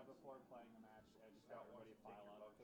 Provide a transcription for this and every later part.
before playing the match, just have everybody file up.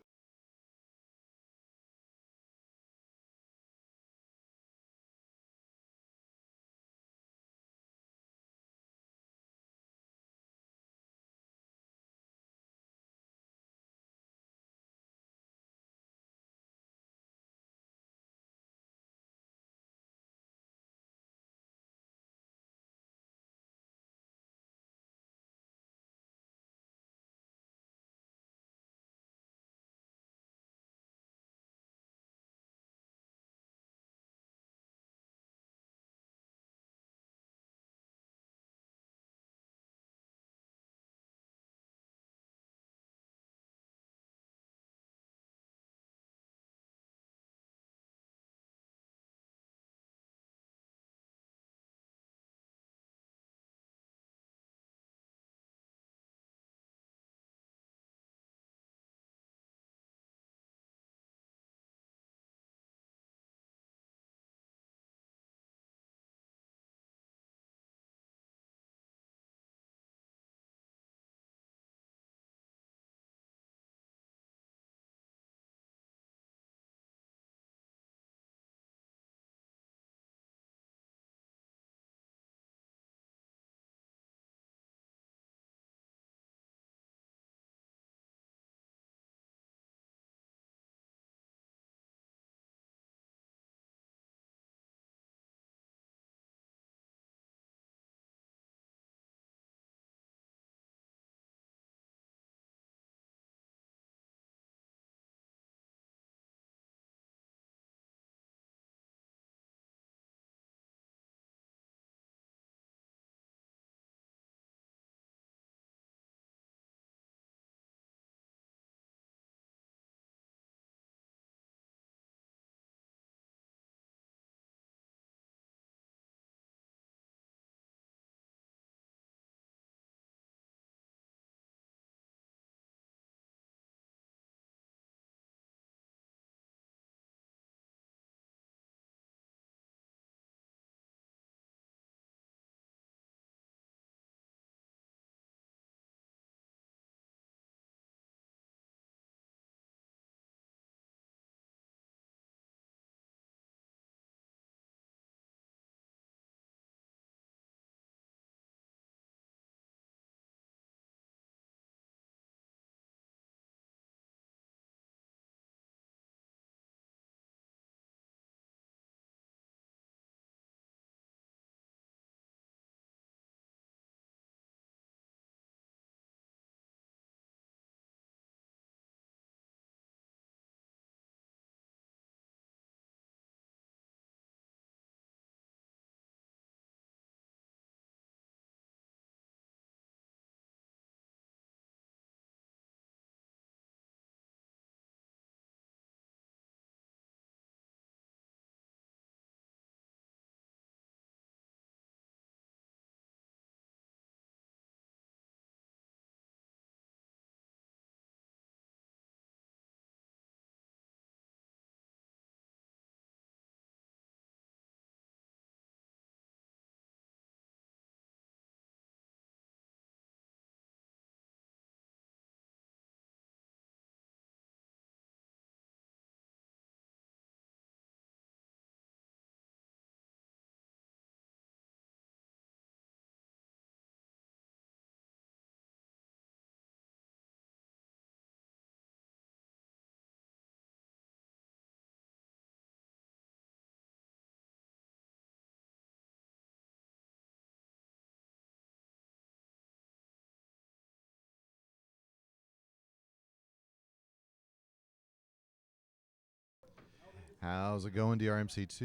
How's it going, drmc2?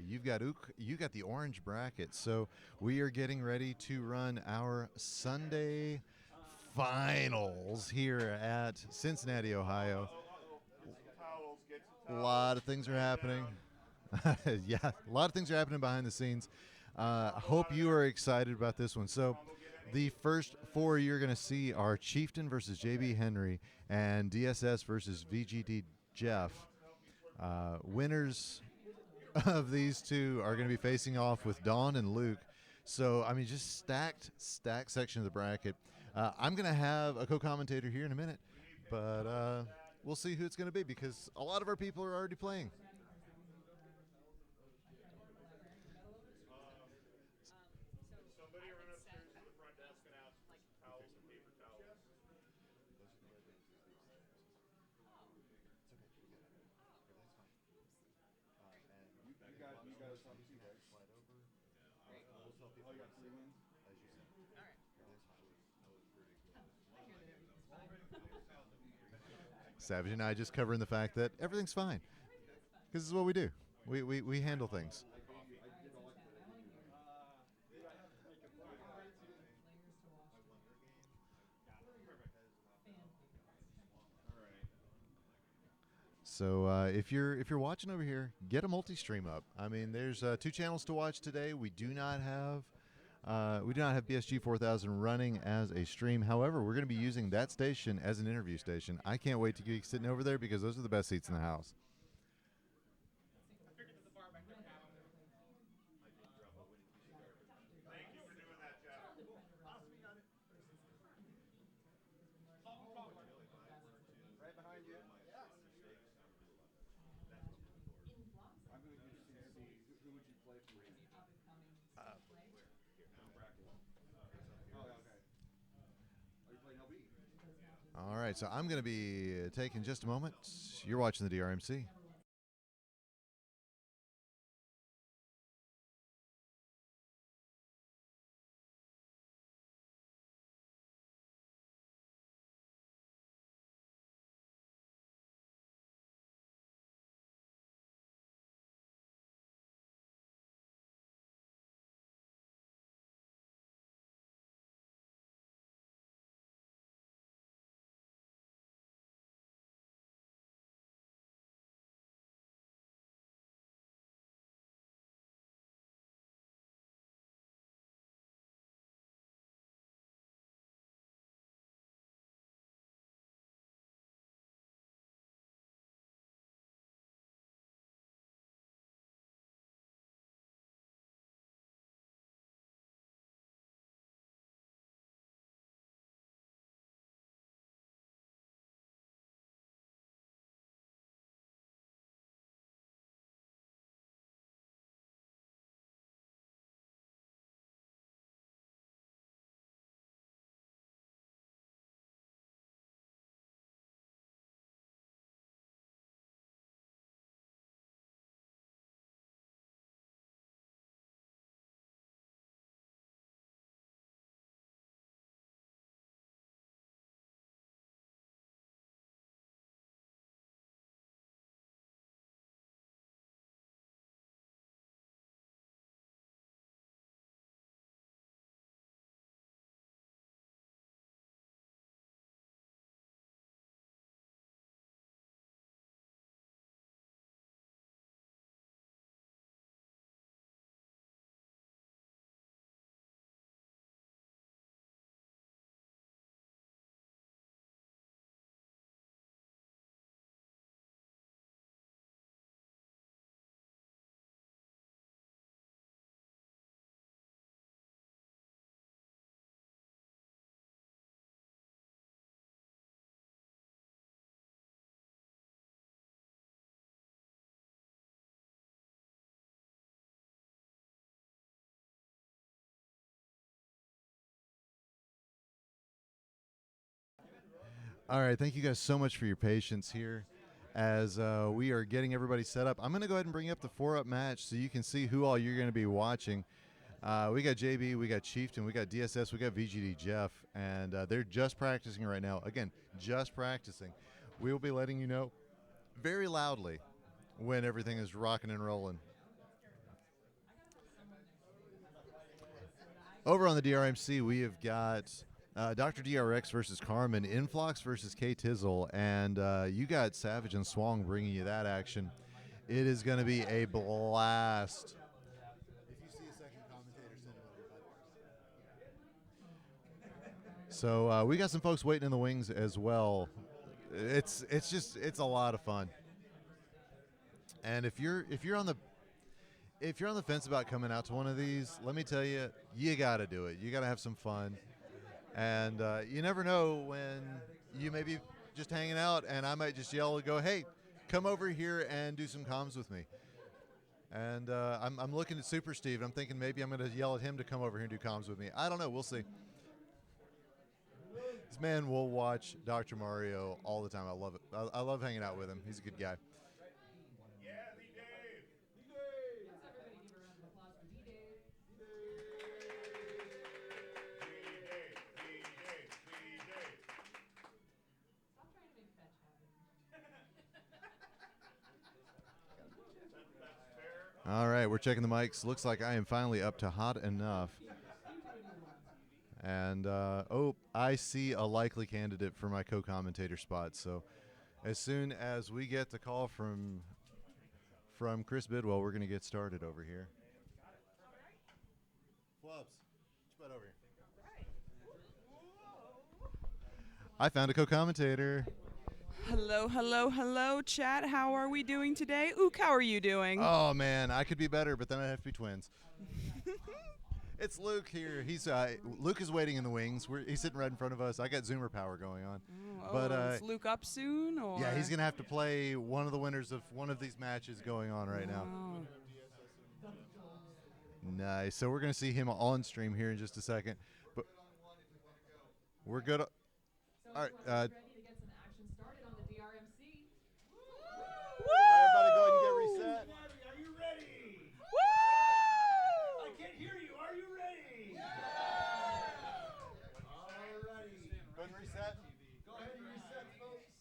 You've got you got the orange bracket, so we are getting ready to run our Sunday finals here at Cincinnati, Ohio. A lot of things are happening. Yeah, a lot of things are happening behind the scenes. I hope you are excited about this one. So, the first four you're going to see are Chieftain versus JB Henry and DSS versus VGD Jeff. Winners of these two are going to be facing off with Dawn and Luke. So, I mean, just stacked section of the bracket. I'm going to have a co-commentator here in a minute, but we'll see who it's going to be because a lot of our people are already playing. Somebody run upstairs to the front desk and ask for some towels and paper towels. You guys have two bags. Oh, you got 3 wins? Savage and I just covering the fact that everything's fine because this is what we do. We handle things. So if you're watching over here, get a multi-stream up. I mean, there's 2 channels to watch today. We do not have BSG 4000 running as a stream. However, we're going to be using that station as an interview station. I can't wait to get sitting over there because those are the best seats in the house. Right behind you. I'm going to see who would you play for? Oh, yeah, okay. Are you playing LB? All right, so I'm going to be taking just a moment. You're watching the DRMC. All right, thank you guys so much for your patience here as we are getting everybody set up. I'm going to go ahead and bring up the 4-up match so you can see who all you're going to be watching. We got JB, we got Chieftain, we got DSS, we got VGD Jeff, and they're just practicing right now. Again, just practicing. We will be letting you know very loudly when everything is rocking and rolling. Over on the DRMC, we have got Dr. DRX versus Carmen, Influx versus K Tizzle, and you got Savage and Swong bringing you that action. It is going to be a blast. If you see a second commentator, send him over. So we got some folks waiting in the wings as well. It's a lot of fun. And if you're on the fence about coming out to one of these, let me tell you, you got to do it. You got to have some fun. And you never know when you may be just hanging out, and I might just yell and go, "Hey, come over here and do some comms with me." And I'm looking at Super Steve, and I'm thinking maybe I'm going to yell at him to come over here and do comms with me. I don't know. We'll see. This man will watch Dr. Mario all the time. I love it. I love hanging out with him. He's a good guy. Yeah, the Dave. All right, we're checking the mics. Looks like I am finally up to hot enough. And, I see a likely candidate for my co-commentator spot. So as soon as we get the call from Chris Bidwell, we're going to get started over here. Flubs, butt over here. I found a co-commentator. Hello, hello, hello, chat. How are we doing today? Ook, how are you doing? Oh, man, I could be better, but then I'd have to be twins. It's Luke here. Luke is waiting in the wings. He's sitting right in front of us. I got Zoomer power going on. Is Luke up soon? Or? Yeah, he's going to have to play one of the winners of one of these matches going on right now. Nice. So we're going to see him on stream here in just a second. But we're good. All right. Ready to get some action started on the DRMC. Everybody go ahead and get reset. Are you ready? Woo! I can't hear you. Are you ready? Alrighty. Go ahead and reset. Go ahead and reset, folks.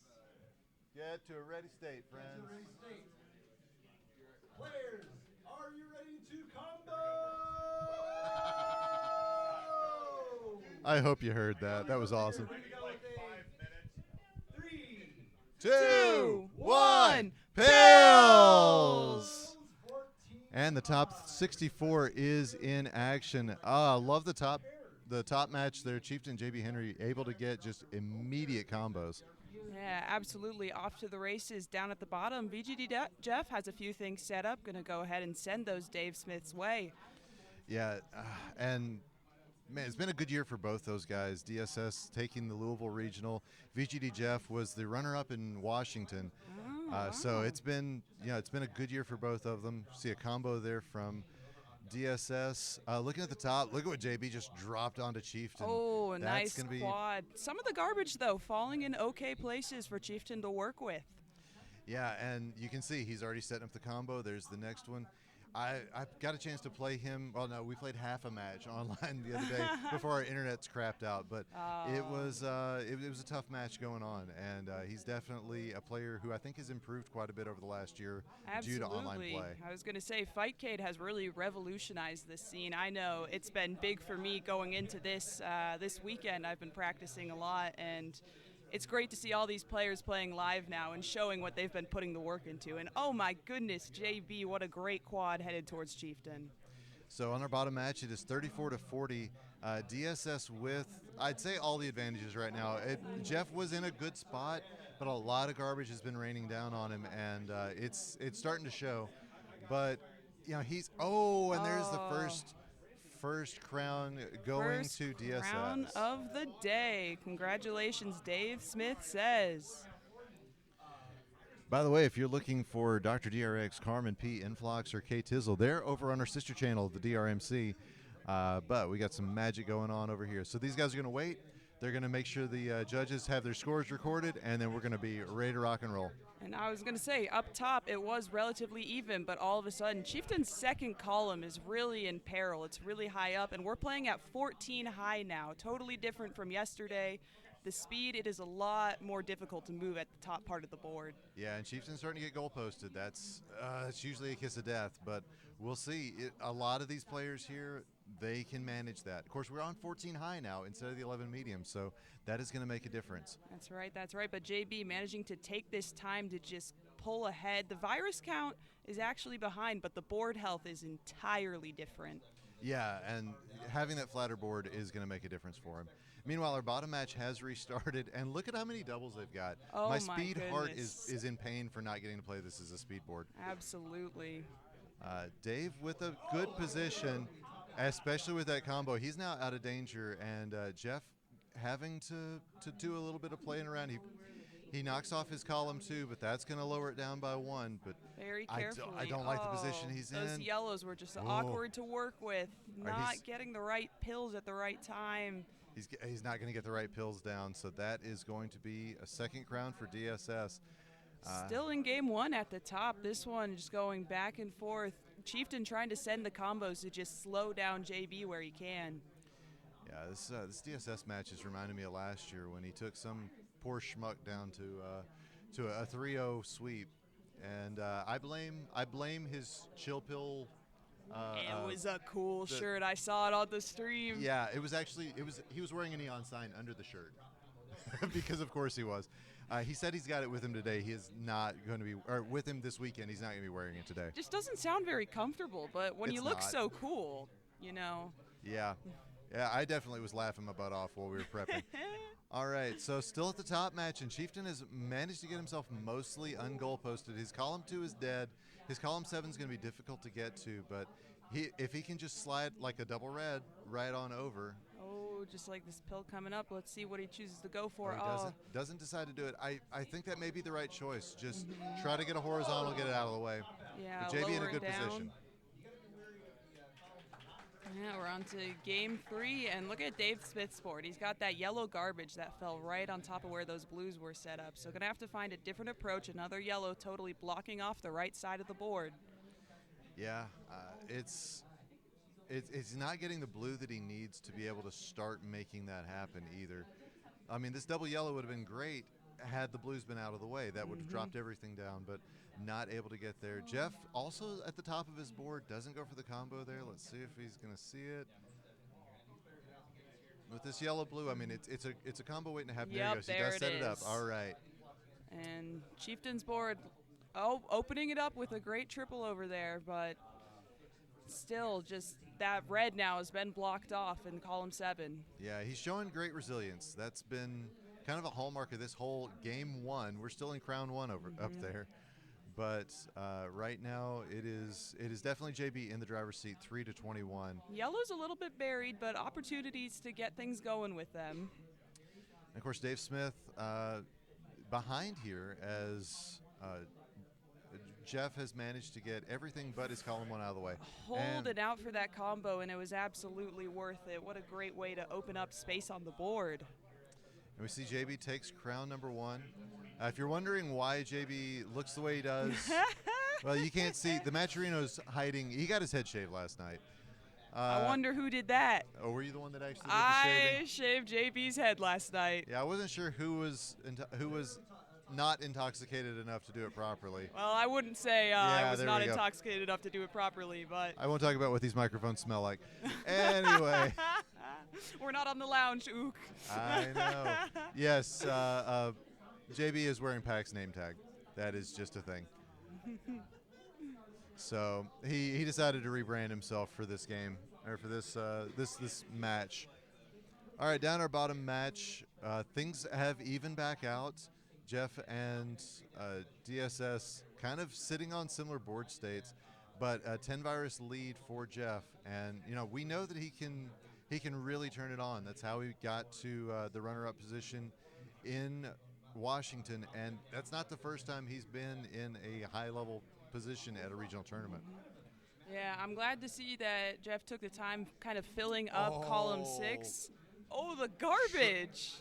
Get to a ready state, friends. Ready state. Players, are you ready to combo? I hope you heard that. That was awesome. Like 5 minutes. 3, 2, 1, Pills! Pills! And the top 64 is in action. Love the top match there. Chieftain JB Henry able to get just immediate combos. Yeah, absolutely. Off to the races down at the bottom. VGD Jeff has a few things set up. Going to go ahead and send those Dave Smith's way. Yeah, and man, it's been a good year for both those guys. DSS taking the Louisville Regional. VGD Jeff was the runner-up in Washington. So it's been a good year for both of them. See a combo there from DSS. Looking at the top, look at what JB just dropped onto Chieftain. Oh, That's nice gonna be quad. Some of the garbage, though, falling in okay places for Chieftain to work with. Yeah, and you can see he's already setting up the combo. There's the next one. I got a chance to play him. Well, no, we played half a match online the other day before our internet's crapped out. But it was a tough match going on, and he's definitely a player who I think has improved quite a bit over the last year due to online play. I was going to say, Fightcade has really revolutionized this scene. I know it's been big for me going into this weekend. I've been practicing a lot, and it's great to see all these players playing live now and showing what they've been putting the work into. And oh my goodness, JB, what a great quad headed towards Chieftain. So on our bottom match, it is 34-40. DSS with, I'd say, all the advantages right now. Jeff was in a good spot, but a lot of garbage has been raining down on him, and it's starting to show. But there's the first crown going to DSS. Crown of the day. Congratulations, Dave Smith says. By the way, if you're looking for Dr. DRX, Carmen P, Influx, or K Tizzle, they're over on our sister channel, the DRMC. But we got some magic going on over here. So these guys are going to wait. They're going to make sure the judges have their scores recorded, and then we're going to be ready to rock and roll. And I was going to say, up top, it was relatively even, but all of a sudden, Chieftain's second column is really in peril. It's really high up, and we're playing at 14 high now, totally different from yesterday. The speed, it is a lot more difficult to move at the top part of the board. Yeah, and Chieftain's starting to get goal posted. That's usually a kiss of death, but we'll see. A lot of these players here, they can manage that. Of course, we're on 14 high now instead of the 11 medium, so that is going to make a difference. That's right. But JB managing to take this time to just pull ahead. The virus count is actually behind, but the board health is entirely different. Yeah, and having that flatter board is going to make a difference for him. Meanwhile, our bottom match has restarted, and look at how many doubles they've got. Oh my speed heart goodness. is in pain for not getting to play this as a speed board. Absolutely. Dave with a good position, especially with that combo. He's now out of danger, and Jeff having to do a little bit of playing around. He knocks off his column 2, but that's going to lower it down by 1. But Very carefully. I don't like the position he's those in. yellows were just Whoa. awkward to work with. Right, Not getting the right pills at the right time. He's not going to get the right pills down, so that is going to be a second crown for DSS. Still in game 1 at the top. This one just going back and forth. Chieftain trying to send the combos to just slow down JB where he can. Yeah, this DSS match is reminding me of last year when he took some poor schmuck down to a 3-0 sweep, and I blame his chill pill. It was a cool shirt. I saw it on the stream. Yeah, he was wearing a neon sign under the shirt because of course he was. He said he's got it with him today. He is not going to be, or with him this weekend. He's not going to be wearing it today. Just doesn't sound very comfortable, but when you look not. so cool, you know. Yeah, I definitely was laughing my butt off while we were prepping. All right, so still at the top match, and Chieftain has managed to get himself mostly ungoal posted. His column 2 is dead. His column 7 is going to be difficult to get to, but if he can just slide like a double red right on over. Oh, just like this pill coming up. Let's see what he chooses to go for. He doesn't decide to do it. I think that may be the right choice. Just try to get a horizontal, get it out of the way. Yeah, but JB in a lower good it down. position. Yeah, we're on to game 3, and look at Dave Smith's board. He's got that yellow garbage that fell right on top of where those blues were set up. So gonna have to find a different approach. Another yellow totally blocking off the right side of the board. Yeah, it's not getting the blue that he needs to be able to start making that happen either. I mean, this double yellow would have been great had the blues been out of the way. That would have dropped everything down, but not able to get there. Jeff also at the top of his board doesn't go for the combo there. Let's see if he's going to see it. With this yellow blue, I mean, it's a combo waiting to happen. There he goes. He does set it up. All right. And Chieftain's board, opening it up with a great triple over there, but still just that red now has been blocked off in column 7. Yeah, he's showing great resilience. That's been kind of a hallmark of this whole game 1. We're still in crown 1 up there. But right now, it is definitely JB in the driver's seat, 3-21. Yellow's a little bit buried, but opportunities to get things going with them. And of course, Dave Smith behind here as Jeff has managed to get everything but his column 1 out of the way. Holding out for that combo, and it was absolutely worth it. What a great way to open up space on the board. And we see JB takes crown number 1. If you're wondering why JB looks the way he does, well, you can't see. The Matcherino's hiding. He got his head shaved last night. I wonder who did that. Oh, were you the one that actually did the shaving? Shaved JB's head last night. Yeah, I wasn't sure who was not intoxicated enough to do it properly. Well, I wouldn't say I was not intoxicated enough to do it properly, but I won't talk about what these microphones smell like. Anyway. We're not on the lounge, ook. I know. Yes, JB is wearing PAX name tag. That is just a thing. So he decided to rebrand himself for this game, or for this this match. All right, down our bottom match, things have evened back out. Jeff and DSS kind of sitting on similar board states, but a 10 virus lead for Jeff, and we know that he can really turn it on. That's how he got to the runner-up position in Washington, and that's not the first time he's been in a high-level position at a regional tournament. Yeah, I'm glad to see that Jeff took the time kind of filling up column 6. Oh, the garbage!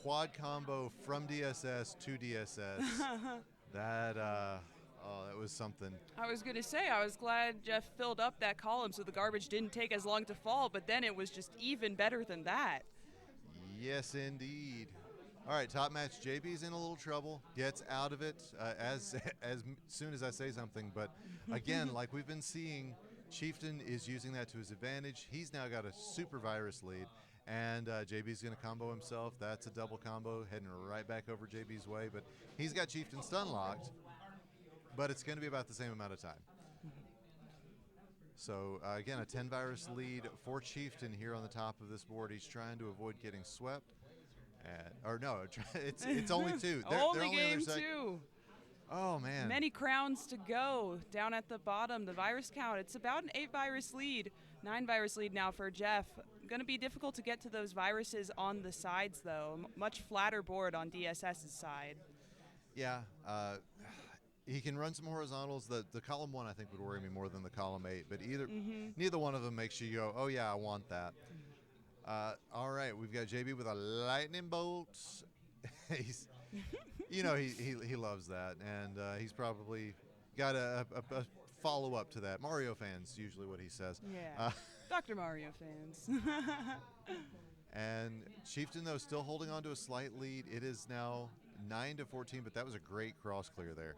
Quad combo from DSS to DSS. that was something. I was going to say, I was glad Jeff filled up that column so the garbage didn't take as long to fall, but then it was just even better than that. Yes, indeed. All right, top match. JB's in a little trouble. Gets out of it as soon as I say something. But again, like we've been seeing, Chieftain is using that to his advantage. He's now got a super virus lead, and JB's going to combo himself. That's a double combo heading right back over JB's way. But he's got Chieftain stun locked, but it's going to be about the same amount of time. So again, a 10 virus lead for Chieftain here on the top of this board. He's trying to avoid getting swept. It's only 2. They're only on game the other 2. Oh, man. Many crowns to go. Down at the bottom, the virus count, it's about an 8 virus lead. 9 virus lead now for Jeff. going to be difficult to get to those viruses on the sides, though. Much flatter board on DSS's side. Yeah, he can run some horizontals. The column 1 I think would worry me more than the column 8, but neither one of them makes you go, oh yeah, I want that. All right, we've got JB with a lightning bolt. He's, he loves that, and he's probably got a follow-up to that. Mario fans, usually what he says. Yeah, Dr. Mario fans. And Chieftain, though, still holding on to a slight lead. It is now 9-14, but that was a great cross clear there.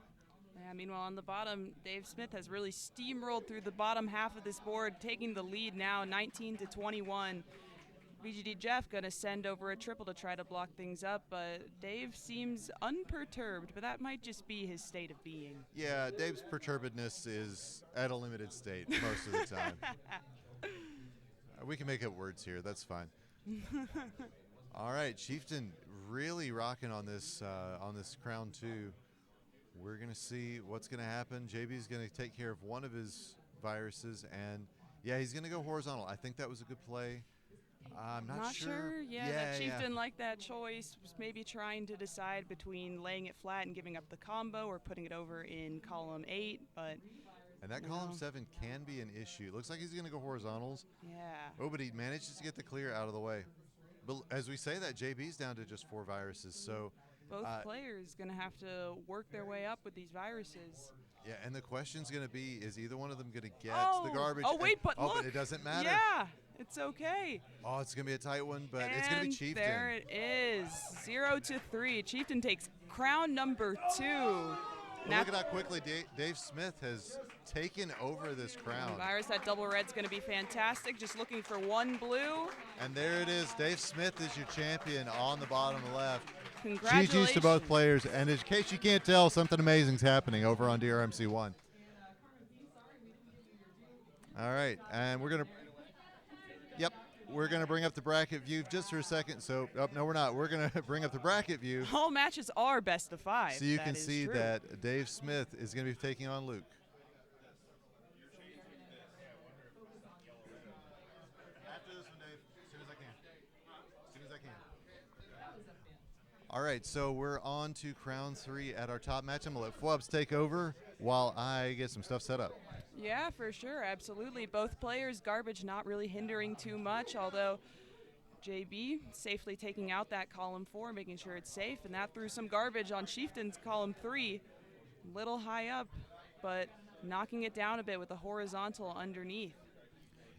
Yeah, meanwhile, on the bottom, Dave Smith has really steamrolled through the bottom half of this board, taking the lead now, 19-21. VGD Jeff going to send over a triple to try to block things up, but Dave seems unperturbed, but that might just be his state of being. Yeah, Dave's perturbedness is at a limited state most of the time. We can make up words here. That's fine. All right, Chieftain really rocking on this crown 2. We're going to see what's going to happen. JB's going to take care of one of his viruses, and yeah, he's going to go horizontal. I think that was a good play. I'm not sure. Yeah, that Chieftain liked that choice. Was maybe trying to decide between laying it flat and giving up the combo or putting it over in column 8, but. And that column 7 can be an issue. It looks like he's going to go horizontals. Yeah. Oh, but he manages to get the clear out of the way. But as we say that, JB's down to just 4 viruses. So both players going to have to work their way up with these viruses. Yeah, and the question's going to be, is either one of them going to get the garbage? Oh, wait, but look. But it doesn't matter. Yeah, it's okay. Oh, it's going to be a tight one, but and it's going to be Chieftain. There it is, 0-3. Chieftain takes crown number 2. Well, look at how quickly Dave Smith has taken over this crown. Virus, that double red's going to be fantastic. Just looking for one blue. And there it is. Dave Smith is your champion on the bottom left. Congratulations. GG's to both players. And in case you can't tell, something amazing's happening over on drmc1. All right, and we're going to we're going to bring up the bracket view just for a second. So, no, we're not. We're going to bring up the bracket view. All matches are best of 5. So you can see that Dave Smith is going to be taking on Luke. After this one, Dave, as soon as I can. As soon as I can. All right, so we're on to Crown 3 at our top match. I'm going to let Fwubs take over while I get some stuff set up. Yeah, for sure, absolutely. Both players, garbage not really hindering too much, although JB safely taking out that column 4, making sure it's safe, and that threw some garbage on Chieftain's column 3. Little high up, but knocking it down a bit with a horizontal underneath.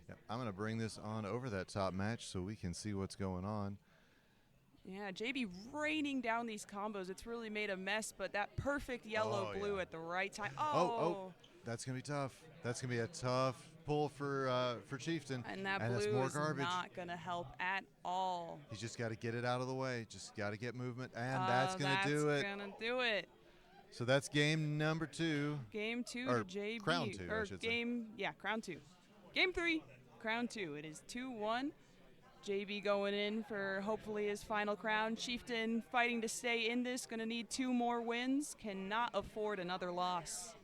Yep, I'm going to bring this on over that top match so we can see what's going on. Yeah, JB raining down these combos. It's really made a mess, but that perfect yellow-blue at the right time. Oh, that's going to be tough. That's going to be a tough pull for Chieftain. And that that's blue more is garbage. not going to help at all. He's just got to get it out of the way. Just got to get movement, and that's going to do it. That's going to do it. So that's game number 2. Game 2 or to JB. Crown 2, or I should game, say. Yeah, Crown 2. Game 3, Crown 2. It is 2-1. JB going in for hopefully his final crown. Chieftain fighting to stay in this. Going to need 2 more wins. Cannot afford another loss.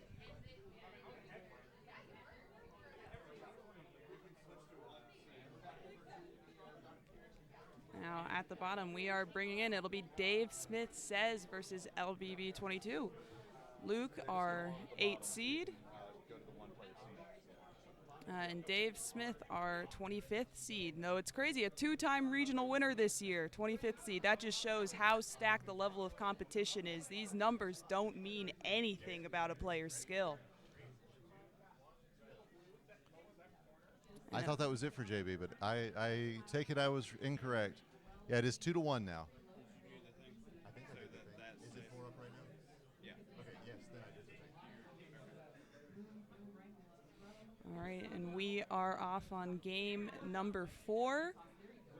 Now at the bottom, we are bringing in, it'll be Dave Smith Says versus LBB 22. Luke, our 8 seed. And Dave Smith, our 25th seed. No, it's crazy. A 2-time regional winner this year, 25th seed. That just shows how stacked the level of competition is. These numbers don't mean anything about a player's skill. I thought that was it for JB, but I take it I was incorrect. Yeah, it is 2-1 now. I think I did the thing. Is it 4 up right now? Yeah. Okay, yes, then I did the thing. All right, and we are off on game number 4.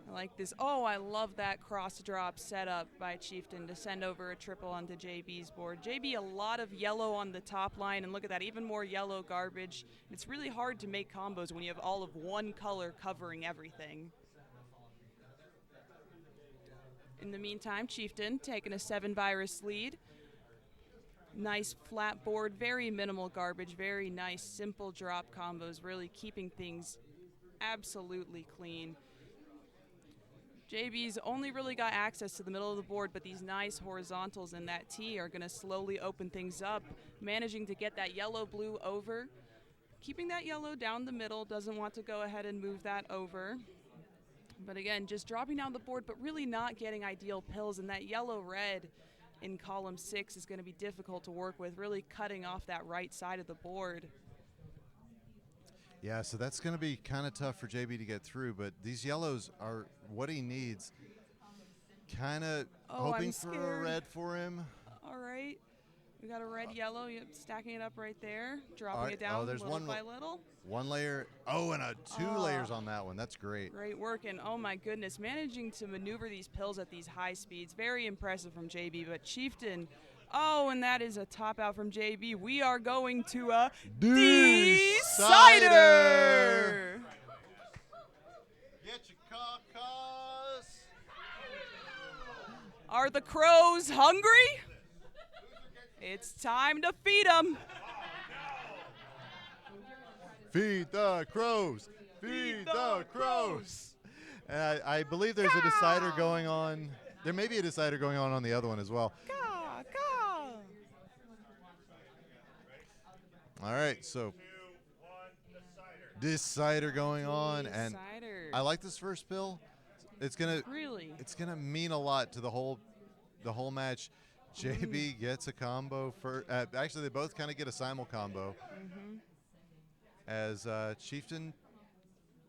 I like this. Oh, I love that cross drop setup by Chieftain to send over a triple onto JB's board. JB, a lot of yellow on the top line, and look at that, even more yellow garbage. It's really hard to make combos when you have all of one color covering everything. In the meantime, Chieftain taking a 7 virus lead. Nice flat board, very minimal garbage, very nice simple drop combos, really keeping things absolutely clean. JB's only really got access to the middle of the board, but these nice horizontals in that tee are going to slowly open things up, managing to get that yellow-blue over. Keeping that yellow down the middle, doesn't want to go ahead and move that over. But again, just dropping down the board, but really not getting ideal pills, and that yellow-red in column 6 is going to be difficult to work with, really cutting off that right side of the board. Yeah, so that's going to be kind of tough for JB to get through, but these yellows are what he needs. Kind of hoping for a red for him. All right. We got a red, yellow, yep, stacking it up right there, dropping right. it down there's little by little. One layer. Oh, and two layers on that one. That's great. Great work, and oh my goodness, managing to maneuver these pills at these high speeds. Very impressive from JB, but Chieftain, oh, and that is a top out from JB. We are going to a decider. Get your cause. Are the crows hungry? It's time to feed them. Feed the crows. Feed the crows. And I believe there's a decider going on. There may be a decider going on the other one as well. Caw, caw. All right, so decider going on, and I like this first pill. It's gonna mean a lot to the whole match. JB gets a combo for. Actually, they both kind of get a simul combo. As Chieftain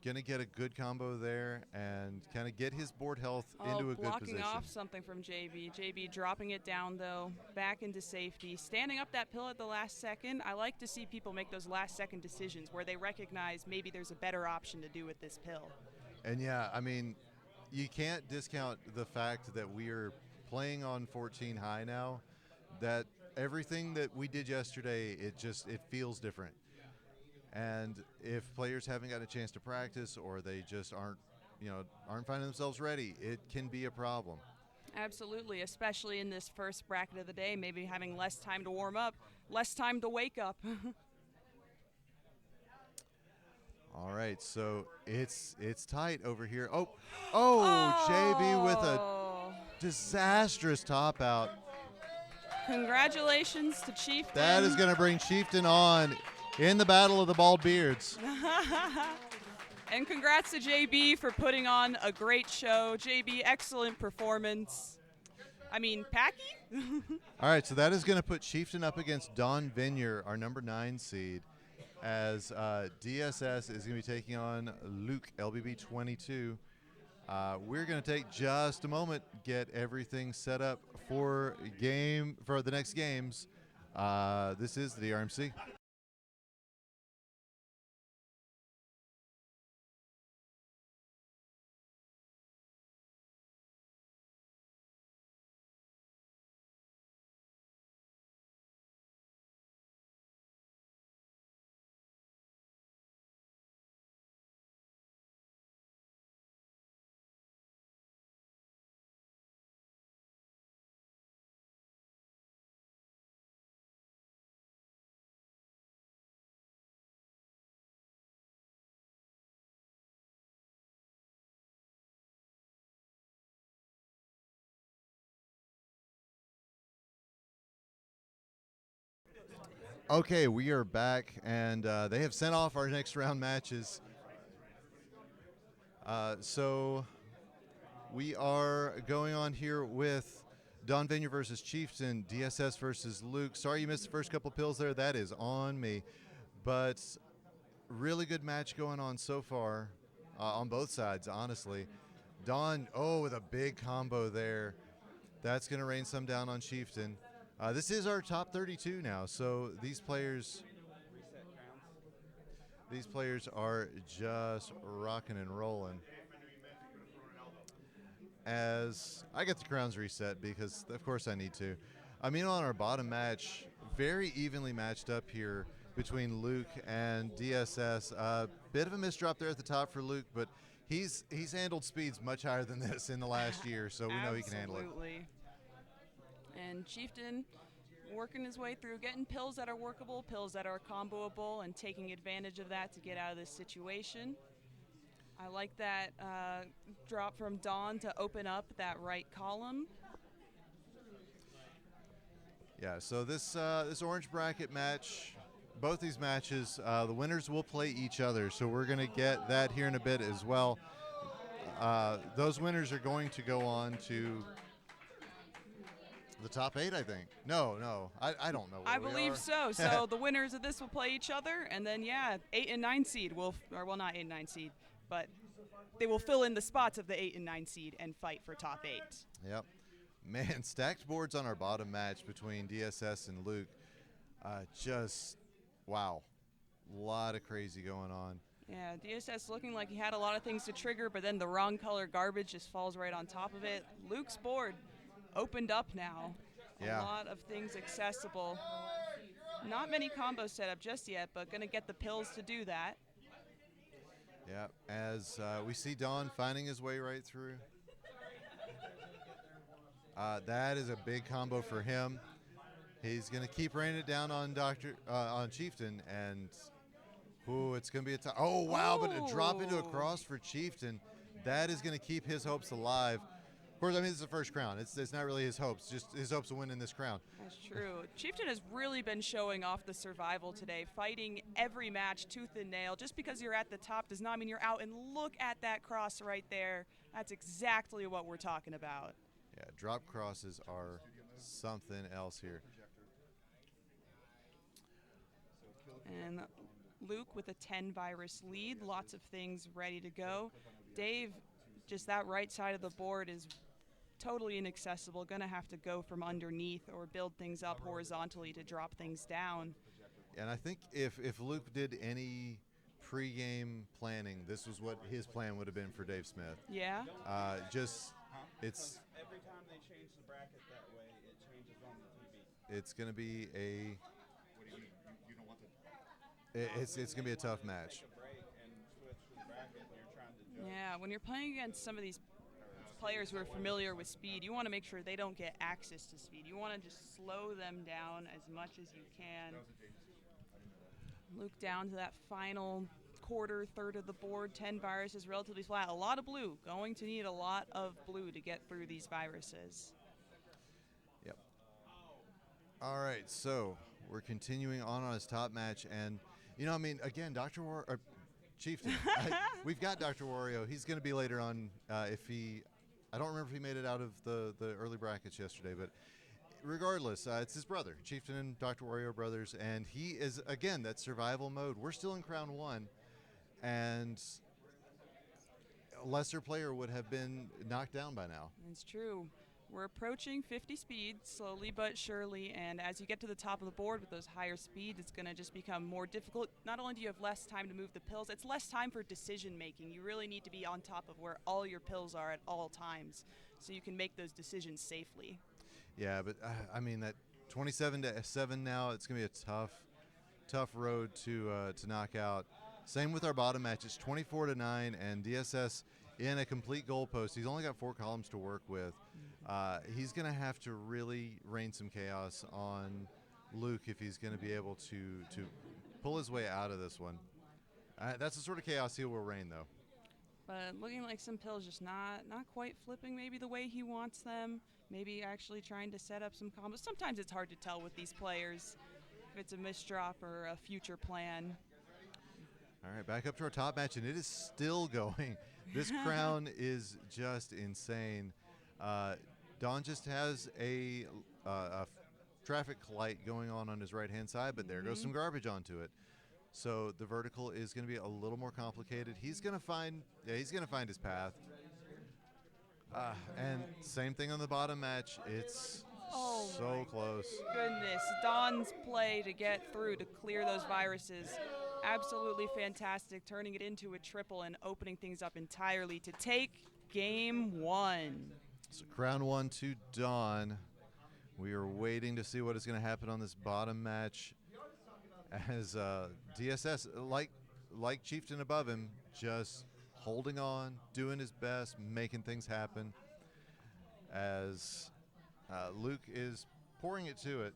gonna get a good combo there and kind of get his board health into a good position. Blocking off something from JB. JB dropping it down though, back into safety, standing up that pill at the last second. I like to see people make those last second decisions where they recognize maybe there's a better option to do with this pill. And yeah, I mean, you can't discount the fact that we are playing on 14 high now, that everything that we did yesterday, it feels different. And if players haven't got a chance to practice, or they just aren't finding themselves ready, it can be a problem. Absolutely, especially in this first bracket of the day, maybe having less time to warm up, less time to wake up. All right, so it's tight over here. Oh, JB with a disastrous top out. Congratulations to Chieftain. That is going to bring Chieftain on in the Battle of the Bald Beards. And congrats to JB for putting on a great show. JB, excellent performance. I mean, Packy? All right, so that is going to put Chieftain up against Don Vignier, our number 9 seed, as DSS is going to be taking on Luke, LBB 22. We're going to take just a moment, get everything set up for the next games. This is the DRMC. Okay, we are back, and they have sent off our next round matches. So we are going on here with Don Vignier versus Chieftain, DSS versus Luke. Sorry you missed the first couple pills there. That is on me. But really good match going on so far on both sides, honestly. Don, with a big combo there. That's going to rain some down on Chieftain. This is our top 32 now, so these players are just rocking and rolling. As I get the crowns reset, because of course I need to. I mean, on our bottom match, very evenly matched up here between Luke and DSS. A bit of a misdrop there at the top for Luke, but he's handled speeds much higher than this in the last year, so we know he can handle it. Absolutely. And Chieftain working his way through, getting pills that are workable, pills that are comboable, and taking advantage of that to get out of this situation. I like that drop from Dawn to open up that right column. Yeah, so this orange bracket match, both these matches, the winners will play each other. So we're going to get that here in a bit as well. Those winners are going to go on to the top 8, I think. No, I don't know. I where we believe are. so. So the winners of this will play each other, and then 8 and 9 seed will, or well, not 8 and 9 seed, but they will fill in the spots of the 8 and 9 seed and fight for top 8. Yep. Man, stacked boards on our bottom match between DSS and Luke. Just, wow. A lot of crazy going on. Yeah, DSS looking like he had a lot of things to trigger, but then the wrong color garbage just falls right on top of it. Luke's board opened up now. Yeah. A lot of things accessible. Not many combos set up just yet, but going to get the pills to do that. Yeah, as we see Don finding his way right through. That is a big combo for him. He's going to keep raining it down on on Chieftain, and it's going to be a oh wow! But a drop into a cross for Chieftain, that is going to keep his hopes alive. Of course, I mean it's the first crown. It's not really his hopes, just his hopes of winning this crown. That's true. Chieftain has really been showing off the survival today, fighting every match tooth and nail. Just because you're at the top does not mean you're out. And look at that cross right there. That's exactly what we're talking about. Yeah, drop crosses are something else here. And Luke with a 10 virus lead, lots of things ready to go. Dave, just that right side of the board is totally inaccessible, gonna have to go from underneath or build things up horizontally to drop things down. And I think if Luke did any pre-game planning, this was what his plan would have been for Dave Smith. Yeah? It's Every time they change the bracket that way, it changes on the TV. it's going to be a What do you mean? You don't want to it's going to be a tough match. break and switch to the bracket and you're trying to judge. Yeah, when you're playing against some of these players who are familiar with speed, you want to make sure they don't get access to speed. You want to just slow them down as much as you can. Luke down to that final third of the board. 10 viruses, relatively flat. A lot of blue. Going to need a lot of blue to get through these viruses. Yep. All right, so we're continuing on his top match, and I mean, again, Chieftain. We've got Dr. Wario. He's going to be later on I don't remember if he made it out of the early brackets yesterday, but regardless, it's his brother. Chieftain and Dr. Wario brothers, and he is, again, that survival mode. We're still in Crown 1, and a lesser player would have been knocked down by now. It's true. We're approaching 50 speed, slowly but surely, and as you get to the top of the board with those higher speeds, it's going to just become more difficult. Not only do you have less time to move the pills, it's less time for decision making. You really need to be on top of where all your pills are at all times so you can make those decisions safely. Yeah, but I mean, that 27-7 now, it's going to be a tough road to knock out. Same with our bottom match. It's 24-9, and DSS in a complete goalpost. He's only got 4 columns to work with. He's going to have to really rain some chaos on Luke if he's going to be able to pull his way out of this one. That's the sort of chaos he will rain, though. But looking like some pills just not quite flipping maybe the way he wants them. Maybe actually trying to set up some combos. Sometimes it's hard to tell with these players if it's a misdrop or a future plan. All right, back up to our top match, and it is still going. This crown is just insane. Don just has a traffic light going on his right-hand side, but there goes some garbage onto it. So the vertical is going to be a little more complicated. He's going to find his path. And same thing on the bottom match. It's so close. Goodness, Don's play to get through to clear those viruses. Absolutely fantastic, turning it into a triple and opening things up entirely to take game 1. So crown 1 to Don. We are waiting to see what is going to happen on this bottom match as DSS, like Chieftain above him, just holding on, doing his best, making things happen as Luke is pouring it to it.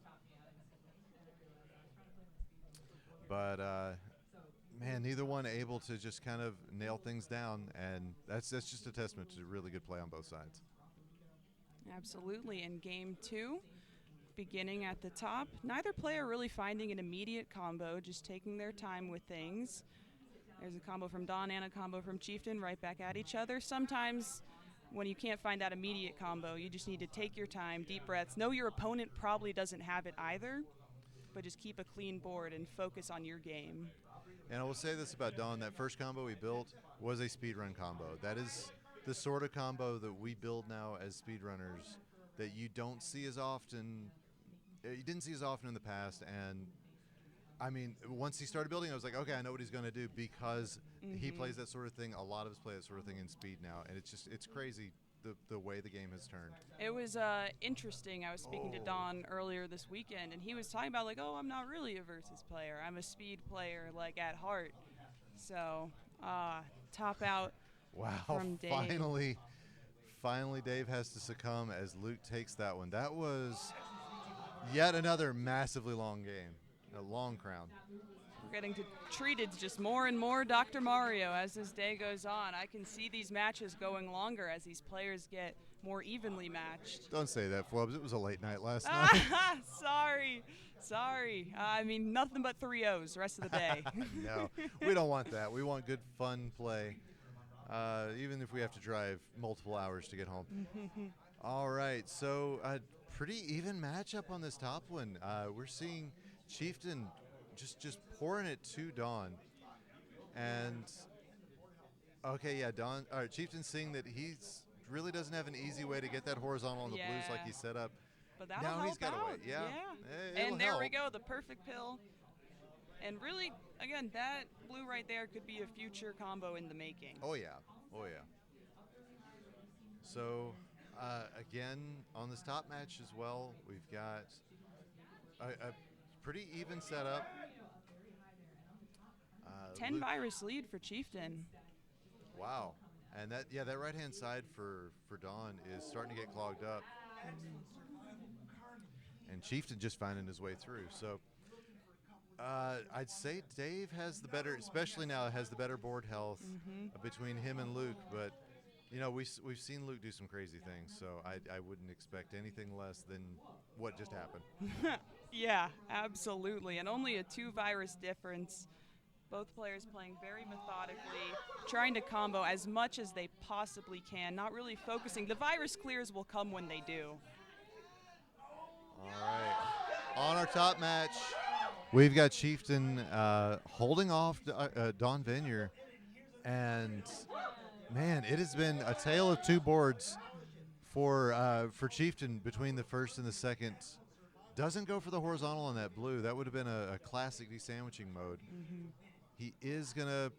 But man, neither one able to just kind of nail things down, and that's just a testament to really good play on both sides. Absolutely. In game 2, beginning at the top, neither player really finding an immediate combo, just taking their time with things. There's a combo from Dawn and a combo from Chieftain right back at each other. Sometimes when you can't find that immediate combo, you just need to take your time, deep breaths. Know your opponent probably doesn't have it either, but just keep a clean board and focus on your game. And I will say this about Dawn, that first combo we built was a speedrun combo. That is the sort of combo that we build now as speedrunners that you don't see as often. You didn't see as often in the past, and I mean, once he started building, I was like, okay, I know what he's going to do, because he plays that sort of thing. A lot of us play that sort of thing in speed now, and it's crazy the way the game has turned. It was interesting. I was speaking to Don earlier this weekend, and he was talking about, like, oh, I'm not really a versus player. I'm a speed player, like, at heart. So, top out Wow, from Dave. Finally Dave has to succumb as Luke takes that one. That was yet another massively long game, a long crown. We're getting treated just more and more Dr. Mario as this day goes on. I can see these matches going longer as these players get more evenly matched. Don't say that, Flubs. It was a late night last night. Sorry. I mean, nothing but 3-0s the rest of the day. No, we don't want that. We want good, fun play, even if we have to drive multiple hours to get home. All right, so a pretty even matchup on this top one. We're seeing Chieftain just pouring it to Dawn. And, okay, yeah, Dawn, all right, Chieftain seeing that he's really doesn't have an easy way to get that horizontal on the blues like he set up. But that'll now help he's got out. a way. Yeah. And there we go, the perfect pill. And really, again, that blue right there could be a future combo in the making. Oh, yeah. So, again, on this top match as well, we've got a pretty even setup. 10 virus lead for Chieftain. Wow. And that right-hand side for Dawn is starting to get clogged up. And Chieftain just finding his way through. So I'd say Dave has the better, especially now, has the better board health between him and Luke. But, you know, we've seen Luke do some crazy things, so I wouldn't expect anything less than what just happened. Yeah, absolutely. And only a 2 virus difference. Both players playing very methodically, trying to combo as much as they possibly can, not really focusing. The virus clears will come when they do. All right. On our top match, we've got Chieftain holding off Don Vineyard. And, man, it has been a tale of two boards for Chieftain between the first and the second. Doesn't go for the horizontal on that blue. That would have been a classic desandwiching mode. He is going to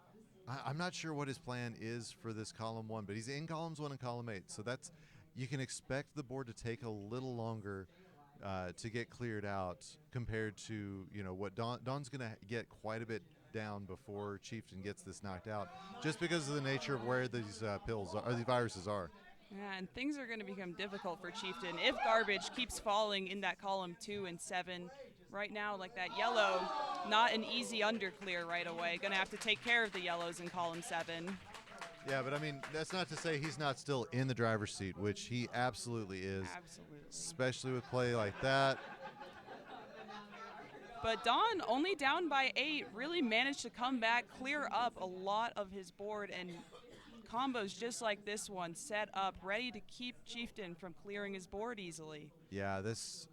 – I'm not sure what his plan is for this column 1, but he's in columns 1 and column 8. So that's – you can expect the board to take a little longer to get cleared out compared to, you know, what Don's going to get quite a bit down before Chieftain gets this knocked out, just because of the nature of where these these viruses are. Yeah, and things are going to become difficult for Chieftain if garbage keeps falling in that column 2 and 7. Right now, like that yellow, not an easy underclear right away. Going to have to take care of the yellows in column 7. Yeah, but I mean, that's not to say he's not still in the driver's seat, which he absolutely is. Absolutely. Especially with play like that. But Don, only down by 8, really managed to come back, clear up a lot of his board, and combos just like this one set up, ready to keep Chieftain from clearing his board easily. Yeah, this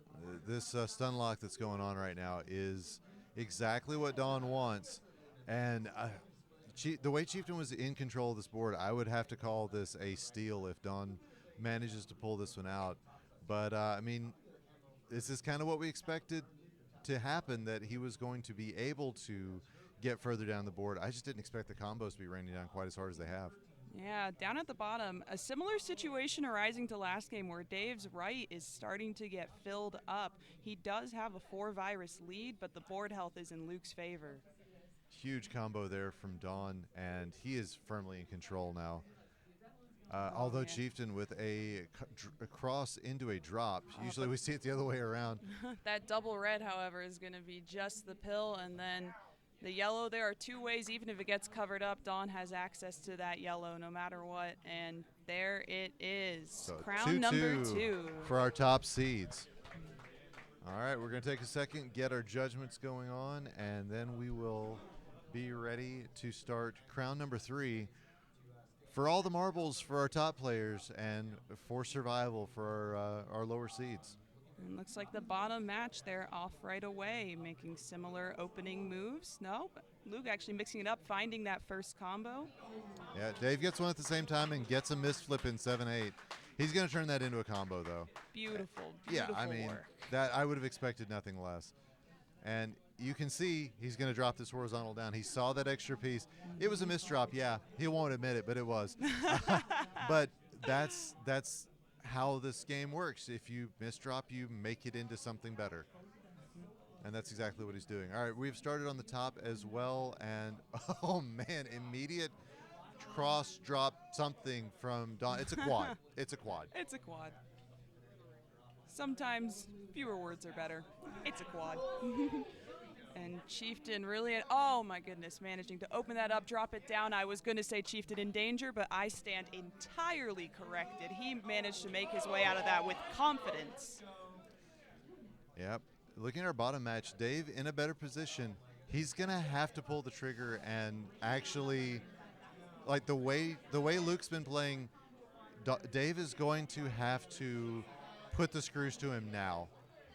stun lock that's going on right now is exactly what Don wants. And the way Chieftain was in control of this board, I would have to call this a steal if Don manages to pull this one out. But, I mean, this is kind of what we expected to happen, that he was going to be able to get further down the board. I just didn't expect the combos to be raining down quite as hard as they have. Yeah, down at the bottom, a similar situation arising to last game where Dave's right is starting to get filled up. He does have a 4 virus lead, but the board health is in Luke's favor. Huge combo there from Don, and he is firmly in control now. Although Chieftain with a cross into a drop. Usually we see it the other way around. That double red, however, is going to be just the pill, and then The yellow, there are two ways, even if it gets covered up, Dawn has access to that yellow no matter what. And there it is. So Crown number 2. for our top seeds. All right, we're going to take a second, get our judgments going on, and then we will be ready to start crown number 3 for all the marbles for our top players and for survival for our lower seeds. And looks like the bottom match, they're off right away, making similar opening moves. No, but Luke actually mixing it up, finding that first combo. Yeah, Dave gets one at the same time and gets a missed flip in 7-8. He's going to turn that into a combo, though. Beautiful, Yeah, beautiful I mean, work. that I would have expected nothing less. And you can see he's going to drop this horizontal down. He saw that extra piece. It was a misdrop, yeah. He won't admit it, but it was. But that's how this game works. If you misdrop, you make it into something better. And that's exactly what he's doing. All right, we've started on the top as well. And, oh, man, immediate cross drop something from Don. It's a quad. It's a quad. It's a quad. Sometimes fewer words are better. It's a quad. And Chieftain really, oh my goodness, managing to open that up, drop it down. I was going to say Chieftain in danger, but I stand entirely corrected. He managed to make his way out of that with confidence. Yep. Looking at our bottom match, Dave in a better position. He's going to have to pull the trigger and actually, like the way Luke's been playing, Dave is going to have to put the screws to him now.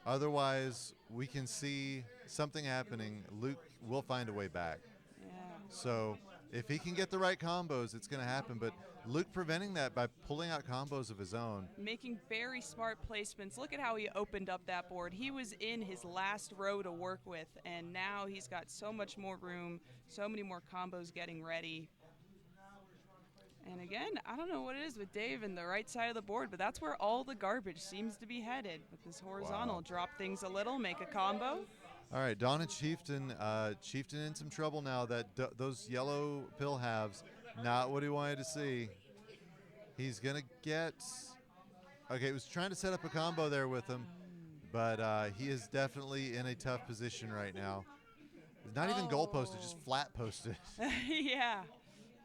Otherwise, we can see something happening. Luke will find a way back. Yeah. So if he can get the right combos, it's going to happen. But Luke preventing that by pulling out combos of his own. Making very smart placements. Look at how he opened up that board. He was in his last row to work with, and now he's got so much more room, so many more combos getting ready. And again, I don't know what it is with Dave in the right side of the board, but that's where all the garbage seems to be headed. With this horizontal, Wow. drop things a little, make a combo. All right, Don and Chieftain. Chieftain in some trouble now. Those yellow pill halves, not what he wanted to see. He's going to get... Okay, he was trying to set up a combo there with him, but he is definitely in a tough position right now. Not even goal posted, just flat posted. Yeah.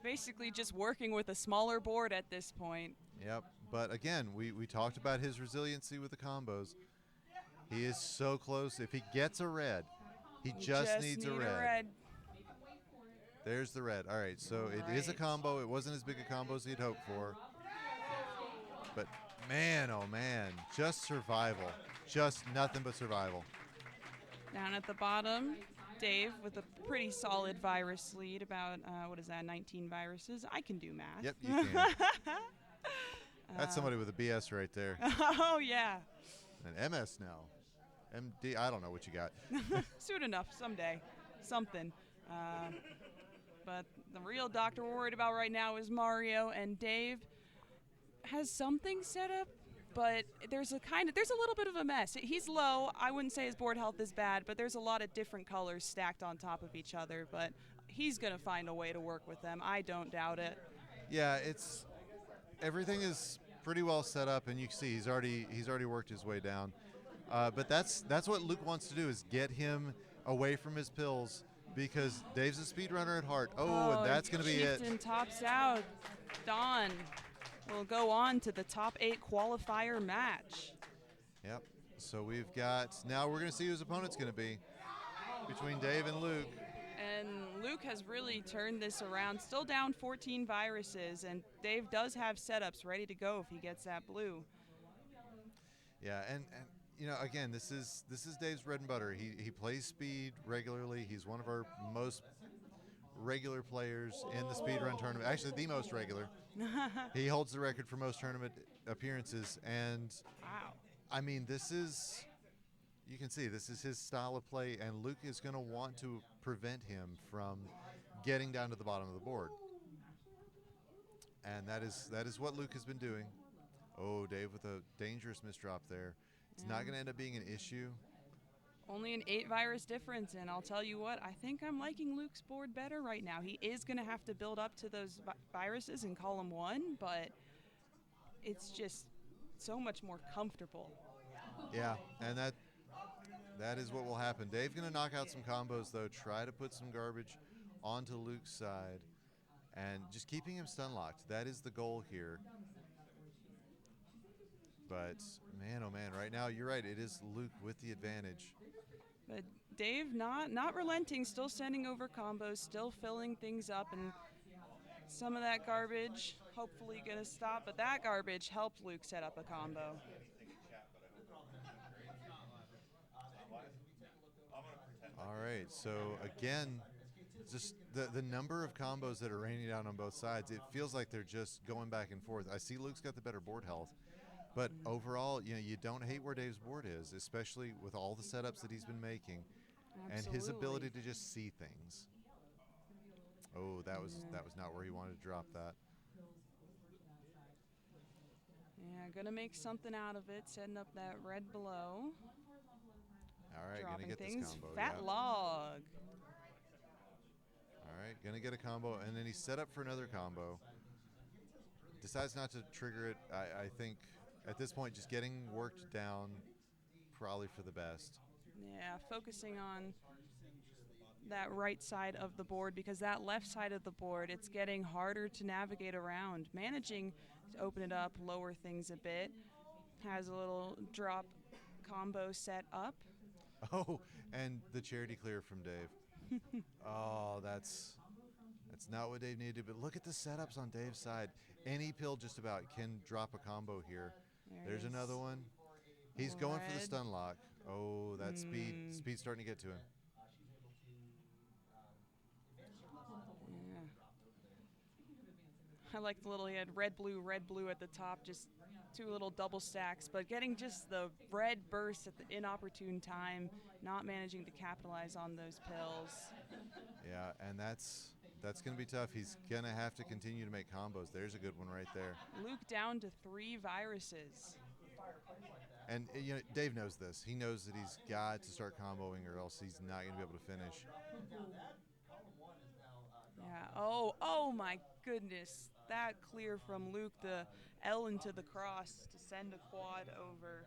Basically just working with a smaller board at this point. Yep, but again, we talked about his resiliency with the combos. He is so close. If he gets a red, he just needs a red. There's the red. All right, so it is a combo. It wasn't as big a combo as he'd hoped for. But man, oh man, just survival. Just nothing but survival. Down at the bottom, Dave with a pretty solid virus lead, about, 19 viruses. I can do math. Yep, you can. That's somebody with a BS right there. Oh, yeah. An MS now. MD, I don't know what you got. Soon enough, someday. Something. But the real doctor we're worried about right now is Mario, and Dave has something set up, but there's a little bit of a mess. He's low. I wouldn't say his board health is bad, but there's a lot of different colors stacked on top of each other, but he's going to find a way to work with them. I don't doubt it. Yeah, everything is pretty well set up, and you can see he's already worked his way down. But that's what Luke wants to do, is get him away from his pills, because Dave's a speedrunner at heart. Oh, and that's going to be it. Chieftain tops out. Dawn will go on to the top 8 qualifier match. Yep. So now we're going to see who his opponent's going to be between Dave and Luke. And Luke has really turned this around, still down 14 viruses, and Dave does have setups ready to go if he gets that blue. Yeah, and again, this is Dave's bread and butter. He plays speed regularly. He's one of our most regular players in the speedrun tournament. Actually, the most regular. He holds the record for most tournament appearances, and Wow. I mean, you can see this is his style of play, and Luke is going to want to prevent him from getting down to the bottom of the board. And that is what Luke has been doing. Oh, Dave with a dangerous misdrop there. It's not going to end up being an issue. Only an 8 virus difference, and I'll tell you what, I think I'm liking Luke's board better right now. He is going to have to build up to those viruses in column 1, but it's just so much more comfortable. Yeah, and That is what will happen. Dave's going to knock out some combos, though. Try to put some garbage onto Luke's side. And just keeping him stun locked. That is the goal here. But, man, oh, man, right now, you're right. It is Luke with the advantage. But Dave not relenting, still sending over combos, still filling things up, and some of that garbage hopefully going to stop. But that garbage helped Luke set up a combo. All right, so again, just the number of combos that are raining down on both sides, it feels like they're just going back and forth. I see Luke's got the better board health, but overall, you don't hate where Dave's board is, especially with all the setups that he's been making. Absolutely. And his ability to just see things. Oh, that was not where he wanted to drop that. Yeah, gonna make something out of it, setting up that red below. All right, dropping gonna get things. this combo. Fat yeah. log. All right, gonna get a combo, and then he's set up for another combo. Decides not to trigger it. I think at this point, just getting worked down, probably for the best. Yeah, focusing on that right side of the board, because that left side of the board, it's getting harder to navigate around. Managing to open it up, lower things a bit. Has a little drop combo set up. Oh, and the charity clear from Dave. Oh, that's not what Dave needed. But look at the setups on Dave's side. Any pill just about can drop a combo here. There's another one. He's going for the Red. stun lock. Oh, that speed's starting to get to him. Yeah. I like the little, he had red, blue at the top, just two little double stacks, but getting just the red burst at the inopportune time, not managing to capitalize on those pills. Yeah, and that's going to be tough. He's going to have to continue to make combos. There's a good one right there. Luke down to 3 viruses. And Dave knows this. He knows that he's got to start comboing or else he's not going to be able to finish. Yeah, oh my goodness. That clear from Luke, the L into the cross to send a quad over.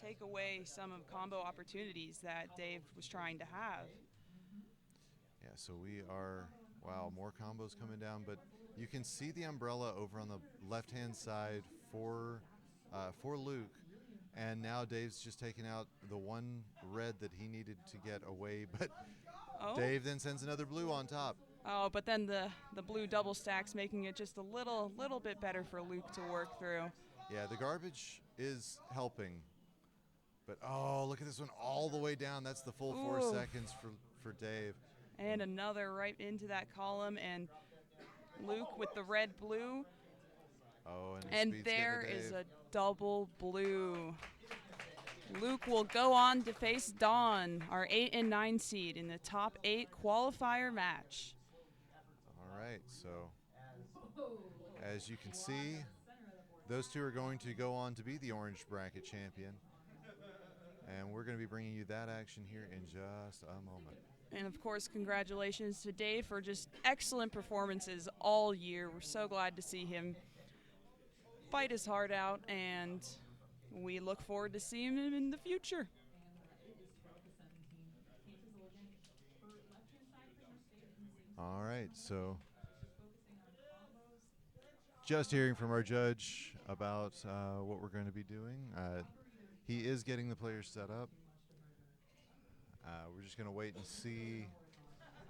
Take away some of combo opportunities that Dave was trying to have. Yeah, so we are, wow, more combos coming down, but you can see the umbrella over on the left-hand side for Luke, and now Dave's just taking out the one red that he needed to get away, but Dave then sends another blue on top. Oh, but then the blue double stacks, making it just a little bit better for Luke to work through. Yeah, the garbage is helping, but oh, look at this one all the way down. That's the full 4 seconds for Dave. And another right into that column, and Luke with the red-blue. Oh, and there is a double blue. Luke will go on to face Dawn, our 8 and 9 seed in the top 8 qualifier match. All right, so as you can see, those two are going to go on to be the orange bracket champion. And we're going to be bringing you that action here in just a moment. And of course, congratulations to Dave for just excellent performances all year. We're so glad to see him fight his heart out, and we look forward to seeing him in the future. All right, so just hearing from our judge about what we're going to be doing. He is getting the players set up. We're just going to wait and see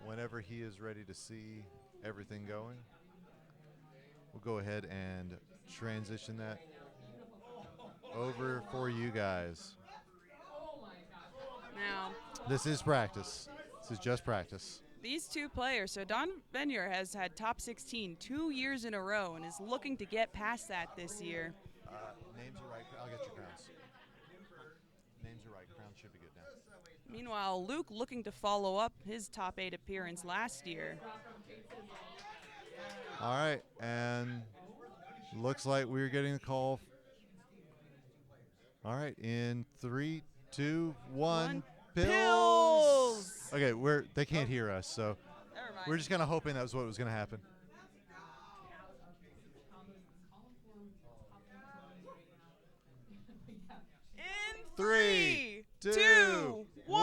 whenever he is ready to see everything going. We'll go ahead and transition that over for you guys. Now, this is practice. This is just practice. These two players, so Don Venier has had top 16 2 years in a row and is looking to get past that this year. Names are right. I'll get your crowns. Names are right. Crowns should be good now. Meanwhile, Luke looking to follow up his top 8 appearance last year. All right, and looks like we're getting a call. All right, in 3, 2, 1. Pills. Okay, they can't hear us, so we're just kind of hoping that was what was going to happen. In 3, 2, 1.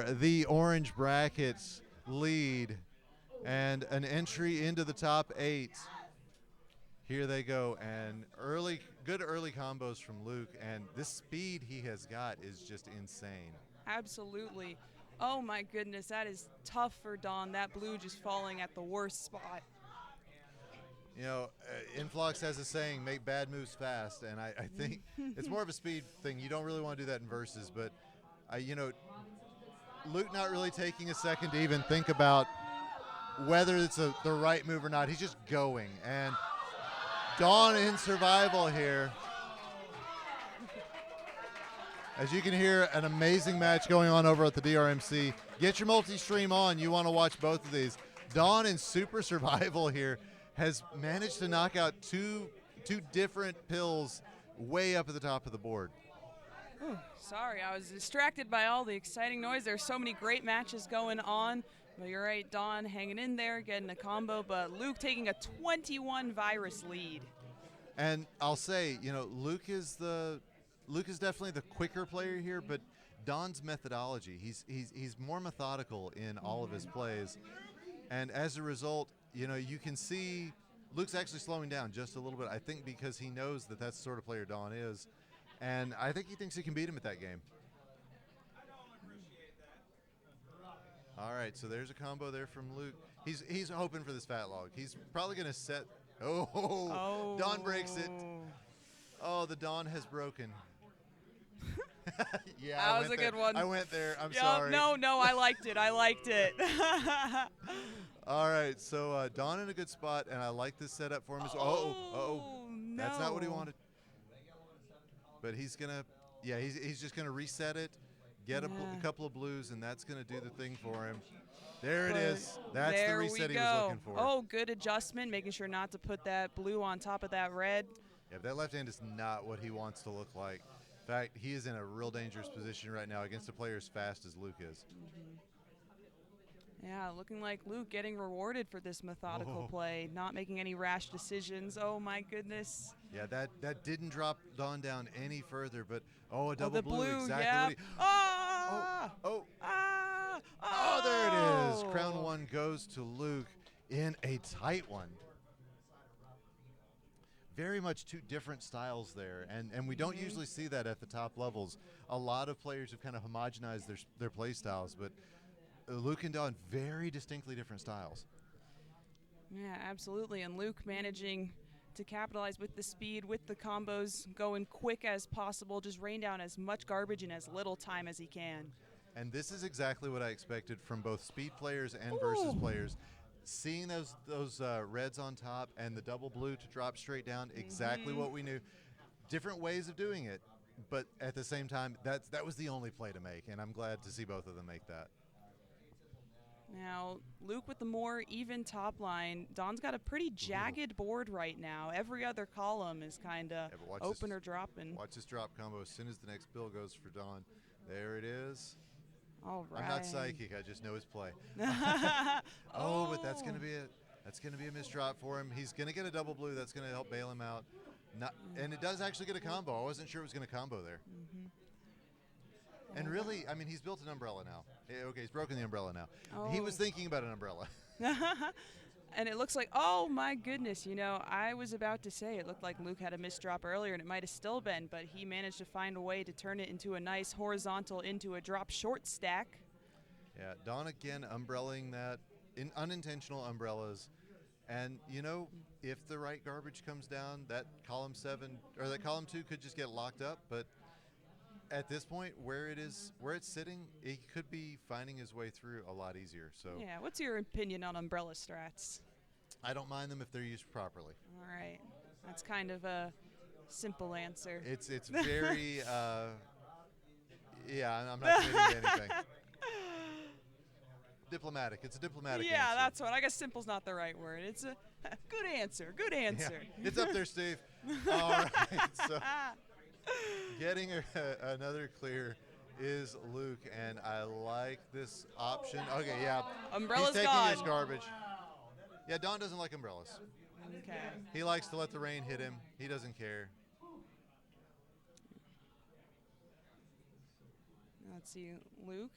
the orange brackets lead and an entry into the top 8. Here they go, and good early combos from Luke, and this speed he has got is just insane. Absolutely. Oh my goodness, that is tough for Don. That blue just falling at the worst spot. You know, Influx has a saying, make bad moves fast, and I think it's more of a speed thing. You don't really want to do that in versus, but, you know, Luke not really taking a second to even think about whether it's the right move or not. He's just going, and Dawn in survival here. As you can hear, an amazing match going on over at the DRMC. Get your multi-stream on. You want to watch both of these. Dawn in super survival here has managed to knock out two different pills way up at the top of the board. Ooh, sorry, I was distracted by all the exciting noise. There's so many great matches going on. But you're right, Don hanging in there, getting a combo, but Luke taking a 21 virus lead. And I'll say, you know, Luke is definitely the quicker player here, but Don's methodology, he's more methodical in all of his plays. And as a result, you know, you can see Luke's actually slowing down just a little bit, I think because he knows that that's the sort of player Don is. And I think he thinks he can beat him at that game. All right, so there's a combo there from Luke. He's hoping for this fat log. He's probably going to set. Oh, Don breaks it. Oh, the Don has broken. Yeah, that was a good one. I went there. I'm yep, sorry. No, I liked it. I liked it. All right, so Don in a good spot, and I like this setup for him as well. No. That's not what he wanted. But he's gonna, he's just gonna reset it, get a couple of blues, and that's gonna do the thing for him. There it is. That's the reset he was looking for. Oh, good adjustment, making sure not to put that blue on top of that red. Yeah, that left hand is not what he wants to look like. In fact, he is in a real dangerous position right now against a player as fast as Luke is. Yeah, looking like Luke getting rewarded for this methodical play, not making any rash decisions. Oh my goodness. Yeah, that didn't drop Don down any further, but a double the blue, exactly yeah. what he there it is. Crown 1 goes to Luke in a tight one. Very much two different styles there, and we don't usually see that at the top levels. A lot of players have kind of homogenized their play styles, but Luke and Don, very distinctly different styles. Yeah, absolutely, and Luke managing to capitalize with the speed, with the combos, going quick as possible, just rain down as much garbage in as little time as he can. And this is exactly what I expected from both speed players and versus players. Seeing those reds on top and the double blue to drop straight down, exactly what we knew. Different ways of doing it, but at the same time, that was the only play to make, and I'm glad to see both of them make that. Now, Luke with the more even top line. Don's got a pretty jagged board right now. Every other column is kind of open or dropping. Watch this drop combo as soon as the next bill goes for Don. There it is. All right. I'm not psychic. I just know his play. But that's going to be a missed drop for him. He's going to get a double blue. That's going to help bail him out. And it does actually get a combo. I wasn't sure it was going to combo there. And really, I mean, he's built an umbrella now. Okay, he's broken the umbrella now. He was thinking about an umbrella. And it looks like, oh my goodness, you know, I was about to say it looked like Luke had a missed drop earlier, and it might have still been, but he managed to find a way to turn it into a nice horizontal into a drop short stack. Yeah, Don again umbrellaing that, in unintentional umbrellas. And, you know, if the right garbage comes down, that column 7, or that column 2 could just get locked up, but at this point, where it's sitting, he could be finding his way through a lot easier. So yeah, what's your opinion on umbrella strats? I don't mind them if they're used properly. All right, that's kind of a simple answer. It's very I'm not committing to anything. Diplomatic. It's a diplomatic answer. Yeah, that's what. I guess simple's not the right word. It's a good answer. Good answer. Yeah, it's up there, Steve. All right, so getting another clear is Luke, and I like this option. Okay, yeah. Umbrella's He's taking gone. his garbage. Yeah, Don doesn't like umbrellas. Okay. He likes to let the rain hit him. He doesn't care. Let's see, Luke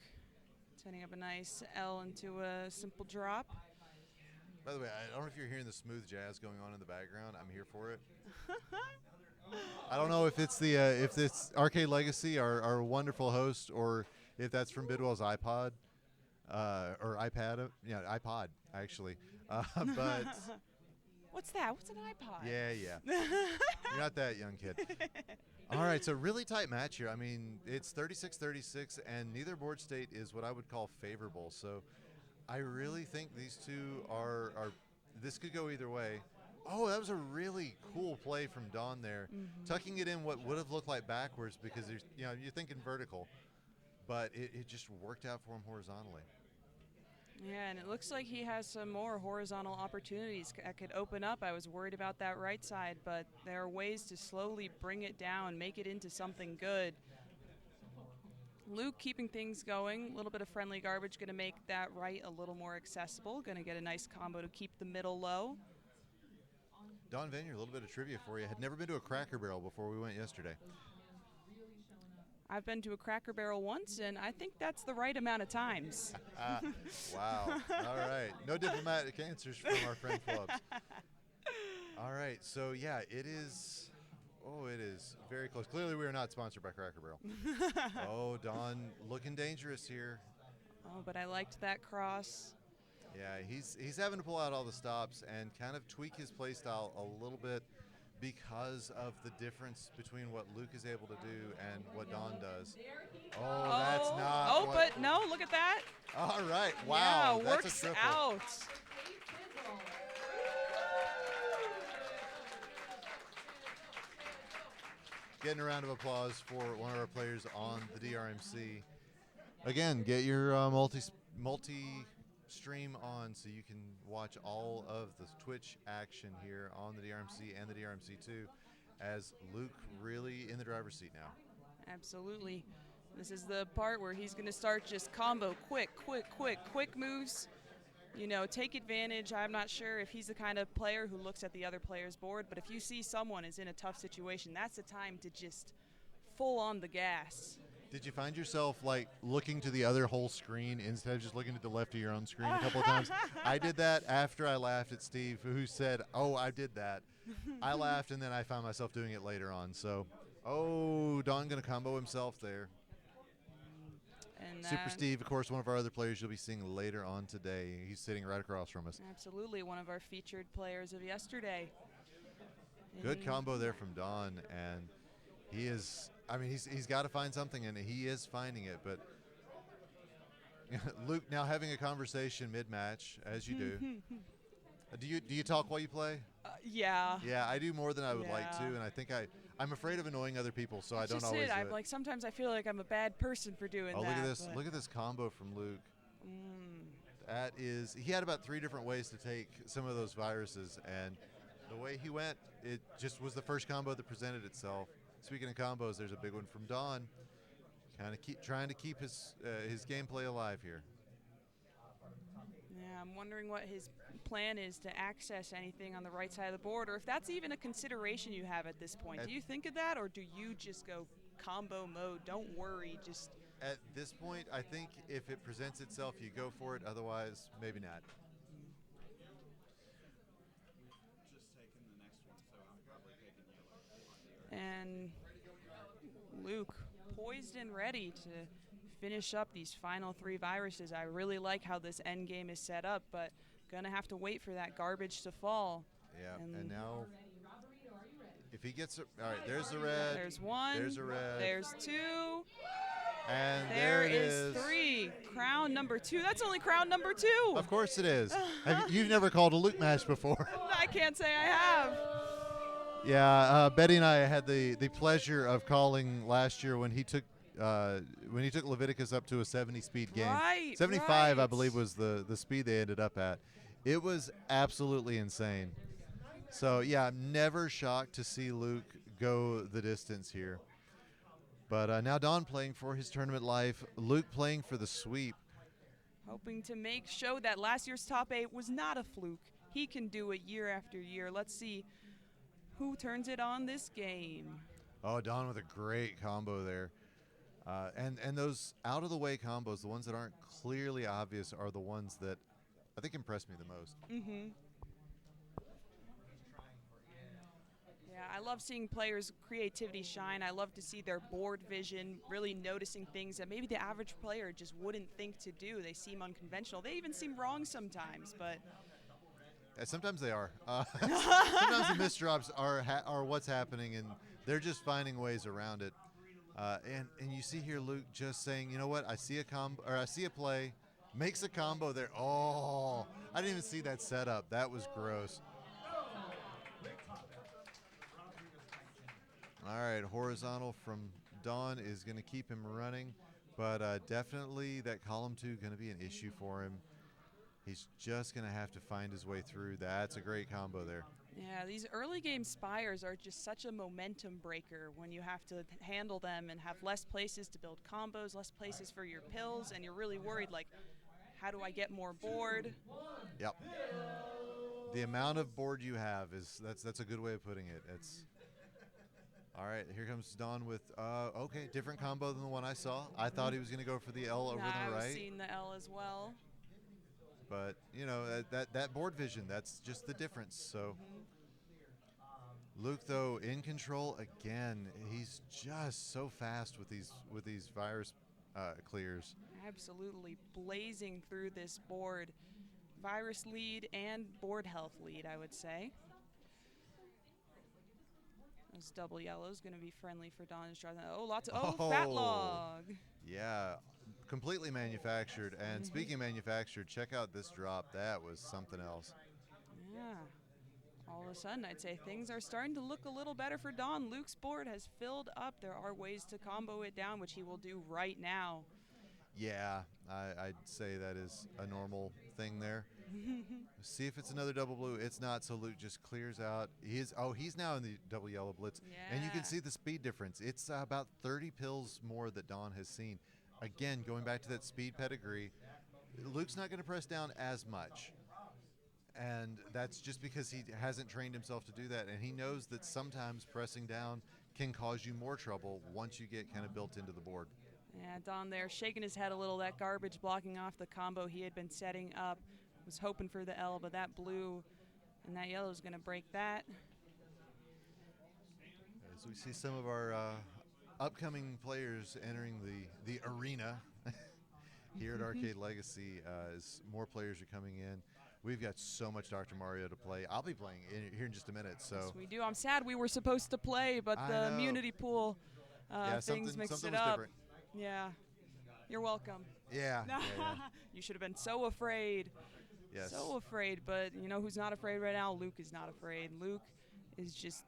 Setting up a nice L into a simple drop. By the way, I don't know if you're hearing the smooth jazz going on in the background. I'm here for it. I don't know if it's the if it's Arcade Legacy, our wonderful host, or if that's from Bidwell's iPod or iPad. Yeah, iPod actually. But What's that? What's an iPod? yeah. You're not that young, kid. All right, so really tight match here. I mean, it's 36-36, and neither board state is what I would call favorable. So I really think these two are this could go either way. Oh, that was a really cool play from Dawn there, tucking it in what would have looked like backwards because you're thinking vertical, but it just worked out for him horizontally. Yeah, and it looks like he has some more horizontal opportunities that could open up. I was worried about that right side, but there are ways to slowly bring it down, make it into something good. Luke keeping things going, a little bit of friendly garbage, going to make that right a little more accessible. Going to get a nice combo to keep the middle low. Don Vineyard, a little bit of trivia for you. Had never been to a Cracker Barrel before we went yesterday. I've been to a Cracker Barrel once, and I think that's the right amount of times. Wow. All right. No diplomatic answers from our friend Phillips. All right. So, yeah, it is. Oh, it is very close. Clearly, we are not sponsored by Cracker Barrel. Oh, Don looking dangerous here. Oh, but I liked that cross. Yeah, he's having to pull out all the stops and kind of tweak his play style a little bit because of the difference between what Luke is able to do and what Don does. Oh, that's not. Oh, but no, look at that. All right. Wow. Yeah, that's works a triple. out. Getting a round of applause for one of our players on the DRMC. Again, get your multi-stream on so you can watch all of the Twitch action here on the DRMC and the DRMC2 as Luke really in the driver's seat now. Absolutely. This is the part where he's going to start just combo, quick moves. You know, take advantage. I'm not sure if he's the kind of player who looks at the other player's board, but if you see someone is in a tough situation, that's the time to just full on the gas. Did you find yourself like looking to the other whole screen instead of just looking to the left of your own screen a couple of times? I did that after I laughed at Steve, who said, "Oh, I did that." I laughed, and then I found myself doing it later on. So, oh, Don going to combo himself there. And Super Steve, of course, one of our other players you'll be seeing later on today. He's sitting right across from us. Absolutely, one of our featured players of yesterday. Good combo there from Don, and he is. I mean, he's got to find something, and he is finding it. But Luke now having a conversation mid-match, as you do. Do you talk while you play? Yeah. Yeah, I do more than I would like to, Yeah. and I think I'm afraid of annoying other people, so I That's don't just always it. do I'm it. like, sometimes I feel like I'm a bad person for doing Oh, that. look at this! but- Look at this combo from Luke. That is, he had about 3 different ways to take some of those viruses, and the way he went, it just was the first combo that presented itself. Speaking of combos, there's a big one from Don. Kind of trying to keep his gameplay alive here. Yeah, I'm wondering what his plan is to access anything on the right side of the board, or if that's even a consideration you have at this point. Do you think of that, or do you just go combo mode? Don't worry, just. At this point, I think if it presents itself, you go for it. Otherwise, maybe not. And Luke poised and ready to finish up these final 3 viruses. I really like how this end game is set up, but gonna have to wait for that garbage to fall. Yeah, and now if he gets it, all right, there's the red. There's 1. There's a red. There's 2. And There it is 3. Crown number 2. That's only crown number 2. Of course it is. You've never called a Luke match before. I can't say I have. Yeah, Betty and I had the pleasure of calling last year when he took Leviticus up to a 70 speed game. Right, 75, I right. believe, was the speed they ended up at. It was absolutely insane. So yeah, I'm never shocked to see Luke go the distance here. But now Don playing for his tournament life, Luke playing for the sweep. Hoping to show that last year's top 8 was not a fluke. He can do it year after year. Let's see who turns it on this game. Oh, Don with a great combo there. And those out of the way combos, the ones that aren't clearly obvious, are the ones that I think impress me the most. Yeah, I love seeing players' creativity shine. I love to see their board vision, really noticing things that maybe the average player just wouldn't think to do. They seem unconventional. They even seem wrong sometimes, but Sometimes they are. Sometimes the misdrops are what's happening, and they're just finding ways around it. And you see here Luke just saying, you know what? I see a combo, or I see a play, makes a combo there. Oh, I didn't even see that setup. That was gross. All right, horizontal from Dawn is going to keep him running, but definitely that column 2 going to be an issue for him. He's just going to have to find his way through. That's a great combo there. yeah, these early game spires are just such a momentum breaker when you have to handle them and have less places to build combos, less places for your pills, and you're really worried, like, how do I get more board? Yep. The amount of board you have that's a good way of putting it. It's all right. Here comes Don with okay, different combo than the one I saw. I thought he was going to go for the L over I the was right, seeing the L as well. but you know that board vision, that's just the difference. So Luke though in control again. He's just so fast with these virus clears. Absolutely blazing through this board. Virus lead and board health lead, I would say. This double yellow is going to be friendly for Don's draw. Oh, lots of fat log. Yeah, completely manufactured. And speaking of manufactured, check out this drop. That was something else. Yeah. All of a sudden, I'd say things are starting to look a little better for Don. Luke's board has filled up. There are ways to combo it down, which he will do right now. Yeah, I'd say that is a normal thing there. See if it's another double blue. It's not, so Luke just clears out. He's now in the double yellow blitz. Yeah. And you can see the speed difference. It's about 30 pills more that Don has seen. Again, going back to that speed pedigree, Luke's not going to press down as much. And that's just because he hasn't trained himself to do that. And he knows that sometimes pressing down can cause you more trouble once you get kind of built into the board. Yeah, Don there shaking his head a little. That garbage blocking off the combo he had been setting up. Was hoping for the L, but that blue and that yellow is going to break that. As we see some of our upcoming players entering the arena here at Arcade Legacy, as more players are coming in. We've got so much Dr. Mario to play. I'll be playing here in just a minute. So Yes, we do. I'm sad we were supposed to play, but the immunity pool things mixed it up. Different. Yeah. You're welcome. Yeah. You should have been so afraid. Yes. So afraid, but you know who's not afraid right now? Luke is not afraid. Luke is just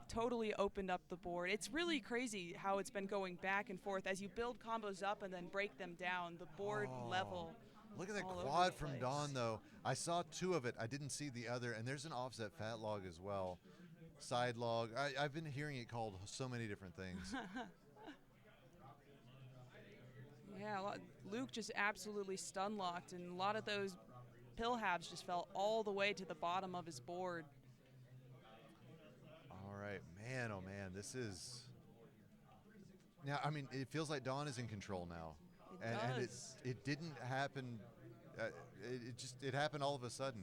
totally opened up the board. It's really crazy how it's been going back and forth as you build combos up and then break them down. The board level. Look at that all over quad the from place. Dawn, though. I saw 2 of it. I didn't see the other. And there's an offset fat log as well. Side log. I've been hearing it called so many different things. Yeah, Luke just absolutely stun locked, and a lot of those pill halves just fell all the way to the bottom of his board. All right, man, oh man, this is. Now, I mean, it feels like Dawn is in control now, and it didn't happen. It happened all of a sudden.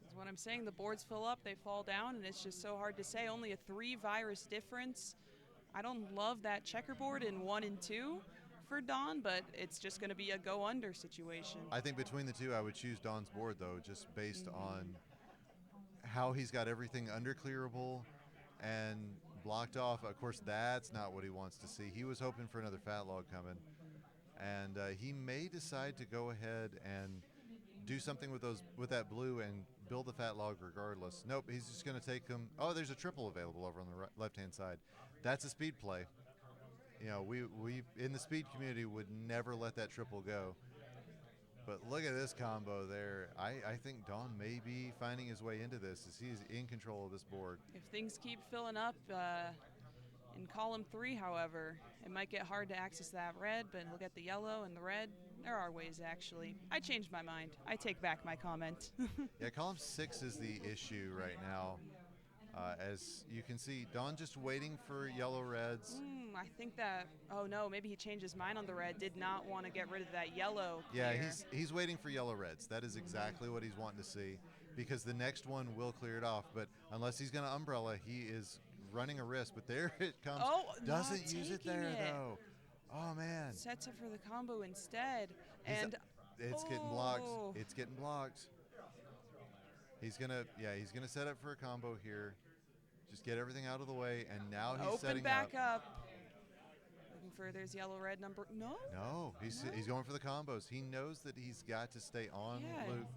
That's what I'm saying. The boards fill up, they fall down, and it's just so hard to say. Only a 3 virus difference. I don't love that checkerboard in 1 and 2 for Don, but it's just going to be a go under situation. I think between the 2, I would choose Dawn's board though, just based on how he's got everything under clearable and blocked off. Of course, that's not what he wants to see. He was hoping for another fat log coming, and he may decide to go ahead and do something with that blue and build the fat log regardless. Nope, he's just going to take them. Oh, there's a triple available over on the left-hand side. That's a speed play. You know, we in the speed community would never let that triple go. But look at this combo there. I think Don may be finding his way into this as he's in control of this board. If things keep filling up in column 3, however, it might get hard to access that red, but look at the yellow and the red. There are ways, actually. I changed my mind. I take back my comment. Yeah, column 6 is the issue right now. As you can see, Don just waiting for yellow reds. I think that, oh no, maybe he changed his mind on the red. Did not want to get rid of that yellow. Yeah, clear. he's waiting for yellow reds. That is exactly what he's wanting to see, because the next one will clear it off. But unless he's going to umbrella, he is running a risk. But there it comes. Oh, doesn't not use it taking there it. though. Oh man. Sets up for the combo instead. He's- And It's getting blocked. oh. It's getting blocked. He's gonna set up for a combo here. Just get everything out of the way, and now he's Open setting back up. up. Looking for there's yellow red number. No. No, he's going for the combos. He knows that he's got to stay on Yeah. Luke.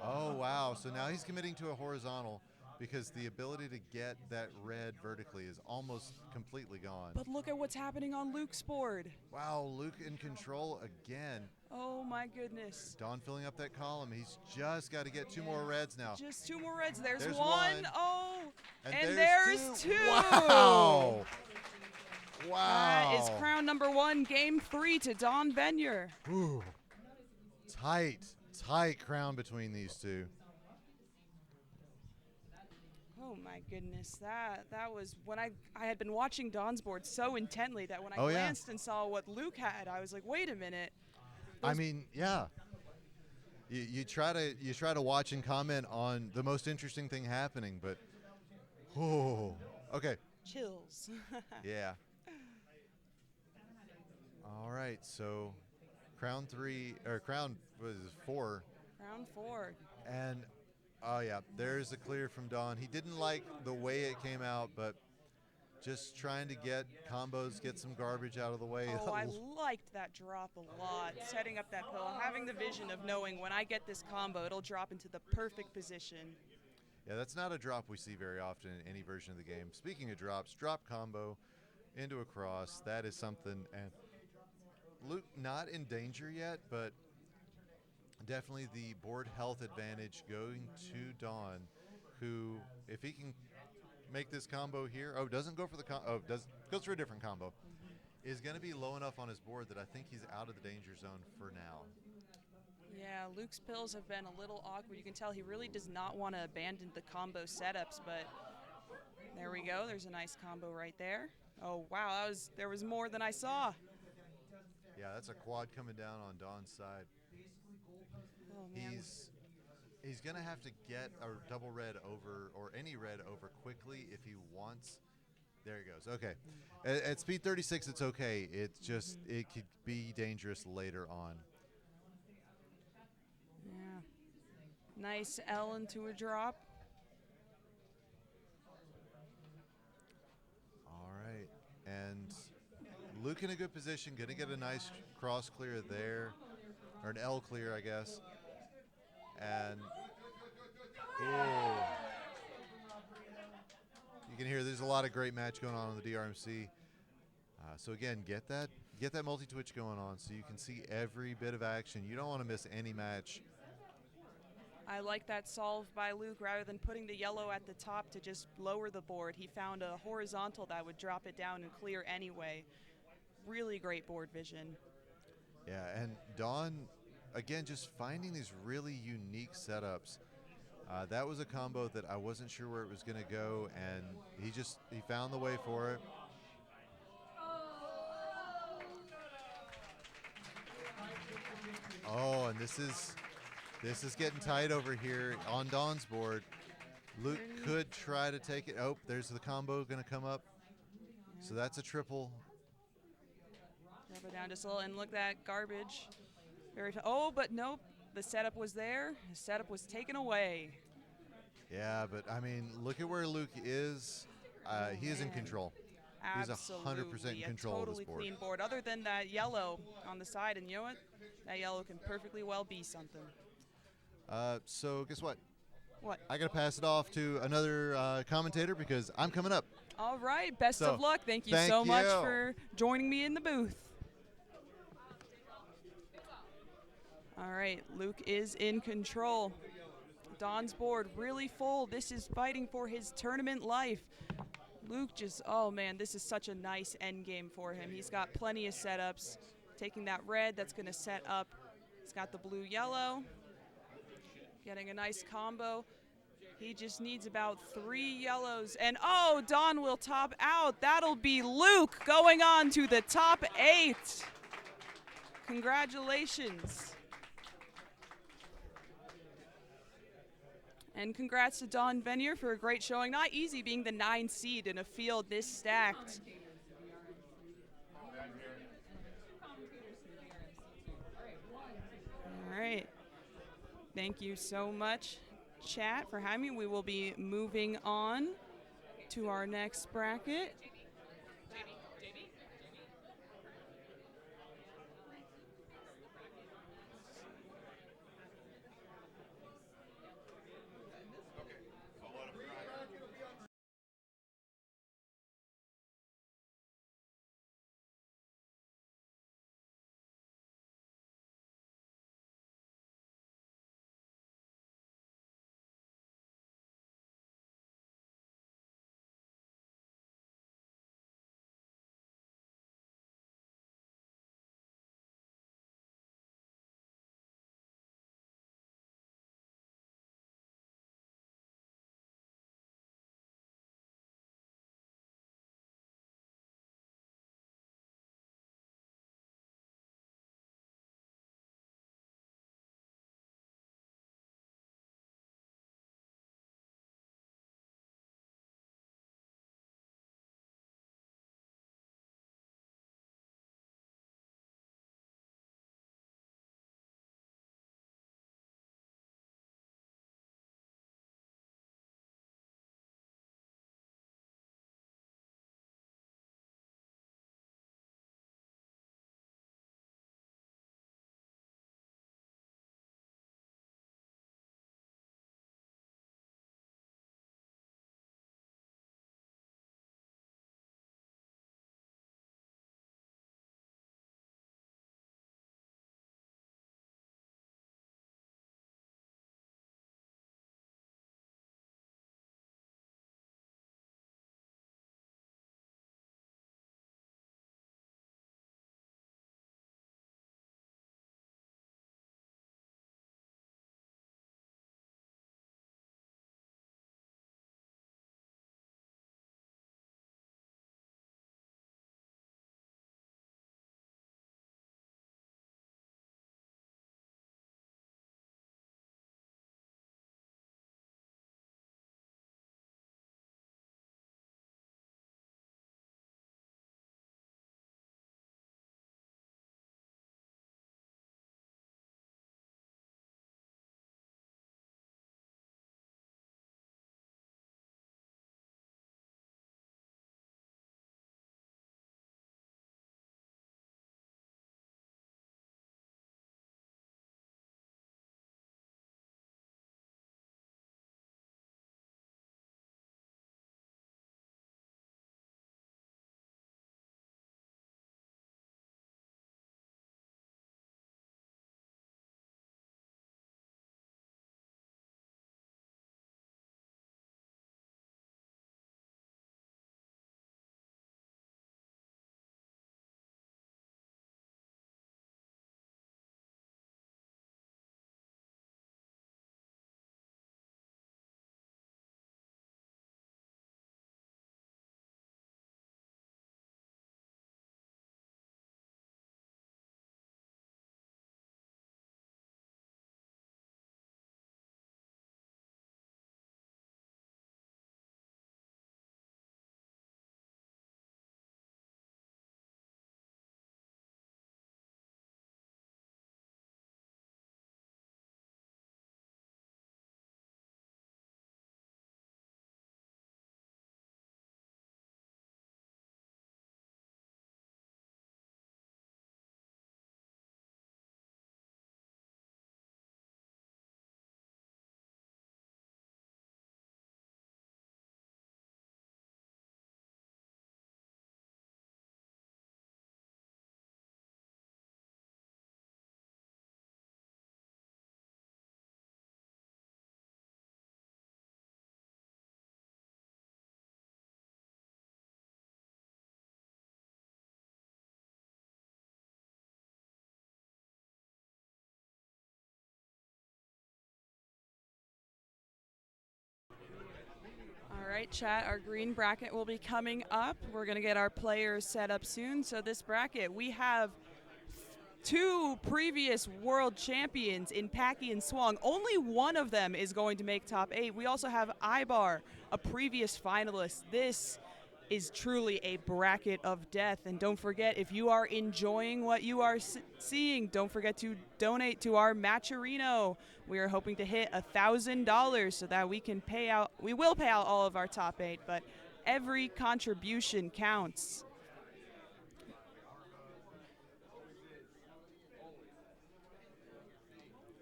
Oh wow! So now he's committing to a horizontal, because the ability to get that red vertically is almost completely gone. But look at what's happening on Luke's board. Wow, Luke in control again. Oh my goodness. Don filling up that column. He's just got to get 2 more reds now. Just 2 more reds. There's There's one. one. Oh. And there's two. Wow! Wow! That is crown number 1, game 3 to Don Venier. Ooh. Tight crown between these two. Oh my goodness, that was when I had been watching Don's board so intently that when I Oh, yeah. glanced and saw what Luke had, I was like, wait a minute. I mean, yeah. You try to watch and comment on the most interesting thing happening, but okay. Chills. Yeah. All right, so crown 4, Round 4. and oh yeah, there's a clear from Don. He didn't like the way it came out, but just trying to get combos, get some garbage out of the way. Oh, I liked that drop a lot. Setting up that pillow, having the vision of knowing when I get this combo, it'll drop into the perfect position. Yeah, that's not a drop we see very often in any version of the game. Speaking of drops, drop combo into a cross, that is something. And Luke not in danger yet, but definitely the board health advantage going to Don, who, if he can make this combo here, doesn't go for the goes for a different combo, is going to be low enough on his board that I think he's out of the danger zone for now. Yeah, Luke's pills have been a little awkward. You can tell he really does not want to abandon the combo setups, but there we go. There's a nice combo right there. Oh, wow, there was more than I saw. Yeah, that's a quad coming down on Don's side. Oh, man. He's going to have to get a double red over, or any red over quickly if he wants. There he goes. Okay. At speed 36, it's okay. It's just, it could be dangerous later on. Yeah. Nice L into a drop. All right. And Luke in a good position, going to get a nice cross clear there, or an L clear, I guess. And you can hear there's a lot of great match going on the DRMC. So again, get that multi-twitch going on so you can see every bit of action. You don't want to miss any match. I like that solve by Luke. Rather than putting the yellow at the top to just lower the board, he found a horizontal that would drop it down and clear anyway. Really great board vision. Yeah, and Don, again, just finding these really unique setups. That was a combo that I wasn't sure where it was going to go, and he found the way for it. Oh, and this is getting tight over here on Don's board. Luke could try to take it. Oh, there's the combo going to come up. So that's a triple. Drop it down just a little, and look at that garbage. But nope, the setup was there. The setup was taken away. Yeah, but I mean, look at where Luke is. He is in control. He's 100% in control of this board. Totally clean board, other than that yellow on the side. And you know what? That yellow can perfectly well be something. So guess what? What? I got to pass it off to another commentator because I'm coming up. All right, best So, of luck. Thank you thank so much you. for joining me in the booth. All right, Luke is in control. Don's board really full. This is fighting for his tournament life. Luke just, oh man, this is such a nice end game for him. He's got plenty of setups. Taking that red, that's going to set up. He's got the blue-yellow. Getting a nice combo. He just needs about 3 yellows. And oh, Don will top out. That'll be Luke going on to the top 8. Congratulations. And congrats to Don Venier for a great showing. Not easy being the 9 seed in a field this stacked. All right. Thank you so much, chat, for having me. We will be moving on to our next bracket. All right, chat, our green bracket will be coming up. We're going to get our players set up soon. So this bracket, we have 2 previous world champions in Packy and Swung. Only one of them is going to make top 8. We also have Ibar, a previous finalist. This is truly a bracket of death. And don't forget, if you are enjoying what you are seeing, don't forget to donate to our Matcherino. We are hoping to hit $1,000 so that we will pay out all of our top 8, but every contribution counts.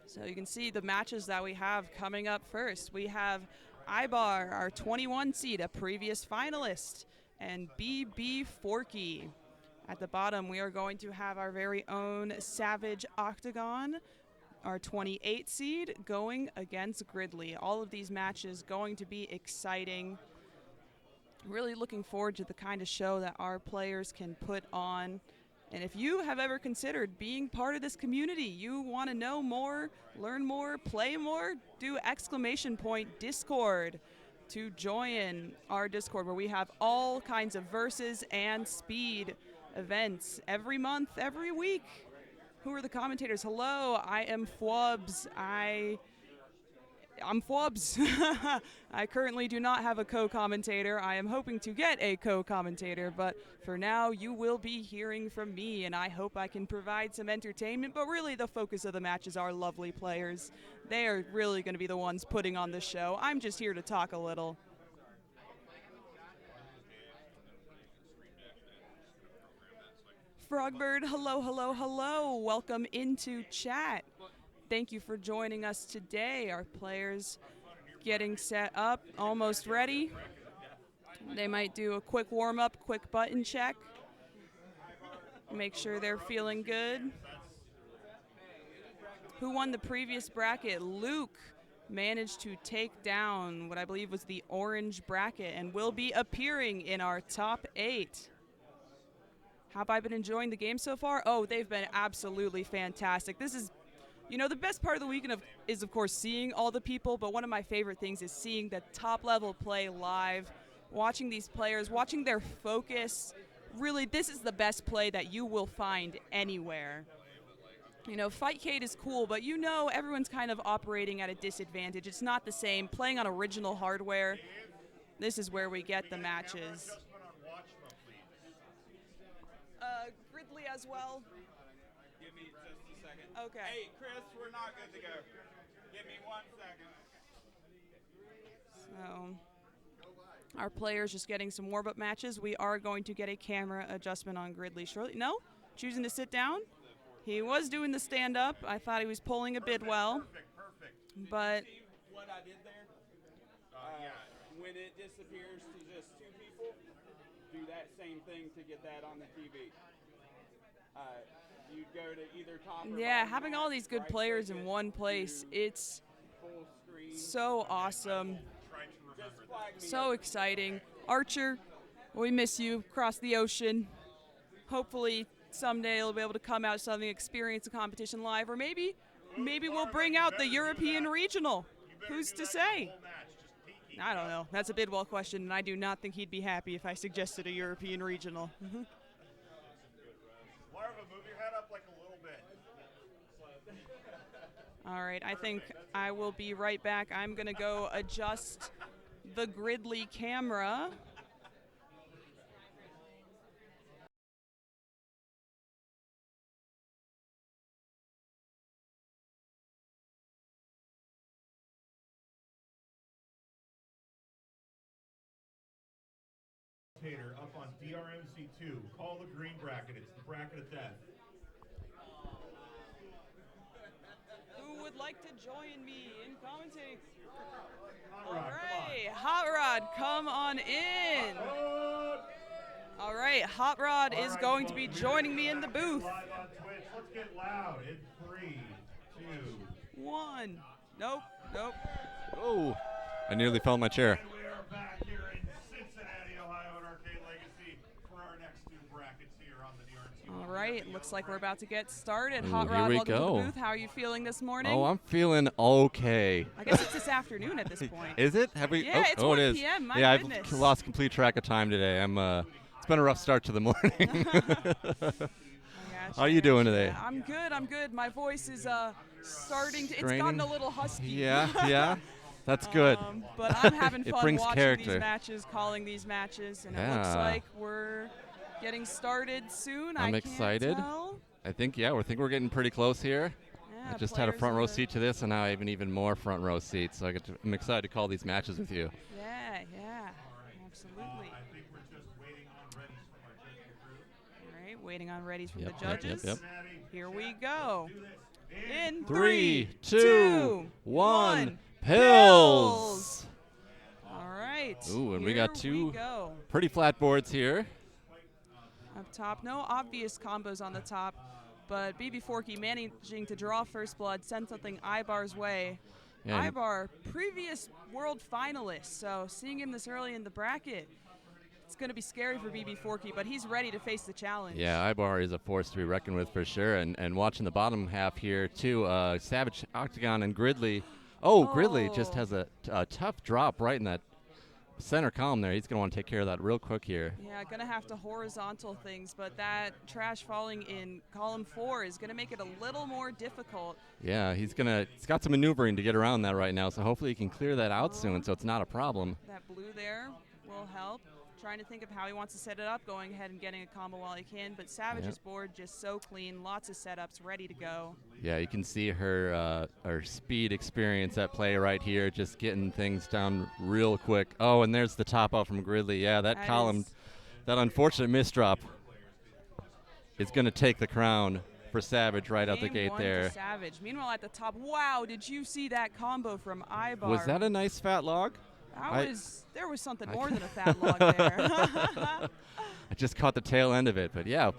So you can see the matches that we have coming up first. We have Ibar, our 21 seed, a previous finalist, and BB Forky. At the bottom, we are going to have our very own Savage Octagon, our 28 seed, going against Gridley. All of these matches going to be exciting. Really looking forward to the kind of show that our players can put on. And if you have ever considered being part of this community, you want to know more, learn more, play more, do !Discord to join our Discord, where we have all kinds of versus and speed events every month, every week. Who are the commentators? Hello, I am Fwubs. I'm Fwubs. I currently do not have a co-commentator. I am hoping to get a co-commentator, but for now you will be hearing from me, and I hope I can provide some entertainment, but really the focus of the match is our lovely players. They are really going to be the ones putting on the show. I'm just here to talk a little. Frogbird, hello, hello, hello. Welcome into chat. Thank you for joining us today. Our players getting set up, almost ready. They might do a quick warm-up, quick button check. Make sure they're feeling good. Who won the previous bracket? Luke managed to take down what I believe was the orange bracket and will be appearing in our top 8. How have I been enjoying the game so far? Oh, they've been absolutely fantastic. This is, you know, the best part of the weekend is, of course, seeing all the people, but one of my favorite things is seeing the top-level play live, watching these players, watching their focus. Really, this is the best play that you will find anywhere. You know, Fightcade is cool, but you know everyone's kind of operating at a disadvantage. It's not the same. Playing on original hardware, this is where we get the matches. Gridley as well. Give me just a second. Okay. Hey, Chris, we're not good to go. Give me 1 second. So, our players just getting some warm-up matches. We are going to get a camera adjustment on Gridley shortly. No? Choosing to sit down? He was doing the stand-up. I thought he was pulling a bid well. Perfect. But See what I did there? When it disappears to just 2 people, do that same thing to get that on the TV. You'd go to either top or yeah, bottom having half, all these good right players click in it, one place, do it's full screen. so awesome. Just flag me So exciting. Archer, we miss you across the ocean. Hopefully someday you'll be able to come out something, experience a competition live, or maybe we'll bring out the European regional. Who's to say? I don't know. That's a Bidwell question, and I do not think he'd be happy if I suggested a European regional. Larva, move your head up like a little bit. All right, I think I will be right back. I'm going to go adjust the Gridley camera. Up on drmc2. Call the green bracket. It's the bracket of death. Who would like to join me in commentating? Hot All Rod, right, Hot Rod, come on in. come on. All right, Hot Rod is going to be joining me in the booth. Live on Twitch. Let's get loud in 3, 2. 1. Nope. Oh, I nearly fell in my chair. And we are back here in Cincinnati, Ohio at Arcade Legacy for our next 2 bracket All right, looks like we're about to get started. Ooh, Hot here Rod, we welcome to go. the booth. How are you feeling this morning? Oh, I'm feeling okay. I guess it's this afternoon at this point. Is it? Have we? Yeah, it's 1 it is. p.m., my yeah, goodness. I've lost complete track of time today. It's been a rough start to the morning. How are you doing today? I'm good. I'm good. My voice is starting to. It's Straining? gotten a little husky. Yeah. That's good. But I'm having It fun brings watching character. these matches, calling these matches, and it looks Yeah. like we're getting started soon. I'm I can't excited. tell. I think we're getting pretty close here. Yeah, I just had a players front row are- seat to this, and now I have an even more front row seat. So I'm excited to call these matches with you. Yeah, absolutely. All right, waiting on readies from the judges. Yep. Here we go. In 3, 2, 2, 1, Pills. pills. All right. Ooh, and we here got two we go. pretty flat boards here. Up top, no obvious combos on the top, but BB Forky managing to draw first blood, send something Ibar's way. Yeah, and- Ibar, previous world finalist, so seeing him this early in the bracket, it's going to be scary for BB Forky, but he's ready to face the challenge. Yeah, Ibar is a force to be reckoned with for sure. And watching the bottom half here, too, Savage, Octagon, and Gridley. Gridley just has a tough drop right in that center column there. He's going to want to take care of that real quick here. Yeah, going to have to horizontal things, but that trash falling in column 4 is going to make it a little more difficult. Yeah, he's got some maneuvering to get around that right now, so hopefully he can clear that out soon so it's not a problem. That blue there will help. Trying to think of how he wants to set it up, going ahead and getting a combo while he can, but Savage's board just so clean, lots of setups, ready to go. Yeah, you can see her speed experience at play right here, just getting things done real quick. Oh, and there's the top out from Gridley. Yeah, that column, that unfortunate misdrop is going to take the crown for Savage right out the Game gate one there. to Savage. Meanwhile, at the top, wow, did you see that combo from Ibar? Was that a nice fat log? There was something more than a fat log there. I just caught the tail end of it, but yeah.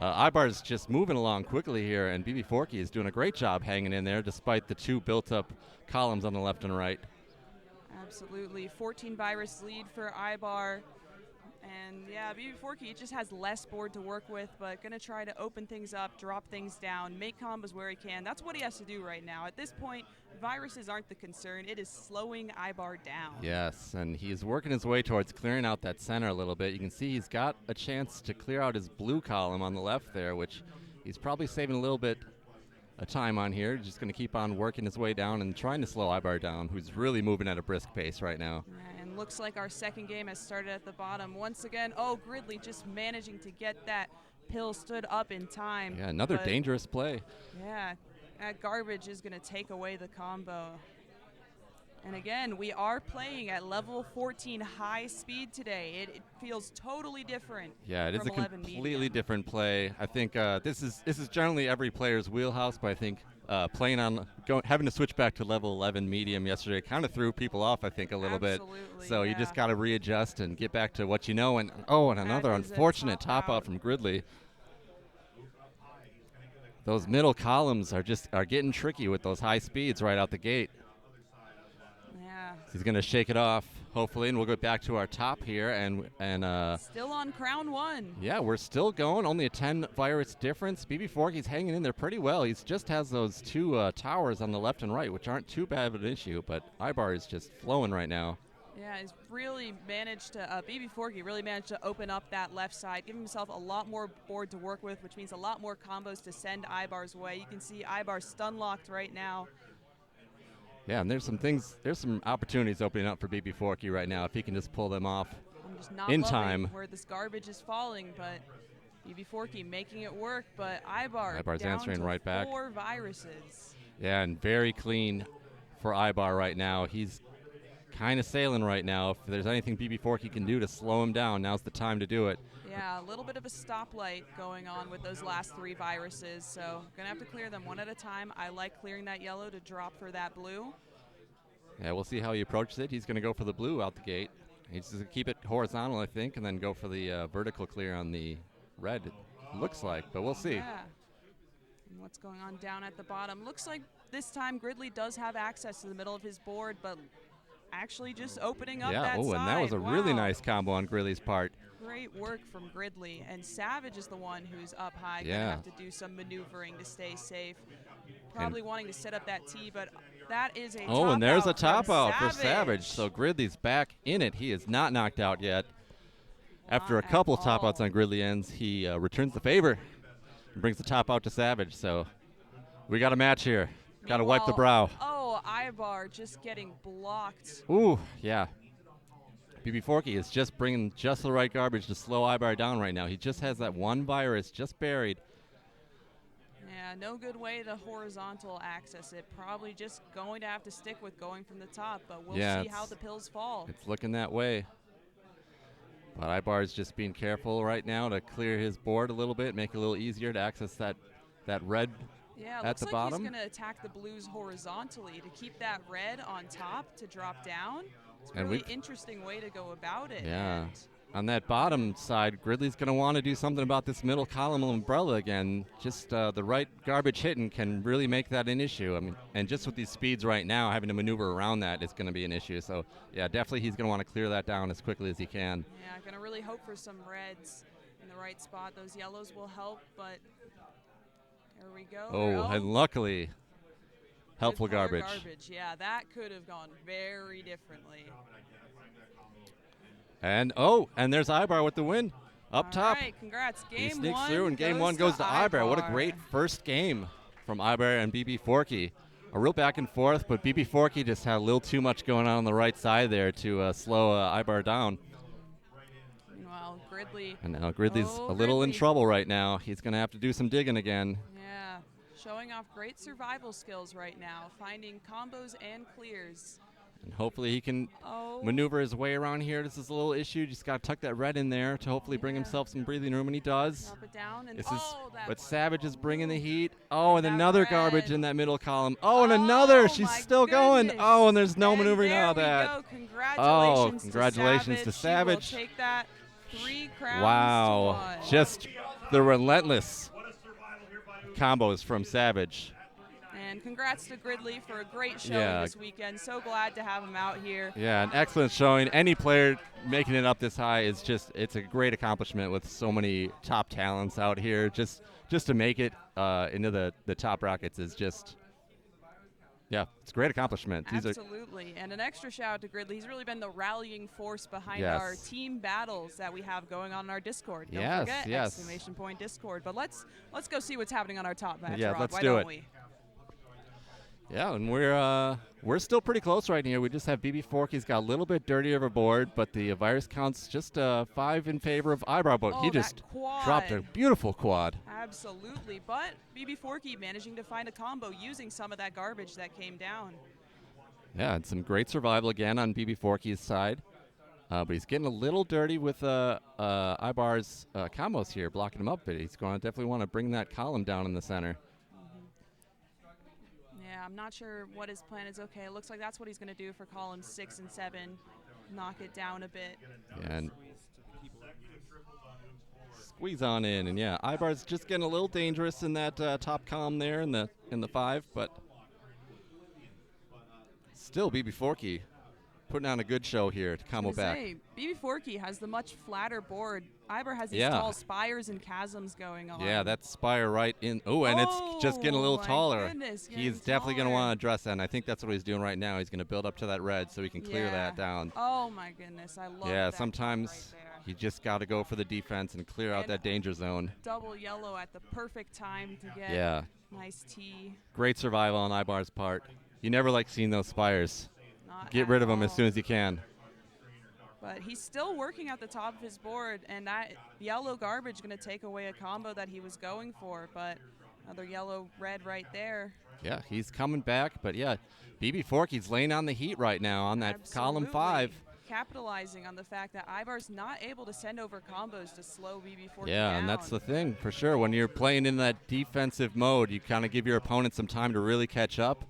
Ibar's just moving along quickly here, and BB Forky is doing a great job hanging in there despite the two built-up columns on the left and right. Absolutely. 14 virus lead for Ibar. And yeah, BB Forky just has less board to work with, but going to try to open things up, drop things down, make combos where he can. That's what he has to do right now. At this point, viruses aren't the concern. It is slowing Ibar down. Yes, and he's working his way towards clearing out that center a little bit. You can see he's got a chance to clear out his blue column on the left there, which he's probably saving a little bit of time on here. Just going to keep on working his way down and trying to slow Ibar down, who's really moving at a brisk pace right now. And looks like our second game has started at the bottom. Once again, Gridley just managing to get that pill stood up in time. Yeah, another dangerous play. Yeah, that garbage is going to take away the combo. And again, we are playing at level 14 high speed today. It feels totally different. Yeah, it is from a 11 completely medium. different play. I think this is generally every player's wheelhouse, but I think playing on having to switch back to level 11 medium yesterday kind of threw people off, I think, a little bit. So you just got to readjust and get back to what you know. And another unfortunate top out from Gridley. Those middle columns are getting tricky with those high speeds right out the gate. Yeah. He's going to shake it off, hopefully, and we'll go back to our top here. And still on crown 1. Yeah, we're still going. Only a 10 virus difference. BB Forky's hanging in there pretty well. He just has those two towers on the left and right, which aren't too bad of an issue, but Ibar is just flowing right now. Yeah, he's really managed to, BB Forky really managed to open up that left side, give himself a lot more board to work with, which means a lot more combos to send Ibar's way. You can see Ibar stun locked right now. Yeah, and there's some opportunities opening up for BB Forky right now if he can just pull them off I'm just not in loving time. where this garbage is falling, but BB Forky making it work, but Ibar's down answering to right back. 4 viruses. Yeah, and very clean for Ibar right now. He's kind of sailing right now. If there's anything BB Forky can do to slow him down, now's the time to do it. Yeah, a little bit of a stoplight going on with those last 3 viruses, so gonna have to clear them one at a time. I like clearing that yellow to drop for that blue. Yeah, we'll see how he approaches it. He's going to go for the blue out the gate. He's just going to keep it horizontal, I think, and then go for the vertical clear on the red, it looks like, but we'll see. Yeah. And what's going on down at the bottom? Looks like this time Gridley does have access to the middle of his board, but actually just opening up that side. And that was a really nice combo on Gridley's part. great work from Gridley, and Savage is the one who's up high. Yeah. Gonna have to do some maneuvering to stay safe. Probably wanting to set up that tee, but that is a Oh, top and there's a out top from out for Savage. So Gridley's back in it. He is not knocked out yet. After a Not at couple top outs all. on Gridley ends, he returns the favor and brings the top out to Savage. So we got a match here. Got to wipe the brow. Oh, Ibar just getting blocked. Ooh, yeah. BB Forky is just bringing just the right garbage to slow Ibar down right now. He just has that one virus just buried. Yeah, no good way to horizontal access it. Probably just going to have to stick with going from the top, but we'll see how the pills fall. It's looking that way. But Ibar is just being careful right now to clear his board a little bit, make it a little easier to access that red Yeah, at the looks like bottom. he's going to attack the blues horizontally to keep that red on top to drop down. It's a And really we've- interesting way to go about it. Yeah. And On that bottom side, Gridley's going to want to do something about this middle column umbrella again. Just the right garbage hitting can really make that an issue. I mean, and just with these speeds right now, having to maneuver around that is going to be an issue. So, yeah, definitely he's going to want to clear that down as quickly as he can. yeah, going to really hope for some reds in the right spot. Those yellows will help, but there we go. Oh, and luckily, helpful good color garbage. Yeah, that could have gone very differently. And there's Ibar with the win up All top. right, congrats. He Game sneaks one through, and game one goes to Ibar. What a Ibar. great first game from Ibar and BB Forky. A real back and forth, but BB Forky just had a little too much going on the right side there to slow Ibar down. Meanwhile, Gridley. And now Gridley's Oh, a little in Gridley. trouble right now. He's going to have to do some digging again. Yeah, showing off great survival skills right now, finding combos and clears. And hopefully he can Oh, maneuver his way around here. This is a little issue. Just got to tuck that red in there to hopefully bring Yeah. himself some breathing room, and he does. drop it down, and This is that but one. Savage is bringing the heat. Oh, and That another red. garbage in that middle column. Oh, and another. She's my still going. goodness. Oh, and there's no And maneuvering there out of we that. Go. Congratulations, congratulations to She Savage. will take that 3 crowns Wow. to 1. Just the relentless combos from Savage. And congrats to Gridley for a great showing Yeah. this weekend. So glad to have him out here. Yeah, an excellent showing. Any player making it up this high is just, it's a great accomplishment with so many top talents out here. Just to make it into the top brackets is just, yeah, it's a great accomplishment. These are, Absolutely. And an extra shout out to Gridley. He's really been the rallying force behind Yes. our team battles that we have going on in our Discord. Don't Yes, forget, yes. exclamation point Discord. But let's go see what's happening on our top match, Yeah, Rod. let's Why do don't it. we? yeah, and we're still pretty close right here. We just have BB Forky's got a little bit dirtier of a board, but the virus counts just 5 in favor of Eyebrow, but Oh, he that just quad. dropped a beautiful quad. Absolutely. But BB Forky managing to find a combo using some of that garbage that came down. Yeah, and some great survival again on BB Forky's side. But he's getting a little dirty with Ibar's combos here, blocking him up. But he's going to definitely want to bring that column down in the center. Yeah, I'm not sure what his plan is. Okay, it looks like that's what he's going to do for columns 6 and 7. Knock it down a bit. And squeeze on in, and yeah, Ibar's just getting a little dangerous in that top column there in the 5, but still BB Forky putting on a good show here to combo back. BB Forky has the much flatter board. Ibar has these Yeah. tall spires and chasms going on. Yeah, that spire right in. Oh, and it's just getting a little my taller. goodness, He's getting definitely going to taller. want to address that, and I think that's what he's doing right now. He's going to build up to that red so he can clear that down. Oh my goodness, I love Yeah, that sometimes right there. you just got to go for the defense and clear out And that danger zone. Double yellow at the perfect time to get Yeah, nice tee. great survival on Ibar's part. You never like seeing those spires. Not Get at rid of them all. as soon as you can. But he's still working at the top of his board, and that yellow garbage going to take away a combo that he was going for. But another yellow red right there. Yeah, he's coming back, but yeah, BB Forky's laying on the heat right now on that column Absolutely. 5. Capitalizing on the fact that Ibar's not able to send over combos to slow BB Forky Yeah, down. and that's the thing for sure. When you're playing in that defensive mode, you kind of give your opponent some time to really catch up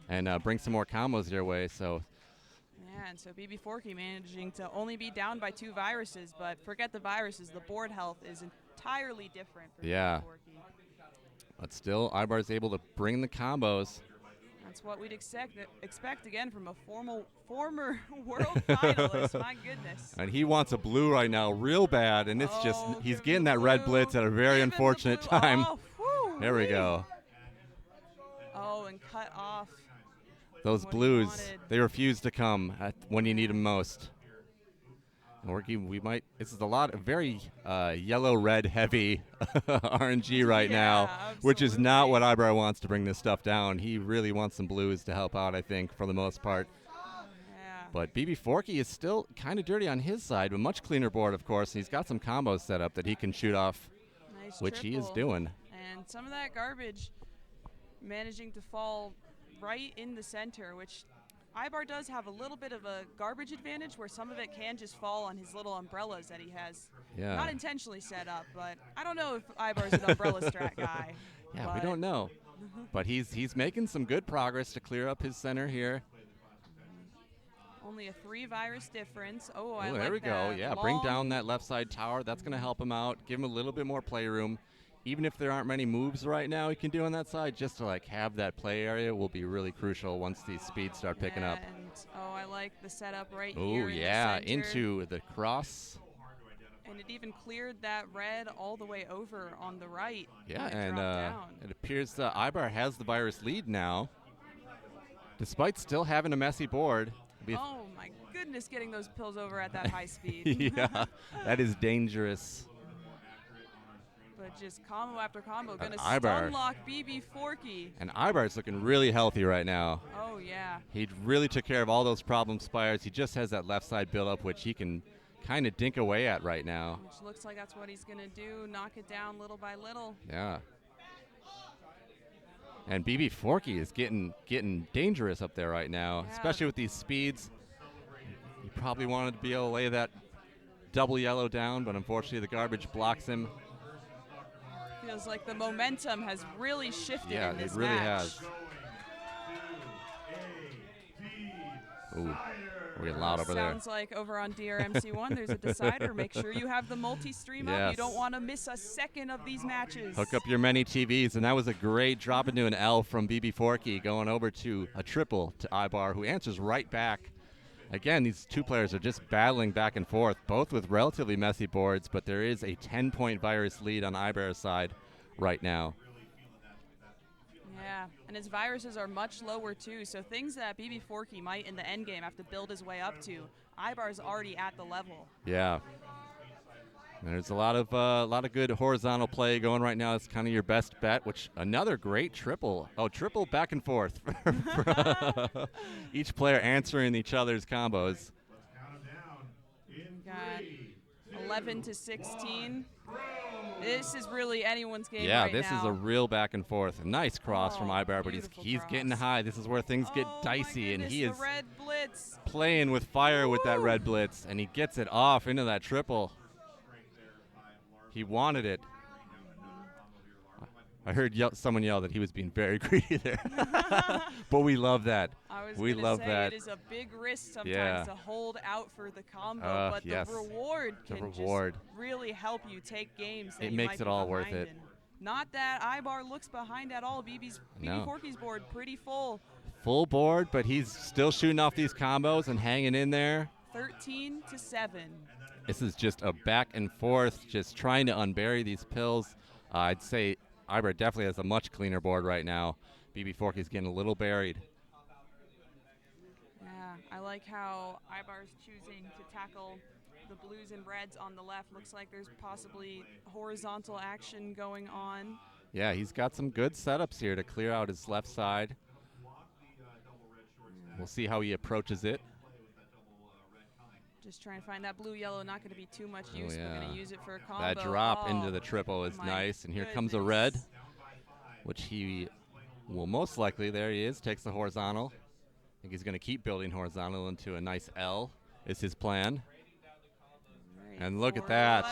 and bring some more combos your way. So Yeah, and so BB Forky managing to only be down by 2 viruses, but forget the viruses, the board health is entirely different for Yeah. BB Forky. But still, Ibar's able to bring the combos. That's what we'd expect again from a former world finalist. My goodness. And he wants a blue right now real bad, and it's just Oh, he's give getting him that the red blue. blitz at a very Give him the unfortunate blue. time. Oh, whew, There we wee. go. Oh, and cut off. Those what he blues, wanted. they refuse to come when you need them most. And we might. This is a lot of very yellow, red, heavy RNG right now, Yeah, which is not what absolutely. Ibar wants to bring this stuff down. He really wants some blues to help out, I think, for the most part. Yeah. But BB Forky is still kind of dirty on his side, but much cleaner board, of course. He's got some combos set up that he can shoot off, Nice which he is triple. doing. And some of that garbage managing to fall right in the center, which Ibar does have a little bit of a garbage advantage where some of it can just fall on his little umbrellas that he has. Yeah. Not intentionally set up, but I don't know if Ibar's an umbrella strat guy. Yeah, we but don't know. But he's making some good progress to clear up his center here. Only a 3 virus difference. Oh, I Oh, like there we go. that. Yeah, bring down Long- that left side tower. That's going to help him out. Give him a little bit more playroom. Even if there aren't many moves right now he can do on that side, just to like have that play area will be really crucial once these speeds start picking up. And, oh, I like the setup right Oh, here. in the yeah, center. into the cross. And it even cleared that red all the way over on the right. Yeah, when it and dropped down. it appears Ibar has the virus lead now, despite still having a messy board. Oh my goodness, getting those pills over at that high speed. Yeah, that is dangerous. But just combo after combo, gonna Ibar. stun lock BB Forky. And Ibar's looking really healthy right now. Oh yeah. He really took care of all those problem spires. He just has that left side build up, which he can kind of dink away at right now. Which looks like that's what he's gonna do, knock it down little by little. Yeah. And BB Forky is getting dangerous up there right now, Yeah. especially with these speeds. He probably wanted to be able to lay that double yellow down, but unfortunately the garbage blocks him. Feels like the momentum has really shifted Yeah, in this it really match. has. Ooh, we're getting loud over there. Sounds like over on drmc2 there's a decider. Make sure you have the multi-stream up. Yes. You don't want to miss a second of these matches. Hook up your many TVs, and that was a great drop into an L from BB Forky, going over to a triple to Ibar, who answers right back. Again, these two players are just battling back and forth, both with relatively messy boards, but there is a 10-point virus lead on Ibar's side right now. Yeah, and his viruses are much lower too, so things that BB Forky might in the end game have to build his way up to, Ibar's already at the level. Yeah. And there's a lot of good horizontal play going right now. It's kind of your best bet, which another great triple. Oh, triple back and forth. Each player answering each other's combos. Got 11 to 16. This is really anyone's game Yeah, right this now. is a real back and forth. A nice cross from Oh, Ibar, but he's beautiful getting cross. high. This is where things get Oh, dicey, my and goodness, he is the red blitz. playing with fire with that Woo! red blitz, and he gets it off into that triple. He wanted it. I heard someone yell that he was being very greedy there. But we love that. I was We gonna love say that. it is a big risk sometimes Yeah. to hold out for the combo, but yes. the reward The can reward. just really help you take games that It you makes might it be all worth behind it. in. Not that Ibar looks behind at all. BB No. Forky's board pretty full. Full board, but he's still shooting off these combos and hanging in there. 13 to 7. This is just a back and forth, just trying to unbury these pills. I'd say Ibar definitely has a much cleaner board right now. BB Forky's getting a little buried. Yeah, I like how Ibar's choosing to tackle the blues and reds on the left. Looks like there's possibly horizontal action going on. Yeah, he's got some good setups here to clear out his left side. We'll see how he approaches it. Just trying to find that blue-yellow, not going to be too much use. We're yeah. going to use it for a combo. That drop Oh, into the triple is my nice, and here comes a red, which he will most likely, there he is, takes the horizontal. I think he's going to keep building horizontal into a nice L, is his plan. Right, And look at 4-11. that.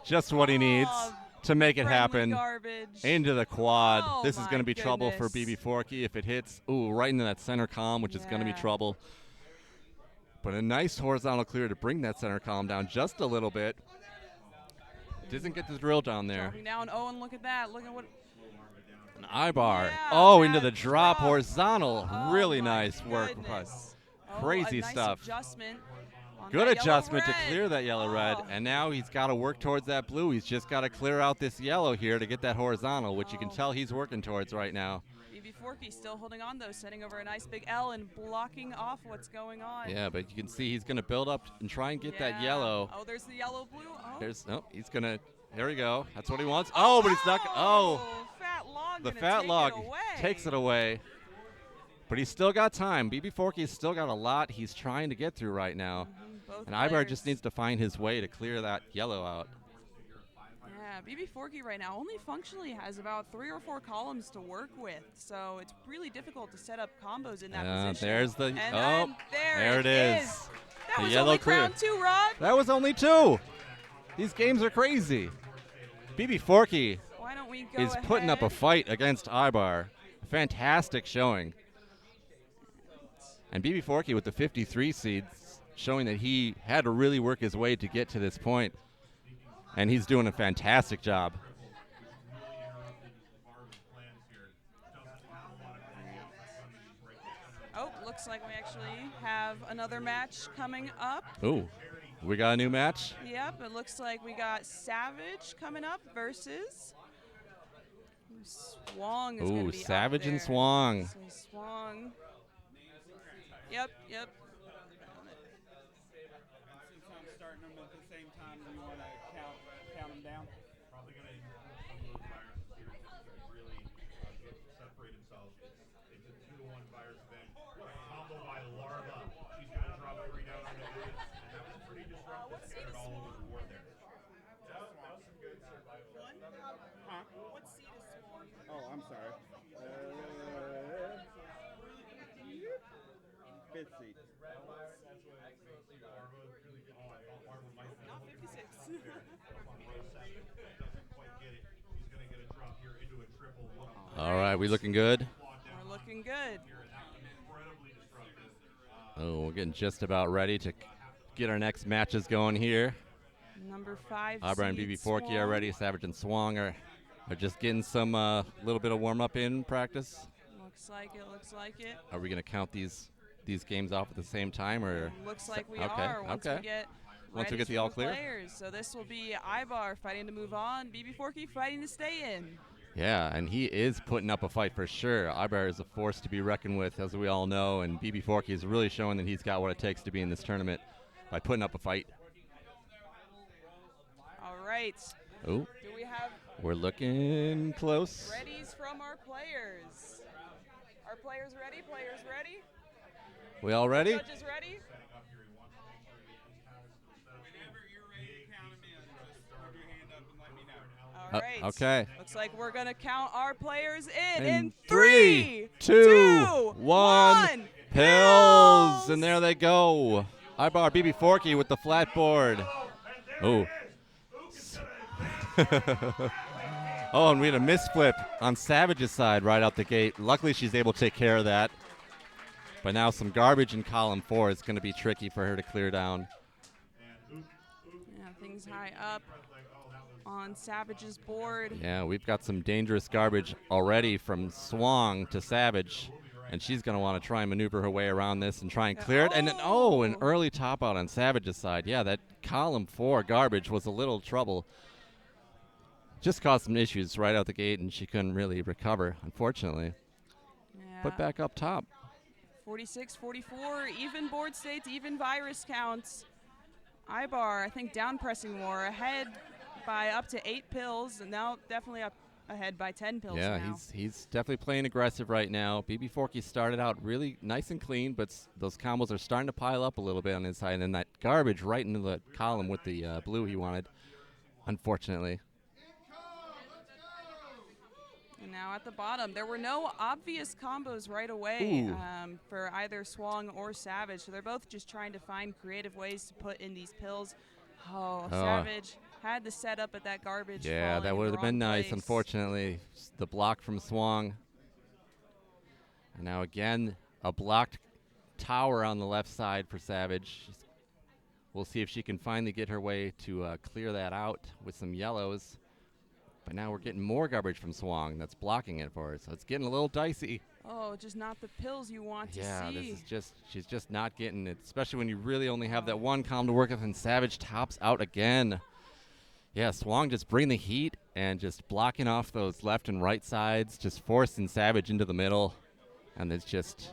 Just what he needs Oh, to make it friendly happen. Garbage. Into the quad. Oh, This is my going to be trouble for goodness. BB Forky if it hits. Ooh, right into that center column, which is going to be Yeah. trouble. But a nice horizontal clear to bring that center column down just a little bit. Doesn't get the drill down there. Dropping down. Oh, and look at that. Look at what. And Ibar. Yeah, Oh, into that the drop drop. horizontal. Oh Really my nice work. goodness. Crazy a nice stuff. Adjustment on Good that adjustment to yellow-red. clear that yellow-red. Oh. And now he's got to work towards that blue. He's just got to clear out this yellow here to get that horizontal, which you can Oh. tell he's working towards right now. BB Forky still holding on, though, sending over a nice big L and blocking off what's going on. Yeah, but you can see he's going to build up and try and get that yellow. Oh, there's the yellow-blue. Oh. He's going to, there we go. That's what he wants. Oh, but he's not, Fat log the gonna fat take log it away. takes it away. But he's still got time. BB Forky's still got a lot he's trying to get through right now. Both And Ibar players. just needs to find his way to clear that yellow out. Yeah, BB Forky right now only functionally has about 3 or 4 columns to work with, so it's really difficult to set up combos in that position. There's the, And oh, then there it is. That The was yellow only clear. round 2, Rod. That was only 2. These games are crazy. BB Forky Why don't we go is putting up a ahead? fight against Ibar. Fantastic showing. And BB Forky with the 53 seeds, showing that he had to really work his way to get to this point. And he's doing a fantastic job. Oh, looks like we actually have another match coming up. Ooh, we got a new match. Yep, it looks like we got Savage coming up versus Swong is going to be up Savage and there. Swong. So Swong. Yep. Since I'm starting them at the same time, do you want to count them down? Probably going to some of those viruses here really separate themselves. It's a 2-to-1 virus event. Combo by Larva. She's going to drop 3 down on the unit, and that was pretty disruptive. Scattered all over the board there. That was some good survival. Huh? What seed is Swong? Oh, I'm sorry. Fifth seed. No, 56. All right, we looking good? We're looking good. Oh, we're getting just about ready to get our next matches going here. Number 5 Ibar and seed BB Forky are Swong. ready. Savage and Swong are just getting some little bit of warm up in practice. Looks like it. Are we going to count these games off at the same time, or Looks like we Okay, are once we okay. get Once we ready get the for all clear? players. So this will be Ibar fighting to move on, BB Forky fighting to stay in. Yeah, and he is putting up a fight for sure. Ibar is a force to be reckoned with, as we all know, and BB Forky is really showing that he's got what it takes to be in this tournament by putting up a fight. All right. Oh, Do we have we're looking close. readies from our players? Are players ready? Players ready? We all ready? Judges ready? Whenever you're ready to count them in, just hold your hand up and let me know. All right. Okay. Looks like we're going to count our players in In 3, 2, 1. 1. Pills! And there they go. Ibar BB Forky with the flat board. Oh. Oh, and we had a misflip on Savage's side right out the gate. Luckily, she's able to take care of that. But now some garbage in column 4 is going to be tricky for her to clear down. Yeah, things high up on Savage's board. Yeah, we've got some dangerous garbage already from Swong to Savage. And she's going to want to try and maneuver her way around this and try and clear it. And then, an early top out on Savage's side. Yeah, that column 4 garbage was a little trouble. Just caused some issues right out the gate, and she couldn't really recover, unfortunately. Yeah. But back up top. 46, 44, even board states, even virus counts. Ibar, I think down pressing more, ahead by up to 8 pills, and now definitely up ahead by 10 pills Yeah, now. he's definitely playing aggressive right now. BB Forky started out really nice and clean, but those combos are starting to pile up a little bit on his side, and that garbage right into the column with the blue he wanted, unfortunately. And now at the bottom, there were no obvious combos right away Ooh. for either Swong or Savage, so they're both just trying to find creative ways to put in these pills. Oh, Savage had the setup at that garbage. Yeah, falling that in would the have been wrong nice. place. Unfortunately, the block from Swong. And now again, a blocked tower on the left side for Savage. We'll see if she can finally get her way to clear that out with some yellows. But now we're getting more garbage from Swang that's blocking it for her. So it's getting a little dicey. Oh, just not the pills you want to Yeah, see. this is just, she's just not getting it, especially when you really only have that one column to work with, and Savage tops out again. Yeah, Swang just bringing the heat and just blocking off those left and right sides, just forcing Savage into the middle. And it's just,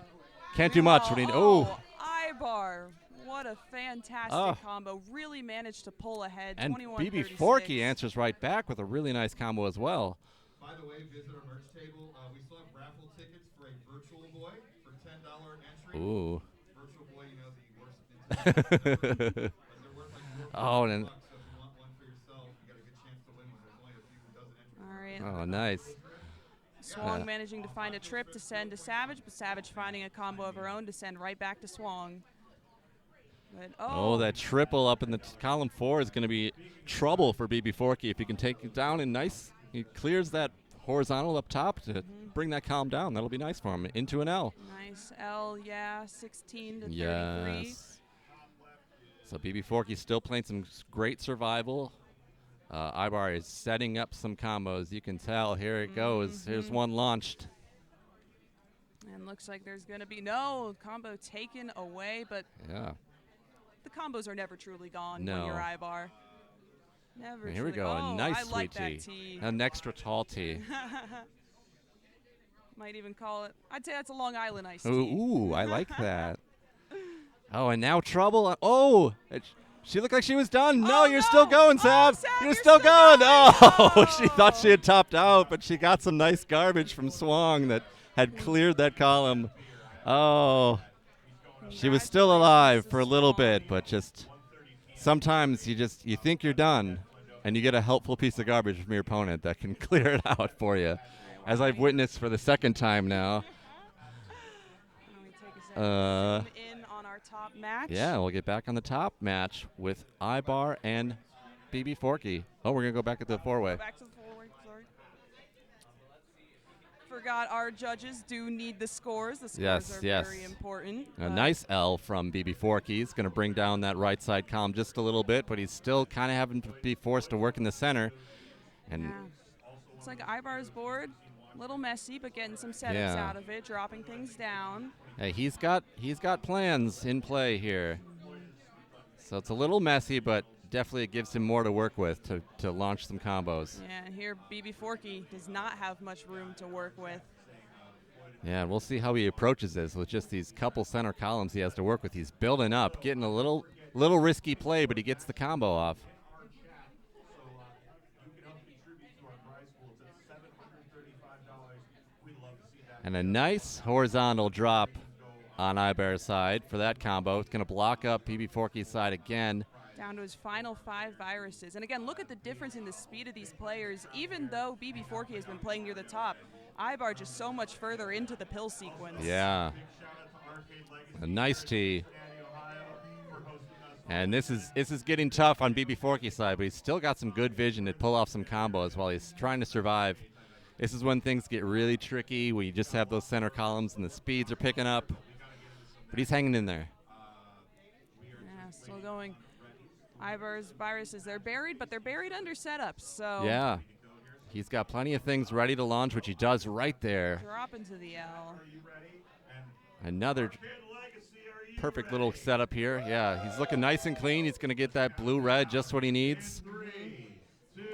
can't do much. When he, Ibar. What a fantastic combo. Really managed to pull ahead. And 21-36. BB Forky answers right back with a really nice combo as well. By the way, visit our merch table. We still have raffle tickets for a virtual boy for $10 entry. Ooh. Virtual boy, you know, the worst. They're worth like Oh, and $4 so if you want one for yourself, you got a good chance to win one. There's only a few who doesn't enter. All right. Oh, nice. Swang managing to find a trip to send to Savage, but Savage finding a combo of her own to send right back to Swang. But, oh, that triple up in the column 4 is going to be trouble for BB Forky if he can take it down and nice. He clears that horizontal up top to bring that column down. That'll be nice for him. Into an L. Nice L, yeah, 16 to 33. Yes. So BB Forky still playing some great survival. Ibar is setting up some combos. You can tell. Here it goes. Here's one launched. And looks like there's going to be no combo taken away, but yeah, the combos are never truly gone No. when you're Ibar. Never. Here we truly- go. Oh, A nice I like sweet that tea. tea. An extra tall tea. Might even call it. I'd say that's a Long Island iced Ooh, tea. ooh, I like that. Oh, and now trouble. Oh, she looked like she was done. No, you're still going, Sav. Sav, you're you're still still going. going. Oh, she thought she had topped out, but she got some nice garbage from Swang that had cleared that column. Oh, she was still alive for a little bit, but just sometimes you think you're done, and you get a helpful piece of garbage from your opponent that can clear it out for you, as I've witnessed for the second time now. Zoom in on our top match. Yeah, we'll get back on the top match with Ibar and BB Forky. Oh, we're going to go back at the four-way. Go back to the forward, sorry. Forgot our judges do need the scores. The scores are very important. A nice L from BB Forky. He's going to bring down that right side column just a little bit, but he's still kind of having to be forced to work in the center. And yeah. Looks like Ibar's board, a little messy, but getting some setups out of it, dropping things down. Hey, he's got plans in play here. So it's a little messy, but definitely it gives him more to work with to launch some combos. Yeah, and here BB Forky does not have much room to work with. Yeah, we'll see how he approaches this with just these couple center columns he has to work with. He's building up, getting a little risky play, but he gets the combo off. And a nice horizontal drop on Ibar's side for that combo. It's going to block up BB Forky's side again. Down to his final 5 viruses. And again, look at the difference in the speed of these players. Even though BB Forky has been playing near the top, Ibar just so much further into the pill sequence. Yeah. A nice tee. And this is getting tough on BB Forky's side, but he's still got some good vision to pull off some combos while he's trying to survive. This is when things get really tricky, where you just have those center columns and the speeds are picking up. But he's hanging in there. Yeah, still going. Ibar's viruses, they're buried, but they're buried under setups. So yeah. He's got plenty of things ready to launch, which he does right there. Drop into the L. Another perfect little setup here. Yeah, he's looking nice and clean. He's going to get that blue-red, just what he needs.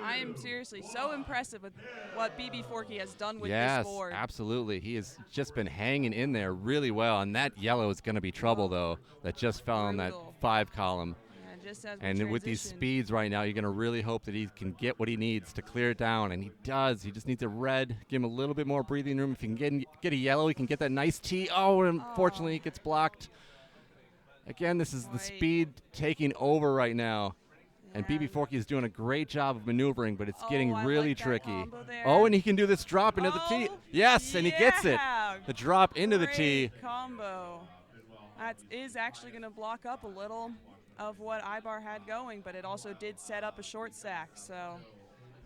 I am seriously so impressed with what BB Forky has done with yes, this board. Absolutely. He has just been hanging in there really well, and that yellow is going to be trouble, though, that just fell on that 5 column. Yeah, just as and with these speeds right now, you're going to really hope that he can get what he needs to clear it down, and he does. He just needs a red, give him a little bit more breathing room. If he can get a yellow, he can get that nice tee. Oh, unfortunately, it gets blocked. Again, this is the speed taking over right now. And BB Forky is doing a great job of maneuvering, but it's getting really tricky. Oh, and he can do this drop into the tee. Yes, and he gets it. The drop into the tee. Combo. That is actually going to block up a little of what Ibar had going, but it also did set up a short stack. So.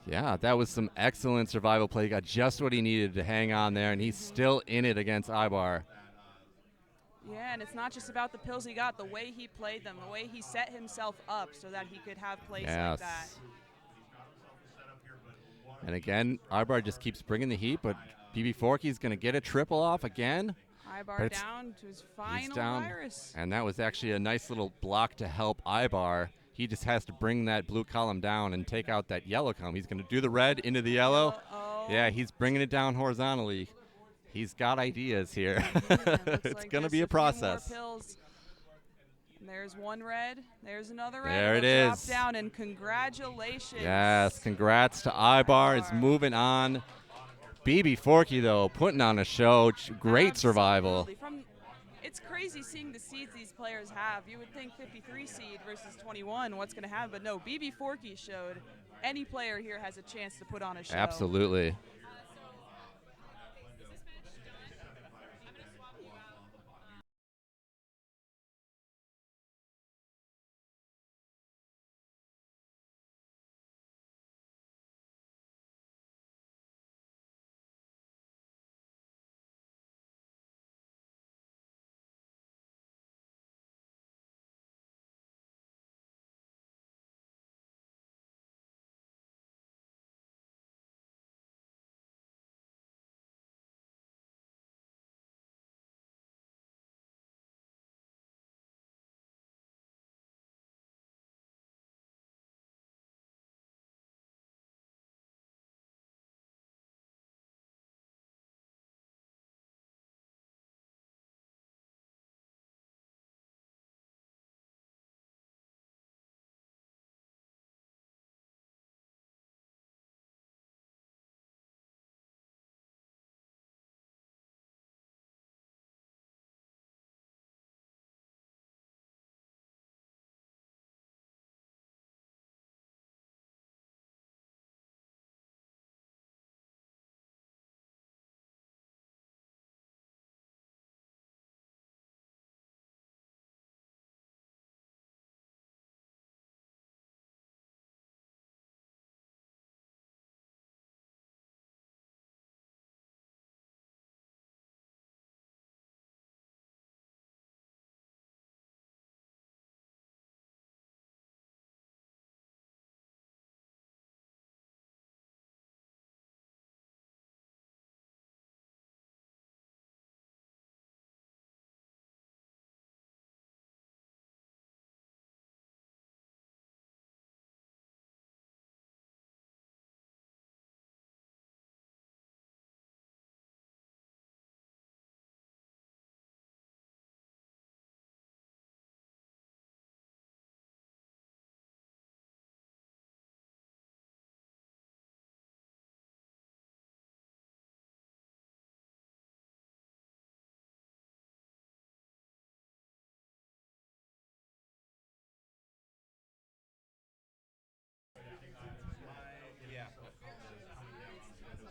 Yeah, that was some excellent survival play. He got just what he needed to hang on there, and he's still in it against Ibar. Yeah, and it's not just about the pills he got, the way he played them, the way he set himself up so that he could have plays like that. And again, Ibar just keeps bringing the heat, but BB Forky's going to get a triple off again. Ibar down to his final virus. And that was actually a nice little block to help Ibar. He just has to bring that blue column down and take out that yellow column. He's going to do the red into the yellow. Yeah, he's bringing it down horizontally. He's got ideas here. It's going to be a process. And there's one red. There's another red. There it Drop is. down, and congratulations. Yes, congrats to Ibar. It's moving on. BB Forky, though, putting on a show. Great survival. It's crazy seeing the seeds these players have. You would think 53 seed versus 21, what's going to happen? But no, BB Forky showed any player here has a chance to put on a show. Absolutely.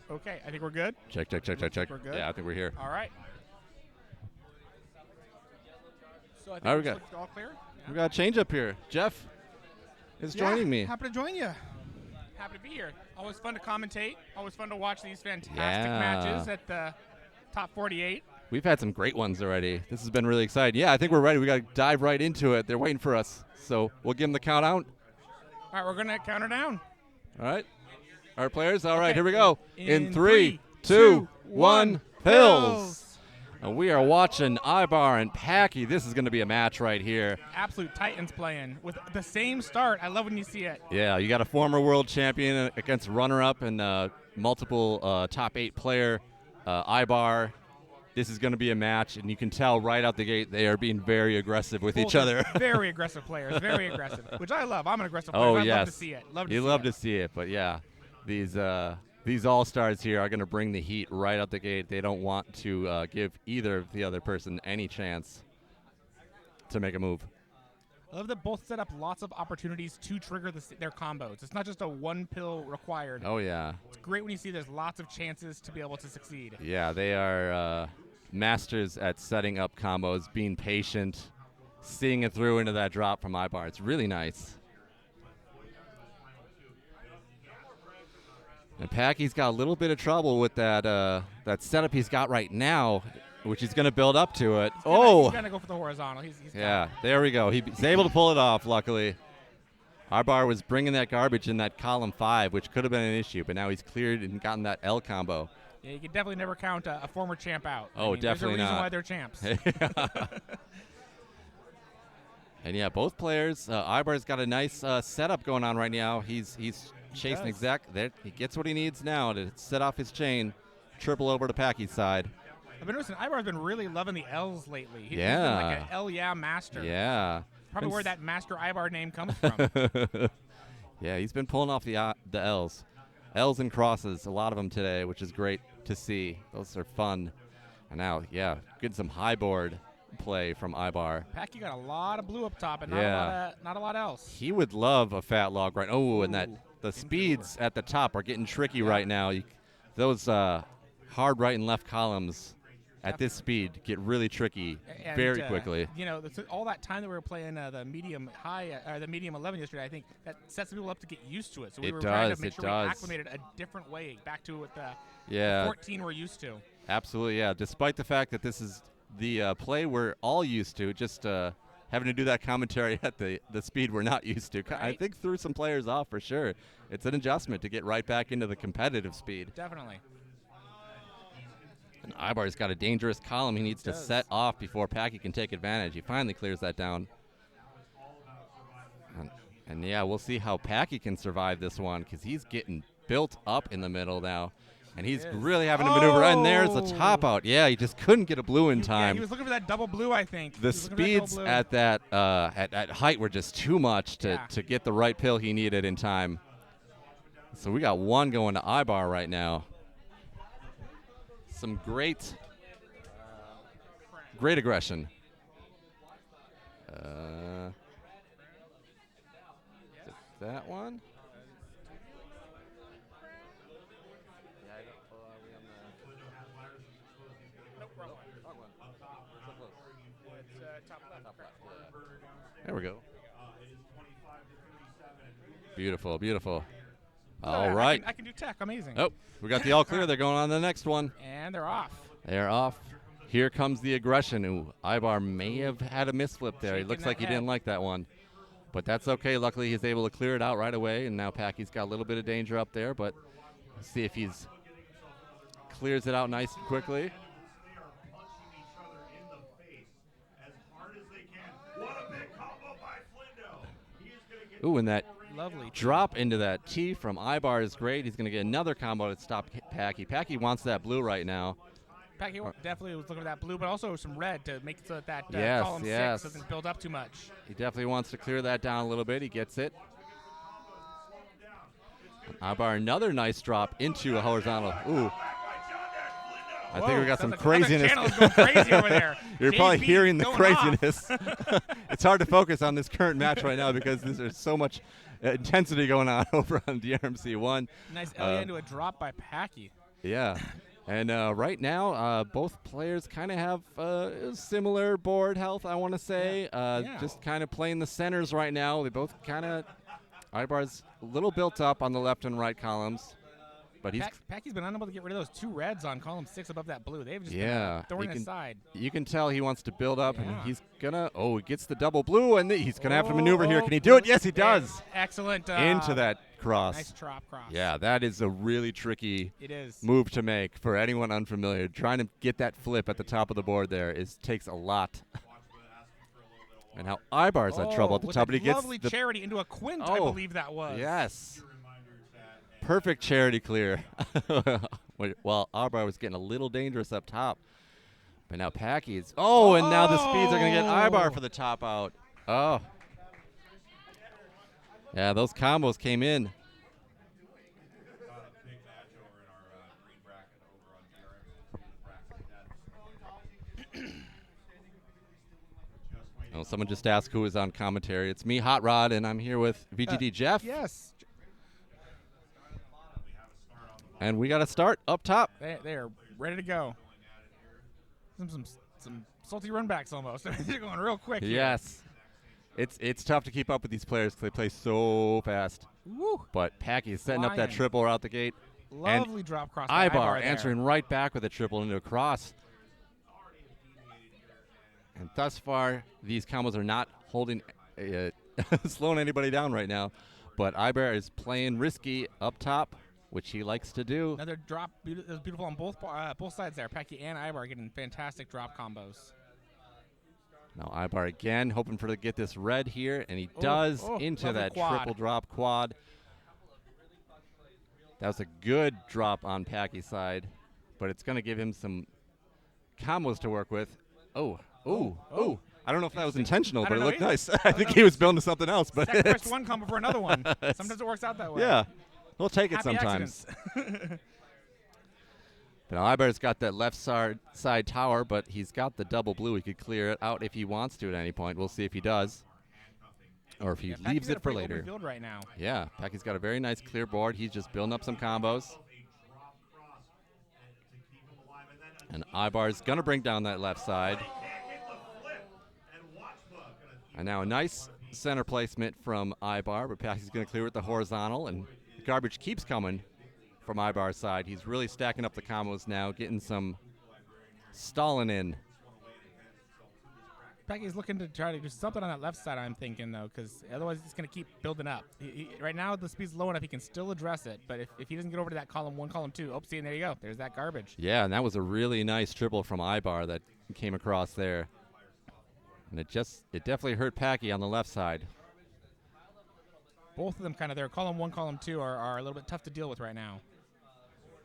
Okay, I think we're good. Check. We're good? Yeah, I think we're here. All right. So I think All right, we looks all clear. We got a change up here. Jeff is joining me. Happy to join you. Happy to be here. Always fun to commentate. Always fun to watch these fantastic matches at the top 48. We've had some great ones already. This has been really exciting. Yeah, I think we're ready. We got to dive right into it. They're waiting for us. So we'll give them the count out. All right, we're going to count her down. All right. Our players, all right, here we go. In 3, 2, 2, 1, pills. And we are watching Ibar and Packy. This is going to be a match right here. Absolute titans playing with the same start. I love when you see it. Yeah, you got a former world champion against runner-up and multiple top 8 player, Ibar. This is going to be a match, and you can tell right out the gate they are being very aggressive with each other. Very aggressive players, very aggressive, which I love. I'm an aggressive player. Oh, I yes. love to see it. You love to see it, but yeah. These all-stars here are going to bring the heat right out the gate. They don't want to give either of the other person any chance to make a move. I love that both set up lots of opportunities to trigger their combos. It's not just a one pill required. Oh, yeah. It's great when you see there's lots of chances to be able to succeed. Yeah, they are masters at setting up combos, being patient, seeing it through into that drop from Ibar. It's really nice. And Packy's got a little bit of trouble with that setup he's got right now, which he's going to build up to it. He's going to go for the horizontal. He's yeah, there we go. He's able to pull it off, luckily. Arbar was bringing that garbage in that column 5, which could have been an issue, but now he's cleared and gotten that L combo. Yeah, you can definitely never count a former champ out. Oh, definitely there's a reason not. why they're champs. And yeah, both players. Ibar's got a nice setup going on right now. He's chasing exact. There, he gets what he needs now to set off his chain, triple over to Packy's side. I've been noticing Ibar's been really loving the L's lately. He's Yeah. been like an L master. Yeah. Probably where that Master Ibar name comes from. Yeah, he's been pulling off the L's. L's and crosses, a lot of them today, which is great to see. Those are fun. And now, yeah, getting some high board play from Ibar. Packy got a lot of blue up top and Yeah. not a lot else. He would love a fat log right. Oh, and that Ooh, the speeds at the top are getting tricky right now. Those hard right and left columns at this speed get really tricky And, very quickly. You know, all that time that we were playing the medium high, or the medium 11 yesterday, I think that sets people up to get used to it. So we It were trying does, to make it sure we does. acclimated a different way back to what the Yeah. 14 we're used to. Absolutely, yeah. Despite the fact that this is the play we're all used to, just having to do that commentary at the speed we're not used to. I Right. think threw some players off for sure. It's an adjustment to get right back into the competitive speed. Definitely. And Ibar's got a dangerous column he needs to does. set off before Packy can take advantage. He finally clears that down. And yeah, we'll see how Packy can survive this one because he's getting built up in the middle now. And he's is. really having to maneuver. And there's the Oh! top out. Yeah, he just couldn't get a blue in Yeah, time. he was looking for that double blue, I think. The He was looking for that double speeds blue. at that at height were just too much to, Yeah. to get the right pill he needed in time. So we got one going to Ibar right now. Some great aggression. Is it that one? There we go. Beautiful, beautiful. All right. I can do tech. Amazing. Oh, we got the all clear. They're going on to the next one. And they're off. They're off. Here comes the aggression. Ooh, Ibar may have had a misflip there. He Shaking looks that like he head. didn't like that one. But that's okay. Luckily, he's able to clear it out right away. And now Packy's got a little bit of danger up there. But let's see if he's clears it out nice and quickly. Ooh, and that Lovely. drop into that T from Ibar is great. He's going to get another combo to stop Packy. Packy wants that blue right now. Packy definitely was looking for that blue, but also some red to make it so that Yes, column yes. 6 doesn't build up too much. He definitely wants to clear that down a little bit. He gets it. Ibar, another nice drop into a horizontal. Ooh. I think we got some Sounds like another craziness. channel is going crazy over there. You're probably JB hearing the going craziness. It's hard to focus on this current match right now because there's so much intensity going on over on drmc2. off. Nice LA into a drop by Packy. Yeah. And right now, both players kind of have similar board health, I want to say. Yeah. Just kind of playing the centers right now. They both kind of, Ibar's a little built up on the left and right columns. But he's, Packy's been unable to get rid of those 2 reds on column 6 above that blue. They've just yeah. been throwing it aside. You can tell he wants to build up, and Yeah. he's going to, he gets the double blue, and he's going to have to maneuver here. Can he do it? Yes, he does. Excellent. Into that cross. Nice drop cross. Yeah, that is a really tricky It is. move to make for anyone unfamiliar. Trying to get that flip at the top of the board there takes a lot. And how Ibar's had trouble at the with top, but he gets lovely the charity into a quint, I Oh, believe that was. yes, perfect charity clear. Well, Ibar was getting a little dangerous up top, but now Packy's. Oh, and now the speeds are going to get Ibar for the top out. Oh, yeah, those combos came in. Oh, someone just asked who is on commentary. It's me, Hot Rod, and I'm here with VGD Jeff. Yes. And we got to start up top. They are ready to go. Some salty runbacks almost. They're going real quick. here. Yes. It's tough to keep up with these players because they play so fast. Woo. But Packy is setting up that Flying. triple out the gate. Lovely drop cross. by Ibar there. answering right back with a triple into a cross. And thus far, these combos are not holding slowing anybody down right now. But Ibar is playing risky up top, which he likes to do. Another drop. It was beautiful on both sides there. Packy and Ibar getting fantastic drop combos. Now Ibar again, hoping to get this red here, and he does into that triple drop quad. That was a good drop on Packy's side, but it's going to give him some combos to work with. Oh. I don't know if that was intentional, but it looked nice. I think he was building something else. But sacrifice one combo for another one. Sometimes it works out that way. Yeah, we'll take it Happy sometimes. But now Ibar's got that left side tower, but he's got the double blue. He could clear it out if he wants to at any point. We'll see if he does, or if he leaves it for later. Field right now. Yeah, Packy's got a very nice clear board. He's just building up some combos. And Ibar's going to bring down that left side. And now a nice center placement from Ibar, but Packy's going to clear with the horizontal, and the garbage keeps coming from Ibar's side. He's really stacking up the combos now, getting some stalling in. Packy's looking to try to do something on that left side, I'm thinking, though, because otherwise it's going to keep building up. Right now, the speed's low enough, he can still address it, but if he doesn't get over to that column 1, column 2, see, and there you go. There's that garbage. Yeah, and that was a really nice triple from Ibar that came across there. And it definitely hurt Packy on the left side. Both of them kind of there. Column 1, column 2 are a little bit tough to deal with right now.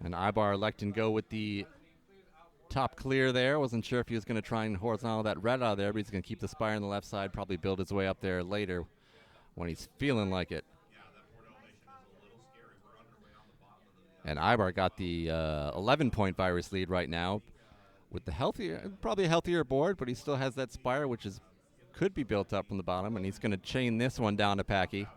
And Ibar electing go with the top clear there. Wasn't sure if he was going to try and horizontal that red out of there, but he's going to keep the spire on the left side, probably build his way up there later when he's feeling like it. And Ibar got the 11-point virus lead right now with the probably a healthier board, but he still has that spire, which could be built up from the bottom, and he's going to chain this one down to Packy.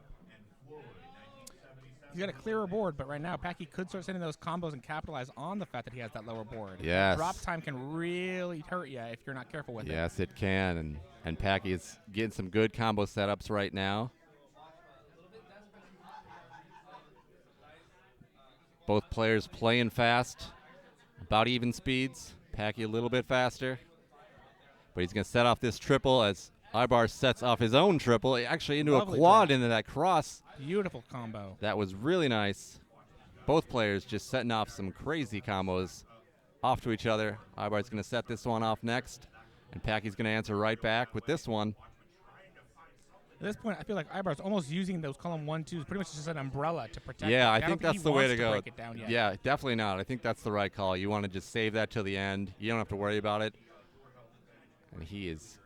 He's got a clearer board, but right now Packy could start sending those combos and capitalize on the fact that he has that lower board. Yes. Drop time can really hurt you if you're not careful with it. Yes, it can, and Packy is getting some good combo setups right now. Both players playing fast, about even speeds. Packy a little bit faster, but he's going to set off this triple as Ibar sets off his own triple, actually into a quad into that cross. Beautiful combo. That was really nice. Both players just setting off some crazy combos off to each other. Ibar's going to set this one off next, and Packy's going to answer right back with this one. At this point, I feel like Ibar's almost using those column 1, 2s pretty much just an umbrella to protect. Yeah, I think that's the way to go. Break it down yet. Yeah, definitely not. I think that's the right call. You want to just save that till the end. You don't have to worry about it. And he is.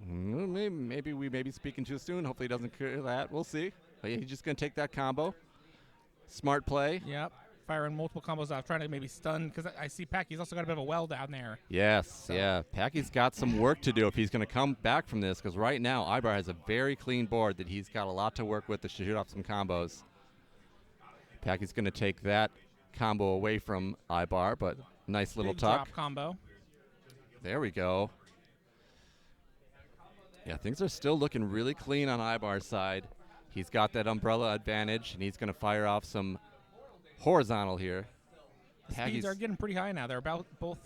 Maybe we may be speaking too soon. Hopefully he doesn't clear that. We'll see. But he's just going to take that combo. Smart play. Yep. Firing multiple combos off, trying to maybe stun, because I see Packy's also got a bit of a well down there. Yes, yeah. Packy's got some work to do if he's going to come back from this, because right now Ibar has a very clean board that he's got a lot to work with to shoot off some combos. Packy's going to take that combo away from Ibar, but nice little Big tuck. Drop combo. There we go. Yeah, things are still looking really clean on Ibar's side. He's got that umbrella advantage, and he's going to fire off some horizontal here. Speeds are getting pretty high now. They're about both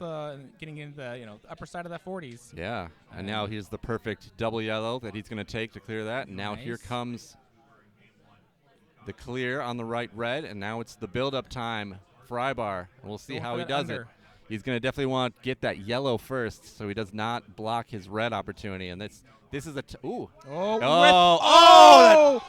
getting into the upper side of the 40s. Yeah, and now here's the perfect double yellow that he's going to take to clear that. And now here comes the clear on the right red, and now it's the build-up time for Ibar. And we'll see how he does it. He's going to definitely want to get that yellow first, so he does not block his red opportunity. And this is a ooh. No!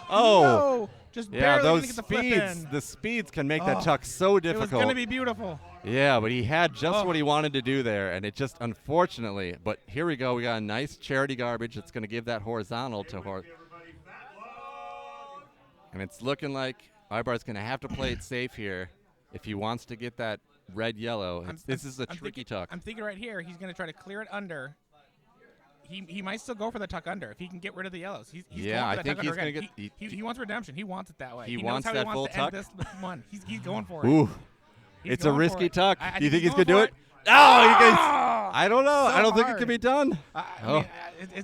Just barely those get the flip in. The speeds can make that tuck so difficult. It was going to be beautiful. Yeah, but he had just what he wanted to do there, and it just unfortunately. But here we go. We got a nice charity garbage that's going to give that horizontal to and it's looking like Ibar's going to have to play it safe here if he wants to get that red-yellow. This is a tricky tuck. I'm thinking right here he's going to try to clear it under. He might still go for the tuck under if he can get rid of the yellows. He's I think he's going to get. He wants redemption. He wants it that way. He knows wants how that he full wants tuck. to end this one. He's going for it. Ooh, it's a risky tuck. Do you think he's going to do it? I don't know. So I don't think hard. it can be done.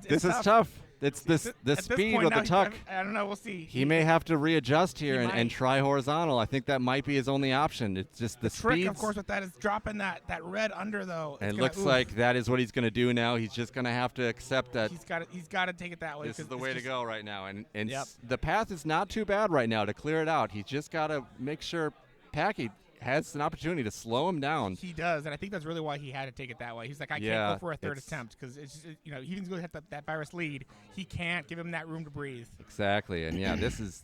This is tough. It's the At this speed point with now, the tuck. I don't know. We'll see. He may have to readjust here He and might. try horizontal. I think that might be his only option. It's just the trick, speed. of course, with that is dropping that red under though. And It's it gonna- looks oof. like that is what he's going to do now. He's just going to have to accept that he's got to take it that way. this is 'cause the it's way to just- go right now. And Yep. the path is not too bad right now to clear it out. He's just got to make sure Packy has an opportunity to slow him down. He does, and I think that's really why he had to take it that way. He's like, I Yeah, can't go for a third it's- attempt because it's just, he's going to have that virus lead. He can't give him that room to breathe. Exactly. And yeah, this is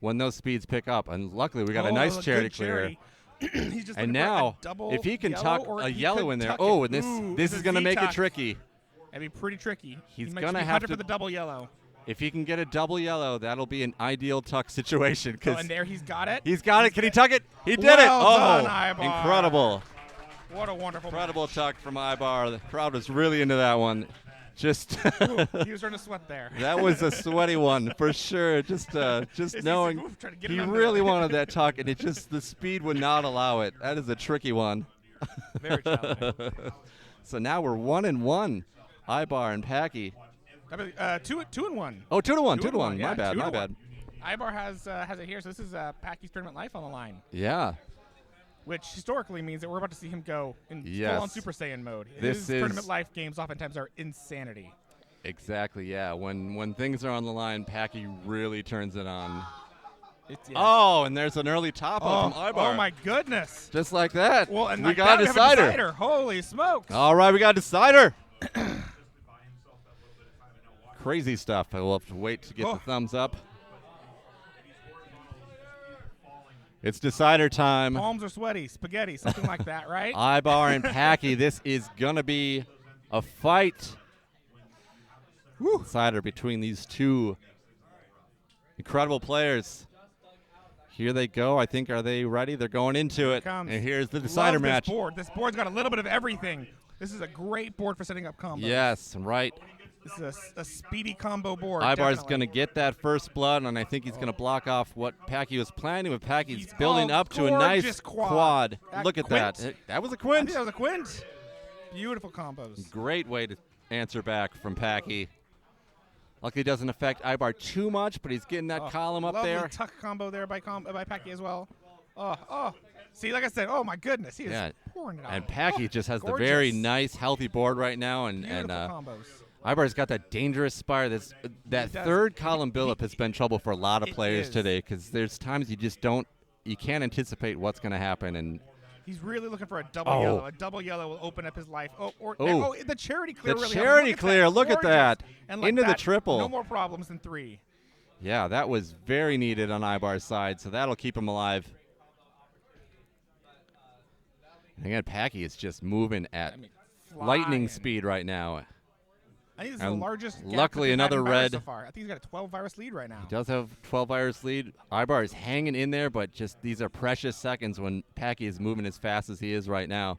when those speeds pick up. And luckily, we got a Oh, nice good area to clear. cherry. He's just And looking for a now, double if he can yellow, tuck or a he yellow could in there, tuck oh, it. and Ooh, this it's is a going to make it V-tuck. tricky. That'd be pretty tricky. He's he might gonna be have hunting to- for the double yellow. If he can get a double yellow, that'll be an ideal tuck situation. Oh, Because and there he's got it. he's got it. Can he tuck it? He did it. Well Oh, done, Ibar. incredible. What a wonderful Incredible match. tuck from Ibar. The crowd was really into that one. Just Ooh, he was starting to sweat there. that was a sweaty one for sure. Just He's knowing like, oof, trying to get he it under really there. wanted that tuck, and the speed would not allow it. That is a tricky one. Very challenging. So now we're 1-1. Ibar and Packy. Two and one. Oh, 2-1. 2 to 1. My Yeah, bad. 2 to My 1. bad. Ibar has it here, so this is Packy's Tournament Life on the line, Yeah. which historically means that we're about to see him go in Yes. full-on Super Saiyan mode. This His is- Tournament Life games oftentimes are insanity. Exactly. Yeah. When things are on the line, Packy really turns it on. It's, Oh, and there's an early top up from Ibar. Oh my goodness! Just like that. Well, and we like got that, a we have decider. decider. Holy smokes! All right, we got a decider. Crazy stuff. I will have to wait to get Oh. the thumbs up. It's decider time. Palms are sweaty, spaghetti, something like that, right? Ibar and Packy, this is going to be a fight. Decider between these two incredible players. Here they go. I think, are they ready? They're going into it. Comes. And here's the decider Love match. This board. This board's got a little bit of everything. This is a great board for setting up combos. Yes, right. This is a speedy combo board. Ibar's definitely. going to get that first blood, and I think he's going to block off what Packy was planning. With Packy's He's- building oh, up to a nice gorgeous quad. That Look at quint. that. That was a I quint. think that was a quint. Beautiful combos. Great way to answer back from Packy. Luckily, it doesn't affect Ibar too much, but he's getting that Oh, column up lovely there. tuck combo there by Packy as well. Oh. See, like I said, oh my goodness, he is Yeah. pouring it out. And Packy just has the very Gorgeous. nice, healthy board right now, and Beautiful combos. Ibar's got that dangerous spire. That does. third column buildup has been trouble for a lot of It players is. today because there's times you can't anticipate what's going to happen, and He's really looking for a double Oh. yellow. A double yellow will open up his life. Oh. The charity clear. The really charity helped. clear, look at Gorgeous. that. And like Into the that, triple. No more problems than 3. yeah, that was very needed on Ibar's side, so that'll keep him alive. And again, Packy is just moving at lightning Flying. speed right now. I think this is the And largest. gap luckily, that they've had another in virus red. So far. I think he's got a 12 virus lead right now. He does have 12 virus lead. Ibar is hanging in there, but just these are precious seconds when Packy is moving as fast as he is right now.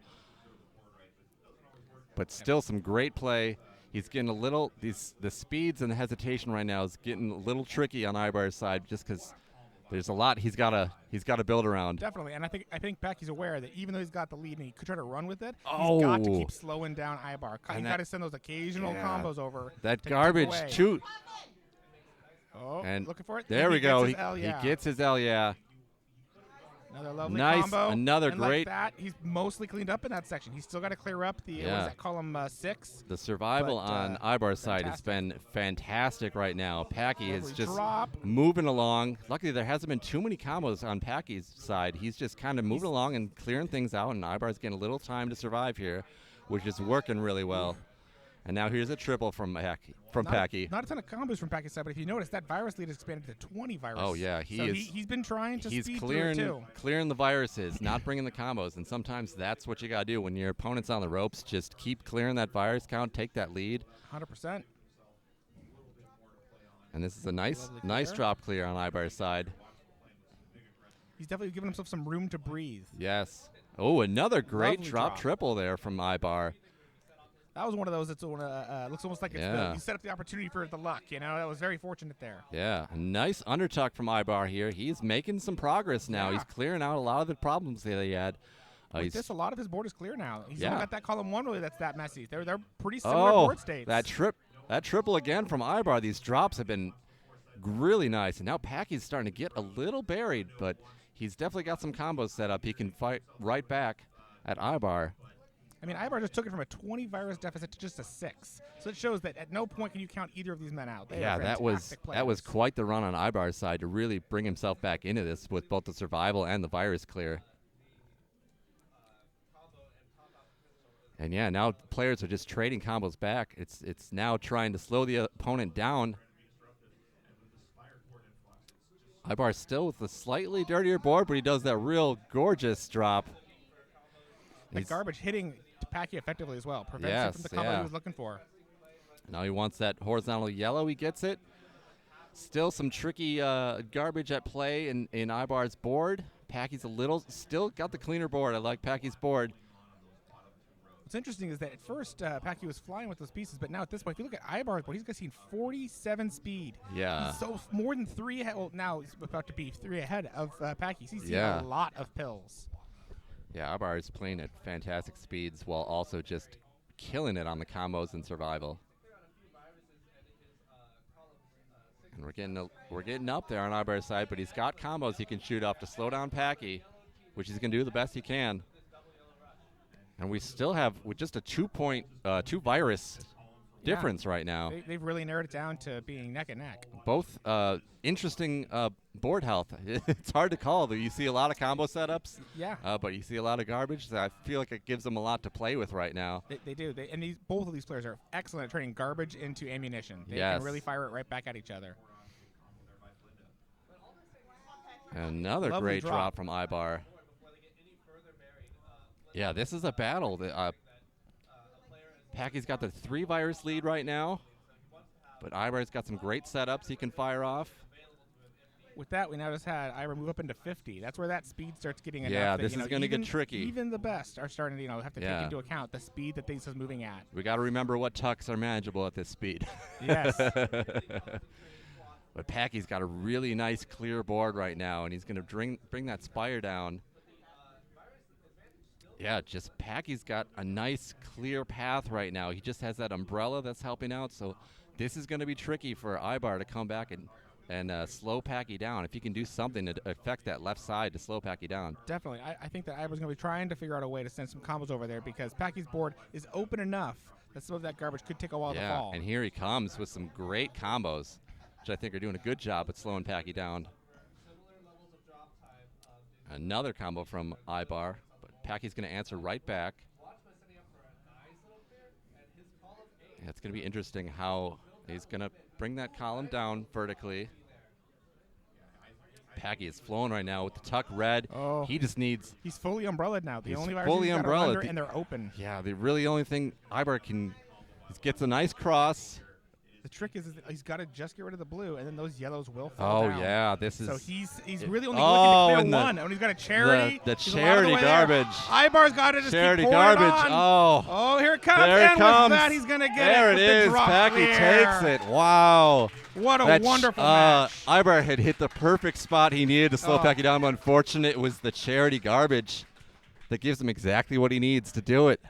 But still some great play. He's getting a little, the speeds and the hesitation right now is getting a little tricky on Ibar's side just because there's a lot he's got to build around. Definitely, and I think Packy's aware that even though he's got the lead and he could try to run with it, he's got to Oh. keep slowing down Ibar. He's And got that- to send those occasional Yeah. combos over. That to tip garbage away. too. Oh, And looking for it. there And we he go. Gets his L, yeah. He gets his L, yeah. Another lovely Nice, combo. another and great- Like that, he's mostly cleaned up in that section. He's still got to clear up the what Yeah. is that, column 6. The survival But, on Ibar's side has fantastic. been fantastic right now. Packy is Lovely just drop. moving along. Luckily, there hasn't been too many combos on Packy's side. He's just kind of moving along and clearing things out, and Ibar's getting a little time to survive here, which is working really well. And now here's a triple from Packy. Not a ton of combos from Packy's side, but if you notice, that virus lead has expanded to 20 virus. Oh, yeah, He's been trying to He's speed through it too. clearing the viruses, not bringing the combos, and sometimes that's what you got to do when your opponent's on the ropes. Just keep clearing that virus count, take that lead. 100%. And this is a nice Lovely nice clear. drop clear on Ibar's side. He's definitely giving himself some room to breathe. Yes. Oh, another great Lovely drop drop. triple there from Ibar. That was one of those that looks almost like it's Yeah. you set up the opportunity for the luck. You know, that was very fortunate there. Yeah, a nice undertuck from Ibar here. He's making some progress now. Yeah. He's clearing out a lot of the problems that he had. With He's- this, a lot of his board is clear now. He's Yeah. only got that column 1 really that's that messy. They're pretty similar board states. that trip. That triple again from Ibar. These drops have been really nice. And now Packy's starting to get a little buried, but he's definitely got some combos set up. He can fight right back at Ibar. I mean, Ibar just took it from a 20 virus deficit to just a 6. So it shows that at no point can you count either of these men out. They Yeah, are that was fantastic players. quite the run on Ibar's side to really bring himself back into this with both the survival and the virus clear. And yeah, now players are just trading combos back. It's now trying to slow the opponent down. Ibar still with a slightly dirtier board, but he does that real gorgeous drop. The garbage hitting Packy effectively as well. Prevents him Yes, from the combo yeah. he was looking for. Now he wants that horizontal yellow. He gets it. Still some tricky garbage at play in Ibar's board. Packy's still got the cleaner board. I like Packy's board. What's interesting is that at first Packy was flying with those pieces, but now at this point, if you look at Ibar's board, he's seen 47 speed. Yeah. He's so more than 3 ahead. Well, now he's about to be 3 ahead of Packy. He's seen Yeah. a lot of pills. Yeah, Ibar is playing at fantastic speeds while also just killing it on the combos and survival. And we're getting up there on Ibar's side, but he's got combos he can shoot off to slow down Packy, which he's going to do the best he can. And we still have with just a 2 virus difference right now. They've really narrowed it down to being neck and neck. Both interesting board health. It's hard to call. You see a lot of combo setups, Yeah. but you see a lot of garbage. So I feel like it gives them a lot to play with right now. They do. Both of these players are excellent at turning garbage into ammunition. They Yes. can really fire it right back at each other. Another Lovely great drop. drop from Ibar. Yeah, this is a battle. Packy's got the 3 virus lead right now, but Ibar's got some great setups he can fire off. With that, we now just had Ibar move up into 50. That's where that speed starts getting enough. Yeah, that, this is gonna get tricky. Even the best are starting to have to Yeah. take into account the speed that this is moving at. We got to remember what tucks are manageable at this speed. Yes. But Packy's got a really nice clear board right now, and he's going to bring that spire down. Yeah, just Packy's got a nice clear path right now. He just has that umbrella that's helping out, so this is going to be tricky for Ibar to come back and slow Packy down. If he can do something to affect that left side to slow Packy down. Definitely. I think that Ibar's going to be trying to figure out a way to send some combos over there because Packy's board is open enough that some of that garbage could take a while to fall. And here he comes with some great combos, which I think are doing a good job at slowing Packy down. Another combo from Ibar, but Packy's going to answer right back. Yeah, it's going to be interesting how he's going to bring that column down vertically. Packy is flowing right now with the tuck red. Oh. He just needs... He's fully umbrellaed now. The He's only fully viruses umbrellaed. and they're open. Yeah, the really only thing Ibar can... He gets a nice cross. The trick is that he's got to just get rid of the blue, and then those yellows will fall Oh, down. yeah, this is... So he's really only Oh, looking to and clear the- one, and he's got a charity. the He's a lot of the charity way there. garbage. Ibar's got to just Charity keep pouring garbage. it on. Oh. Here it comes. There and it comes. with that, he's going to get there it. it with the is. drop Packy clear. takes it. Wow. What a That wonderful match. Ibar had hit the perfect spot he needed to slow Oh. Packy down, but unfortunate it was the charity garbage that gives him exactly what he needs to do it.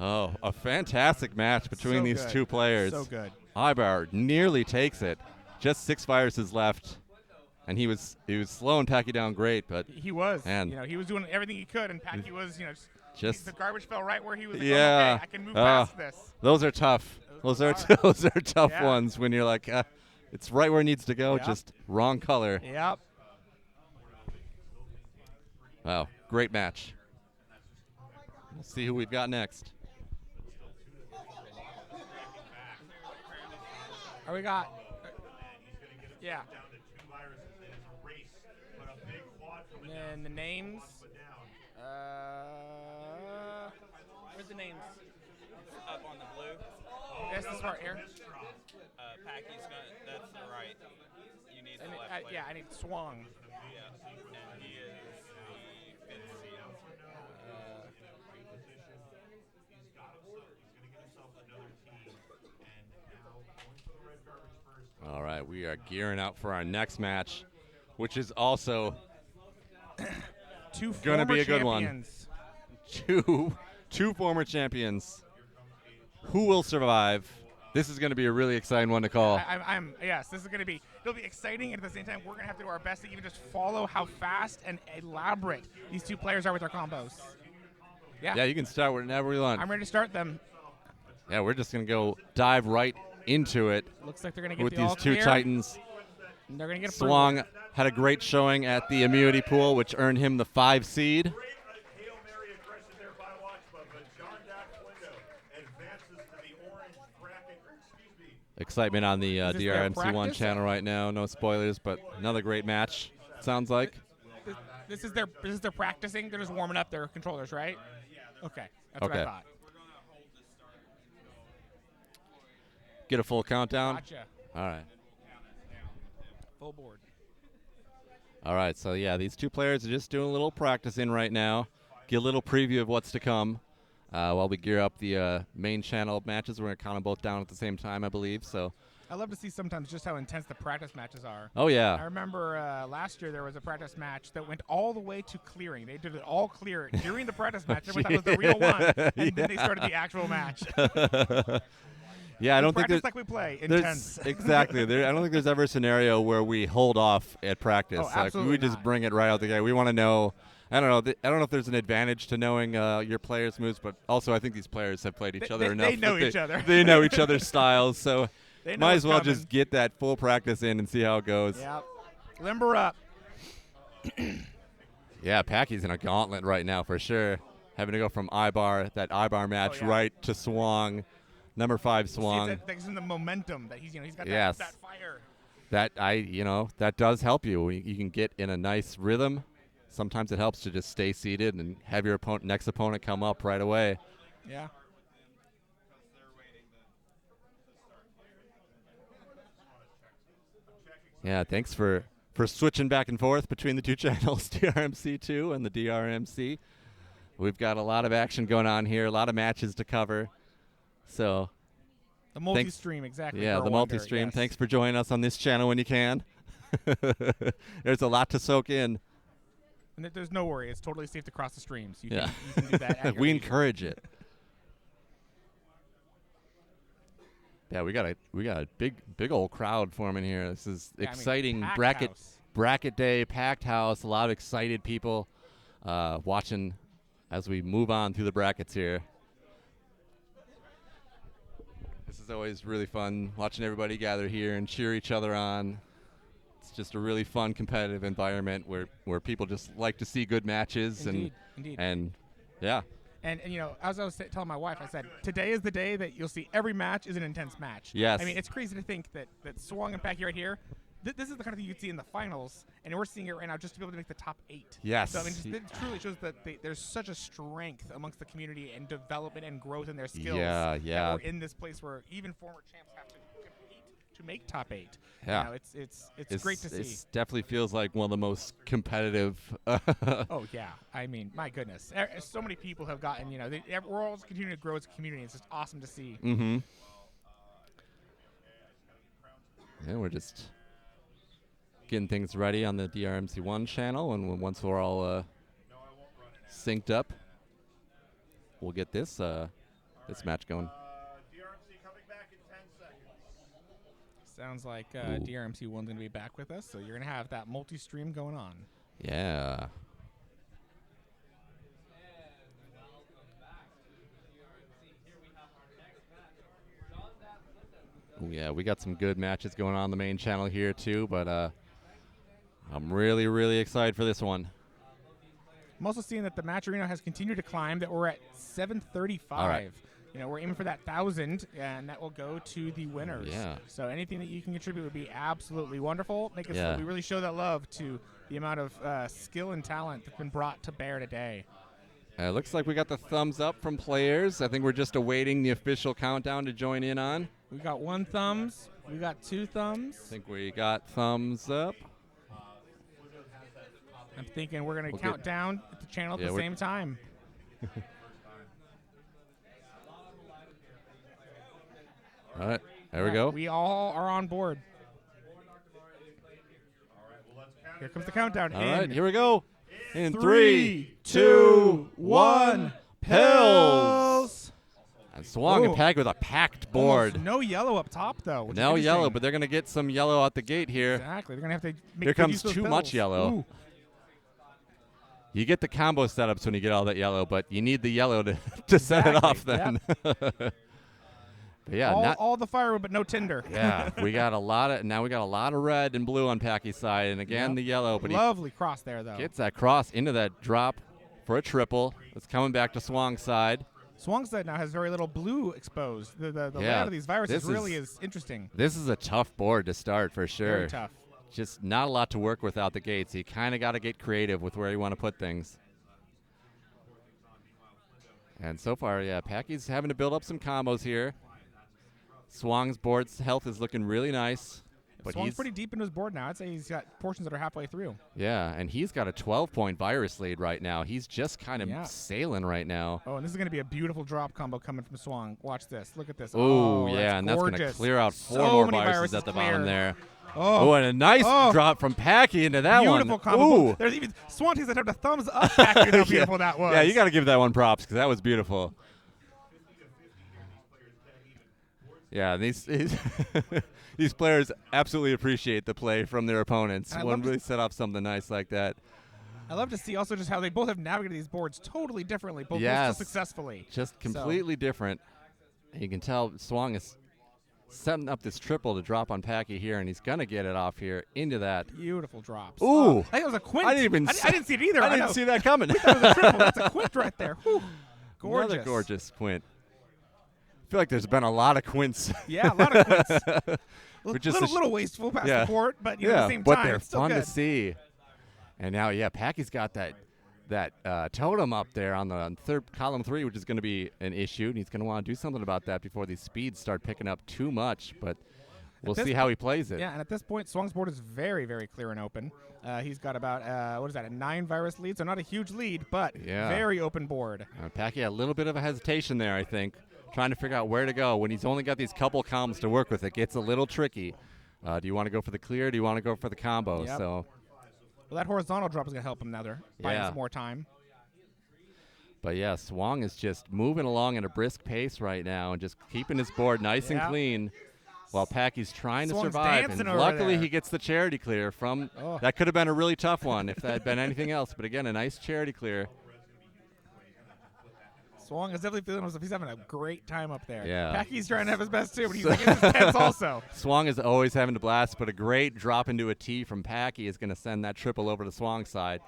Oh, a fantastic match between So these good. two players. So good. Ibar nearly takes it. Just 6 viruses left, and he was slowing Packy down great, but He was. And he was doing everything he could, and Packy was, just the garbage fell right where he was. Like, yeah. Okay, I can move past this. Those are tough. Those are tough Yeah. ones when you're like, it's right where it needs to go, Yep. just wrong color. Yep. Wow, great match. We'll see who we've got next. We got. Yeah. And then the names. Where's the names? Up on the blue. This is part here. Packy's gonna. That's the right. You need the left player. Yeah, I need Swang. Yeah. And he is the 5th seed. All right, we are gearing up for our next match, which is also Two gonna be a good one. champions. two former champions. Who will survive? This is going to be a really exciting one to call. Yes, this is going to be, it'll be exciting, and at the same time, we're going to have to do our best to even just follow how fast and elaborate these two players are with their combos. Yeah, you can start whenever you want. I'm ready to start them. Yeah, we're just going to go dive right into it. Looks like they're going to get with the these all two clear. Titans. And they're going to get Swang had a great showing at the immunity pool, which earned him the 5 seed. Excitement on the DRMC1 channel right now. No spoilers, but another great match. Sounds like. This is their practicing. They're just warming up their controllers, right? Okay, that's what I thought. Get a full countdown. Gotcha. All right. Full board. All right. So yeah, these two players are just doing a little practicing right now. Get a little preview of what's to come. While we gear up the main channel matches, we're going to count them both down at the same time, I believe. So I love to see sometimes just how intense the practice matches are. Oh, yeah. I remember last year there was a practice match that went all the way to clearing. They did it all clear during the practice match. Everyone thought it was the real one, and then they started the actual match. Yeah, I don't think there's like we play intense. Exactly. I don't think there's ever a scenario where we hold off at practice. Oh, absolutely we just not. bring it right out the gate. We want to know. I don't know. I don't know if there's an advantage to knowing your players' moves, but also I think these players have played each other enough. They know each other. They know each other's styles, so They know might as well what's just get that full practice in and see how it goes. Yep. Limber up. Yeah, Packy's in a gauntlet right now for sure. Having to go from that I-bar match right to Swang, number 5 Swang. That gives him the momentum that he's got yes. that fire. That does help you. You can get in a nice rhythm. Sometimes it helps to just stay seated and have your next opponent come up right away. Yeah. Yeah, thanks for switching back and forth between the two channels, DRMC2 and the DRMC. We've got a lot of action going on here, a lot of matches to cover. So the multi-stream, exactly. Yeah, the multi-stream. Yes. Thanks for joining us on this channel when you can. There's a lot to soak in. And there's no worry. It's totally safe to cross the streams. You yeah. can do that at your we leisure. encourage it. Yeah, we got a big old crowd forming here. This is exciting. Bracket day, packed house, a lot of excited people watching as we move on through the brackets here. This is always really fun, watching everybody gather here and cheer each other on. It's just a really fun, competitive environment where people just like to see good matches. Indeed. And yeah. And as I was telling my wife, I said, today is the day that you'll see every match is an intense match. Yes. I mean, it's crazy to think that Swang and Packy right here, this is the kind of thing you'd see in the finals, and we're seeing it right now just to be able to make the top 8. Yes. So, I mean, it truly shows that there's such a strength amongst the community and development and growth in their skills. Yeah. That we're in this place where even former champs have to compete to make top 8. Yeah. It's great to see. It definitely feels like one of the most competitive. Oh, yeah. I mean, my goodness. So many people have gotten, we're all continuing to grow as a community. It's just awesome to see. Mm-hmm. Yeah, we're just getting things ready on the DRMC1 channel, and once we're all synced up, we'll get this match going. Sounds like DRMC1's going to be back with us, so you're going to have that multi-stream going on. Yeah. Yeah, we got some good matches going on the main channel here too, but I'm really, really excited for this one. I'm also seeing that the match arena has continued to climb, that we're at 735. All right. We're aiming for that 1,000, and that will go to the winners. Yeah. So anything that you can contribute would be absolutely wonderful. We really show that love to the amount of skill and talent that's been brought to bear today. Looks like we got the thumbs up from players. I think we're just awaiting the official countdown to join in on. We got 1 thumbs. We got 2 thumbs. I think we got thumbs up. I'm thinking we're going to count down at the channel at the same time. All right, there we go. We all are on board. Here comes the countdown. All right, here we go. In 3, 3, 2, 1, pills. Swung and Ooh. Packy with a packed Almost board. no yellow up top, though. which is No yellow, interesting. but they're going to get some yellow out the gate here. Exactly. They're going to have to make Here good comes use of those too much bills. yellow. Ooh. You get the combo setups when you get all that yellow, but you need the yellow to, to set it off then. But yeah, all the firewood, but no tinder. yeah, we got a lot of red and blue on Packy's side, and again the yellow. But Lovely cross there, though. he gets that cross into that drop for a triple. It's coming back to Swang's side. Swang's side now has very little blue exposed. The Yeah, layout of these viruses this really is interesting. This is a tough board to start for sure. Very tough. Just not a lot to work with out the gates. You kind of got to get creative with where you want to put things. And so far, yeah, Packy's having to build up some combos here. Swang's board's health is looking really nice. But Swang's he's pretty deep into his board now. I'd say he's got portions that are halfway through. Yeah, and he's got a 12-point virus lead right now. He's just kind of sailing right now. Oh, and this is going to be a beautiful drop combo coming from Swang. Watch this. Look at this. Ooh, that's yeah, and that's going to gorgeous. clear out So 4 more many viruses at the bottom cleared. there. Oh, Oh, and a nice drop from Packy into that one. beautiful combo. Ooh. There's even Swang takes the time to thumbs up Packy how beautiful that was. Yeah, you got to give that one props because that was beautiful. Yeah, these these players absolutely appreciate the play from their opponents And I when love to- they set up something nice like that. I love to see also just how they both have navigated these boards totally differently, both Yes. so successfully. Just completely different. You can tell Swang is setting up this triple to drop on Packy here, and he's going to get it off here into that. Beautiful drops. Ooh. I think it was a quint. I didn't even I didn't see it either. I know. didn't see that coming. That was a triple. That's a quint right there. Whew. Gorgeous. Another gorgeous quint. I feel like there's been a lot of quints. Yeah, a lot of quints. Which is little wasteful past the court, but at the same but time, they're it's still fun good. to see. And now, yeah, Packy's got that totem up there on the column 3, which is going to be an issue, and he's going to want to do something about that before these speeds start picking up too much. But we'll see how he plays it. Yeah, and at this point, Swang's board is very, very clear and open. He's got about, a 9 virus lead, so not a huge lead, but very open board. Packy had a little bit of a hesitation there, I think, trying to figure out where to go. When he's only got these couple columns to work with, it gets a little tricky. Do you want to go for the clear? Do you want to go for the combo? Yep. So, well, that horizontal drop is going to help him now. They're buying some more time. But yeah, Swang is just moving along at a brisk pace right now and just keeping his board nice and clean while Packy's trying to Swang's survive. dancing And over luckily there. he gets the charity clear from that could have been a really tough one if that had been anything else. But again, a nice charity clear. Swang is definitely feeling himself. He's having a great time up there. Yeah. Packy's trying to have his best too, but he's like in his pants also. Swang is always having to blast, but a great drop into a tee from Packy is going to send that triple over to Swang's side.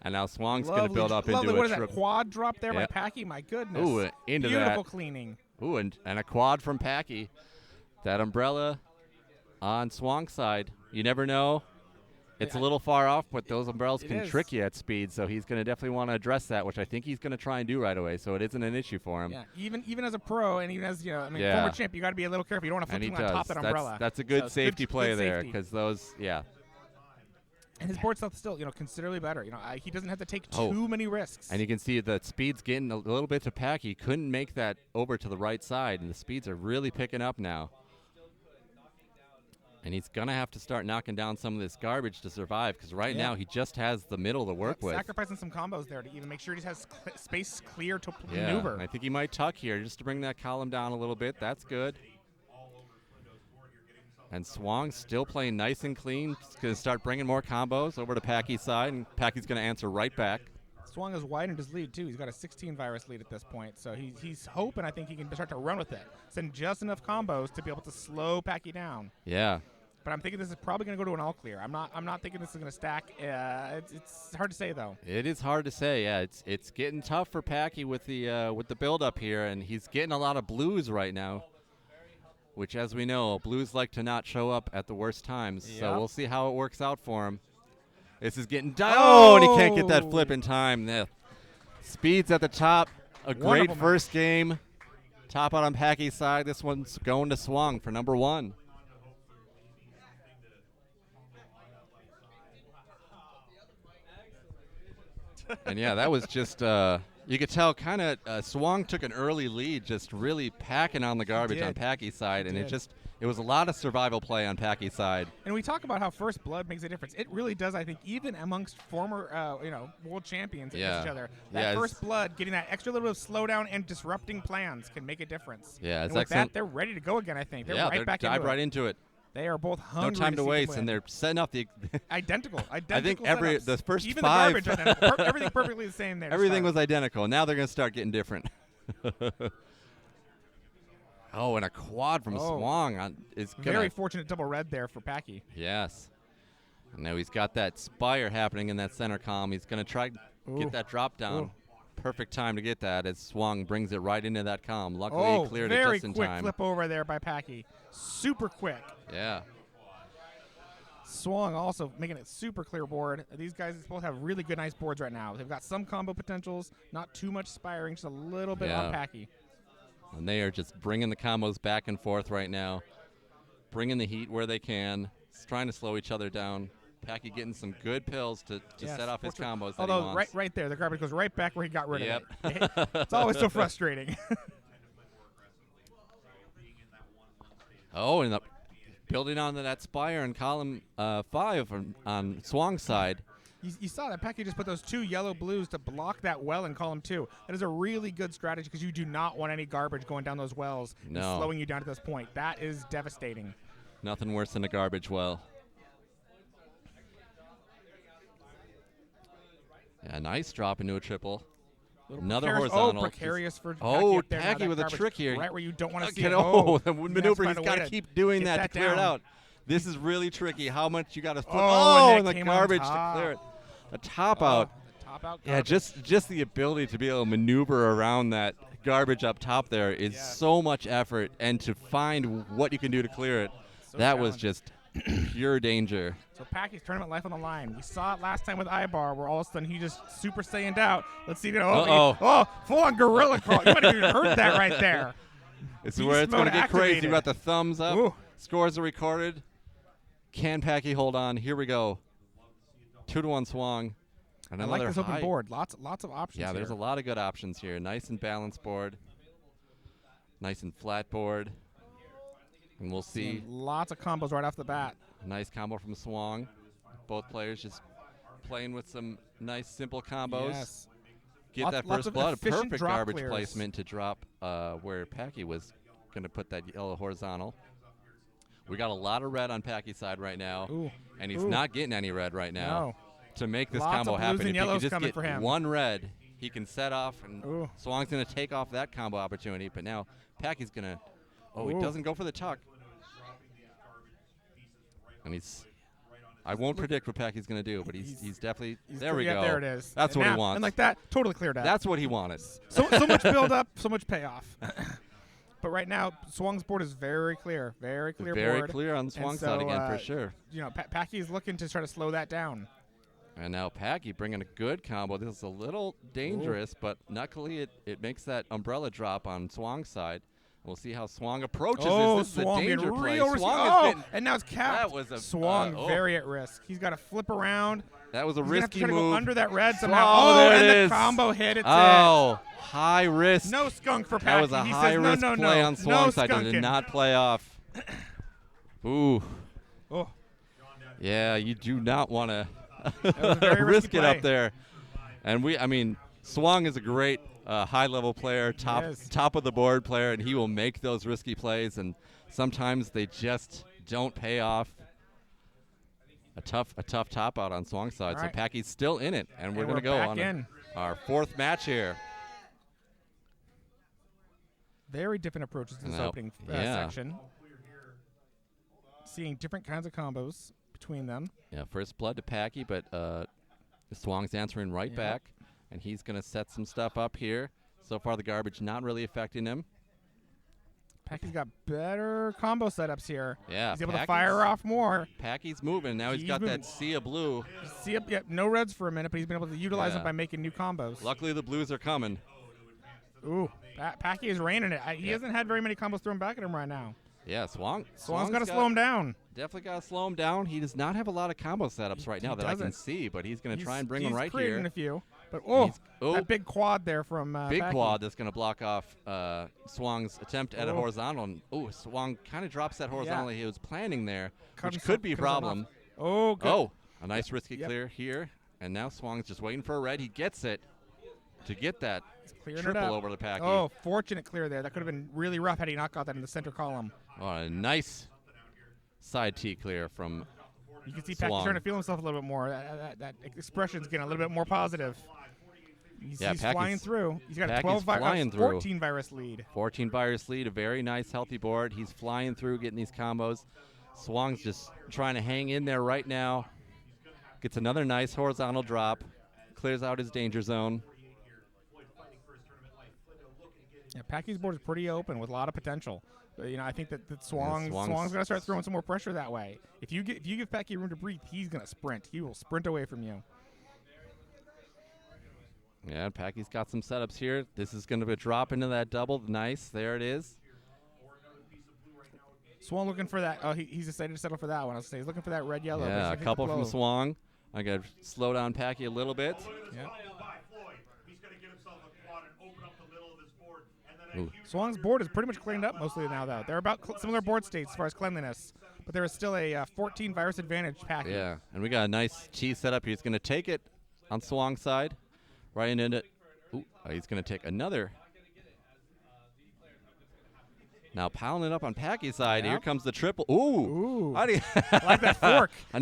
And now Swang's going to build up into what a is that triple. quad drop there by Packy? My goodness. Ooh, into Beautiful that. cleaning. Ooh, and a quad from Packy. That umbrella on Swang's side. You never know. It's a little far off, but those umbrellas can trick you at speed, so he's going to definitely want to address that, which I think he's going to try and do right away, so it isn't an issue for him. Yeah, even as a pro and even as former champ, you got to be a little careful. You don't want to flip And he something on top does. of that umbrella. That's a good So safety play good there, safety. because those, And his board stuff still, considerably better. He doesn't have to take too many risks. And you can see the speed's getting a little bit to Packy. He couldn't make that over to the right side, and the speeds are really picking up now. And he's going to have to start knocking down some of this garbage to survive, because right now he just has the middle to work with. Sacrificing some combos there to even make sure he has space clear to Yeah, maneuver. and I think he might tuck here just to bring that column down a little bit. That's good. And Swang's still playing nice and clean. He's going to start bringing more combos over to Packy's side, and Packy's going to answer right back. Swang has widened his lead, too. He's got a 16 virus lead at this point, so he's hoping, I think, he can start to run with it. Send just enough combos to be able to slow Packy down. Yeah. But I'm thinking this is probably going to go to an all clear. I'm not thinking this is going to stack. It's hard to say, though. It is hard to say. Yeah, it's getting tough for Packy with the build up here, and he's getting a lot of blues right now, which, as we know, blues like to not show up at the worst times. Yep. So we'll see how it works out for him. This is getting and he can't get that flip in time. The speed's at the top. A great first game. Top out on Packy's side. This one's going to Swang for number 1. And yeah, that was just, you could tell kind of Swang took an early lead, just really packing on the garbage on Packy's side, and it It was a lot of survival play on Packy's side. And we talk about how first blood makes a difference. It really does, I think, even amongst former, world champions against each other. That first blood, getting that extra little bit of slowdown and disrupting plans can make a difference. Yeah, it's and with excellent. that, they're ready to go again, I think. They're They're back dive into right it. into it. They are both hungry. No time to see waste, win. and they're setting up the identical. I think setups. the first even 5 the garbage identical. Everything perfectly the same there. everything was identical. Now they're going to start getting different. Oh, and a quad from Swang is very fortunate double red there for Packy. Yes. And now he's got that spire happening in that center column. He's going to try get that drop down. Ooh. Perfect time to get that as Swang brings it right into that column. Luckily, he cleared it very just in quick time. flip over there by Packy. Super quick. Yeah. Swang also making it super clear board. These guys both have really good, nice boards right now. They've got some combo potentials, not too much spiring, just a little bit on Packy. And they are just bringing the combos back and forth right now, bringing the heat where they can, trying to slow each other down. Packy getting some good pills to set off his combos that he Although wants. right there, the garbage goes right back where he got rid Yep. of it. It's always so frustrating. Oh, and building onto that spire in column 5 on Swang's side. You saw that Packy just put those 2 yellow blues to block that well in column 2. That is a really good strategy because you do not want any garbage going down those wells and slowing you down to this point. That is devastating. Nothing worse than a garbage well. Yeah, nice drop into a triple. Another horizontal. Precarious for Packy with a trick here. Right where you don't want to see it. Oh, the maneuver. He's got to keep doing that to clear it out. This is really tricky. How much you got to flip? And the garbage to clear it. A top out. Top out yeah, just the ability to be able to maneuver around that garbage up top there is so much effort, and to find what you can do to clear it, that was just pure danger. So Packy's tournament life on the line. We saw it last time with Ibar, where all of a sudden he just Super Saiyaned out. Let's see. Full on gorilla crawl. You might have even heard that right there. It's where it's going to get crazy. You got the thumbs up. Ooh. Scores are recorded. Can Packy hold on? Here we go. 2-1 Swang. And I like this open board. Lots of options. Yeah, there's a lot of good options here. Nice and balanced board. Nice and flat board. And we'll see. Lots of combos right off the bat. Nice combo from Swang. Both players just playing with some nice, simple combos. Yes. Get that first blood. A perfect garbage placement to drop where Packy was going to put that yellow horizontal. We got a lot of red on Packy's side right now. Ooh. And he's not getting any red right now. No. To make this Lots combo of blues happen, and if he yellows could just coming get for him. one red, he can set off, and Swang's going to take off that combo opportunity. But now Packy's going to... Oh, he doesn't go for the tuck. And I won't predict what Packy's going to do, but he's definitely... there we go. There it is. That's what he wants. And like that, totally cleared out. That's what he wanted. So much build up, so much payoff. But right now, Swang's board is very clear. Very clear board. Very clear on Swang's side again, for sure. You know, Packy's looking to try to slow that down. And now Packy bringing a good combo. This is a little dangerous, but luckily it makes that umbrella drop on Swang's side. We'll see how Swang approaches this. This is a danger play. Swang is getting, and now it's capped. That was a Swang very at risk. He's got to flip around. That was a He's risky gonna have to try move. To go under that red somehow. Oh, there and it the is. combo hit. It's high risk. No skunk for Packy. That was a he high says, risk no, play on Swang's side that skunking. did not play off. Ooh. Oh. Yeah, you do not want to risk it up there. And Swang is a great high-level player, top of the board player, and he will make those risky plays, and sometimes they just don't pay off. A tough top out on Swang's side. So Packy's still in it, and we're going to go on our fourth match here. Very different approaches to this opening section. Seeing different kinds of combos between them. Yeah, first blood to Packy, but Swang's answering right back, and he's going to set some stuff up here. So far, the garbage not really affecting him. Packy's got better combo setups here. Yeah, he's able to fire off more. Packy's moving. Now he's got that sea of blue. No reds for a minute, but he's been able to utilize them by making new combos. Luckily, the blues are coming. Ooh, Packy is raining it. He hasn't had very many combos thrown back at him right now. Yeah, Swang's got to slow him down. Definitely got to slow him down. He does not have a lot of combo setups right now that I can see, but he's going to try and bring them right here. He's creating a few, But He's- that big quad there from big Packy. quad that's going to block off Swang's attempt at a horizontal. And, Swang kind of drops that horizontal he was planning there, which could be a problem. Oh, good. Oh, a nice risky clear here. And now Swang's just waiting for a red. He gets it to get that triple over the Packy. Oh, fortunate clear there. That could have been really rough had he not got that in the center column. Oh, a nice side T clear from You can see Packy starting to feel himself a little bit more. That expression's getting a little bit more positive. He's flying through. He's got a 14 virus lead. 14 virus lead, a very nice healthy board. He's flying through, getting these combos. Swang's just trying to hang in there right now. Gets another nice horizontal drop. Clears out his danger zone. Yeah, Packy's board is pretty open with a lot of potential. But, I think that Swang's going to start throwing some more pressure that way. If you give Packy room to breathe, he's going to sprint. He will sprint away from you. Yeah, Packy's got some setups here. This is going to be a drop into that double. Nice. There it is. Swang looking for that. Oh, he's decided to settle for that one. I was saying he's looking for that red-yellow. Yeah, a couple from Swang. I got to slow down Packy a little bit. Yeah. He's going to get himself a quad and open up the middle of his board. Swang's board is pretty much cleaned up mostly now, though. They're about similar board states as far as cleanliness, but there is still a 14 virus advantage Packy. Yeah, and we got a nice cheese setup. He's going to take it on Swang's side, right into it. He's going to take another. Now piling it up on Packy's side. Yep. Here comes the triple. Ooh. How do you I like that fork. a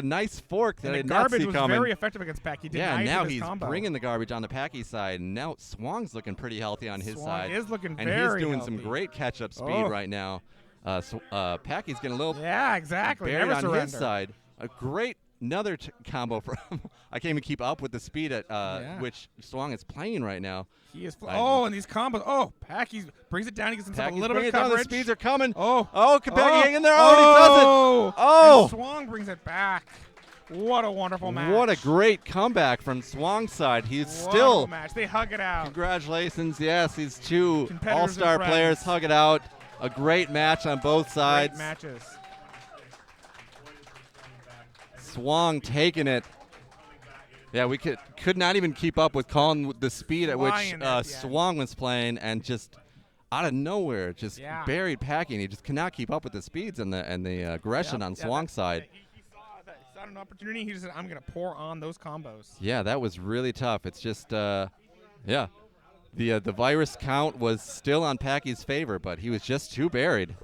nice fork that I And did the not garbage see was coming. very effective against Packy. Yeah, now he's combo. bringing the garbage on the Packy side. And now Swang's looking pretty healthy on his Swang side. is looking and very he's doing healthy. some great catch-up speed right now. Packy's getting a little exactly. buried Never on surrender. his side. A great another combo from I can't even keep up with the speed at which Swang is playing right now. He is. And these combos. Oh, Packy brings it down. He gets himself a little bit of down. coverage. The speeds are coming. Packy hang in there. He does it. And Swang brings it back. What a wonderful match. What a great comeback from Swang's side. He's Wonderful still match. They hug it out. Congratulations. Yes, these two Competitors all-star and players friends. hug it out. A great match on both sides. Great matches. Swang taking it. Yeah, we could not even keep up with calling the speed at which Swang was playing, and just out of nowhere, just buried Packy. And he just cannot keep up with the speeds and the aggression on Swang's side. He saw an opportunity. He just said, "I'm going to pour on those combos." Yeah, that was really tough. It's just, the virus count was still on Packy's favor, but he was just too buried.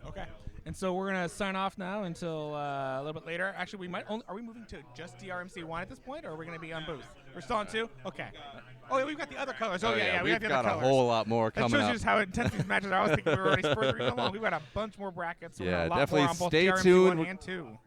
Okay. And so we're going to sign off now until a little bit later. Actually, are we moving to just DRMC1 at this point, or are we going to be on booth? We're still on 2? Okay. Oh, yeah, we've got the other colors. We got we've the got other a colors. whole lot more That coming shows up. you just how intense these matches are. I was thinking we were already further along. We've got a bunch more brackets. So we're gonna a lot definitely more on both stay DRMC1 tuned. and 2.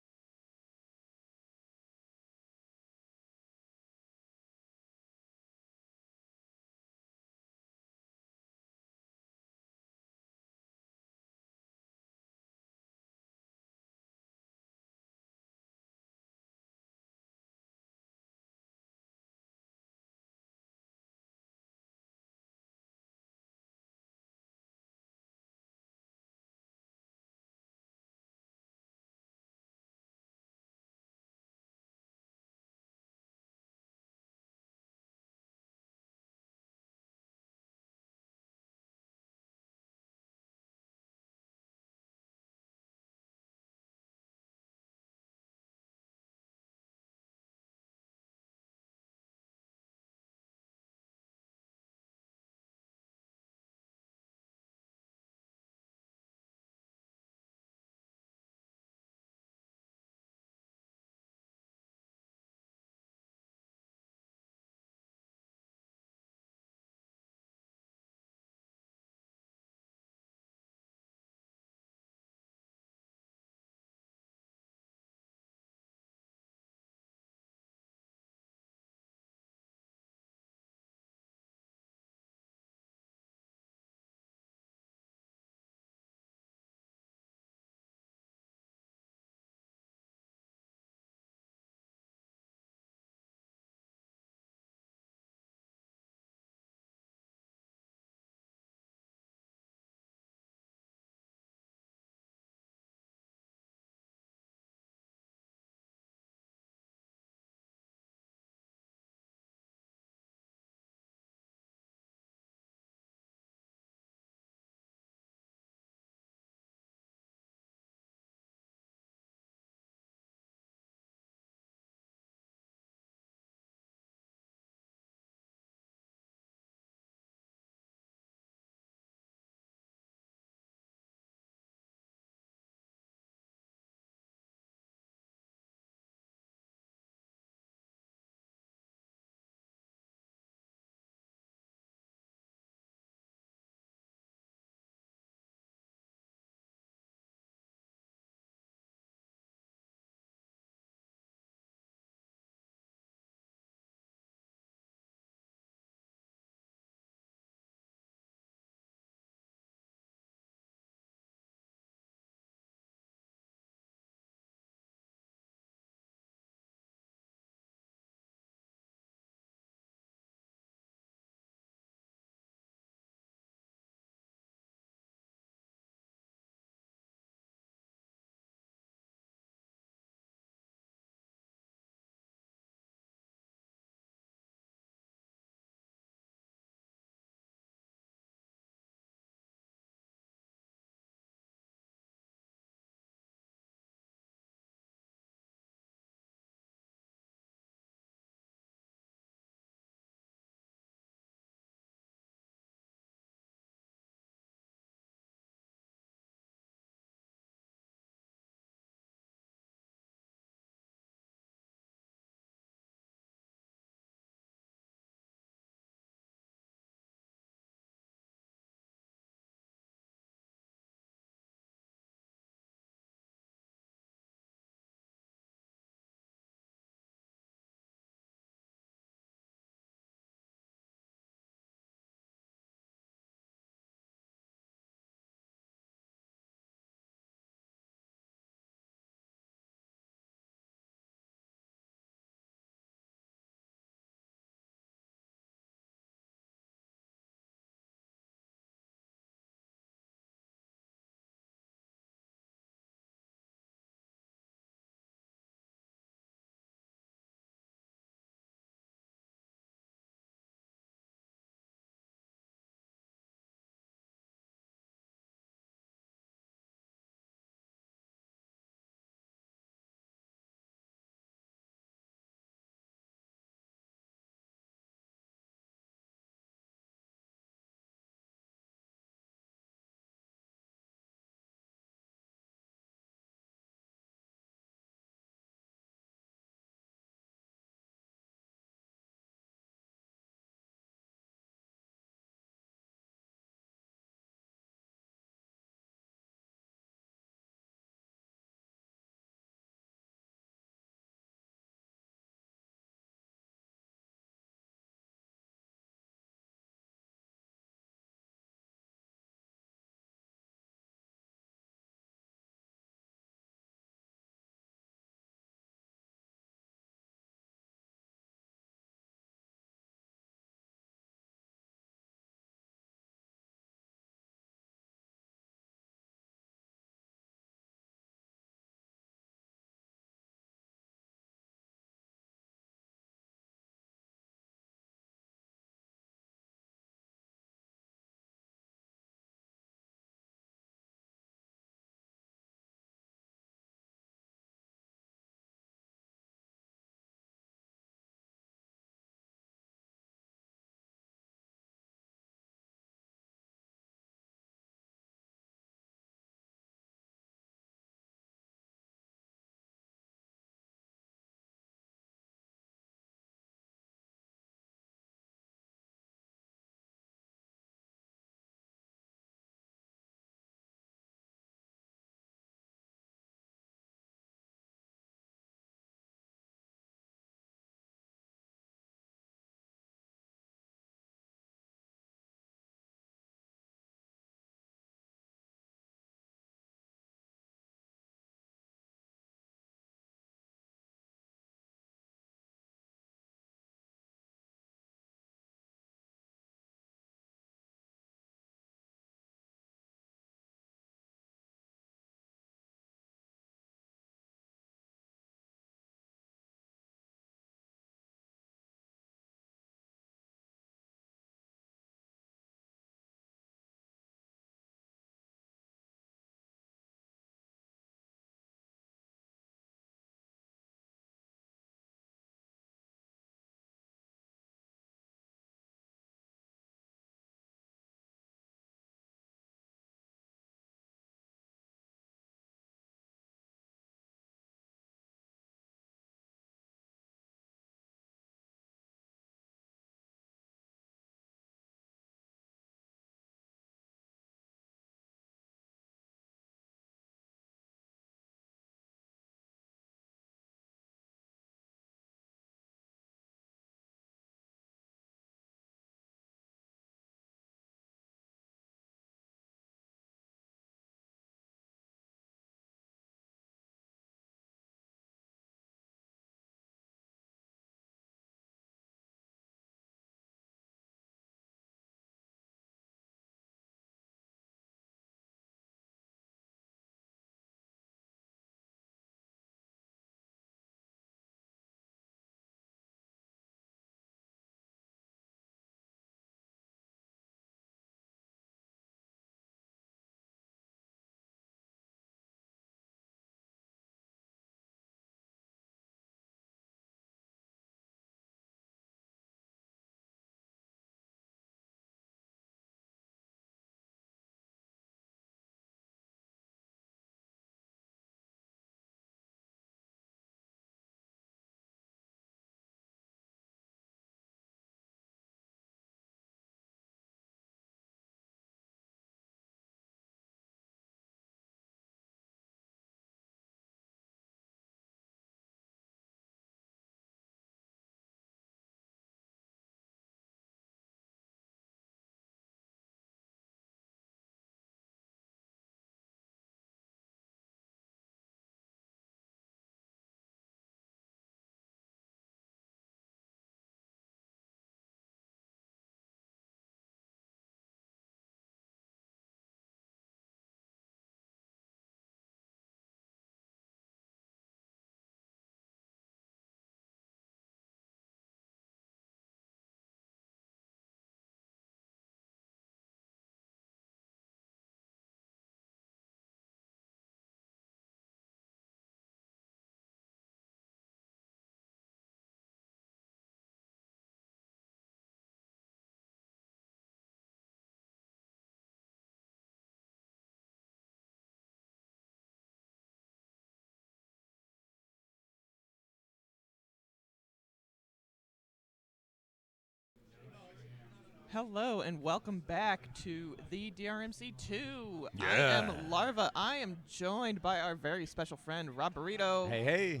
Hello and welcome back to the DRMC2. Yeah. I am Larva. I am joined by our very special friend, Rob Burrito. Hey, hey.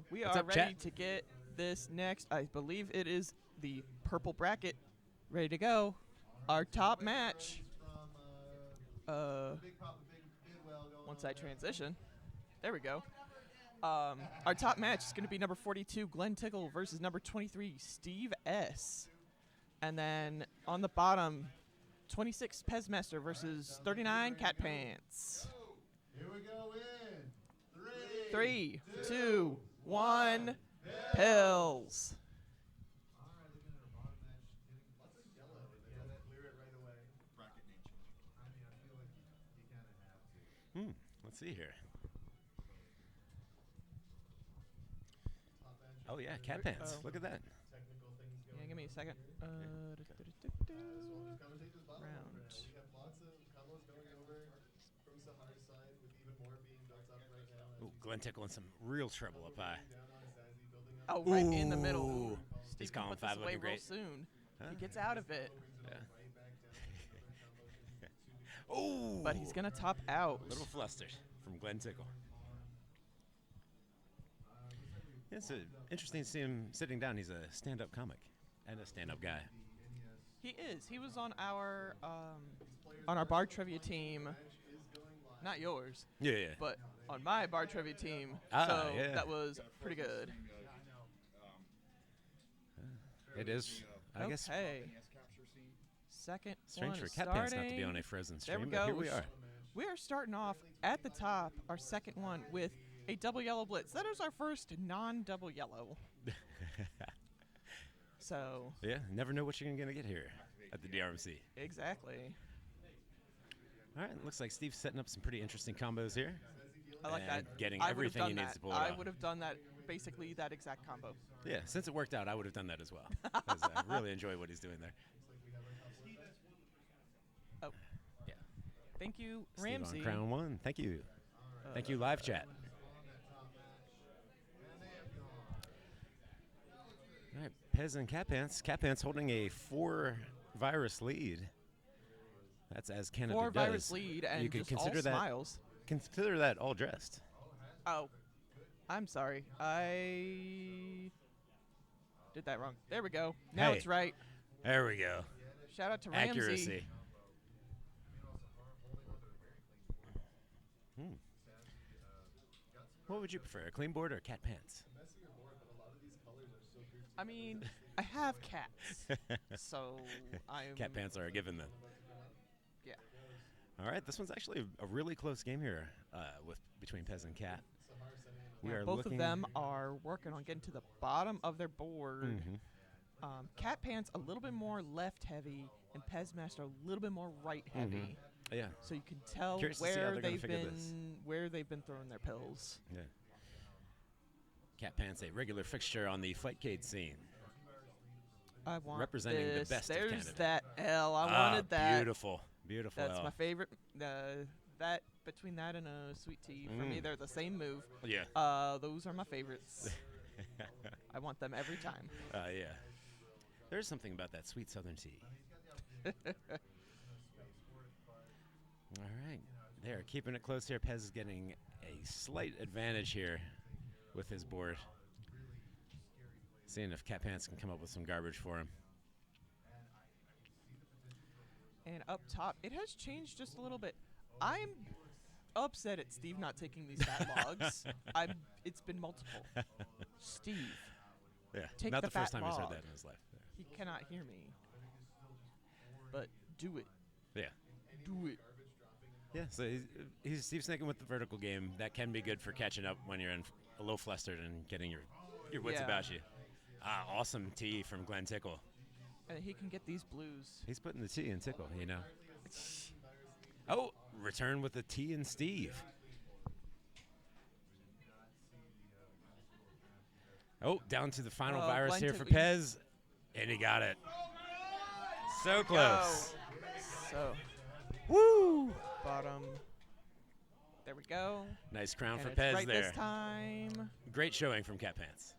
We What's are up, ready chat? to get this next. I believe it is the purple bracket. Ready to go. Our top match. Once I transition. There we go. Our top match is going to be number 42, Glenn Tickle, versus number 23, Steve S. And then on the bottom, 26, Pezmaster versus 39, Cat Pants. Here we go in 3, 2, 1, pills. Let's see here. Oh, yeah, cat pants. Look at that. Yeah, give me a second. Round. Ooh, Glenn Tickle in some real trouble up high. Oh, right in the middle. Ooh. Steve He's can calling put this 5 away looking real great. soon. Huh? He gets out of it. Ooh. But he's going to top out. Little flustered from Glenn Tickle. It's interesting to see him sitting down. He's a stand-up comic and a stand-up guy. He is. He was on our bar trivia team. Not yours. Yeah, yeah. But on my bar trivia team. Ah, so yeah. that was pretty good. It is, I guess, Okay. Second strange one for is Cat Pants not to be starting. on a Frozen There stream, we but go. here we are. We are starting off at the top, our second one, with a double yellow blitz. That is our first non-double yellow. So. Yeah, never know what you're going to get here at the DRMC. Exactly. All right, looks like Steve's setting up some pretty interesting combos here. I like and that. Getting I would've everything he done needs that. to pull it I off. would have done that, basically that exact combo. Yeah, since it worked out, I would have done that as well. 'Cause I really enjoy what he's doing there. Oh. Yeah. Thank you, Steve Ramsey. on Crown 1. Thank you. Thank you, live chat. All right, Pez and Cat Pants. Cat Pants holding a 4-virus lead. That's as Canada 4 does. virus lead and you could just consider all that. smiles. Consider that all dressed. Oh, I'm sorry. I did that wrong. There we go. Now Hey. it's right. There we go. Shout out to Ramsey. Accuracy. What would you prefer, a clean board or cat pants? I mean, I have cats, so I'm. Cat pants are a given then. Yeah. All right, this one's actually a really close game here between Pez and Cat. We Yeah, are both looking of them are working on getting to the bottom of their board. Cat Pants a little bit more left heavy, and Pezmaster a little bit more right heavy. Yeah. So you can tell Curious to see how where they're gonna they've figure been this. where they've been throwing their pills. Yeah. Cat Pants, a regular fixture on the Fightcade scene. I want Representing the this. best of There's Canada. that L. I wanted that. Beautiful, beautiful. That's L. my favorite. That between that and a sweet tea, for me, they're the same move. Yeah. Those are my favorites. I want them every time. Yeah. There's something about that sweet southern tea. All right. They're keeping it close here. Pez is getting a slight advantage here with his board. Seeing if Cat Pants can come up with some garbage for him. And up top, it has changed just a little bit. I'm upset at Steve not taking these fat logs. It's been multiple. Steve, Yeah, take not the the first fat time he's heard log. that in his life. He cannot hear me. But do it. Yeah. Do it. Yeah, so he's Steve snaking with the vertical game. That can be good for catching up when you're a little flustered and getting your wits Yeah. about you. Awesome tee from Glenn Tickle. And he can get these blues. He's putting the T in Tickle, you know. Oh, return with the T in Steve. Oh, down to the final virus Glenn here for Tickle. Pez, and he got it. So close. So, woo! Bottom. There we go. Nice crown And for it's Pez right there. this time. Great showing from Cat Pants.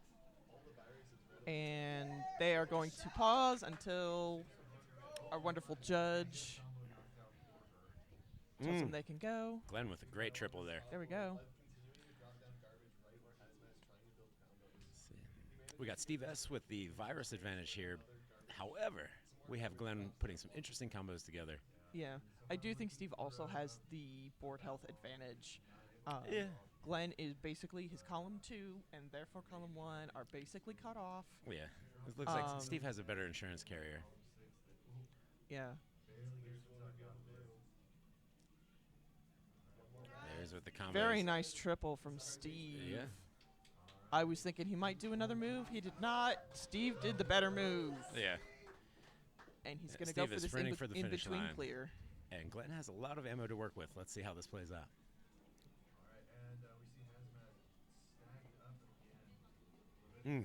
And they are going to pause until Our wonderful judge tells Mm. them they can go. Glenn with a great triple there. There we go. Let's see. We got Steve S with the virus advantage here. However, we have Glenn putting some interesting combos together. Yeah. I do think Steve also has the board health advantage. Yeah. Glenn is basically his column 2, and therefore column 1 are basically cut off. Yeah. It looks like Steve has a better insurance carrier. Yeah. There's with the combos. Very nice triple from Steve. Yeah. I was thinking he might do another move. He did not. Steve did the better move. Yeah. And he's Yeah, going to go Steve for is this sprinting for the finish in-between line. clear. And Glenn has a lot of ammo to work with. Let's see how this plays out. Mm.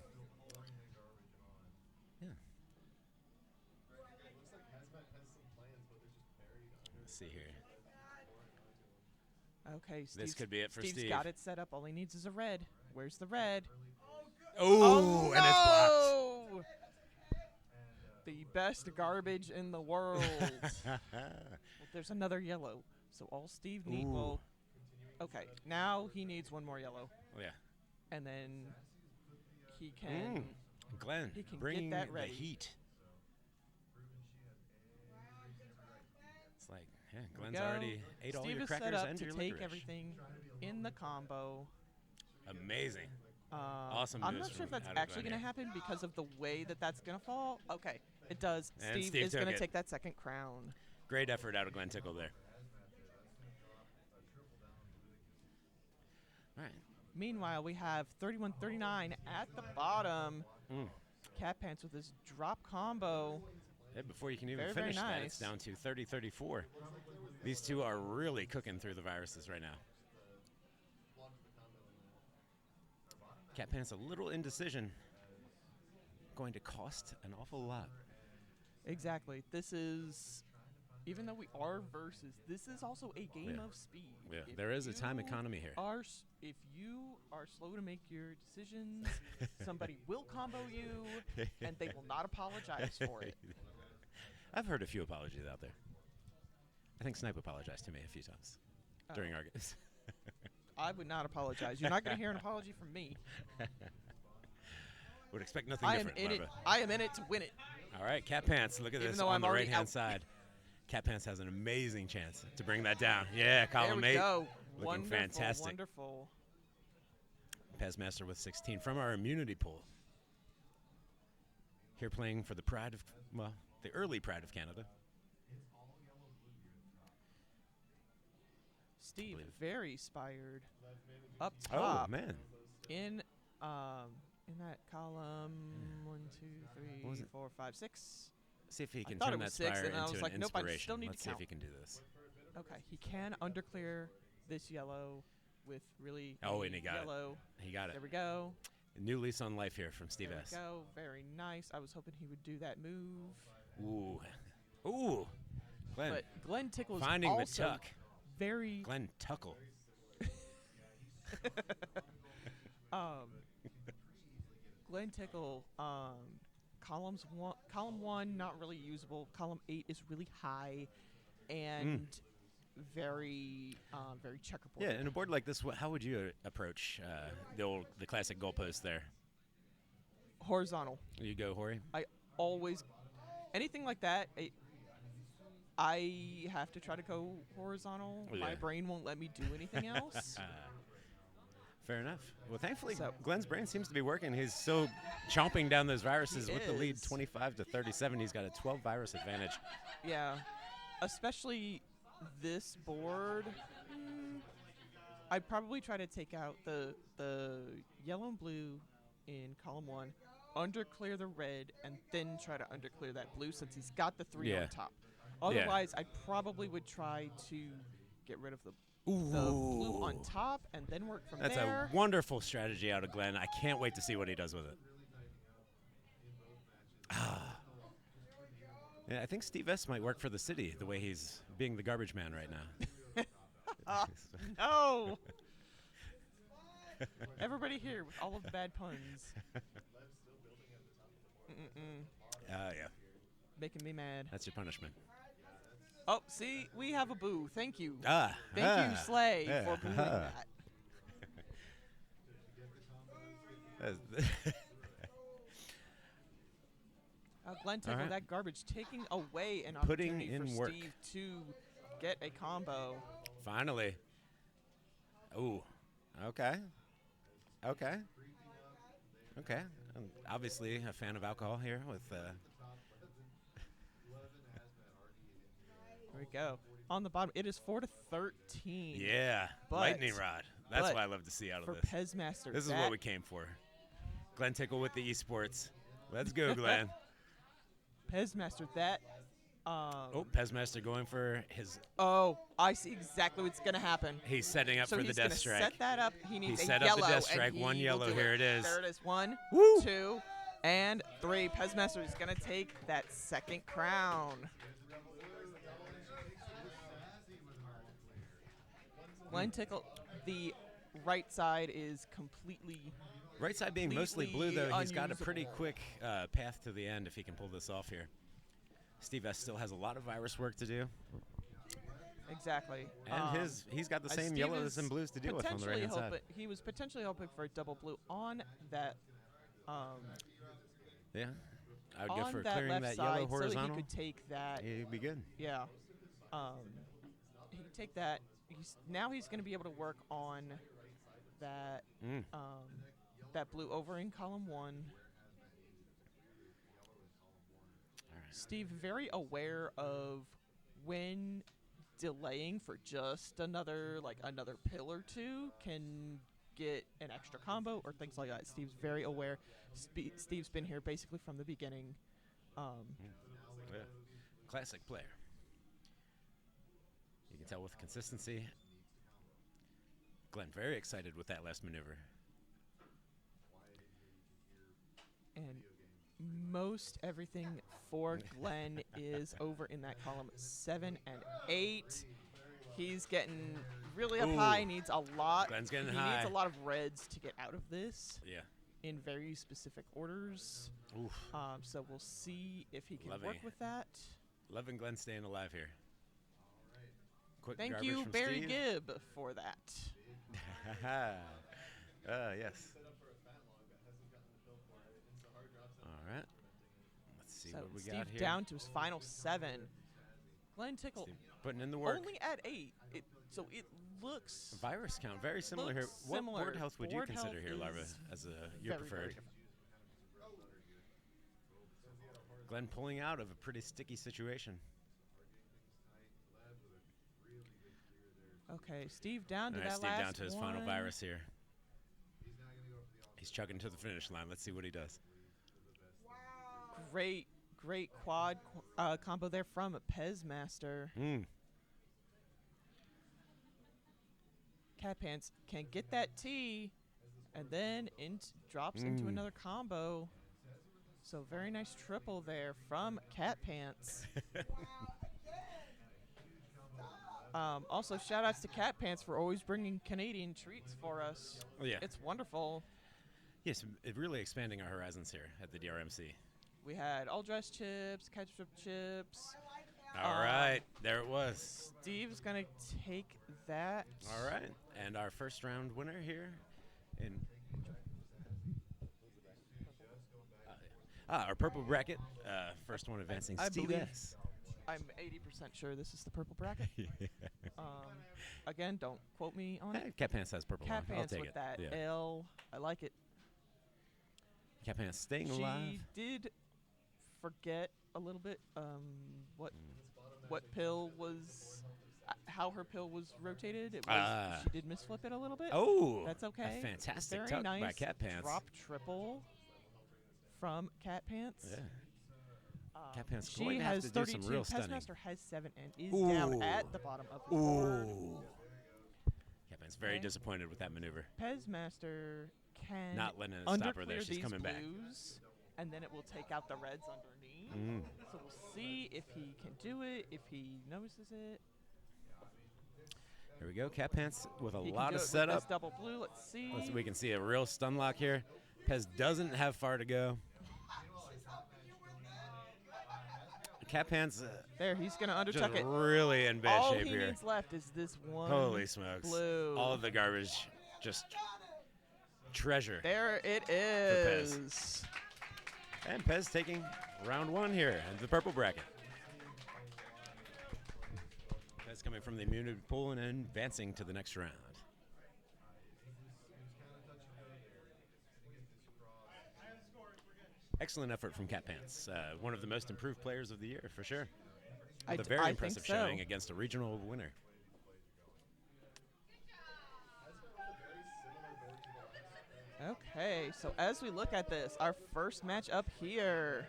Yeah. Let's see here. Okay, This could be it for Steve's Steve. got it set up. All he needs is a red. Where's the red? Oh, and it's blocked. The best garbage in the world. Well, there's another yellow. So all Steve needs. Well, okay, now he needs one more yellow. Oh, yeah. And then he can. Glenn, he can bringing get that the ready. heat. It's like, yeah, There we Glenn's go. already ate all Steve your is set crackers up and to your take licorice. everything in the combo. Amazing. Awesome I'm moves not sure if from that's out of actually Glenn going to here. happen because of the way that that's going to fall. Okay, it does. And Steve Steve is going took to it. take that second crown. Great effort out of Glenn Tickle there. All right. Meanwhile, we have 31-39 at the bottom. Cat Pants with his drop combo. Yeah, before you can even Very, finish very that, nice. it's down to 30-34. These two are really cooking through the viruses right now. Cat Pants, a little indecision. Going to cost an awful lot. Exactly. This is, even though we are versus, this is also a game Yeah. of speed. Yeah, If there is a time you economy here. If you are slow to make your decisions, somebody will combo you, and they will not apologize for it. I've heard a few apologies out there. I think Snipe apologized to me a few times during our games. I would not apologize. You're not going to hear an apology from me. Would expect nothing I am different. in it. Barbara. I am in it to win it. All right, Cat Pants, look at Even this though on I'm the already right-hand out. side. Cat Pants has an amazing chance to bring that down. Yeah, column There we 8. go. Looking Wonderful, fantastic. wonderful. Pez Master with 16 from our immunity pool. Here playing for the pride of, well, the early pride of Canada. Steve, very inspired. Up top. Oh, man. In that column, 1, 2, 3, was it? 4, 5, 6. See if he can thought turn it that was 6, spire and I into was an like, nope, I inspiration. still need Let's to see if count. he can do this. Okay, he can underclear this yellow with really Oh, a and he got it. yellow. He got it. There we go. A new lease on life here from Steve There S. we go. Very nice. I was hoping he would do that move. Ooh. Ooh. Glenn. But Glenn Tickle is Finding the also tuck. very Glenn Tuckle. Glenn Tickle, column 1 not really usable. Column 8 is really high and very checkerboard. Yeah, in a board like this, how would you approach the classic goalpost there? Horizontal. You go, Hori? I always, anything like that, I have to try to go horizontal. Yeah. My brain won't let me do anything else. Fair enough. Well, thankfully, So- Glenn's brain seems to be working. He's still chomping down those viruses He with the lead is. 25-37. He's got a 12 virus advantage. Yeah, especially this board. I'd probably try to take out the yellow and blue in column 1, underclear the red, and then try to underclear that blue since he's got the 3 Yeah. on top. Otherwise, I probably would try to get rid of the blue on top and then work from That's there. a wonderful strategy out of Glenn. I can't wait to see what he does with it. Yeah, I think Steve S. might work for the city the way he's being the garbage man right now. No! Everybody here with all of the bad puns. Yeah. Making me mad. That's your punishment. Oh, see, we have a boo. Thank you. Ah. Thank you, Slay, yeah, for booing that. Glenn Tickle, right. that garbage, taking away an Putting opportunity in for work. Steve to get a combo. Finally. Ooh. Okay. Okay. Okay. I'm obviously a fan of alcohol here with. Here we go. On the bottom, it is 4-13. Yeah. But- Lightning rod. That's but what I love to see out of For this. Pezmaster, This is that what we came for. Glenn Tickle with the esports. Let's go, Glenn. Pezmaster, that. Oh, Pezmaster going for his. Oh, I see exactly what's going to happen. He's setting up So for the he's death gonna strike. set that up. He needs a set yellow. up the death and strike. he One will yellow. do Here it is. There it is. 1, Woo! 2, and 3. Pezmaster is going to take that second crown. Glenn Tickle, the right side is completely. Right side being mostly blue, though, he's got a unusable. pretty quick path to the end if he can pull this off here. Steve S still has a lot of virus work to do. Exactly. And he's got the same Steve yellows is and blues to deal with on the right hand side. He was potentially hoping for a double blue on that. Yeah. I would go On for that clearing left that side yellow so that horizontal. he could take that. He'd be good. Yeah. He could take that. Now he's going to be able to work on that that blue over in column 1. Steve very aware of when delaying for just another pill or two can get an extra combo or things like that. Steve's very aware. Steve's been here basically from the beginning. Yeah. Classic player. You can tell with consistency. Glenn very excited with that last maneuver. And most everything for Glenn is over in that column 7 and 8. He's getting really up high. Needs a lot. Glenn's getting he high. needs a lot of reds to get out of this. Yeah. In very specific orders. Oof. So we'll see if he can Loving work with that. Loving Glenn staying alive here. Quick Thank garbage you, from Barry Steve. Gibb, for that. Yes. All right. Let's see So what we Steve got here. down to his final 7. Glenn Tickle Steve putting in the work. only at 8. So it looks Virus count very similar here. looks What similar. board health would you Board consider health here, Larva, is as your very, very preferred? different. Glenn pulling out of a pretty sticky situation. Okay, Steve down to All right, that Steve last down to his final one. virus here. He's chugging to the finish line. Let's see what he does. Great quad combo there from Pezmaster. Cat Pants can get that T, and then drops into another combo. So very nice triple there from Cat Pants. Also, shout outs to Cat Pants for always bringing Canadian treats for us. Oh, yeah. It's wonderful. Yes, really expanding our horizons here at the DRMC. We had all dressed chips, ketchup chips. All right, there it was. Steve's going to take that. All right, and our first round winner here in our purple bracket. First one advancing, I Steve believe- S. I'm 80% sure this is the purple bracket. Again, don't quote me on it. Cat Pants has purple Cat on. Pants I'll take with it. that Yeah. L. I like it. Cat Pants staying She alive. did forget a little bit what pill was, how her pill was rotated. It was, she did misflip it a little bit. Oh, that's okay. A fantastic Very tuck nice by Cat Pants. drop triple from Cat Pants. Yeah. Cat Pants She going to have has to do 32. some real stunning. Pezmaster has 7 and is Ooh. down at the bottom of the board. Cat Pants very Okay. disappointed with that maneuver. Pezmaster can Not letting it stop her there. underclear She's these coming back. blues, and then it will take out the reds underneath. So we'll see if he can do it, if he notices it. Here we go. Cat Pants with a He can lot do of it with setup. this double blue. Let's see. We can see a real stun lock here. Pez doesn't have far to go. Cap Hands There, he's going to just undertuck it. really in bad All shape he here. needs left is this one Holy smokes. blue. All of the garbage, just treasure. There it Pez. is. And Pez taking round 1 here in the purple bracket. Pez coming from the immunity pool and advancing to the next round. Excellent effort from Cat Pants. One of the most improved players of the year, for sure. With a very I impressive think so. showing against a regional winner. Okay, so as we look at this, our first match up here.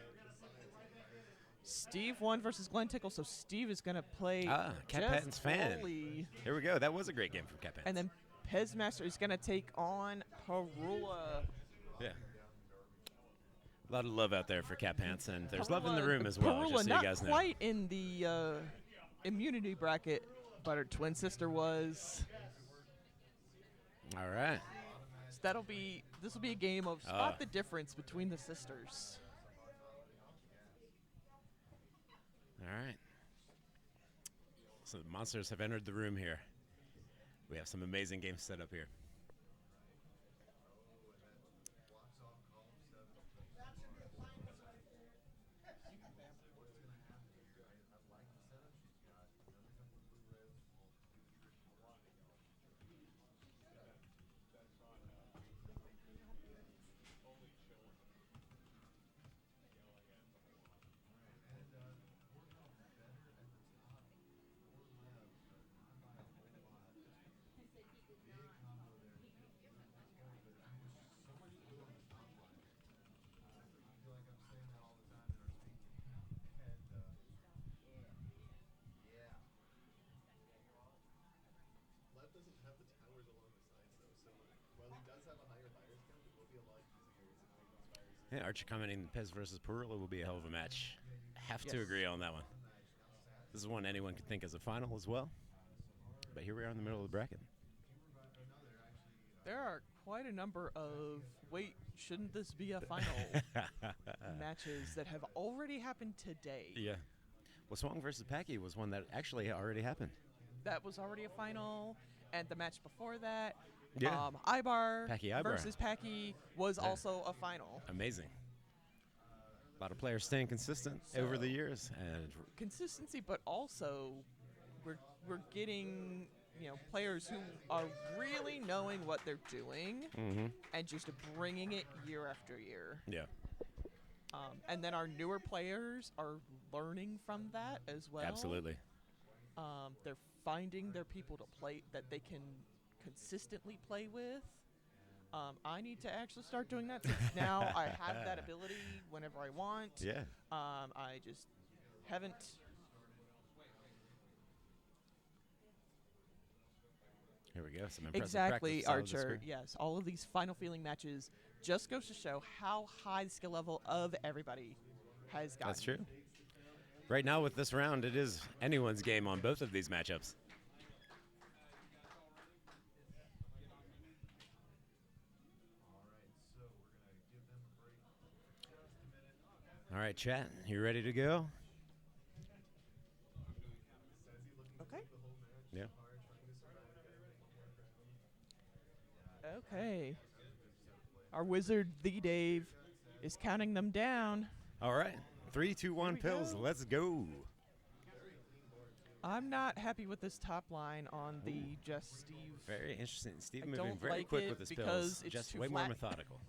Steve won versus Glenn Tickle, so Steve is going to play Cat just Patton's fan. fully. Here we go. That was a great game from Cat Pants. And then Pezmaster is going to take on Parula. Yeah. A lot of love out there for Cat Pants, and there's love in the Parula- room as well, Parula just so not you guys know. quite in the immunity bracket, but her twin sister was. All right. So this will be a game of spot the difference between the sisters. All right. So the monsters have entered the room here. We have some amazing games set up here. Yeah, Archer commenting Pez versus Parula will be a hell of a match. Have to agree on that one. This is one anyone could think as a final as well. But here we are in the middle of the bracket. There are quite a number of shouldn't this be a final matches that have already happened today. Yeah. Well, Swang versus Packy was one that actually already happened. That was already a final, and the match before that, Yeah. Ibar Packy Ibar. versus Packy was Yeah. also a final. Amazing. A lot of players staying consistent over the years, and Consistency, but also we're getting players who are really knowing what they're doing and just bringing it year after year. yeah, And then our newer players are learning from that as well. absolutely. They're finding their people to play that they can consistently play with. I need to actually start doing that since now I have that ability whenever I want. Yeah. I just haven't. Here we go. Some impressive Exactly, practice on the Archer. screen. Yes, all of these final feeling matches just goes to show how high the skill level of everybody has gotten. That's true. Right now with this round, it is anyone's game on both of these matchups. All right, chat, you ready to go? Okay. Yeah. Okay. Our wizard, the Dave, is counting them down. All right. 3, 2, 1 pills. go. Let's go. I'm not happy with this top line on the Just Steve. Very interesting. Steve I moving don't very like quick it with his because pills. it's Just too way more flat. methodical.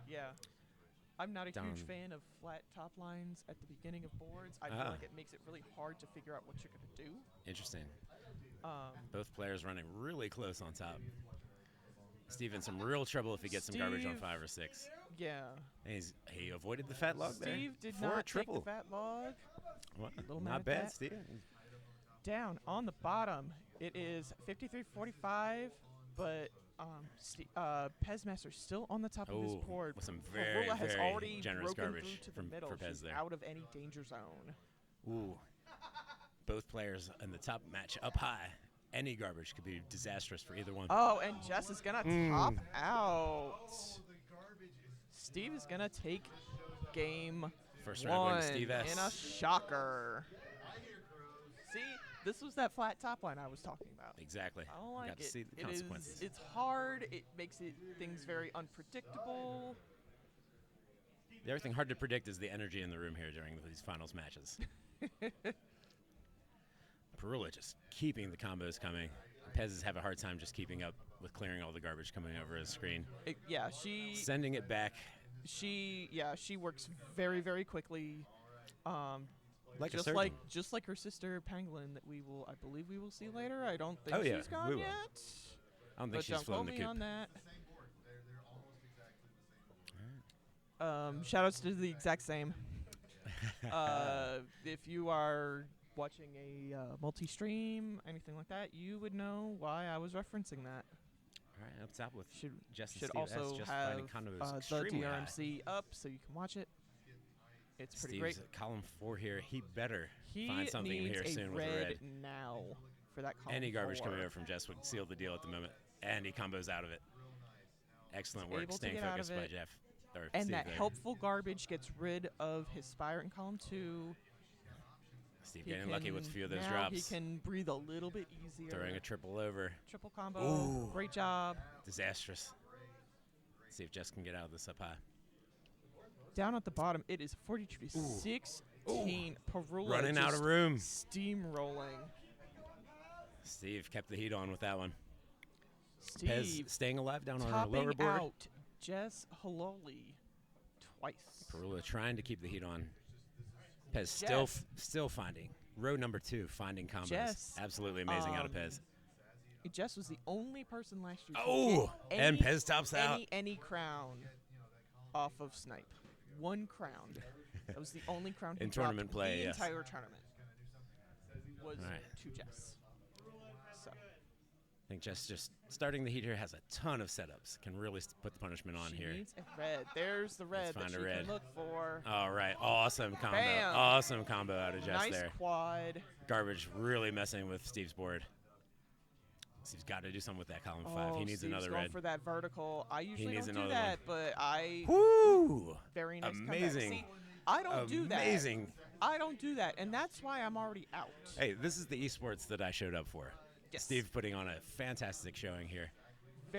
Yeah. I'm not a Down. huge fan of flat top lines at the beginning of boards. I feel Ah. like it makes it really hard to figure out what you're going to do. Interesting. Um, Both players running really close on top. Steve in some real trouble if he gets some garbage on Steve- 5 or 6. yeah. And he avoided the fat log there. Steve did for not a triple. take the fat log. Wow, Little mad not at bad, that. Steve. Down on the bottom, it is 53-45, but Pezmaster's still on the top of his Oh, board. with some very, Parula has very already generous broken garbage through to the from- middle. for Pez She's there. out of any danger zone. Ooh. Both players in the top match up high. Any garbage could be disastrous for either one. Oh, and Jess is gonna top out. Steve is gonna take game First round going One to Steve S. in a shocker. See, this was that flat top line I was talking about. Exactly. I don't like Got to it. see the consequences. It's hard. It makes things very unpredictable. The other thing hard to predict is the energy in the room here during these finals matches. Perula just keeping the combos coming. Pez is having a hard time just keeping up with clearing all the garbage coming over his screen. She sending it back. She works very, very quickly. Like just like her sister Pangolin that I believe we will see later. I don't think she's gone we will. yet. I don't think she's flown the coop. On that. Shout-outs to the exact same. If you are watching a multi-stream, anything like that, you would know why I was referencing that. All right, up top with Jess and should Steve also S just have finding condos the extremely DRMC up so you can watch it. It's pretty Steve's great. at column 4 here. He better He find something needs here a soon with a red. now for that column Any garbage 4. coming over from Jess would seal the deal at the moment, and he combos out of it. Excellent work, able to staying get out focused of by it. Jeff. Or And Steve that there. helpful garbage gets rid of his Spire in column 2. Steve getting lucky with a few of those now drops. He can breathe a little bit easier. Throwing a triple over. Triple combo. Ooh. Great job. Disastrous. See if Jess can get out of this up high. Down at the bottom, it is 42 to 16. Perula Running out of just room. Steamrolling. Steve kept the heat on with that one. Steve Pez staying alive down on our lower topping board. out Jess Haloli twice. Perula trying to keep the heat on. Pez Jess. still finding. Row number 2, finding combos. Jess, Absolutely amazing out of Pez. Jess was the only person last year. Oh, to get and Pez tops out. Any crown off of Snipe. One crown. That was the only crown he In dropped tournament play, the yes. entire tournament. Was All right. to Jess. So I think Jess just starting the heat here has a ton of setups. Can really put the punishment on she here. needs a red. There's the red that find she a red. can look for. All right, awesome combo. Bam. Awesome combo out of Jess Nice there. quad. Garbage really messing with Steve's board. Steve's got to do something with that column 5. He needs Steve's another going red. for that vertical. I usually needs don't do another that, but I. Woo! Very nice comeback. Amazing. See, I don't do that. Amazing. I don't do that, and that's why I'm already out. Hey, this is the esports that I showed up for. Yes. Steve putting on a fantastic showing here.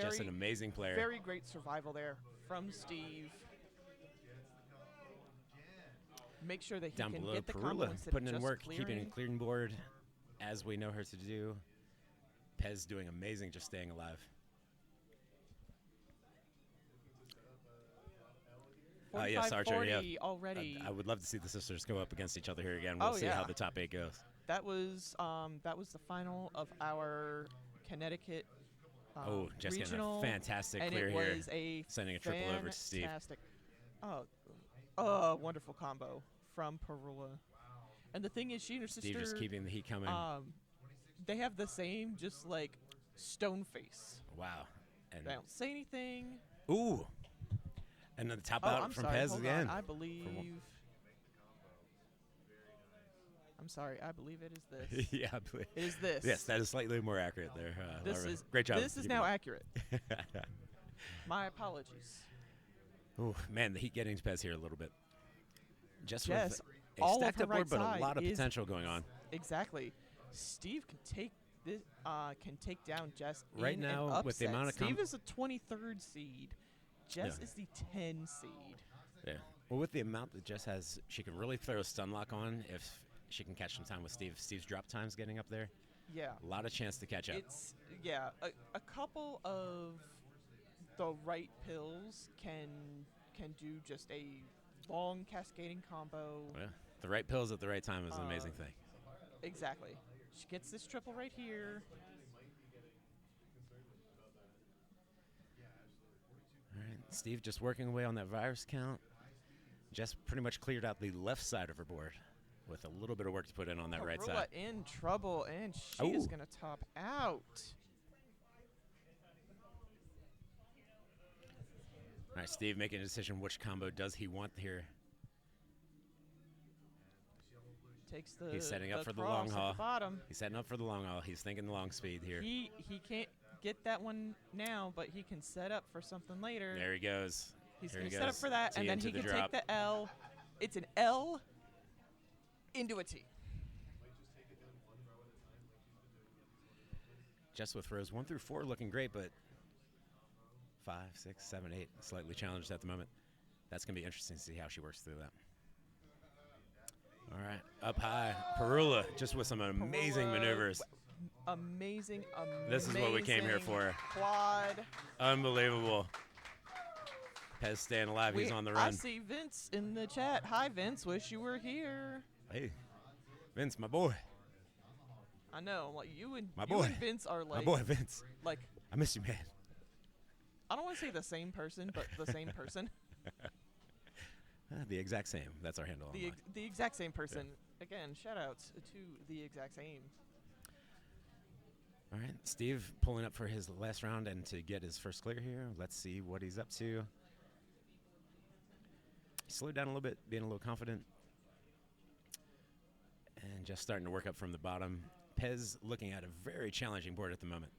Just an amazing player. Very great survival there from Steve. Make sure that he Down can below, get the combo Perula instead putting of in just work, clearing. keeping a clearing board as we know her to do. Pez doing amazing, just staying alive. Yes, Archer. Yeah, already. I would love to see the sisters go up against each other here again. We'll see how the top 8 goes. That was the final of our Connecticut Just getting a regional, fantastic and clear it here. was a Sending a triple over to Steve. fantastic. Wonderful combo from Perula. And the thing is, she and her sister. Steve just keeping the heat coming. They have the same, just like stone face. Wow. And They don't say anything. ooh. And then the top out I'm from sorry, Pez hold again. on. I believe. I'm sorry. I believe it is this. Yeah, I believe. It is this. Yes, that is slightly more accurate there. This Laura. is great job. This is now accurate. My apologies. Ooh, man, the heat getting to Pez here a little bit. Just Jess, with a all of stacked her up board, right but a side lot of is- potential going on. Exactly. Steve can take this. Can take down Jess Right in now, an upset. with the amount of Steve is a 23rd seed. Jess Yeah. is the 10 seed. Yeah. Well, with the amount that Jess has, she can really throw a stun lock on if she can catch some time with Steve. Steve's drop time's getting up there. Yeah. A lot of chance to catch up. It's a couple of the right pills can do just a long cascading combo. Yeah. The right pills at the right time is an amazing thing. Exactly. She gets this triple right here. All right, Steve just working away on that virus count. Jess pretty much cleared out the left side of her board with a little bit of work to put in on that right Perula side. in trouble, and she is going to top out. All right, Steve making a decision which combo does he want here. Takes the He's setting up for the cross long at haul. the bottom. He's setting up for the long haul. He's thinking the long speed here. He can't get that one now, but he can set up for something later. There he goes. He's There going he to set up goes. for that, Tee and then into he the can drop. take the L. It's an L into a T. Just with rows 1 through 4 looking great, but 5, 6, 7, 8 slightly challenged at the moment. That's going to be interesting to see how she works through that. All right, up high. Perula just with some amazing maneuvers. Amazing. This is what we came here for. Quad. Unbelievable. Pez staying alive. He's on the run. I see Vince in the chat. Hi, Vince. Wish you were here. Hey, Vince, my boy. I know. Like you and Vince are like. My boy, Vince. Like. I miss you, man. I don't want to say the same person, but the same person. The exact same. That's our handle. The exact same person. Yeah. Again, shout outs to the exact same. All right, Steve pulling up for his last round and to get his first clear here. Let's see what he's up to. He slowed down a little bit, being a little confident. And just starting to work up from the bottom. Pez looking at a very challenging board at the moment.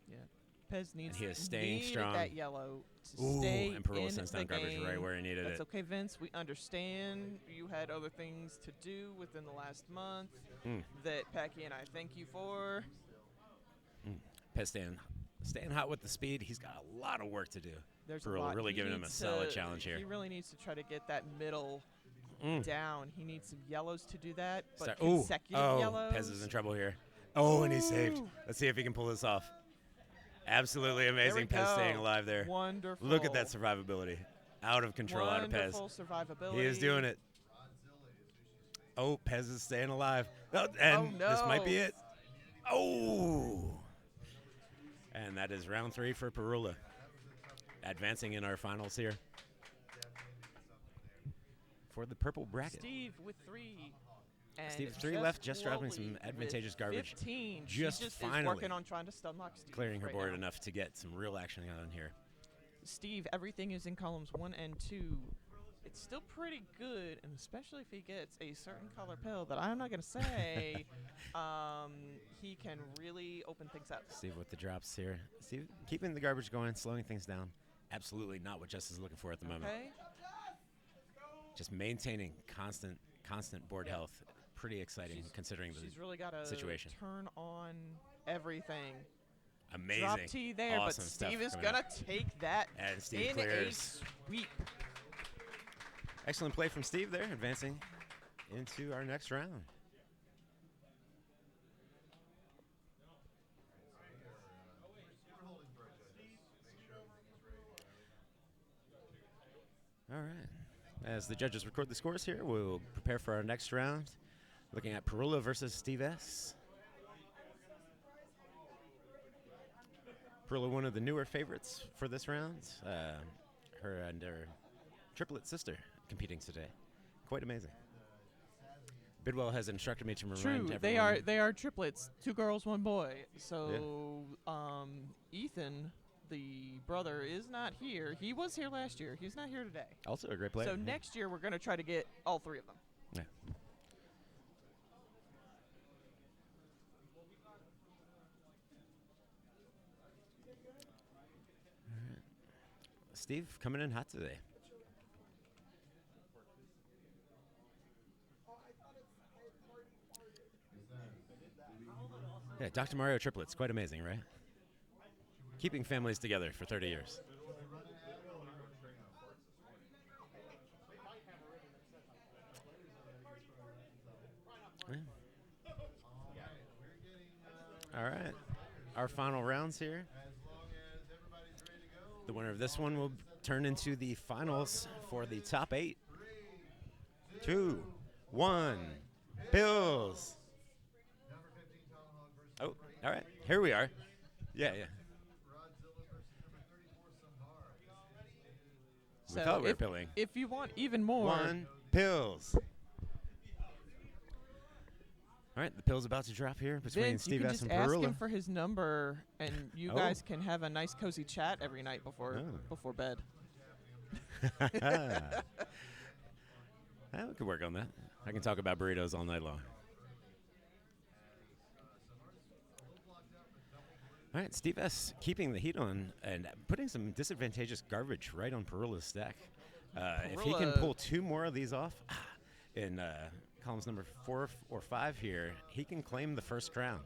Yeah. Pez needs, and he is staying strong. That yellow to stay and Perula in sends the down garbage game. right where he needed That's it. okay, Vince. We understand you had other things to do within the last month that Packy and I thank you for. Pez staying hot with the speed. He's got a lot of work to do. There's Perula really giving him a solid challenge here. He really needs to try to get that middle down. He needs some yellows to do that, but Ooh. consecutive yellows. Pez is in trouble here. Oh, and he's saved. Let's see if he can pull this off. Absolutely amazing. Pez staying alive there. Wonderful. Look at that survivability. Out of control out of Pez. Wonderful survivability. He is doing it. Oh, Pez is staying alive. Oh, and no. this might be it. Oh. And that is round 3 for Perula. Advancing in our finals here. For the purple bracket. Steve with 3. And Steve 3 left, just dropping some advantageous garbage. 15. Just finally is working on trying to stun lock Steve clearing her right board now. enough to get some real action on here. Steve, everything is in columns 1 and 2. It's still pretty good, and especially if he gets a certain color pill that I'm not going to say, he can really open things up. Steve with the drops here. Steve keeping the garbage going, slowing things down. Absolutely not what Jess is looking for at the moment. Just maintaining constant board health. Pretty exciting considering the situation. She's really got to turn on everything. Amazing. Drop T there, awesome but Steve is going to take that and Steve in clears. a sweep. Excellent play from Steve there, advancing into our next round. All right. As the judges record the scores here, we'll prepare for our next round. Looking at Perula versus Steve S. Perula, one of the newer favorites for this round. Her and her triplet sister competing today. Quite amazing. Bidwell has instructed me to remind everyone. They are triplets, 2 girls, 1 boy. So Ethan, the brother, is not here. He was here last year. He's not here today. Also a great player. So next year we're going to try to get all 3 of them. Yeah. Steve coming in hot today. Yeah, Dr. Mario triplets, quite amazing, right? Keeping families together for 30 years. Yeah. All right, our final rounds here. The winner of this one will turn into the finals for the top 8. 2, 1, Bills. Oh, all right, here we are. Yeah. We thought we were pilling. If you want even more. 1, Pills. All right, the pill's about to drop here between Vince, Steve you can S. just and ask Perula. him for his number, and you guys can have a nice cozy chat every night before bed. We could work on that. I can talk about burritos all night long. All right, Steve S. keeping the heat on and putting some disadvantageous garbage right on Perula's stack. If he can Perula- pull 2 more of these off in columns number 4 or 5 here, he can claim the first crown.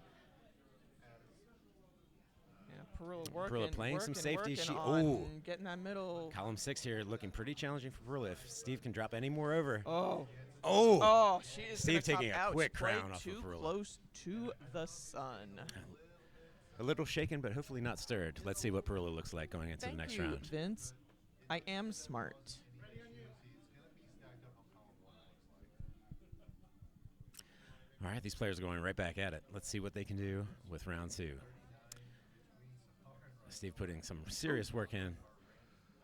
Yeah, Perula working, playing some safety. working She- on ooh. getting that middle. Column 6 here looking pretty challenging for Perula. If Steve can drop any more over. Oh. Oh. Oh, she is Steve gonna top taking a out. quick She played crown off of too Perula. close to the sun. A little shaken, but hopefully not stirred. Let's see what Perula looks like going into Thank the next you, round. Vince. I am smart. All right, these players are going right back at it. Let's see what they can do with round 2. Steve putting some serious work in,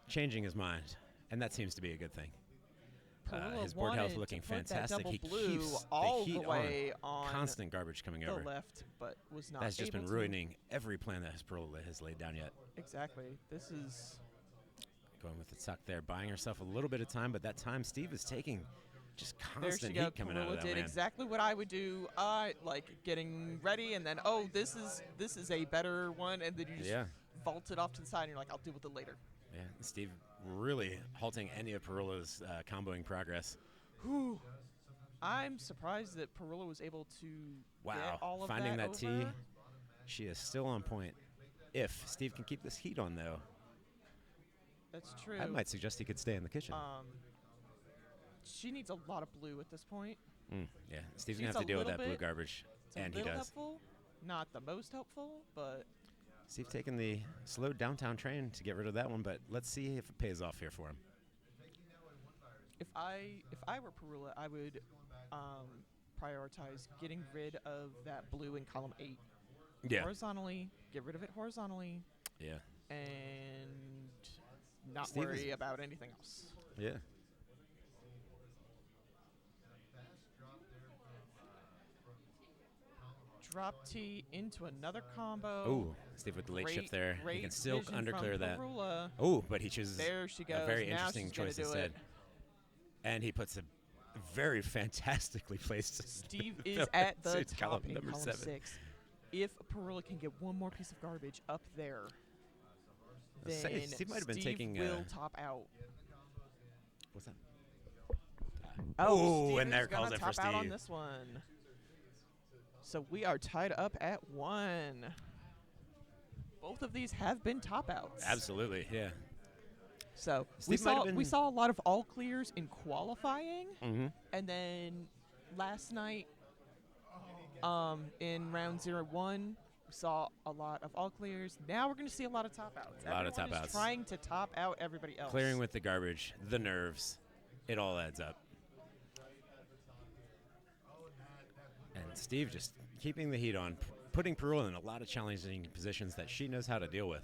changing his mind, and that seems to be a good thing. His board health wanted looking to put that fantastic. double He blue keeps all the heat the way on Constant garbage coming the over. left, but was not That's just able been to. ruining every plan that Perula has laid down yet. Exactly. This is Going with the tuck there, buying herself a little bit of time, but that time Steve is taking just there. She constant go. heat coming out of Perula that did man. exactly what I would do. Like getting ready, and then this is a better one, and then you just Yeah. vault it off to the side, and you're like, I'll deal with it later. Yeah, Steve really halting any of Perula's comboing progress. Whew. I'm surprised that Perula was able to Wow, get all of finding that over. tee, she is still on point. If Steve can keep this heat on, though, That's true. I might suggest he could stay in the kitchen. She needs a lot of blue at this point. Yeah, Steve's She's going to have to a deal with that little blue bit- garbage, It's a and he little does. helpful, not the most helpful, but Steve taking the slow downtown train to get rid of that one, but let's see if it pays off here for him. if I were Perula, I would prioritize getting rid of that blue in column 8 Yeah. horizontally. Get rid of it horizontally, Yeah. and not Steve worry is- about anything else. Yeah. Drop T into another combo. Oh, Steve with the late shift there. He Great can still vision from underclear that. Perula. Oh, but he chooses There she a goes. very Now interesting she's gonna choice do instead. it. And he puts a very fantastically placed Steve is at the It's top column in number column 7. 6. If Perula can get one more piece of garbage up there, Let's then say Steve might have been Steve taking, will top out. What's that? Oh, Ooh, Steve and there is gonna calls it for top out on Steve. this one. So we are tied up at 1. Both of these have been top outs. Absolutely, yeah. So Steve might have we been- saw a lot of all clears in qualifying, Mm-hmm. and then last night, in round 0-1, we saw a lot of all clears. Now we're going to see a lot of top outs. A lot of Everyone top is outs. trying to top out everybody else. Clearing with the garbage, the nerves, it all adds up. And Steve just keeping the heat on, putting Perula in a lot of challenging positions that she knows how to deal with.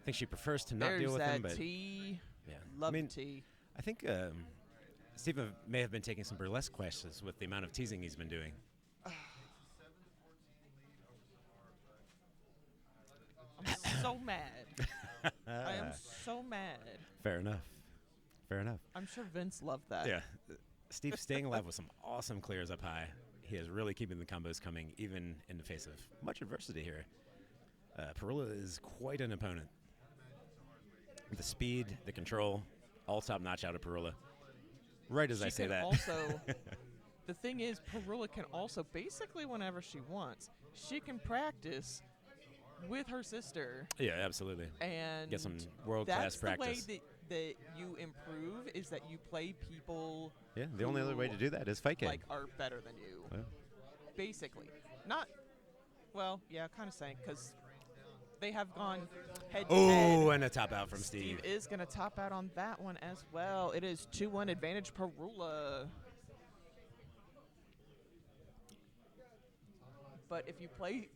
I think she prefers to not There's deal with that him, but T. yeah. Love I mean, T. I think Steve may have been taking some burlesque classes with the amount of teasing he's been doing. I'm so mad. I am so mad. Fair enough. Fair enough. I'm sure Vince loved that. Yeah. Steve staying alive with some awesome clears up high. He is really keeping the combos coming, even in the face of much adversity here. Perula is quite an opponent. The speed, the control, all top notch out of Perula. Right as I She say can that. Also, the thing is, Perula can also, basically whenever she wants, she can practice with her sister. Yeah, absolutely. And Get some world-class practice. That's the way that you improve, is that you play people Yeah, the only other way to do that is fight game. like are better than you. Yeah. Basically. Not, well, yeah, kind of saying, because they have gone head to Oh, head. and a top out from Steve. Steve is going to top out on that one as well. It is 2-1 advantage Perula. But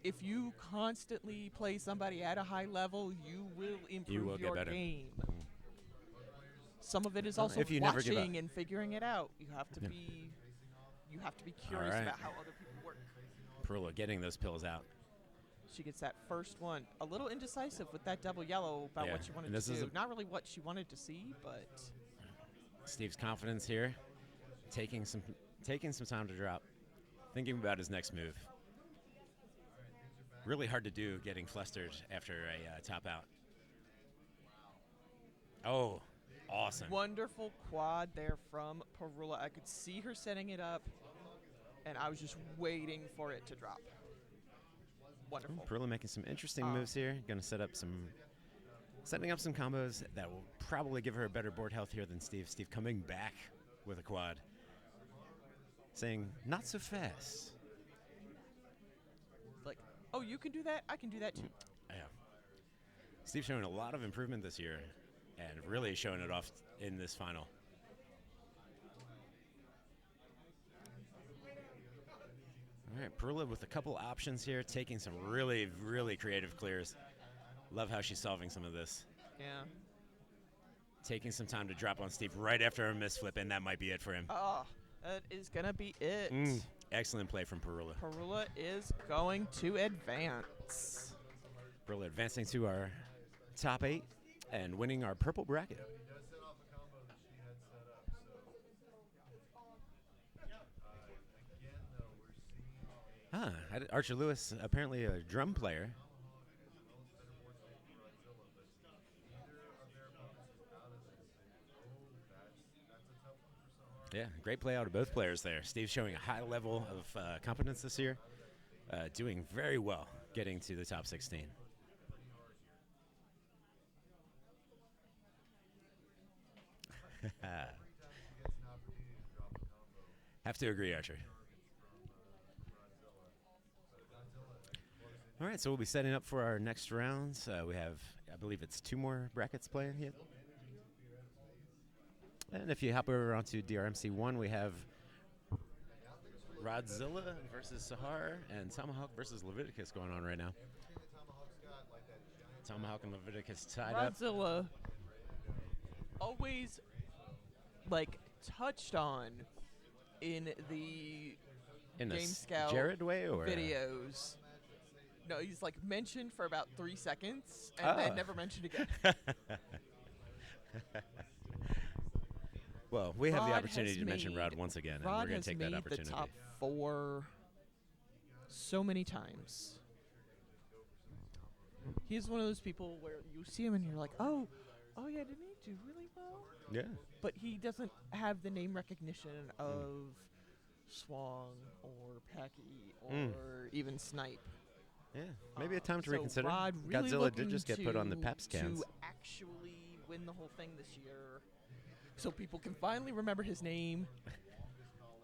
if you constantly play somebody at a high level, you will improve will get your better. game. Some of it is Well, also if you never give up. watching and figuring it out. You have to Yeah. be curious right. about how other people work. Perula getting those pills out. She gets that first one. A little indecisive with that double yellow about Yeah, what she wanted and to this is do. a- Not really what she wanted to see, but Steve's confidence here, taking some time to drop, thinking about his next move. Really hard to do getting flustered after a top out. Oh, awesome. Wonderful quad there from Perula. I could see her setting it up, and I was just waiting for it to drop. Wonderful. Perula making some interesting moves here. Going to setting up some combos that will probably give her a better board health here than Steve. Steve coming back with a quad, saying, not so fast. Like, oh, you can do that? I can do that too. Yeah. Steve's showing a lot of improvement this year and really showing it off in this final. All right, Perula with a couple options here, taking some really, really creative clears. Love how she's solving some of this. Yeah. Taking some time to drop on Steve right after a misflip, and that might be it for him. Oh, that is going to be it. Excellent play from Perula. Perula is going to advance. Perula advancing to our top 8 and winning our purple bracket. Archer Lewis, apparently a drum player. Yeah, great play out of both players there. Steve's showing a high level of competence this year, doing very well getting to the top 16. Have to agree, Archer. All right, so we'll be setting up for our next rounds. We have, I believe it's 2 more brackets playing here. And if you hop over onto DRMC1, we have Rodzilla versus Sahar and Tomahawk versus Leviticus going on right now. Tomahawk and Leviticus tied up. Rodzilla always, like, touched on in the Game Scout Jared way or videos. No, he's like mentioned for about 3 seconds and then never mentioned again. Well, we have the Rod opportunity has to mention made- Rod once again, and Rod we're going has to take that made opportunity. the top 4 so many times. He's one of those people where you see him and you're like, oh yeah, didn't he do really well? Yeah. But he doesn't have the name recognition of Swang or Packy or even Snipe. Yeah, maybe a time to So reconsider. Rod really Godzilla looking did just get put on the to- PEPS cans. to actually win the whole thing this year, so people can finally remember his name,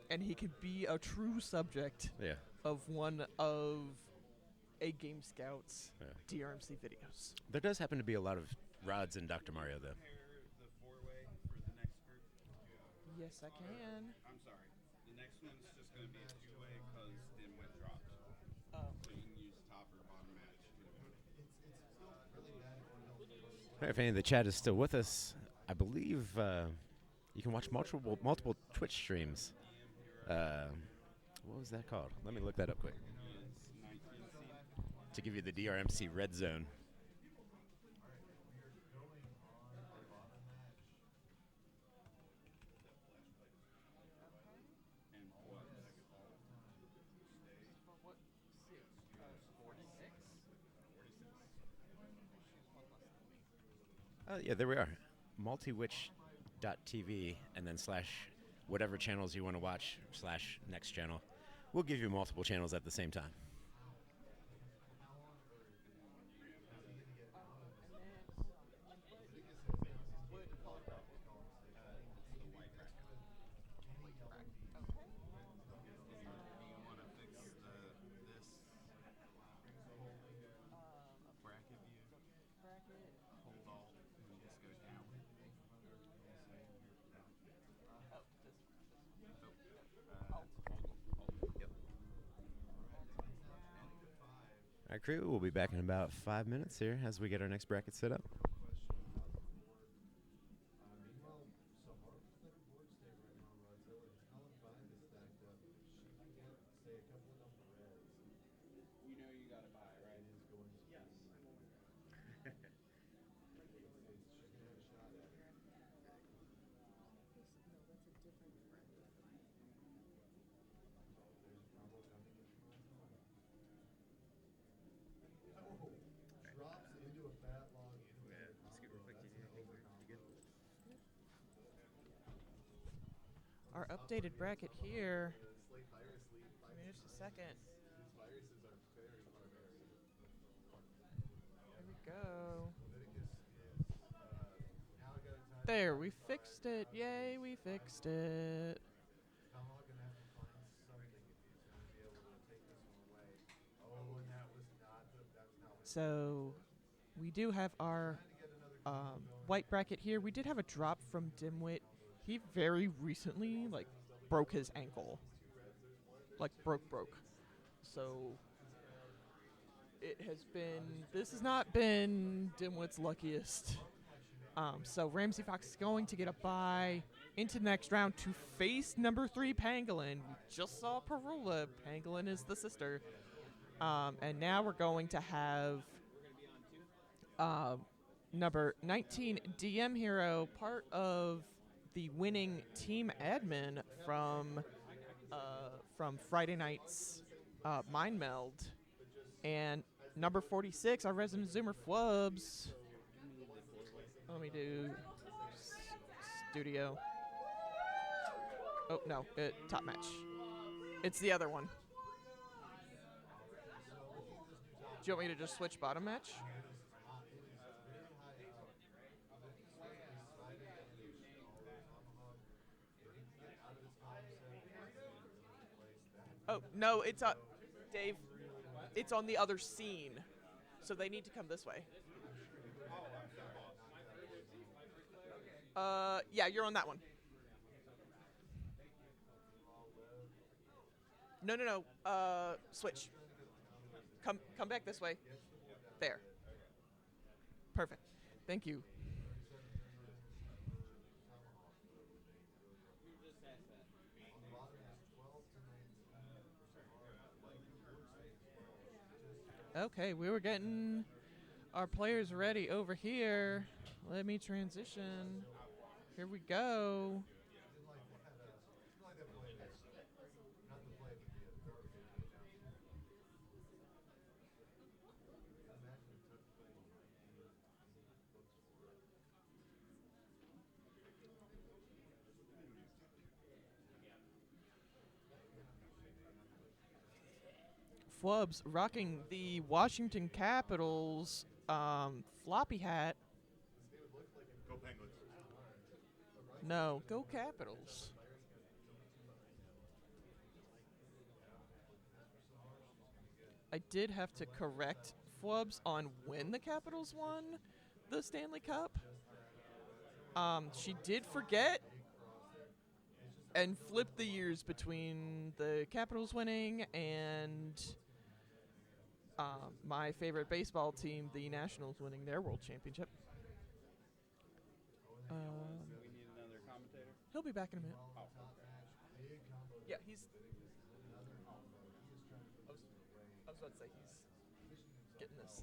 and he could be a true subject of one of a Game Scouts DRMC videos. There does happen to be a lot of Rods in Dr. Mario, though. Yes, I can. I'm sorry. The next one's just going to be a 2-way because Dimwit dropped. Oh. So you can use top or bottom match. All right, if any of the chat is still with us, I believe you can watch multiple Twitch streams. What was that called? Let me look that up quick. To give you the DRMC red zone. Yeah, there we are. Multiwitch.tv and then / whatever channels you want to watch / next channel. We'll give you multiple channels at the same time. All right, crew, we'll be back in about 5 minutes here as we get our next bracket set up. You know you got to buy, right? Yes. Drops into a fat log. our updated bracket here. Give me just a second. There we go. There, we fixed it. Yay, we fixed it. So, we do have our white bracket here. We did have a drop from Dimwit. He very recently, like, broke his ankle. Like, broke. So, this has not been Dimwit's luckiest. So Ramsey Fox is going to get a bye into the next round to face number 3 Pangolin. We just saw Perula. Pangolin is the sister. And now we're going to have number 19 DM Hero, part of the winning team admin from Friday night's Mind Meld. And number 46, our resident Zoomer Flubs. Let me do studio. Oh, no, top match. It's the other one. Do you want me to just switch bottom match? Oh, no, it's Dave, it's on the other scene. So they need to come this way. Yeah, you're on that one. No. Switch. Come back this way. There. Perfect. Thank you. Okay, we were getting our players ready over here. Let me transition. Here we go. Flubs rocking the Washington Capitals floppy hat. Go Penguins. No, go Capitals. I did have to correct Flubs on when the Capitals won the Stanley Cup. She did forget and flip the years between the Capitals winning and my favorite baseball team, the Nationals, winning their World Championship. We need another commentator. He'll be back in a minute. Yeah, he's. I was about to say he's getting this.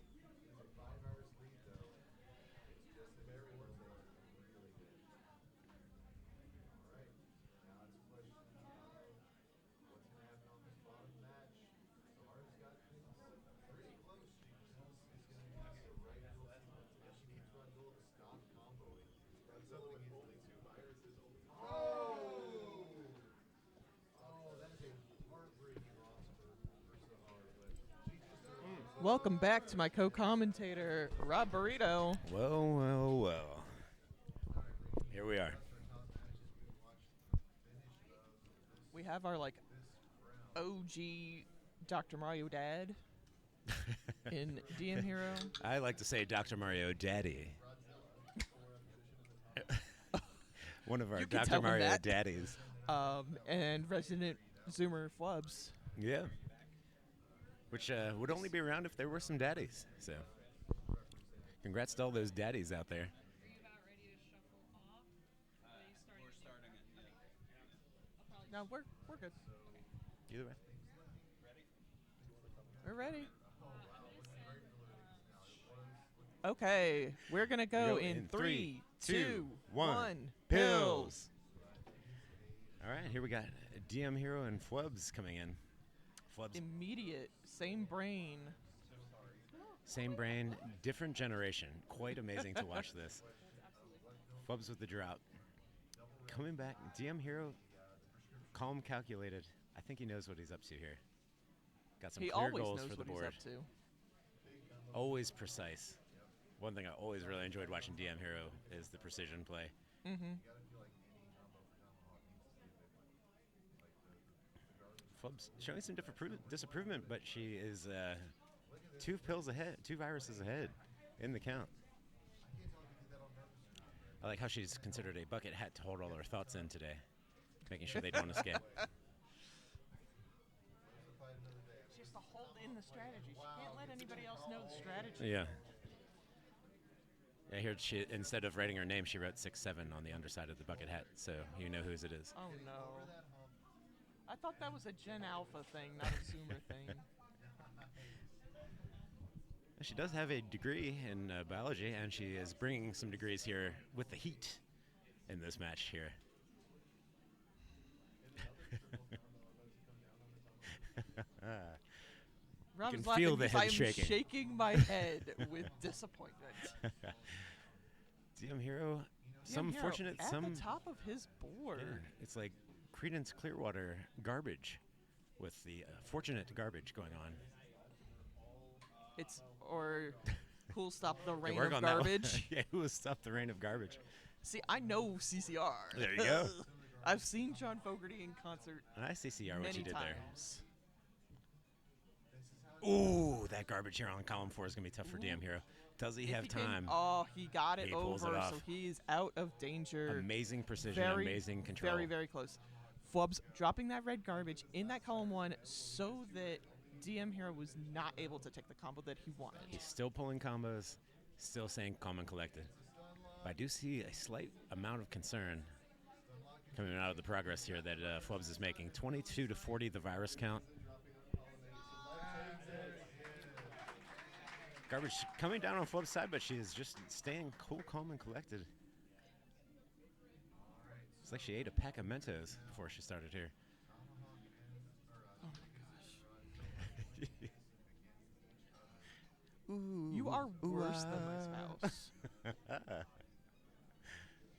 Welcome back to my co-commentator, Rob Burrito. Well. Here we are. We have our, like, OG Dr. Mario dad in DM Hero. I like to say Dr. Mario Daddy. One of our You can Dr. tell him Mario that. Daddies. And resident Zoomer Flubs. Yeah. Which would only be around if there were some daddies. So, congrats to all those daddies out there. We're starting it. No, we're good. Either way. We're ready. Okay, we're gonna go in 3, 2, 1. Pills. All right, here we got DM Hero and Flubs coming in. Flubs, Immediate, same brain. same brain, different generation. Quite amazing to watch this. Flubs with the drought. Coming back, DM Hero calm, calculated. I think he knows what he's up to here. Got some He clear always goals knows for the what he's board. up to. Always precise. One thing I always really enjoyed watching DM Hero is the precision play. Mm-hmm. Flub's showing some disapproval, but she is 2 pills ahead, 2 viruses ahead in the count. I like how she's considered a bucket hat to hold all her thoughts in today, making sure they don't escape. She has to hold in the strategy. She can't let anybody else know the strategy. Yeah. I heard she, instead of writing her name, she wrote 6-7 on the underside of the bucket hat, so you know whose it is. Oh, no. I thought that was a Gen Alpha thing, not a Zoomer thing. She does have a degree in biology, and she is bringing some degrees here with the heat in this match here. Robin's can feel laughing the because head I'm shaking. shaking my head with disappointment. DM Hero, some DM Hero fortunate, at some the top of his board. Yeah, it's like Credence Clearwater garbage, with the fortunate garbage going on. It's or who'll stop the rain work of on that one. garbage. Yeah, who will stop the rain of garbage? See, I know CCR. There you go. I've seen John Fogerty in concert I CCR what many you did times. there. Ooh, that garbage here on column 4 is gonna be tough for DM Hero. Does he If have he can- time? oh, he got it He over, pulls it off. so he's out of danger. Amazing precision, Very, amazing control. Very, very close. Flubs dropping that red garbage in that column 1 so that DM Hero was not able to take the combo that he wanted. He's still pulling combos, still saying calm and collected. But I do see a slight amount of concern coming out of the progress here that Flubs is making. 22-40 the virus count. Garbage coming down on Flub's side, but she is just staying cool, calm, and collected. It's like she ate a pack of Mentos before she started here. Oh my gosh. Ooh, You are worse than my spouse.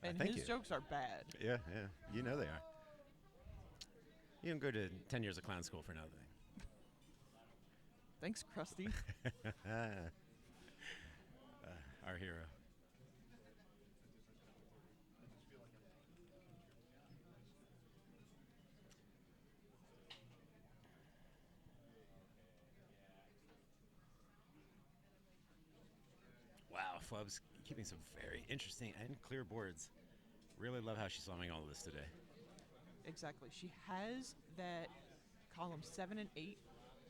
And Thank his you. jokes are bad. Yeah, yeah. You know they are. You don't go to 10 years of clown school for nothing. Thanks, Krusty. Our hero. Wow, Flub's keeping some very interesting and clear boards. Really love how she's solving all of this today. Exactly. She has that column 7 and 8,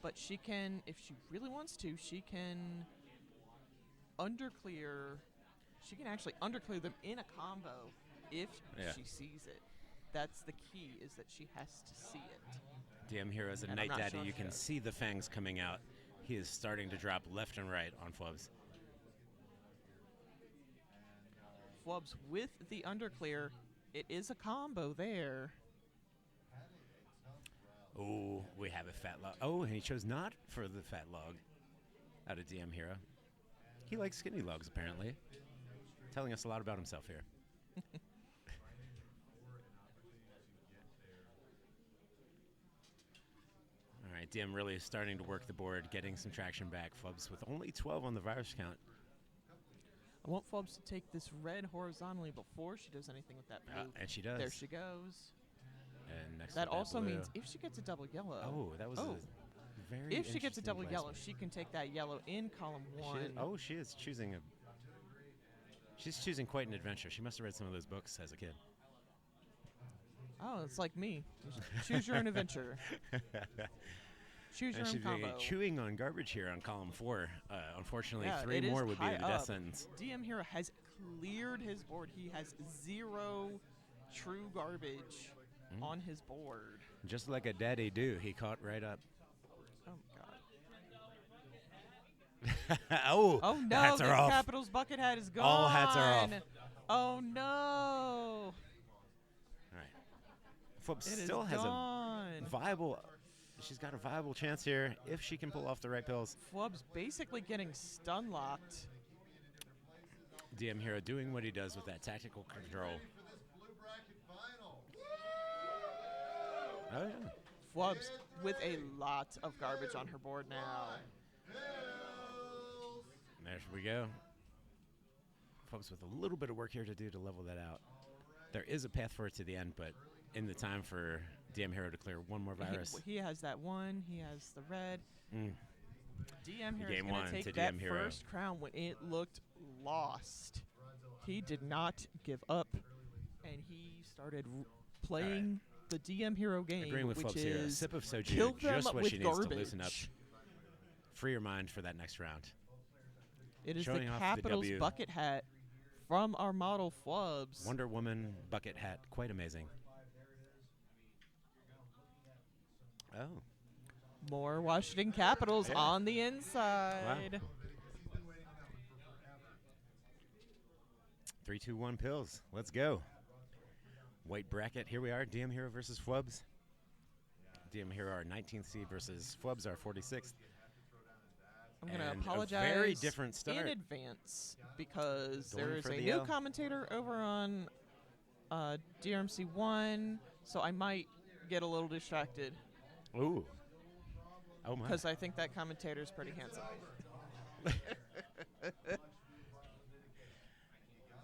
but she can, if she really wants to, she can underclear. She can actually underclear them in a combo if Yeah. she sees it. That's the key, is that she has to see it. DM Hero is a And I'm Night not Daddy. sure You she can does. see the fangs coming out. He is starting to drop left and right on Flubs. Flubs with the underclear. It is a combo there. Oh, we have a fat log. Oh, and he chose not for the fat log out of DM Hero. He likes skinny logs, apparently. Telling us a lot about himself here. All right, DM really starting to work the board, getting some traction back. Flubs with only 12 on the virus count. I want Flubs to take this red horizontally before she does anything with that blue. And she does. There she goes. And next That to also blue. means if she gets a double yellow. Oh, that was a very If she gets a interesting double yellow, placement. she can take that yellow in column 1. She is choosing a. She's choosing quite an adventure. She must have read some of those books as a kid. Oh, it's like me. Choose your own adventure. Choose your And own she's combo. chewing on garbage here on column 4. Unfortunately, Yeah, 3 it is more would be high the death up. sentence. DM Hero has cleared his board. He has 0 true garbage on his board. Just like a daddy do, he caught right up. Oh my god. Oh, Oh no, the hats the are off. Capitals bucket hat is gone. All hats are off. Oh no. All right. Flub It is still has gone. a viable. She's got a viable chance here if she can pull off the right pills. Flub's basically getting stun locked. DM Hero doing what he does with that tactical control. Oh, yeah. Flubs with a lot of garbage on her board now. There we go. Folks with a little bit of work here to do to level that out. There is a path for it to the end, but in the time for DM Hero to clear one more virus. He has that one. He has the red. DM Hero is Game going one to take to that DM Hero. first crown when it looked lost. He did not give up, and he started playing the DM Hero game, Agreeing with which Flubs here. A is sip of soju, kill them just what with she needs garbage. to loosen up. Free your mind for that next round. It is Showing the off Capitals W. bucket hat from our model Flubs. Wonder Woman bucket hat, quite amazing. Oh. More Washington Capitals Yeah. on the inside. 3, 2, 1 pills. Let's go. White bracket. Here we are. DM Hero versus Flubs. DM Hero our 19th seed versus Flubs our 46th. I'm going to And apologize a very different start. in advance because Going there is for a the new L. commentator over on DRMC1, so I might get a little distracted Ooh. Oh, my. because I think that commentator is pretty handsome.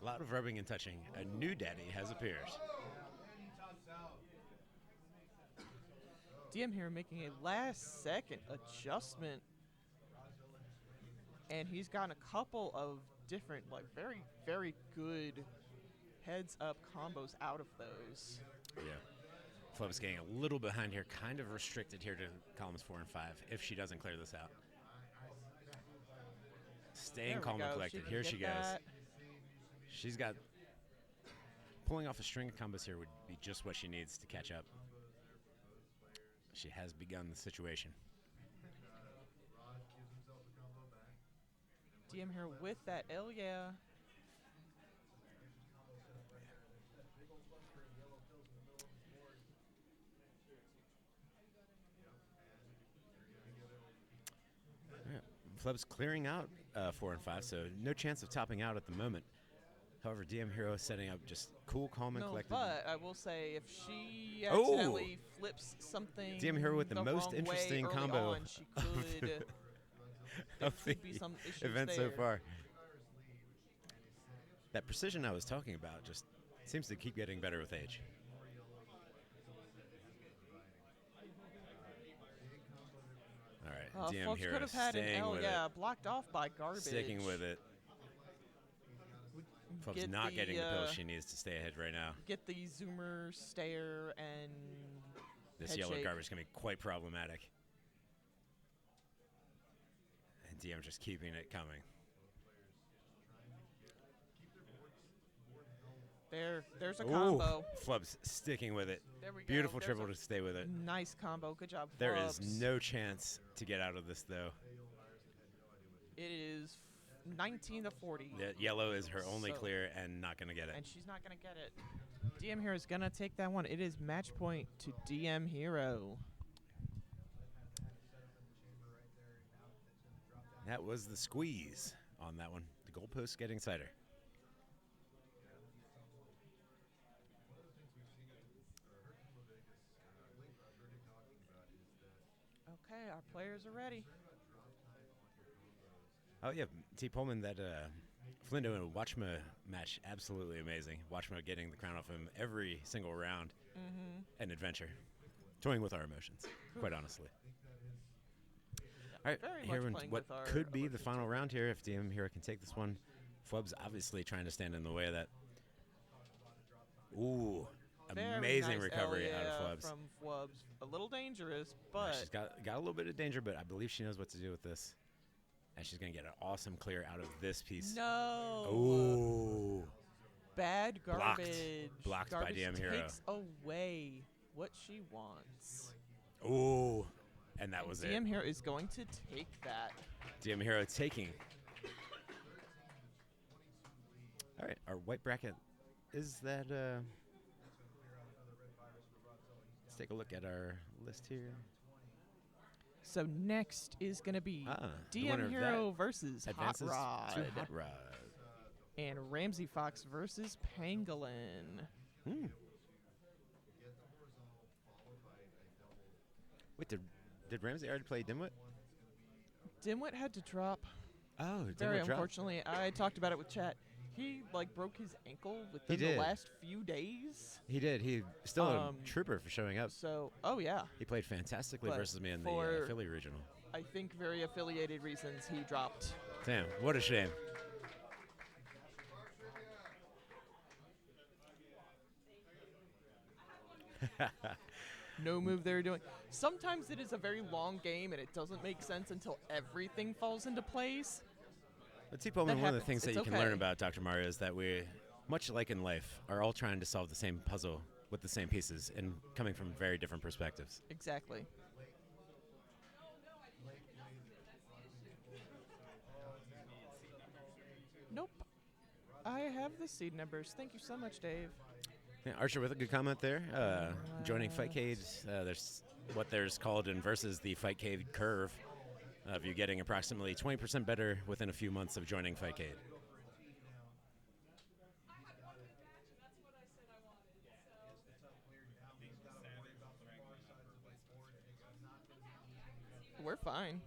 A lot of rubbing and touching. A new daddy has appeared. DM here making a last-second adjustment, and he's gotten a couple of different, like, very, very good heads-up combos out of those. Yeah. Flubs getting a little behind here, kind of restricted here to columns 4 and 5 if she doesn't clear this out. Staying There we calm and go. collected. She can Here get she goes. that. She's got pulling off a string of combos here would be just what she needs to catch up. She has begun the situation. DM here with that L, yeah. Flubs clearing out 4 and 5, so no chance of topping out at the moment. However, DM Hero setting up just cool, calm, and No, collected. but I will say if she Oh! accidentally flips something DM Hero with the most wrong interesting way early combo on, she could, there of could the be some issues event there. so far. That precision I was talking about just seems to keep getting better with age. All right, DM folks Hero could have had an staying L, with yeah, it, blocked off by garbage. sticking with it. Flubs Get not the, getting the pills she needs to stay ahead right now. Get the zoomer stare and This head yellow shake. garbage is going to be quite problematic. And DM just keeping it coming. There's a Ooh, combo. Flubs sticking with it. There we go. Beautiful There's triple a to stay with it. Nice combo. Good job, There is Flubs. no chance to get out of this, though. It is 19 to 40. The yellow is her only So- clear and not going to get it. And she's not going to get it. DM Hero is going to take that one. It is match point to DM Hero. That was the squeeze on that one. The goalpost getting tighter. Okay, our players are ready. Oh, yeah. T. Pullman, that Flindo and Watchma match, absolutely amazing. Watchma getting the crown off him every single round. An adventure. Toying with our emotions, quite honestly. All right, Very here much in playing what with our could be the emotions final round here if DM Hero can take this one. Flub's obviously trying to stand in the way of that. Ooh, Very amazing nice recovery L, out yeah, of Flubs. from Flubs. A little dangerous, Now, but she's got a little bit of danger, but I believe she knows what to do with this. And she's going to get an awesome clear out of this piece. no. Ooh. Bad Blocked. garbage. Blocked by garbage DM Hero. takes away what she wants. Ooh. And that was DM it. Hero is going to take that. DM Hero taking. All right, our white bracket is that. Let's take a look at our list here. So next is going to be The winner DM of Hero that versus Hot advances Rod. to Hot Rod. And Ramsey Fox versus Pangolin. Did Ramsey already play Dimwit? Dimwit had to drop. Oh, Very Dimwit dropped. unfortunately. I talked about it with chat. He broke his ankle within the did. last few days. He did. He still a trooper for showing up. So, oh yeah. He played fantastically But versus me in the for- Philly regional. I think very affiliated reasons he dropped. Damn, what a shame. No move they're doing. Sometimes it is a very long game and it doesn't make sense until everything falls into place. But T-Pullman, one of the happens. things that It's you can learn okay. about Dr. Mario is that we, much like in life, are all trying to solve the same puzzle with the same pieces and coming from very different perspectives. Exactly. Nope. I have the seed numbers. Thank you so much, Dave. Yeah, Archer with a good comment there. Joining Fightcade, there's what there's called in Versus the Fightcade curve of you getting approximately 20% better within a few months of joining Fightcade. We're fine.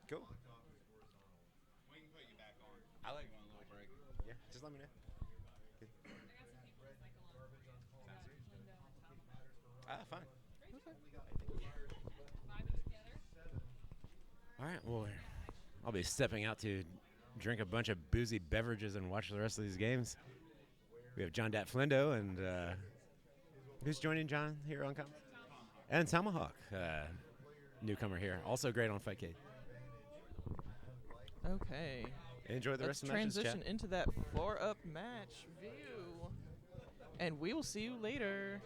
Cool. I like one little break. Yeah, just let me know. Good. Fine. All right, well, I'll be stepping out to drink a bunch of boozy beverages and watch the rest of these games. We have John Dat Flindo, and who's joining John here on comments? And Tomahawk, newcomer here, also great on Fightcade. Okay. Enjoy the rest of the matches, chat. transition into that 4-up match view. And we will see you later.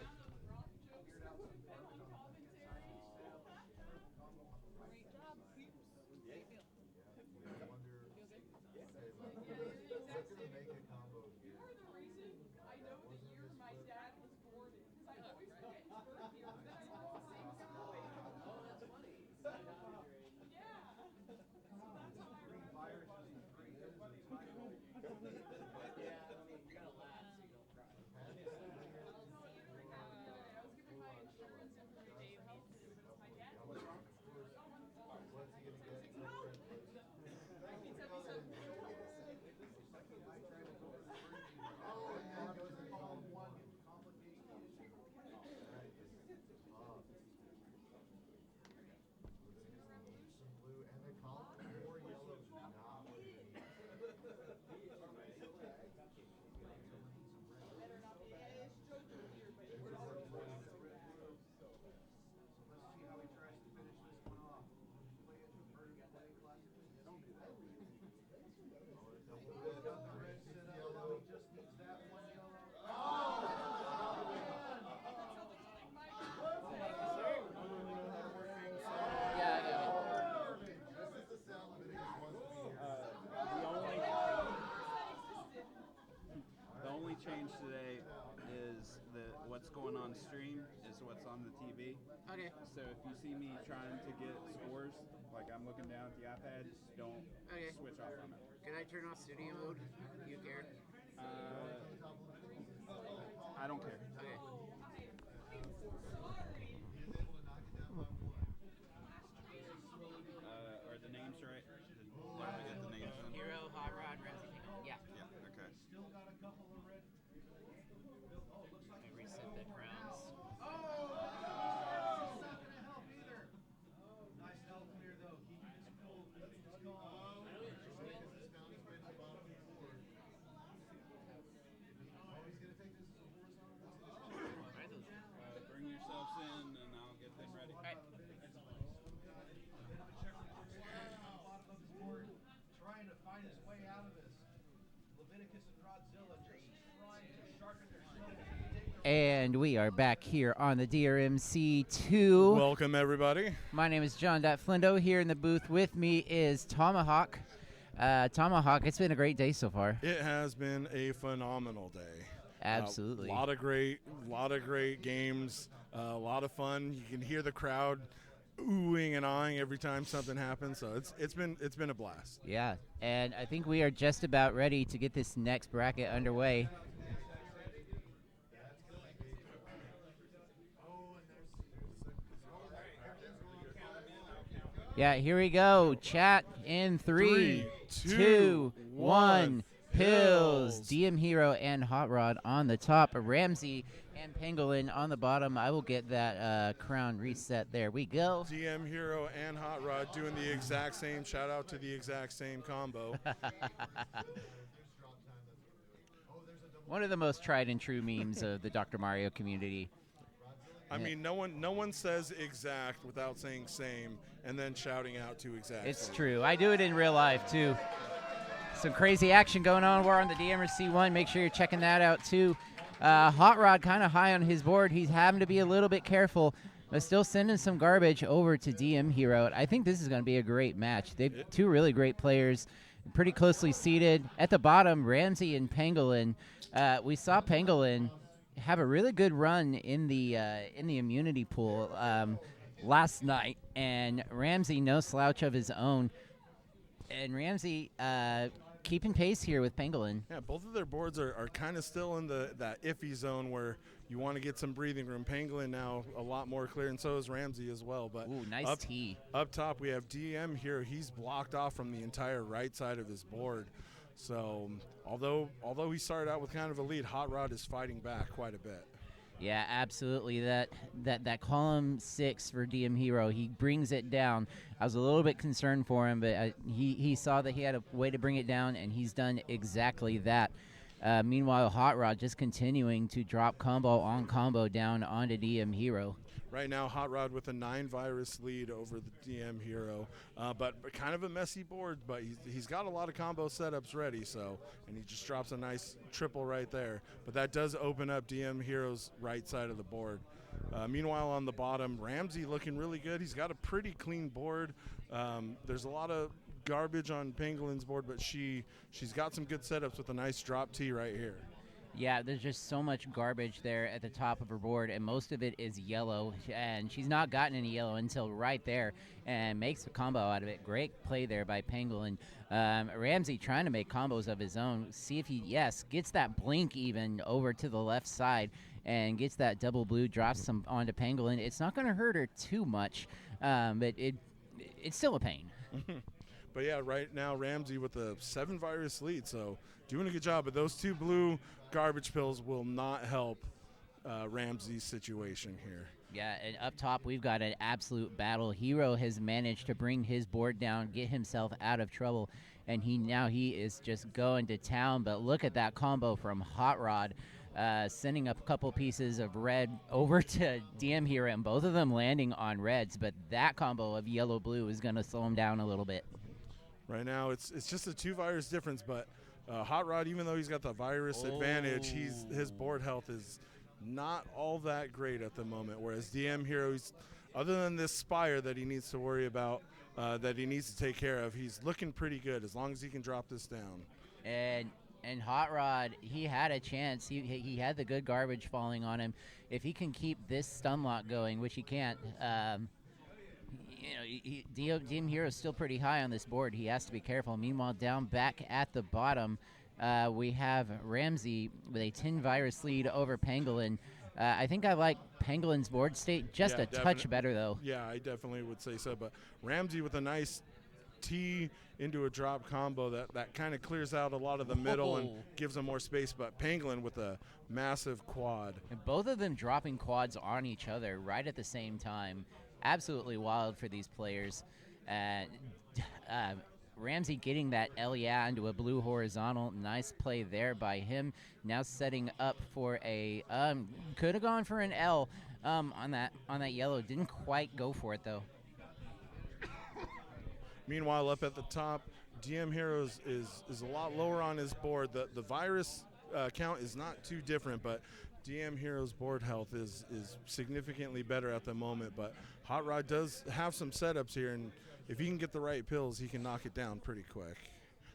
The only change today is that what's going on stream is what's on the TV. Okay. So if you see me trying to get scores, like I'm looking down at the iPad, don't switch off on it. Can I turn off studio mode? You care? I don't care. Okay. Are the names right? Did I get the names in? Hero, Hot Rod, Ramsey King. Yeah. Yeah, okay. I reset the crowns. Bring yourselves in and I'll get them ready. All right. Trying to find his way out of this. Leviticus and Godzilla just trying to sharpen their shovels. And we are back here on the drmc2. Welcome, everybody. My name is John Flindo. Here in the booth with me is Tomahawk. Tomahawk, it's been a great day so far. It has been a phenomenal day. Absolutely. A lot of great games. A lot of fun. You can hear the crowd oohing and ahhing every time something happens. So it's been a blast. Yeah, and I think we are just about ready to get this next bracket underway. Yeah, here we go. Chat in 3, 2, 1. Pills. DM Hero and Hot Rod on the top. Ramsey and Pangolin on the bottom. I will get that crown reset. There we go. DM Hero and Hot Rod doing the exact same. Shout out to the exact same combo. One of the most tried and true memes of the Dr. Mario community. I mean, no one says exact without saying same and then shouting out to exact. It's same. true. I do it in real life too. Some crazy action going on. We're on the DMC1. Make sure you're checking that out too. Hot Rod kind of high on his board. He's having to be a little bit careful, but still sending some garbage over to DM Hero. I think this is going to be a great match. They've two really great players, pretty closely seated. At the bottom, Ramsey and Pangolin. We saw Pangolin have a really good run in the immunity pool last night, and Ramsey no slouch of his own. And Ramsey keeping pace here with Pangolin. Yeah, both of their boards are kind of still in that iffy zone where you want to get some breathing room. Pangolin now a lot more clear, and so is Ramsey as well. But ooh, nice tee. Up top, we have DM here. He's blocked off from the entire right side of his board. So although he started out with kind of a lead, Hot Rod is fighting back quite a bit. Yeah, absolutely. That column 6 for DM Hero, he brings it down. I was a little bit concerned for him, but he saw that he had a way to bring it down, and he's done exactly that. Meanwhile, Hot Rod just continuing to drop combo on combo down onto DM Hero. Right now, Hot Rod with a 9-virus lead over the DM Hero, but kind of a messy board, but he's got a lot of combo setups ready, and he just drops a nice triple right there. But that does open up DM Hero's right side of the board. Meanwhile, on the bottom, Ramsey looking really good. He's got a pretty clean board. There's a lot of garbage on Pangolin's board, but she's got some good setups with a nice drop tee right here. Yeah, there's just so much garbage there at the top of her board, and most of it is yellow, and she's not gotten any yellow until right there, and makes a combo out of it. Great play there by Pangolin. Ramsey trying to make combos of his own. See if he, gets that blink even over to the left side, and gets that double blue, drops some onto Pangolin. It's not going to hurt her too much, but it's still a pain. But yeah, right now Ramsey with a 7-virus lead, so doing a good job. But those two blue garbage pills will not help Ramsey's situation here. Yeah, and up top we've got an absolute battle. Hero has managed to bring his board down, get himself out of trouble, and he is just going to town. But look at that combo from Hot Rod, sending up a couple pieces of red over to DM Hero, and both of them landing on reds. But that combo of yellow-blue is going to slow him down a little bit. Right now, it's just a 2-virus difference, but Hot Rod, even though he's got the virus advantage, his board health is not all that great at the moment. Whereas DM Hero, other than this Spire that he needs to worry about, that he needs to take care of, he's looking pretty good as long as he can drop this down. And Hot Rod, he had a chance. He had the good garbage falling on him. If he can keep this stun lock going, which he can't. DM Hero is still pretty high on this board. He has to be careful. Meanwhile, down back at the bottom, we have Ramsey with a 10-virus lead over Pangolin. I think I like Pangolin's board state just a touch better, though. Yeah, I definitely would say so. But Ramsey with a nice T into a drop combo that kind of clears out a lot of the middle and gives them more space. But Pangolin with a massive quad. And both of them dropping quads on each other right at the same time. Absolutely wild for these players. Ramsey getting that L into a blue horizontal. Nice play there by him. Now setting up for a could have gone for an L on that yellow. Didn't quite go for it though. Meanwhile, up at the top, DM Heroes is a lot lower on his board. The virus count is not too different, but DM Hero's board health is significantly better at the moment. But Hot Rod does have some setups here, and if he can get the right pills, he can knock it down pretty quick.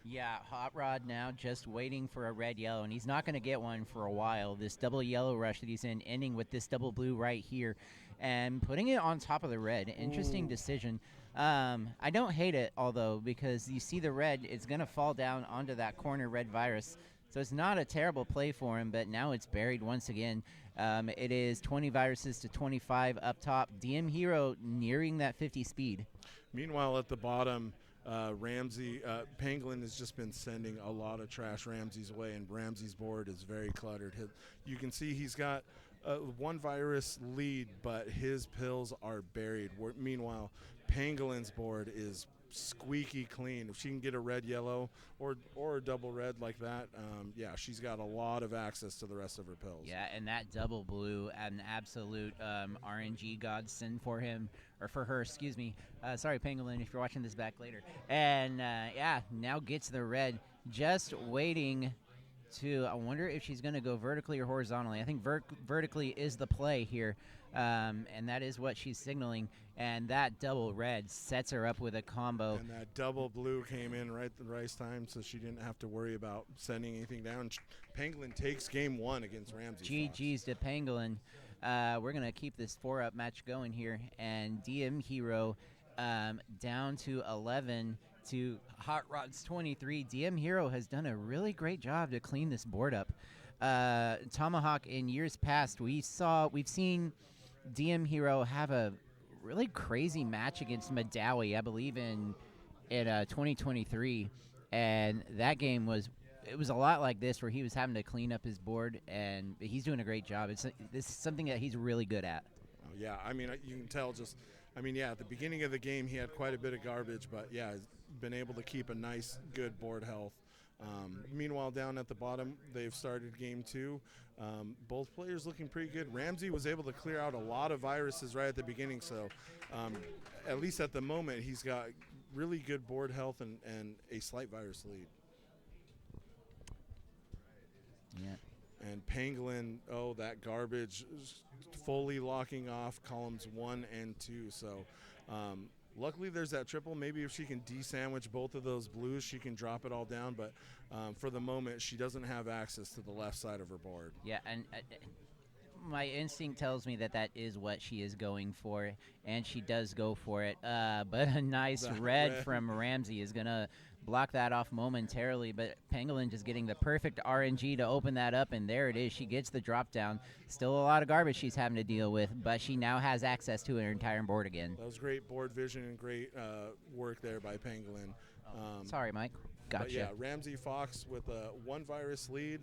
Yeah, Hot Rod now just waiting for a red-yellow, and he's not going to get one for a while. This double yellow rush that he's in, ending with this double blue right here, and putting it on top of the red. Interesting decision. I don't hate it, although, because you see the red, it's going to fall down onto that corner red virus. So it's not a terrible play for him, but now it's buried once again. It is 20 viruses to 25 up top. DM Hero nearing that 50 speed. Meanwhile, at the bottom, Ramsey, Pangolin has just been sending a lot of trash Ramsey's way, and Ramsey's board is very cluttered. You can see he's got one virus lead, but his pills are buried. Meanwhile, Pangolin's board is squeaky clean. If she can get a red, yellow, or a double red like that, yeah, she's got a lot of access to the rest of her pills. Yeah, and that double blue, an absolute RNG godsend for him, or for her, excuse me. Sorry, Pangolin, if you're watching this back later. And, yeah, now gets the red, just waiting to, I wonder if she's going to go vertically or horizontally. I think vertically is the play here, and that is what she's signaling. And that double red sets her up with a combo. And that double blue came in right at the right time, so she didn't have to worry about sending anything down. Pangolin takes game 1 against Ramsey. GG's to Pangolin. We're going to keep this 4-up match going here. And DM Hero down to 11 to Hot Rod's 23. DM Hero has done a really great job to clean this board up. Tomahawk, in years past, we've seen DM Hero have a really crazy match against Madawi, I believe in 2023, and that game was a lot like this, where he was having to clean up his board, and he's doing a great job. This is something that he's really good at. Oh, yeah, I mean, you can tell yeah, at the beginning of the game he had quite a bit of garbage, but yeah, he's been able to keep a nice, good board health. Meanwhile, down at the bottom, they've started game 2. Both players looking pretty good. Ramsey was able to clear out a lot of viruses right at the beginning, so at least at the moment, he's got really good board health and a slight virus lead. Yeah. And Pangolin, that garbage fully locking off columns 1 and 2. So luckily there's that triple. Maybe if she can de-sandwich both of those blues, she can drop it all down. But for the moment, she doesn't have access to the left side of her board. Yeah, and my instinct tells me that is what she is going for, and she does go for it. But a nice red from Ramsey is going to block that off momentarily, but Pangolin just getting the perfect RNG to open that up, and there it is. She gets the drop down. Still a lot of garbage she's having to deal with, but she now has access to her entire board again. That was great board vision and great work there by Pangolin. Sorry, Mike. Gotcha. But yeah, Ramsey Fox with a 1 virus lead.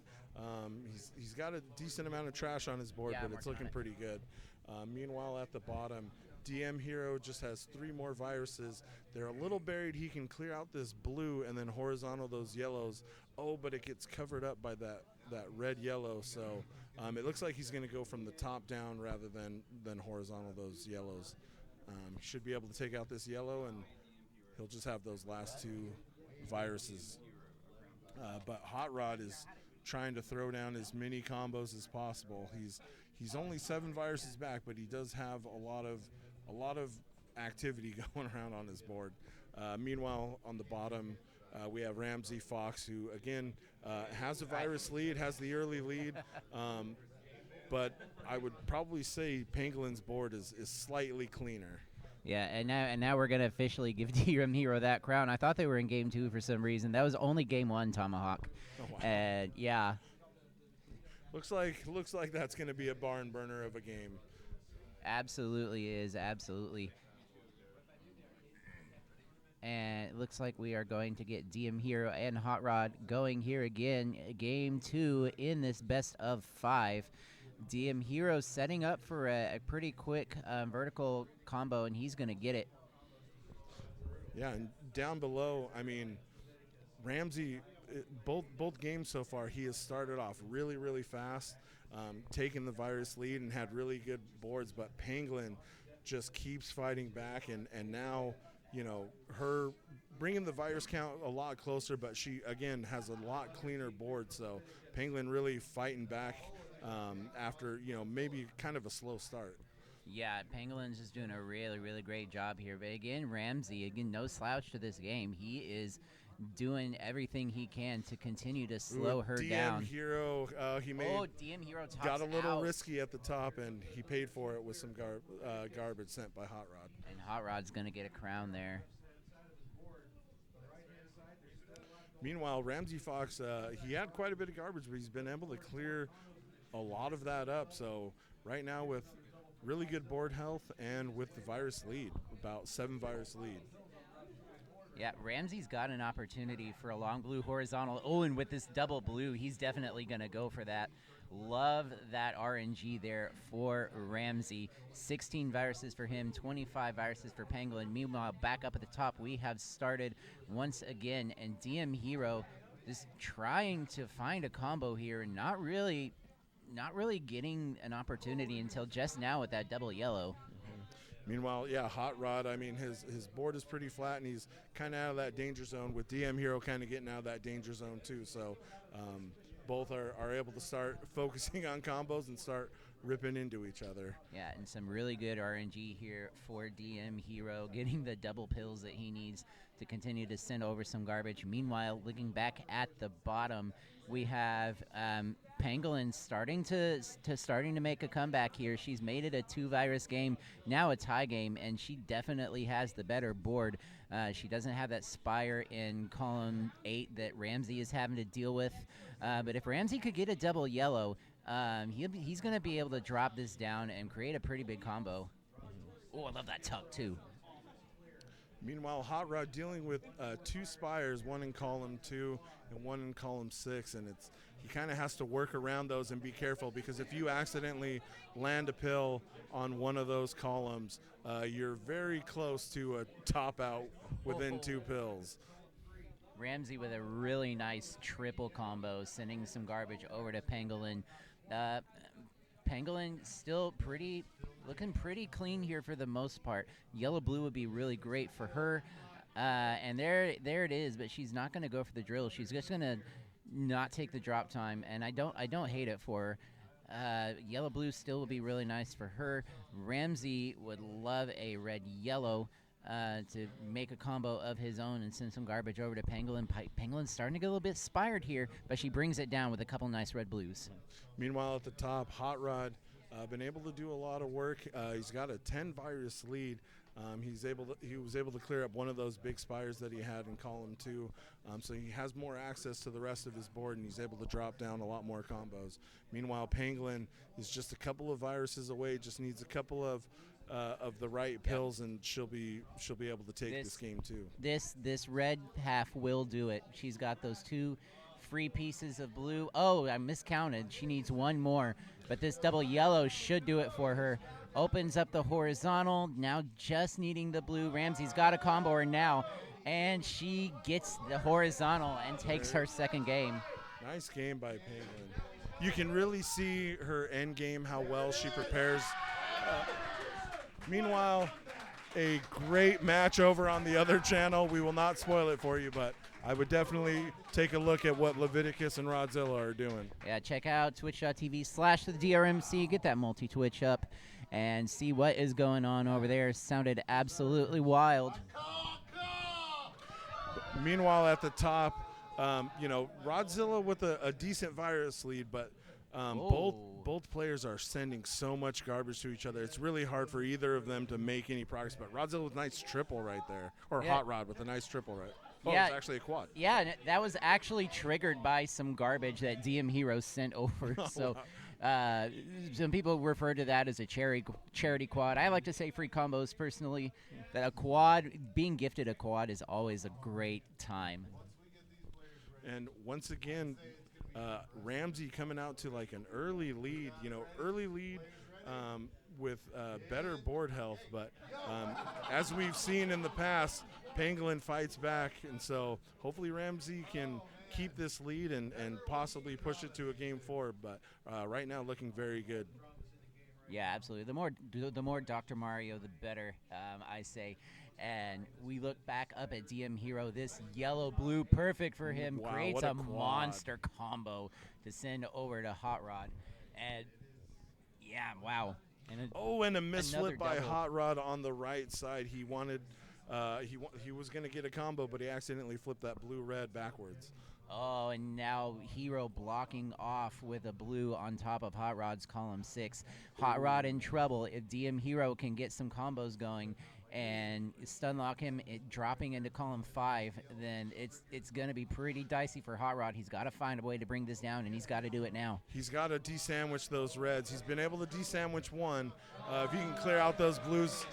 He's got a decent amount of trash on his board, but it's looking pretty good. Meanwhile, at the bottom, DM Hero just has 3 more viruses. They're a little buried. He can clear out this blue and then horizontal those yellows. Oh, but it gets covered up by that red-yellow. So it looks like he's going to go from the top down rather than horizontal those yellows. Should be able to take out this yellow, and he'll just have those last 2 viruses. But Hot Rod is trying to throw down as many combos as possible. He's only 7 viruses back, but he does have a lot of activity going around on his board. Meanwhile, on the bottom, we have Ramsey Fox, who again has a virus lead, has the early lead, but I would probably say Pangolin's board is slightly cleaner. Yeah, and now we're gonna officially give DM Hero that crown. I thought they were in game 2 for some reason. That was only game 1, Tomahawk. Oh, wow. And yeah. Looks like that's gonna be a barn burner of a game. Absolutely is, absolutely. And it looks like we are going to get DM Hero and Hot Rod going here again. Game 2 in this best of 5. DM Hero setting up for a pretty quick vertical combo, and he's going to get it. Yeah, and down below, I mean, Ramsey, both games so far, he has started off really, really fast, taking the virus lead and had really good boards, but Pangolin just keeps fighting back, and now, you know, her bringing the virus count a lot closer, but she, again, has a lot cleaner board, so Pangolin really fighting back after, you know, maybe kind of a slow start. Yeah, Pangolin's just doing a really, really great job here. But again, Ramsey, no slouch to this game. He is doing everything he can to continue to slow her down. DM Hero, DM Hero got a little risky at the top, and he paid for it with some garbage sent by Hot Rod. And Hot Rod's going to get a crown there. Meanwhile, Ramsey Fox, he had quite a bit of garbage, but he's been able to clear a lot of that up. So right now with really good board health and with the virus lead, about 7 virus lead. Yeah, Ramsey's got an opportunity for a long blue horizontal. Oh, and with this double blue, he's definitely going to go for that. Love that RNG there for Ramsey. 16 viruses for him, 25 viruses for Pangolin. Meanwhile, back up at the top, we have started once again, and DM Hero is trying to find a combo here, and not really getting an opportunity until just now with that double yellow. Meanwhile, yeah, Hot Rod, I mean, his board is pretty flat, and he's kind of out of that danger zone, with DM Hero kind of getting out of that danger zone too. So both are able to start focusing on combos and start ripping into each other. Yeah, and some really good RNG here for DM Hero, getting the double pills that he needs to continue to send over some garbage. Meanwhile, looking back at the bottom, we have Pangolin starting to make a comeback here. She's made it a 2-virus game, now a tie game, and she definitely has the better board. She doesn't have that Spire in column 8 that Ramsey is having to deal with. But if Ramsey could get a double yellow, he's going to be able to drop this down and create a pretty big combo. Oh, I love that tuck, too. Meanwhile, Hot Rod dealing with 2 Spires, one in column 2 and one in column 6, and he kind of has to work around those and be careful, because if you accidentally land a pill on one of those columns, you're very close to a top out within 2 pills. Ramsey with a really nice triple combo, sending some garbage over to Pangolin. Pangolin still looking pretty clean here for the most part. Yellow-blue would be really great for her. And there it is, but she's not going to go for the drill. She's just going to not take the drop time, and I don't hate it for her. Yellow-blue still would be really nice for her. Ramsey would love a red-yellow to make a combo of his own and send some garbage over to Pangolin. Pangolin's starting to get a little bit inspired here, but she brings it down with a couple nice red-blues. Meanwhile, at the top, Hot Rod been able to do a lot of work. He's got a 10-virus lead. He was able to clear up one of those big spires that he had in column 2, so he has more access to the rest of his board, and he's able to drop down a lot more combos. Meanwhile, Pangolin is just a couple of viruses away, just needs a couple of the right pills, and she'll be able to take this game too. This red half will do it. She's got those 2 free pieces of blue. Oh, I miscounted. She needs one more, but this double yellow should do it for her. Opens up the horizontal, now just needing the blue. Ramsey's got a combo her now, and she gets the horizontal and takes her second game. Nice game by Pangolin. You can really see her end game, how well she prepares. Meanwhile, a great match over on the other channel. We will not spoil it for you, but I would definitely take a look at what Leviticus and Rodzilla are doing. Yeah, check out twitch.tv/the DRMC. Get that multi-twitch up and see what is going on over there. Sounded absolutely wild. Meanwhile, at the top, Rodzilla with a decent virus lead, but both players are sending so much garbage to each other. It's really hard for either of them to make any progress. But Rodzilla with a nice triple right there, or yeah. Hot Rod with a nice triple right. Oh, yeah, it's actually a quad. Yeah, and that was actually triggered by some garbage that DM Hero sent over. So some people refer to that as a charity quad. I like to say free combos personally. That a quad, being gifted a quad is always a great time. And once again, Ramsey coming out to like an early lead, with better board health. But as we've seen in the past, Pangolin fights back, and so hopefully Ramsey can keep this lead and possibly push it to a game 4. But right now, looking very good. Yeah, absolutely. The more Dr. Mario, the better, I say. And we look back up at DM Hero. This yellow-blue, perfect for him, wow, creates a monster combo to send over to Hot Rod. And yeah, wow. And a mislip by double. Hot Rod on the right side. He wanted, he was going to get a combo, but he accidentally flipped that blue-red backwards. Oh, and now Hero blocking off with a blue on top of Hot Rod's column 6. Hot Rod in trouble. If DM Hero can get some combos going and stun lock him, dropping into column 5, then it's going to be pretty dicey for Hot Rod. He's got to find a way to bring this down, and he's got to do it now. He's got to de-sandwich those reds. He's been able to de-sandwich one. If he can clear out those blues.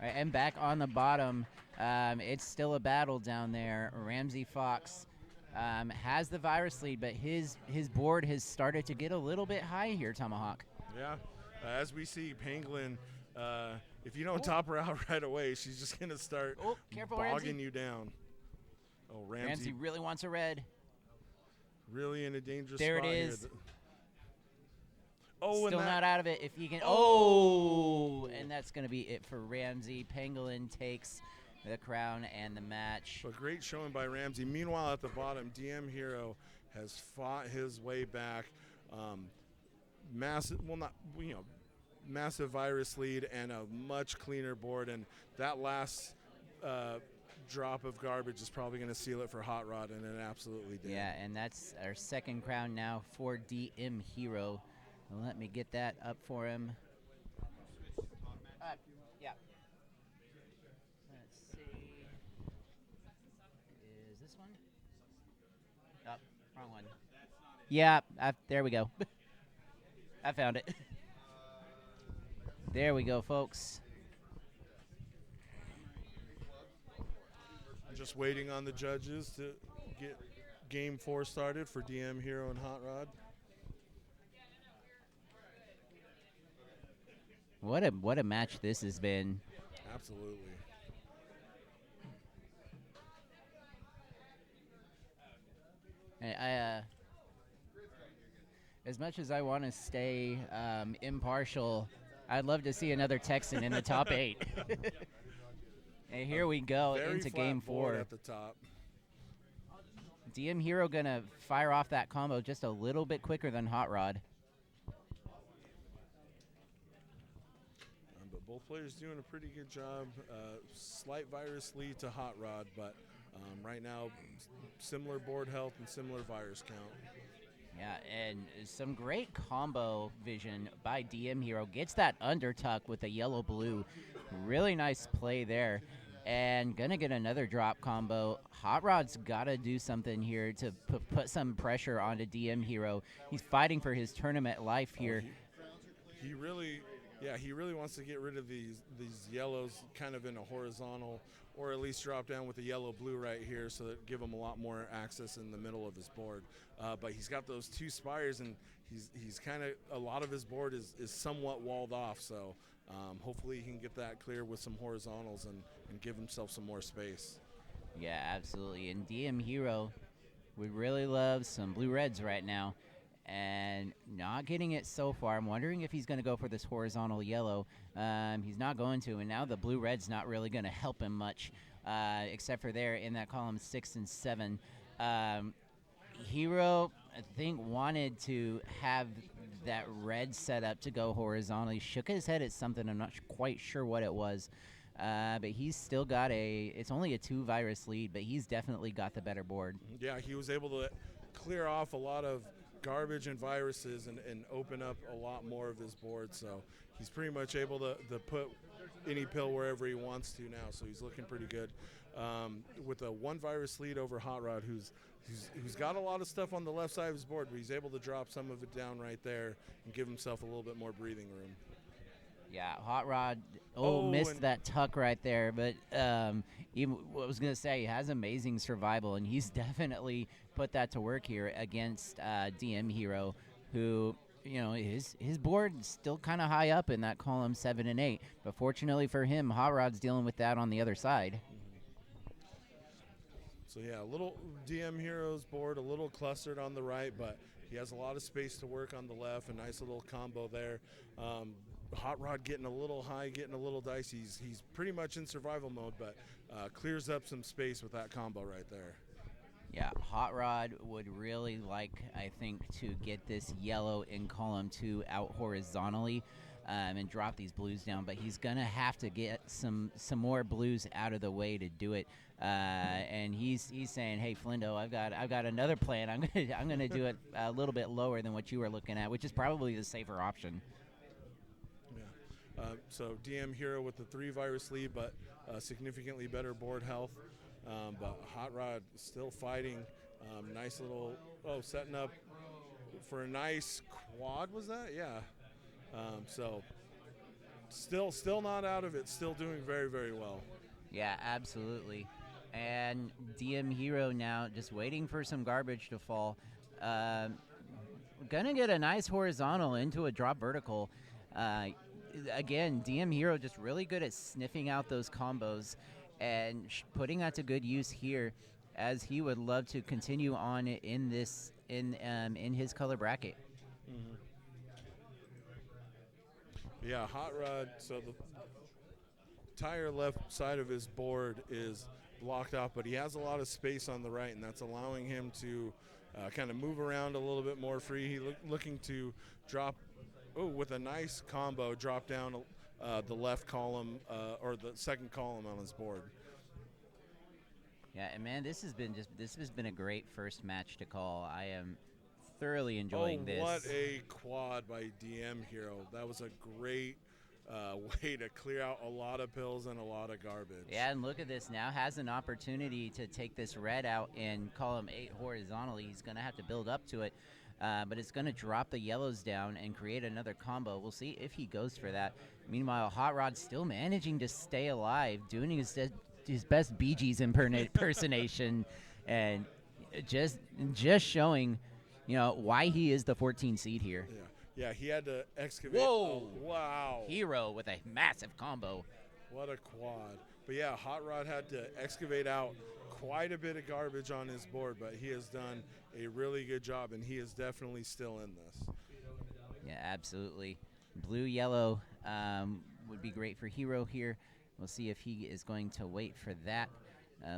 Right, and back on the bottom, it's still a battle down there. Ramsey Fox has the virus lead, but his board has started to get a little bit high here, Tomahawk. Yeah, as we see, Penguin, if you don't top her out right away, she's just going to start careful, bogging Ramsey. you down. Oh, Ramsey really wants a red. Really in a dangerous there spot it is. here. Oh, still and not out of it. If you can, and that's going to be it for Ramsey. Pangolin takes the crown and the match. A great showing by Ramsey. Meanwhile, at the bottom, DM Hero has fought his way back. Massive, well, not, you know, massive virus lead and a much cleaner board. And that last drop of garbage is probably going to seal it for Hot Rod, and it absolutely did. Yeah, and that's our second crown now for DM Hero. Let me get that up for him. Yeah. Let's see. Is this one? Oh, wrong one. Yeah, there we go. I found it. There we go, folks. Just waiting on the judges to get Game 4 started for DM Hero and Hot Rod. What a match this has been. Absolutely. As much as I want to stay impartial, I'd love to see another Texan in the top 8. And here we go Very into flat Game board 4. at the top. DM Hero gonna fire off that combo just a little bit quicker than Hot Rod. But both players doing a pretty good job. Slight virus lead to Hot Rod, but right now similar board health and similar virus count. Yeah, and some great combo vision by DM Hero. Gets that undertuck with the yellow-blue. Really nice play there. And gonna get another drop combo. Hot Rod's gotta do something here to put some pressure onto DM Hero. He's fighting for his tournament life here. He really wants to get rid of these yellows kind of in a horizontal, or at least drop down with the yellow-blue right here, so that give him a lot more access in the middle of his board. But he's got those 2 spires, and he's kind of, a lot of his board is somewhat walled off. So hopefully he can get that clear with some horizontals and give himself some more space. Yeah, absolutely. And DM Hero would really love some blue-reds right now. And not getting it so far. I'm wondering if he's going to go for this horizontal yellow. He's not going to, and now the blue-red's not really going to help him much, except for there in that column 6 and 7. Hero, I think, wanted to have that red set up to go horizontally. Shook his head at something. I'm not quite sure what it was. But he's still got it's only a 2 virus lead, but he's definitely got the better board. Yeah, he was able to clear off a lot of garbage and viruses and open up a lot more of his board. So he's pretty much able to put any pill wherever he wants to now. So he's looking pretty good. With a 1 virus lead over Hot Rod, who's got a lot of stuff on the left side of his board, but he's able to drop some of it down right there and give himself a little bit more breathing room. Yeah, Hot Rod missed that tuck right there, but even what I was going to say, he has amazing survival, and he's definitely put that to work here against DM Hero, who, you know, his board is still kind of high up in that column 7 and 8, but fortunately for him, Hot Rod's dealing with that on the other side. So yeah, a little DM Hero's board, a little clustered on the right, but he has a lot of space to work on the left, a nice little combo there. Hot Rod getting a little high, getting a little dicey. He's pretty much in survival mode, but clears up some space with that combo right there. Yeah, Hot Rod would really like, I think, to get this yellow in column 2 out horizontally and drop these blues down, but he's gonna have to get some more blues out of the way to do it. And he's saying, "Hey, Flindo, I've got another plan. I'm gonna do it a little bit lower than what you were looking at, which is probably the safer option." So DM Hero with the 3 virus lead, but significantly better board health. But Hot Rod still fighting. Nice little, setting up for a nice quad, was that? Yeah. So still not out of it. Still doing very, very well. Yeah, absolutely. And DM Hero now just waiting for some garbage to fall. Gonna get a nice horizontal into a drop vertical. Again, DM Hero just really good at sniffing out those combos and putting that to good use here, as he would love to continue on in this in his color bracket. Mm-hmm. Yeah, Hot Rod. So the entire left side of his board is blocked off, but he has a lot of space on the right, and that's allowing him to kind of move around a little bit more free. He looking to drop, with a nice combo, drop down the left column or the second column on his board. Yeah, and man, this has been a great first match to call. I am thoroughly enjoying this. What a quad by DM Hero. That was a great way to clear out a lot of pills and a lot of garbage. Yeah, and look at this. Now has an opportunity to take this red out in column 8 horizontally. He's going to have to build up to it, but it's going to drop the yellows down and create another combo. We'll see if he goes for that. Meanwhile, Hot Rod still managing to stay alive, doing his best Bee Gees impersonation, and just showing, why he is the 14 seed here. Yeah, he had to excavate. Whoa! Wow. Hero with a massive combo. What a quad. But yeah, Hot Rod had to excavate out quite a bit of garbage on his board, but he has done a really good job, and he is definitely still in this. Yeah, absolutely. Blue-yellow would be great for Hero here. We'll see if he is going to wait for that.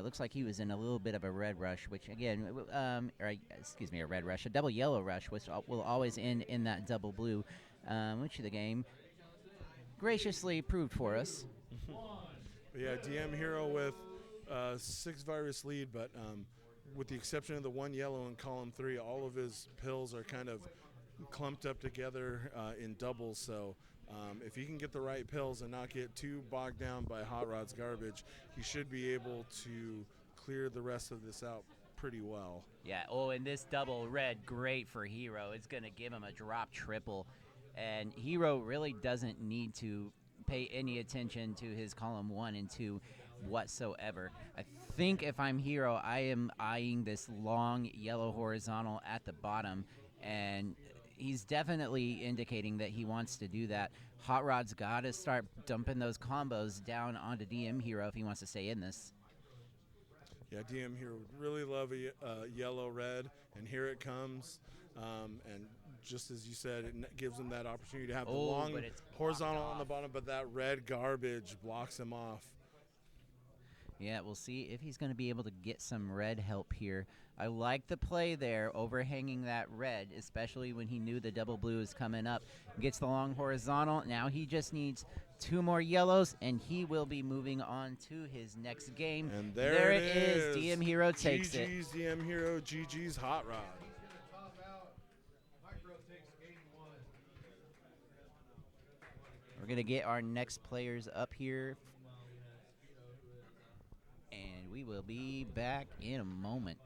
Looks like he was in a little bit of a red rush, which again, a red rush, a double yellow rush, which will always end in that double blue, which the game graciously proved for us. Yeah, DM Hero with 6 virus lead, but with the exception of the 1 yellow in column 3, all of his pills are kind of clumped up together in doubles, so if he can get the right pills and not get too bogged down by Hot Rod's garbage, he should be able to clear the rest of this out pretty well. Yeah, and this double red, great for Hero. It's going to give him a drop triple, and Hero really doesn't need to pay any attention to his column 1 and 2 whatsoever. I think if I'm Hero, I am eyeing this long yellow horizontal at the bottom, and he's definitely indicating that he wants to do that. Hot Rod's got to start dumping those combos down onto DM Hero if he wants to stay in this. Yeah, DM Hero would really love a yellow-red, and here it comes. And just as you said, it gives him that opportunity to have the long horizontal on the bottom, but that red garbage blocks him off. Yeah, we'll see if he's going to be able to get some red help here. I like the play there, overhanging that red, especially when he knew the double blue is coming up. Gets the long horizontal. Now he just needs 2 more yellows, and he will be moving on to his next game. And there it is. DM Hero takes it. GG's DM Hero, GG's Hot Rod. We're going to get our next players up here, and we will be back in a moment.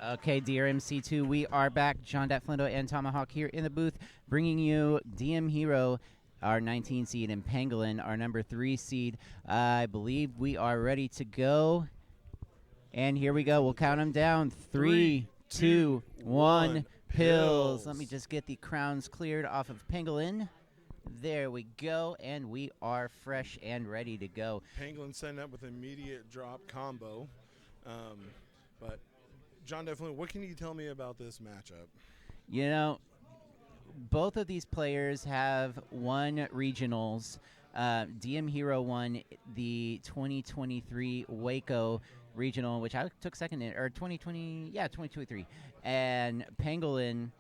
Okay, drmc2, we are back. John Datflindo and Tomahawk here in the booth, bringing you DM Hero, our 19 seed, and Pangolin, our number 3 seed. I believe we are ready to go. And here we go. We'll count them down. 3, 2, 1. Pills. Let me just get the crowns cleared off of Pangolin. There we go, and we are fresh and ready to go. Pangolin setting up with immediate drop combo. But, John, definitely, what can you tell me about this matchup? You know, both of these players have won regionals. DM Hero won the 2023 Waco regional, which I took second in, or 2023. And Pangolin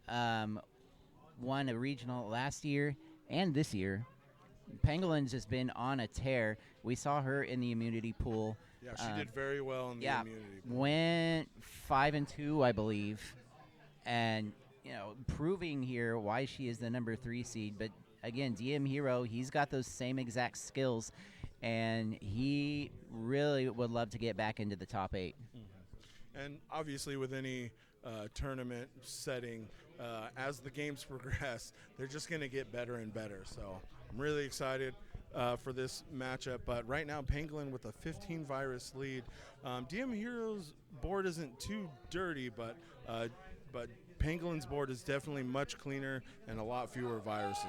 won a regional last year and this year. Pangolin's just been on a tear. We saw her in the immunity pool. Yeah, she did very well in the immunity pool. Went 5-2, I believe. And, you know, proving here why she is the number 3 seed. But, again, DM Hero, he's got those same exact skills. And he really would love to get back into the top 8. Mm-hmm. And, obviously, with any tournament setting, as the games progress, they're just going to get better and better. So I'm really excited for this matchup. But right now, Pangolin with a 15 virus lead. DM Hero's board isn't too dirty, but Pangolin's board is definitely much cleaner and a lot fewer viruses.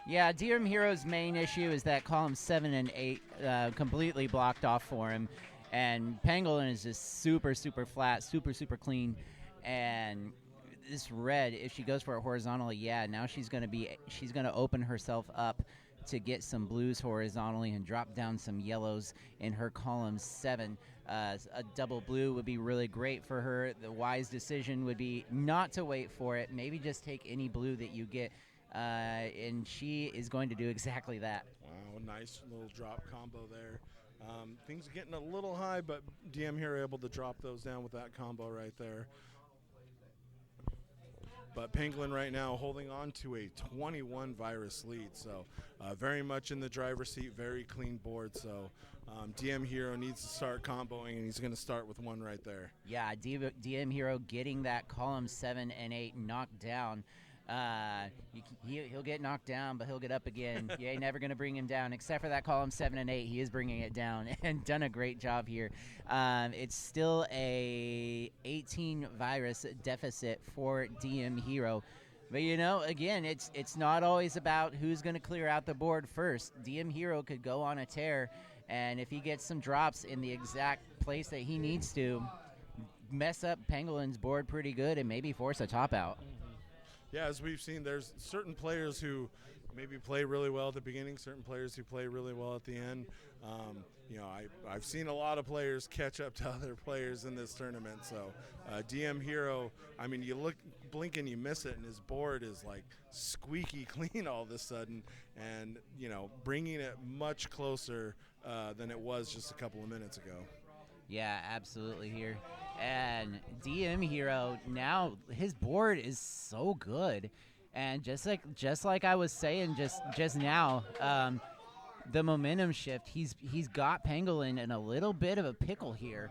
Yeah, DM Hero's main issue is that column 7 and 8 completely blocked off for him. And Pangolin is just super, super flat, super, super clean. And this red, if she goes for it horizontally, now she's going to open herself up to get some blues horizontally and drop down some yellows in her column 7. A double blue would be really great for her. The wise decision would be not to wait for it. Maybe just take any blue that you get, and she is going to do exactly that. Wow, nice little drop combo there. Things are getting a little high, but DM here able to drop those down with that combo right there. But Pangolin right now holding on to a 21 virus lead, so very much in the driver's seat, very clean board. So DM Hero needs to start comboing, and he's going to start with one right there. Yeah, DM Hero getting that column 7 and 8 knocked down. He'll get knocked down, but he'll get up again. You ain't never going to bring him down, except for that column 7 and 8. He is bringing it down and done a great job here. It's still a 18 virus deficit for DM Hero. But, you know, again, it's not always about who's going to clear out the board first. DM Hero could go on a tear, and if he gets some drops in the exact place that he needs to, mess up Pangolin's board pretty good and maybe force a top out. Yeah, as we've seen, there's certain players who maybe play really well at the beginning, certain players who play really well at the end. You know, I've seen a lot of players catch up to other players in this tournament. So DM Hero, I mean, you blink and you miss it, and his board is like squeaky clean all of a sudden, and, you know, bringing it much closer than it was just a couple of minutes ago. Yeah, absolutely here. And DM Hero, now his board is so good. And just like I was saying just now, the momentum shift, he's got Pangolin in a little bit of a pickle here.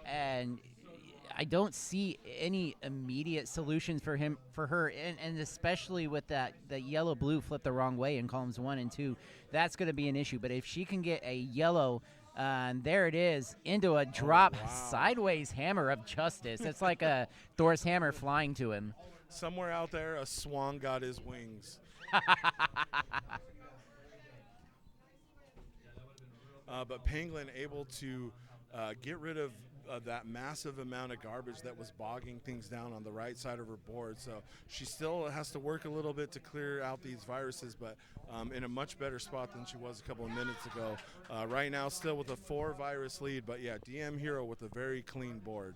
And I don't see any immediate solutions for her, and especially with the yellow blue flip the wrong way in columns 1 and 2, that's going to be an issue. But if she can get a yellow, there it is, into a drop sideways hammer of justice. It's like a Thor's hammer flying to him. Somewhere out there, a swan got his wings. But Pangolin able to get rid of that massive amount of garbage that was bogging things down on the right side of her board. So she still has to work a little bit to clear out these viruses, but in a much better spot than she was a couple of minutes ago. Right now, still with a 4 virus lead, but yeah, DM Hero with a very clean board.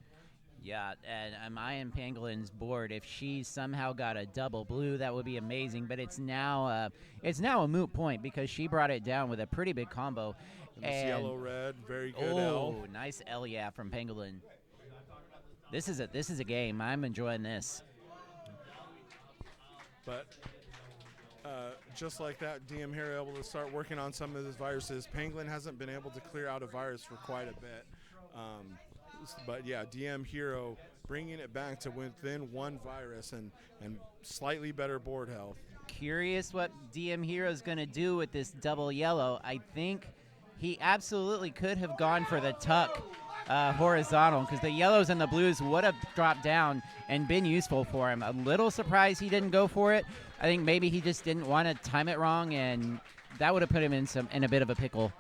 Yeah, and Mayan Pangolin's board, if she somehow got a double blue, that would be amazing. But it's now a moot point because she brought it down with a pretty big combo. And this yellow-red, very good L. L. Nice L, yeah, from Pangolin. This is a game. I'm enjoying this. But just like that, DM Hero able to start working on some of his viruses. Pangolin hasn't been able to clear out a virus for quite a bit. But yeah, DM Hero bringing it back to within 1 virus and slightly better board health. Curious what DM Hero is going to do with this double yellow. I think he absolutely could have gone for the tuck horizontal, because the yellows and the blues would have dropped down and been useful for him. A little surprised he didn't go for it. I think maybe he just didn't want to time it wrong, and that would have put him in a bit of a pickle.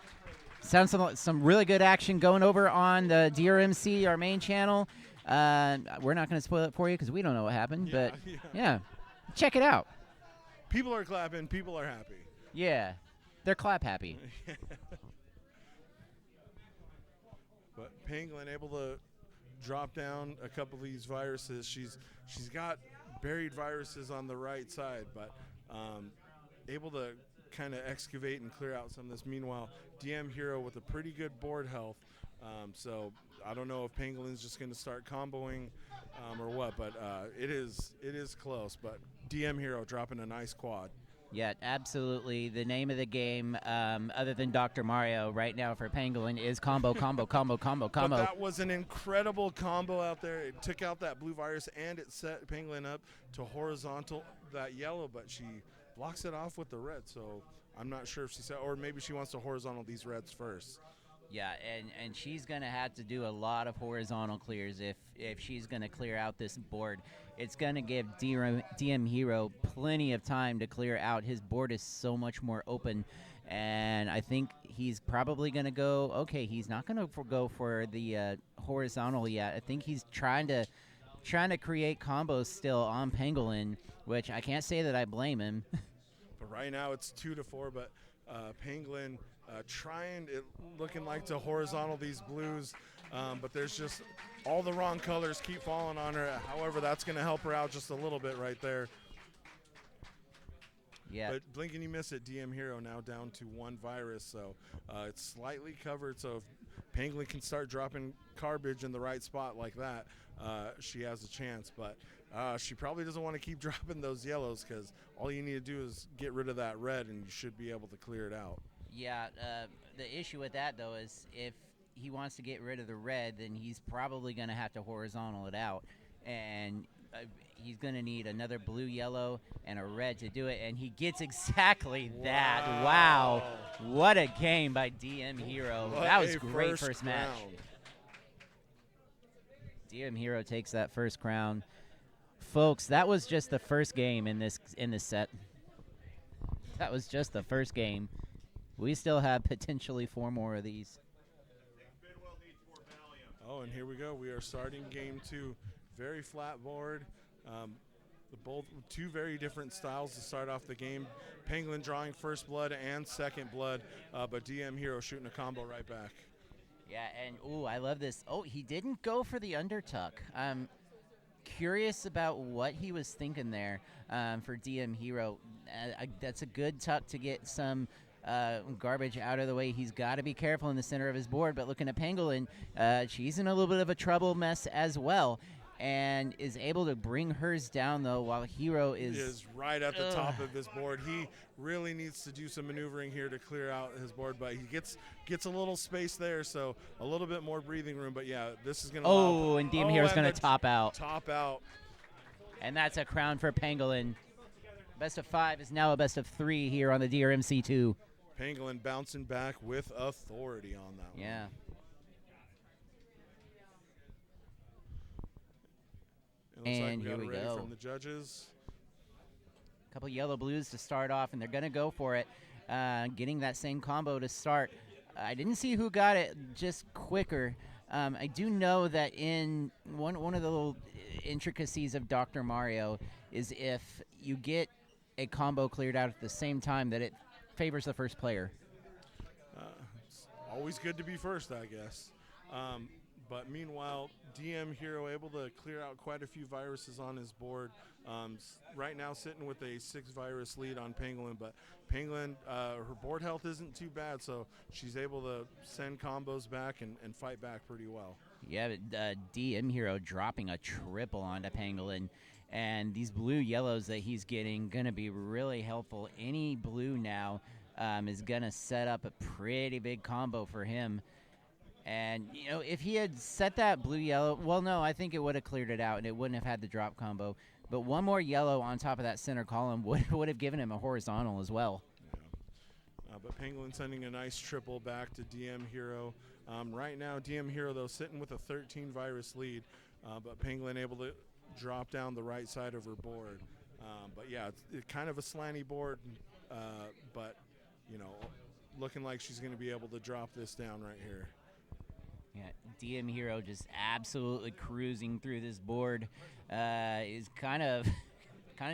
Sounds some really good action going over on the DRMC, our main channel. We're not going to spoil it for you because we don't know what happened, but yeah, check it out. People are clapping. People are happy. Yeah, they're clap happy. But Pangolin able to drop down a couple of these viruses. She's got buried viruses on the right side, but able to kind of excavate and clear out some of this. Meanwhile, DM Hero with a pretty good board health. So I don't know if Pangolin's just going to start comboing or what, but it is close. But DM Hero dropping a nice quad. Yeah, absolutely. The name of the game, other than Dr. Mario right now for Pangolin, is combo, combo, combo, combo, combo. But that was an incredible combo out there. It took out that blue virus, and it set Pangolin up to horizontal that yellow, but she blocks it off with the red. So I'm not sure if she said, or maybe she wants to horizontal these reds first. Yeah, and she's going to have to do a lot of horizontal clears if she's going to clear out this board. It's going to give DM Hero plenty of time to clear out. His board is so much more open, and I think he's probably going to go, okay, he's not going to go for the horizontal yet. I think he's trying to create combos still on Pangolin, which I can't say that I blame him. But right now it's 2-4, but Pangolin trying it, looking like to horizontal these blues, but there's just all the wrong colors keep falling on her. However, that's going to help her out just a little bit right there. Yeah. But blink and you miss it. DM Hero now down to 1 virus, so it's slightly covered. So if Pangolin can start dropping garbage in the right spot like that, she has a chance. But she probably doesn't want to keep dropping those yellows, because all you need to do is get rid of that red, and you should be able to clear it out. Yeah, the issue with that, though, is if he wants to get rid of the red, then he's probably going to have to horizontal it out. And he's going to need another blue, yellow, and a red to do it. And he gets exactly that. Wow. What a game by DM Hero. That was great first match. DM Hero takes that first crown. Folks, that was just the first game in this set. That was just the first game. We still have potentially 4 more of these. Oh, and here we go. We are starting game 2. Very flat board. Both 2 very different styles to start off the game. Pangolin drawing first blood and second blood, but DM Hero shooting a combo right back. Yeah, and ooh, I love this. Oh, he didn't go for the undertuck. I'm curious about what he was thinking there for DM Hero. That's a good tuck to get some garbage out of the way. He's got to be careful in the center of his board, but looking at Pangolin, she's in a little bit of a trouble mess as well, and is able to bring hers down, though, while Hero is right at the top of his board. He really needs to do some maneuvering here to clear out his board, but he gets a little space there, so a little bit more breathing room. But yeah, this is going to and DM Hero's going to top out. And that's a crown for Pangolin. Best of 5 is now a best of 3 here on the DRMC2. Pangolin bouncing back with authority on that one. Yeah. And here we go. From the judges. A couple yellow blues to start off, and they're going to go for it, getting that same combo to start. I didn't see who got it just quicker. I do know that in one of the little intricacies of Dr. Mario is if you get a combo cleared out at the same time, that it favors the first player. It's always good to be first, I guess. But meanwhile, DM Hero able to clear out quite a few viruses on his board. Right now sitting with a 6 virus lead on Pangolin, but Pangolin, her board health isn't too bad, so she's able to send combos back and fight back pretty well. Yeah, DM Hero dropping a triple onto Pangolin. And these blue-yellows that he's getting going to be really helpful. Any blue now is going to set up a pretty big combo for him. And, you know, if he had set that blue-yellow, well, no, I think it would have cleared it out, and it wouldn't have had the drop combo. But one more yellow on top of that center column would have given him a horizontal as well. Yeah. But Pangolin sending a nice triple back to DM Hero. Right now, DM Hero, though, sitting with a 13 virus lead, but Pangolin able to drop down the right side of her board. But yeah, it's kind of a slanty board, but you know, looking like she's going to be able to drop this down right here. Yeah, DM Hero just absolutely cruising through this board. Is kind of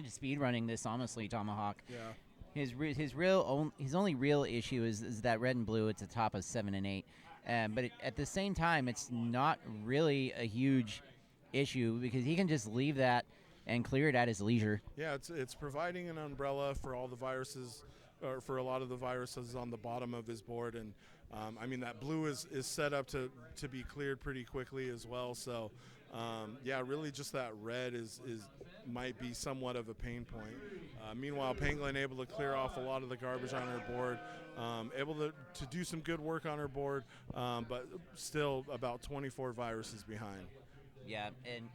just speed running this, honestly, Tomahawk. Yeah. His only real issue is that red and blue. It's a top of 7 and 8, but at the same time, it's not really a huge issue because he can just leave that and clear it at his leisure. Yeah, it's providing an umbrella for all the viruses, or for a lot of the viruses on the bottom of his board, and I mean that blue is set up to be cleared pretty quickly as well. So yeah, really just that red is might be somewhat of a pain point. Meanwhile, Pangolin able to clear off a lot of the garbage on her board, able to do some good work on her board, but still about 24 viruses behind. Yeah, and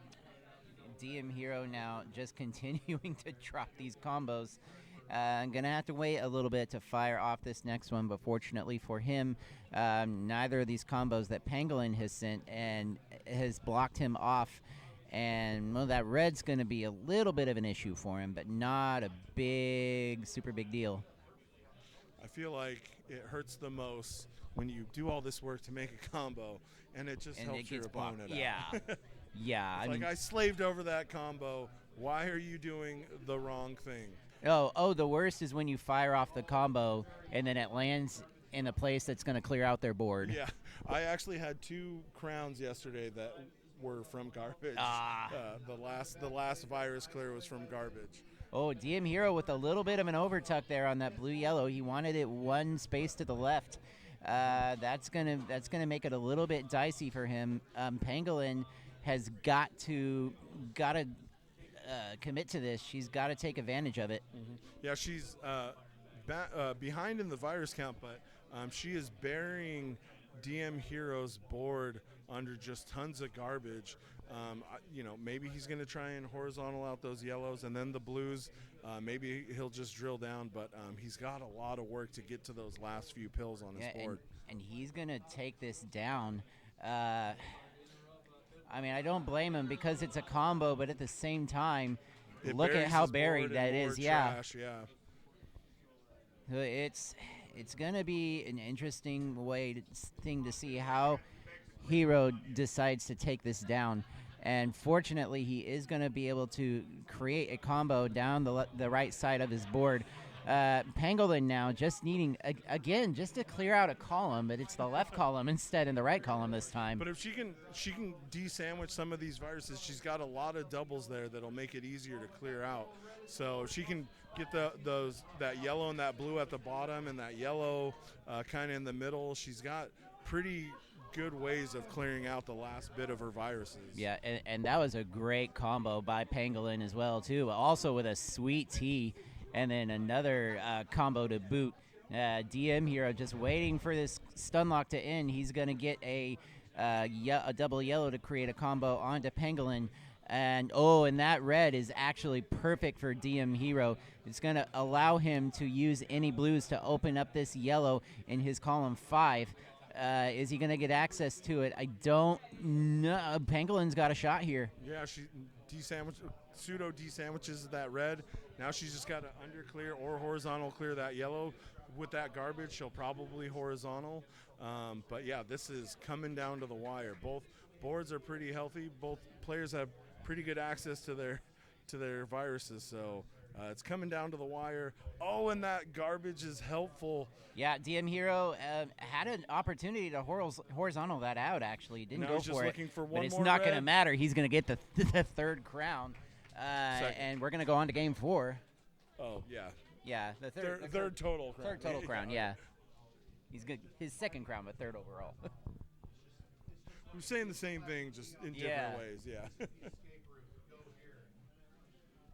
DM Hero now just continuing to drop these combos. I'm going to have to wait a little bit to fire off this next one, but fortunately for him, neither of these combos that Pangolin has sent and has blocked him off. And well, that red's going to be a little bit of an issue for him, but not a super big deal. I feel like it hurts the most when you do all this work to make a combo, and it just helps your opponent out. Yeah. Yeah. It's I slaved over that combo. Why are you doing the wrong thing? Oh, the worst is when you fire off the combo and then it lands in a place that's going to clear out their board. Yeah, I actually had 2 crowns yesterday that were from garbage. The last virus clear was from garbage. Oh, DM Hero with a little bit of an overtuck there on that blue-yellow. He wanted it one space to the left. That's gonna make it a little bit dicey for him. Pangolin has got to commit to this. She's got to take advantage of it. Mm-hmm. Yeah, she's behind in the virus count, but she is burying DM Hero's board under just tons of garbage. You know, maybe he's going to try and horizontal out those yellows, and then the blues, maybe he'll just drill down, but he's got a lot of work to get to those last few pills on his board. And he's going to take this down. I mean, I don't blame him because it's a combo, but at the same time, look at how buried that is. Trash, It's going to be an interesting thing to see how Hero decides to take this down. And fortunately, he is going to be able to create a combo down the right side of his board. Pangolin now just needing, again, just to clear out a column, but it's the left column instead and the right column this time. But if she can de-sandwich some of these viruses, she's got a lot of doubles there that'll make it easier to clear out. So if she can get that yellow and that blue at the bottom and that yellow kind of in the middle, she's got pretty good ways of clearing out the last bit of her viruses. Yeah, and that was a great combo by Pangolin as well, too. Also with a sweet T. And then another combo to boot. DM Hero just waiting for this stun lock to end. He's going to get a double yellow to create a combo onto Pangolin. And that red is actually perfect for DM Hero. It's going to allow him to use any blues to open up this yellow in his column 5. Is he going to get access to it? I don't know. Pangolin's got a shot here. Yeah, she pseudo de-sandwiches that red. Now she's just got to underclear or horizontal clear that yellow. With that garbage, she'll probably horizontal. But yeah, this is coming down to the wire. Both boards are pretty healthy. Both players have pretty good access to their viruses. So it's coming down to the wire. Oh, and that garbage is helpful. Yeah, DM Hero had an opportunity to horizontal that out, actually. Didn't now go he's just for looking it. For one but it's more not red. going to matter. He's going to get the third crown. And we're going to go on to game 4. Oh, yeah. Yeah, the third total crown. Third total crown, yeah. He's good. His second crown, but third overall. We're saying the same thing, just in different ways, yeah.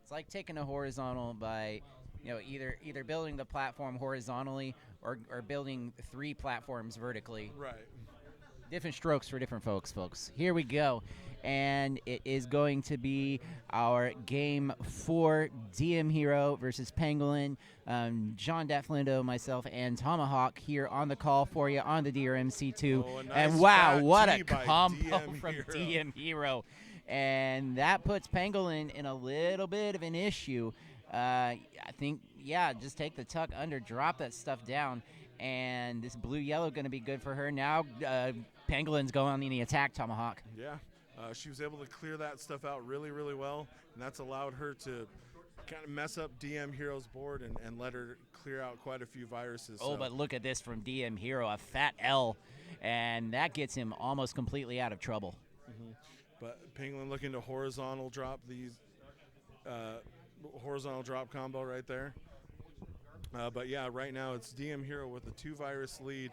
It's like taking a horizontal by, either building the platform horizontally or building 3 platforms vertically. Right. Different strokes for different folks. Here we go. And it is going to be our game 4, DM Hero versus Pangolin. John Deflindo, myself, and Tomahawk here on the call for you on the DRMC2. Oh, a nice and wow, fat what tee a by combo DM from Hero. DM Hero. And that puts Pangolin in a little bit of an issue. I think, yeah, just take the tuck under, drop that stuff down, and this blue-yellow going to be good for her. Now Pangolin's going on the attack, Tomahawk. Yeah, she was able to clear that stuff out really, really well, and that's allowed her to kind of mess up DM Hero's board and let her clear out quite a few viruses. Oh, so. but look at this from DM Hero, a fat L, and that gets him almost completely out of trouble. But Pangolin looking to horizontal drop these horizontal drop combo right there. But yeah, right now it's DM Hero with a 2-virus lead.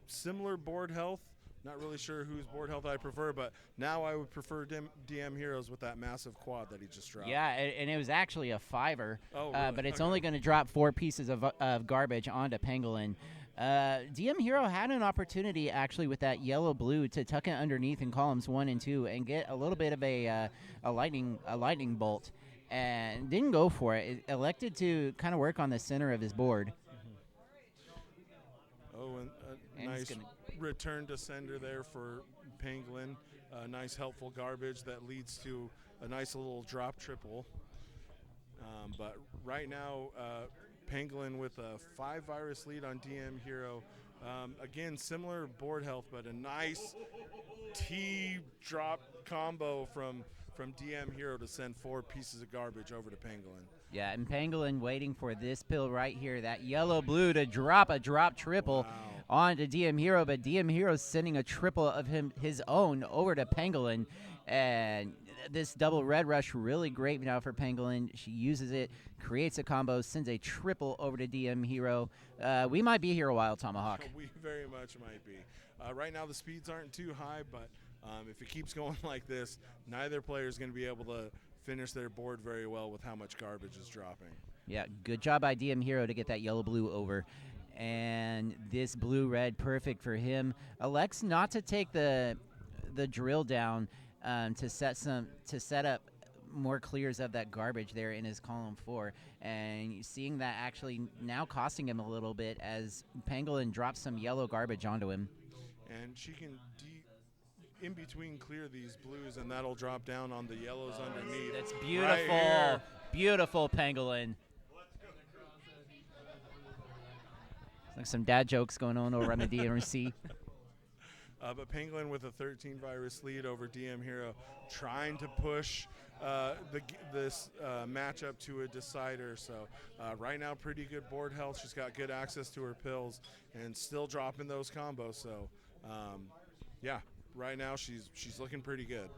Similar board health. Not really sure whose board health I prefer, but now I would prefer DM Heroes with that massive quad that he just dropped. Yeah, and it was actually a 5-er, really? but it's Okay. only going to drop 4 pieces of garbage onto Pangolin. DM Hero had an opportunity actually with that yellow-blue to tuck it underneath in columns 1 and 2 and get a little bit of a lightning bolt, and didn't go for it. It elected to kind of work on the center of his board. Oh, and a nice return to sender there for Pangolin. Nice helpful garbage that leads to a nice little drop triple. But right now, Pangolin with a 5-virus lead on DM Hero. Again, similar board health, but a nice T drop combo from DM Hero to send 4 pieces of garbage over to Pangolin. Yeah, and Pangolin waiting for this pill right here, that yellow-blue to drop a drop triple onto DM Hero, but DM Hero's sending a triple of his own over to Pangolin, and this double red rush really great now for Pangolin. She uses it, creates a combo, sends a triple over to DM Hero. We might be here a while, Tomahawk. We very much might be. Right now the speeds aren't too high, but if it keeps going like this, neither player is going to be able to finish their board very well with how much garbage is dropping. Yeah, good job by DM Hero to get that yellow-blue over. And this blue-red, perfect for him. Elects not to take the drill down to set up more clears of that garbage there in his column 4. And seeing that actually now costing him a little bit as Pangolin drops some yellow garbage onto him. And she can in between clear these blues, and that'll drop down on the yellows underneath. That's beautiful. Right here. Beautiful, Pangolin. Like some dad jokes going on over on the DMC. But Pangolin with a 13-virus lead over DM Hero, trying to push this matchup to a decider. So right now, pretty good board health. She's got good access to her pills and still dropping those combos. So yeah, right now she's looking pretty good.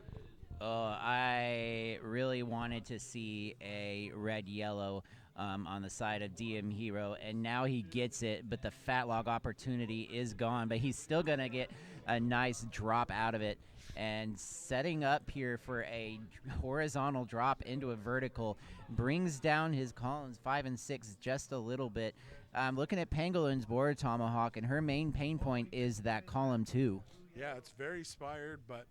I really wanted to see a red-yellow on the side of DM Hero, and now he gets it, but the fat log opportunity is gone, but he's still going to get a nice drop out of it. And setting up here for a horizontal drop into a vertical brings down his columns 5 and 6 just a little bit. Looking at Pangolin's board, Tomahawk, and her main pain point is that column 2. Yeah, it's very spired, but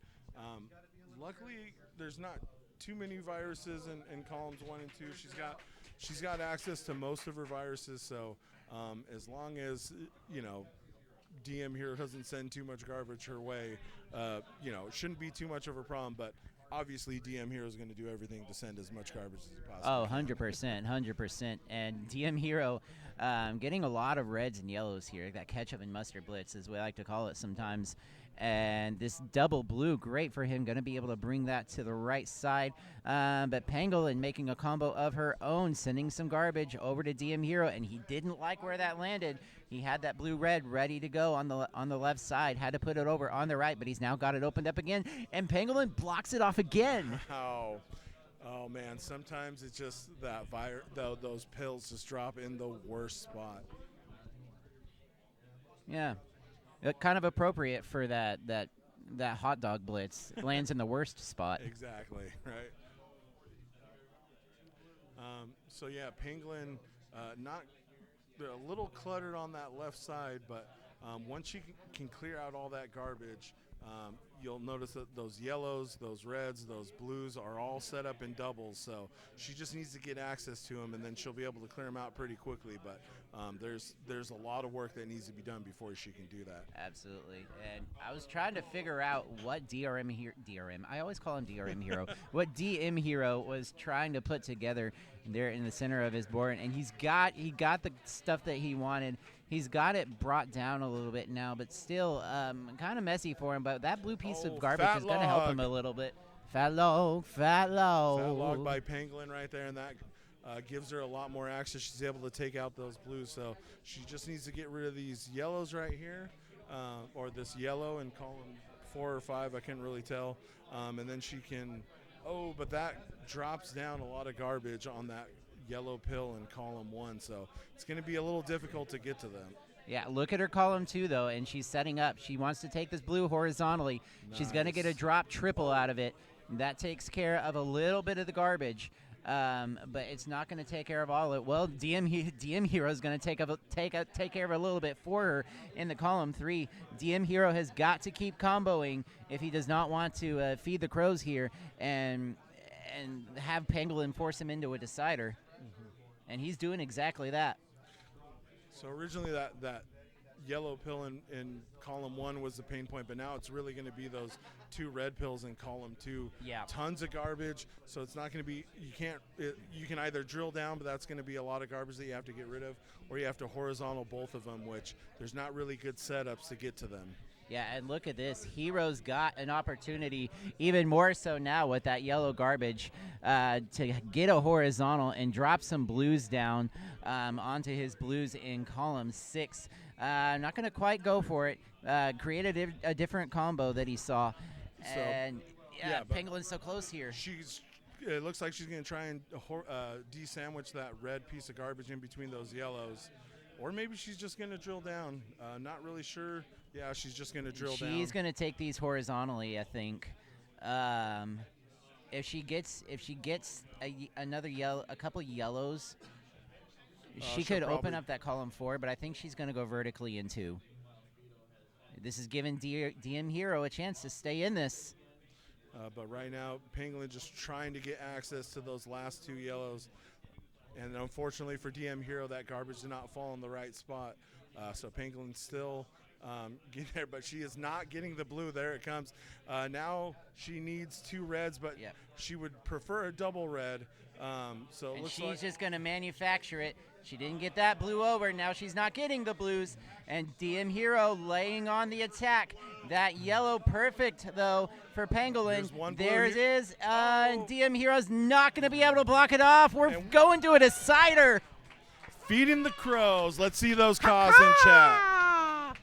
luckily there's not too many viruses in columns 1 and 2. She's got access to most of her viruses, so as long as DM Hero doesn't send too much garbage her way, it shouldn't be too much of a problem. But obviously DM Hero is going to do everything to send as much garbage as he possibly can. 100%. And DM Hero getting a lot of reds and yellows here. That ketchup and mustard blitz is what I like to call it sometimes. And this double blue, great for him, going to be able to bring that to the right side. But Pangolin making a combo of her own, sending some garbage over to DM Hero, and he didn't like where that landed. He had that blue-red ready to go on the left side, had to put it over on the right, but he's now got it opened up again, and Pangolin blocks it off again. Oh man, sometimes it's just that those pills just drop in the worst spot. Yeah. Kind of appropriate for that hot dog blitz. Lands in the worst spot. Exactly, right. So yeah, Pangolin they're a little cluttered on that left side, but Once she can clear out all that garbage, you'll notice that those yellows, those reds, those blues are all set up in doubles. So she just needs to get access to them, and then she'll be able to clear them out pretty quickly. But there's a lot of work that needs to be done before she can do that. Absolutely. And I was trying to figure out what I always call him DRM Hero, what DM Hero was trying to put together there in the center of his board. And he got the stuff that he wanted. He's got it brought down a little bit now, but still kind of messy for him. But that blue piece of garbage is going to help him a little bit. Fat log. Fat log by Pangolin right there, and that gives her a lot more access. She's able to take out those blues, so she just needs to get rid of these yellows right here, or this yellow in column 4 or 5, I can't really tell, and then she can, but that drops down a lot of garbage on that yellow pill in column 1, so it's going to be a little difficult to get to them. Yeah, look at her column 2, though, and she's setting up. She wants to take this blue horizontally. Nice. She's going to get a drop triple out of it. That takes care of a little bit of the garbage, but it's not going to take care of all of it. Well, DM Hero is going to take care of a little bit for her in the column 3. DM Hero has got to keep comboing if he does not want to feed the crows here and have Pangolin force him into a decider. And he's doing exactly that. So originally that yellow pill in column 1 was the pain point, but now it's really going to be those 2 red pills in column 2. Yeah. Tons of garbage, so it's not going to be, you can either drill down, but that's going to be a lot of garbage that you have to get rid of, or you have to horizontal both of them, which there's not really good setups to get to them. Yeah, and look at this. Hero's got an opportunity, even more so now with that yellow garbage, to get a horizontal and drop some blues down onto his blues in column 6. Not going to quite go for it. Created a different combo that he saw. So, and Pangolin's so close here. It looks like she's going to try and de-sandwich that red piece of garbage in between those yellows. Or maybe she's just going to drill down. Not really sure. Yeah, she's just going to drill down. She's going to take these horizontally, I think. If she gets a couple yellows, she could open up that column 4, but I think she's going to go vertically in 2. This is giving DM Hero a chance to stay in this. But right now, Pangolin just trying to get access to those last 2 yellows. And unfortunately for DM Hero, that garbage did not fall in the right spot. So Pangolin still getting there, but she is not getting the blue. There it comes. Now she needs 2 reds, but she would prefer a double red. So it looks she's just going to manufacture it. She didn't get that blue over. Now she's not getting the blues. And DM Hero laying on the attack. That yellow perfect, though, for Pangolin. There it is. DM Hero's not going to be able to block it off. We're going to a decider. Feeding the crows. Let's see those caws in chat.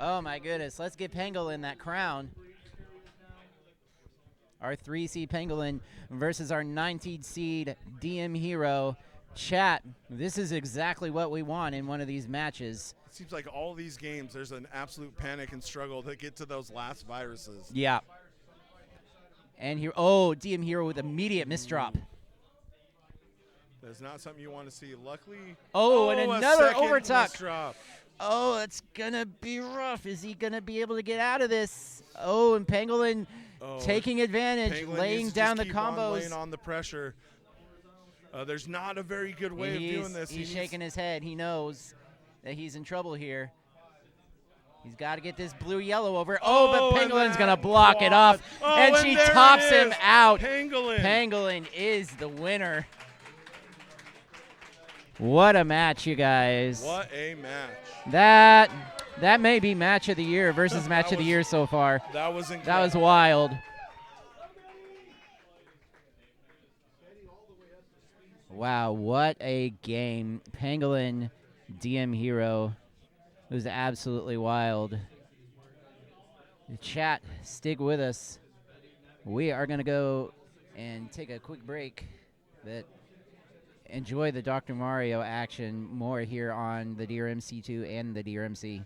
Oh, my goodness. Let's get Pangolin that crown. Our 3 seed Pangolin versus our 19 seed DM Hero. Chat, this is exactly what we want in one of these matches. It seems like all these games, there's an absolute panic and struggle to get to those last viruses. Yeah. And here, DM Hero with immediate misdrop. That's not something you want to see. Luckily. And another overtuck. Oh, it's going to be rough. Is he going to be able to get out of this? And Pangolin taking advantage, Pangolin laying down the keep combos. Laying on the pressure. There's not a very good way of doing this. He's shaking his head. He knows that he's in trouble here. He's got to get this blue-yellow over. But Pangolin's going to block it off, and she tops him out. Pangolin is the winner. What a match, you guys. What a match. That may be match of the year versus match of the year so far. That was incredible. That was wild. Wow, what a game. Pangolin, DM Hero. It was absolutely wild. The chat, stick with us. We are going to go and take a quick break, but enjoy the Dr. Mario action more here on the drmc2 and the drmc.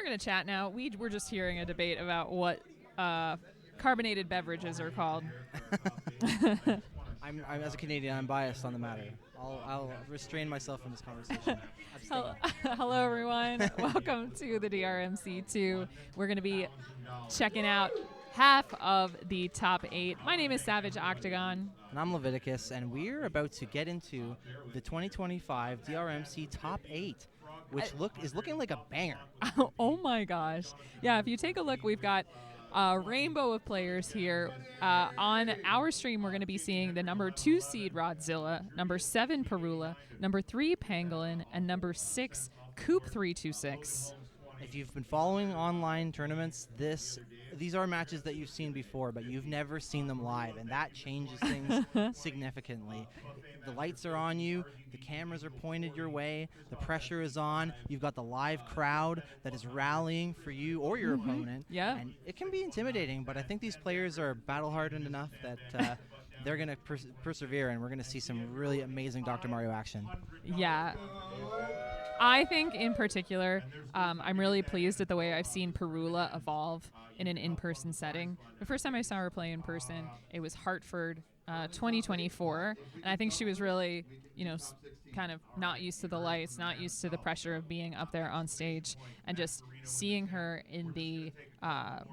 We're going to chat now. We were just hearing a debate about what carbonated beverages are called. I'm as a Canadian, I'm biased on the matter. I'll restrain myself from this conversation. Hello, everyone. Welcome to the DRMC2. We're going to be checking out half of the top 8. My name is Savage Octagon. And I'm Leviticus, and we're about to get into the 2025 DRMC Top 8, which is looking like a banger. Oh my gosh. Yeah, if you take a look, we've got a rainbow of players here. On our stream, we're going to be seeing the number 2 seed Rodzilla, number 7 Perula, number 3 Pangolin, and number 6 Coop 326. If you've been following online tournaments, these are matches that you've seen before, but you've never seen them live, and that changes things significantly. The lights are on you, the cameras are pointed your way, the pressure is on, you've got the live crowd that is rallying for you or your opponent. Yeah. And it can be intimidating, but I think these players are battle-hardened enough that they're going to persevere, and we're going to see some really amazing Dr. Mario action. Yeah. I think in particular, I'm really pleased at the way I've seen Perula evolve in an in-person setting. The first time I saw her play in person, it was Hartford 2024, and I think she was really, kind of not used to the lights, not used to the pressure of being up there on stage, and just seeing her in the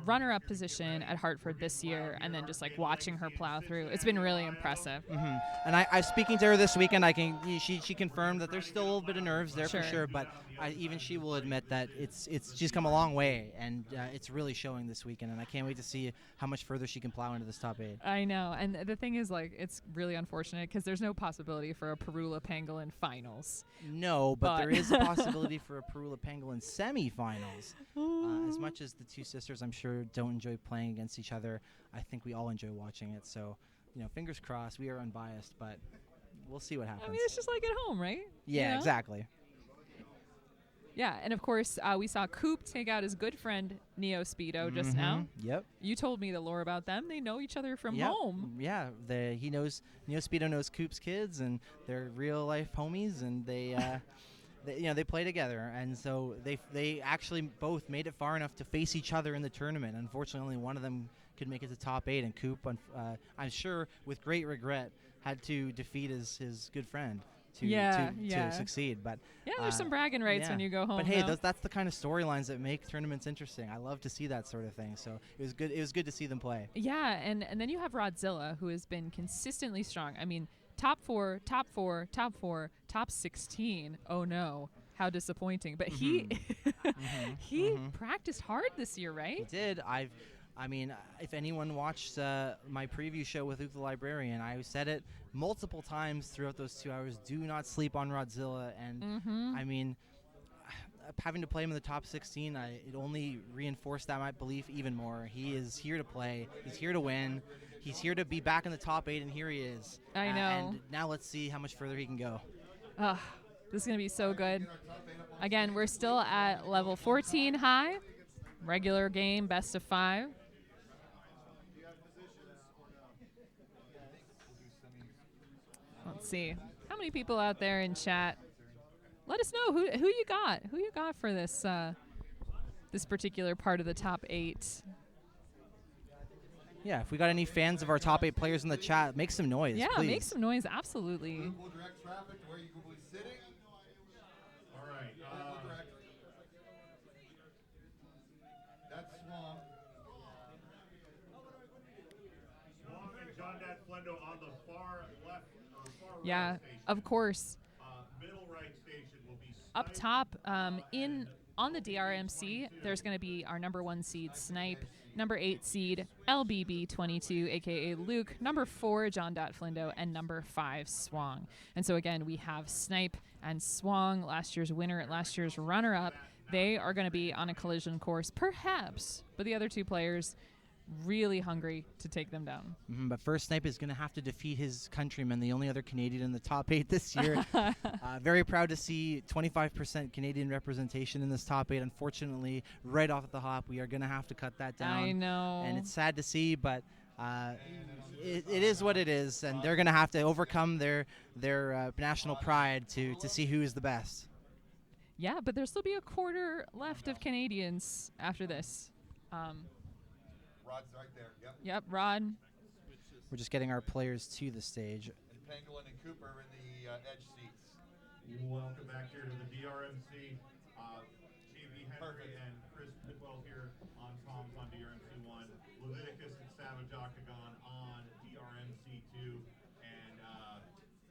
runner-up position at Hartford this year, and then just like watching her plow through. It's been really impressive. Mm-hmm. And I speaking to her this weekend, she confirmed that there's still a little bit of nerves there Sure. for sure, but even she will admit that she's come a long way, and it's really showing this weekend, and I can't wait to see how much further she can plow into this top 8. I know, and the thing is, like, it's really unfortunate because there's no possibility for a Perula Pangolin finals. No, but there is a possibility for a Perula Pangolin semifinals. As much as the two sisters, I'm sure, don't enjoy playing against each other, I think we all enjoy watching it. So, fingers crossed. We are unbiased, but we'll see what happens. I mean, it's just like at home, right? Yeah, exactly. Yeah, and of course, we saw Coop take out his good friend Neo Speedo just now. Yep. You told me the lore about them. They know each other from Yep. home. Yeah, Neo Speedo knows Coop's kids, and they're real life homies, and they play together, and so they actually both made it far enough to face each other in the tournament. Unfortunately, only one of them could make it to top 8, and Coop, I'm sure, with great regret, had to defeat his good friend to succeed. But there's some bragging rights when you go home. But hey, that's the kind of storylines that make tournaments interesting. I love to see that sort of thing. So it was good. It was good to see them play. Yeah, and then you have Rodzilla, who has been consistently strong. I mean, top 4, top 4, top 4, top 16. Oh no, how disappointing! But he practiced hard this year, right? He did. I mean, if anyone watched my preview show with Luke the Librarian, I said it multiple times throughout those 2 hours. Do not sleep on Rodzilla. And I mean, having to play him in the top 16, it only reinforced that my belief even more. He is here to play. He's here to win. He's here to be back in the top 8, and here he is. I know. And now let's see how much further he can go. This is going to be so good. Again, we're still at level 14 high. Regular game, best of 5. Let's see. How many people out there in chat? Let us know who you got. Who you got for this this particular part of the top 8. Yeah, if we got any fans of our top 8 players in the chat, make some noise. Yeah, please. make some noise. Absolutely. All right. That's Swamp. Swamp and John Dat Flendo on the far left or far Yeah, right station. of course. Middle right station will be Up top, on the DRMC, there's going to be our number 1 seed Snipe, number 8 seed LBB22, aka Luke, number 4 John Dot Flindo, and number 5 Swang. And so again, we have Snipe and Swang, last year's winner, last year's runner-up. They are going to be on a collision course, perhaps, but the other 2 players really hungry to take them down. But first, Snipe is going to have to defeat his countryman, the only other Canadian in the top 8 this year. Very proud to see 25% Canadian representation in this top 8. Unfortunately, right off the hop, we are going to have to cut that down. I know. And it's sad to see, but it is what it is, and they're going to have to overcome their national pride to see who is the best. Yeah, but there'll still be a quarter left of Canadians after this. Rod's right there. Yep. Yep, Rod. We're just getting our players to the stage. And Pangolin and Cooper in the edge seats. Welcome back here to the DRMC. JB Henry and Chris Pitwell here on Tom's on DRMC1. Leviticus and Savage Octagon on DRMC2. And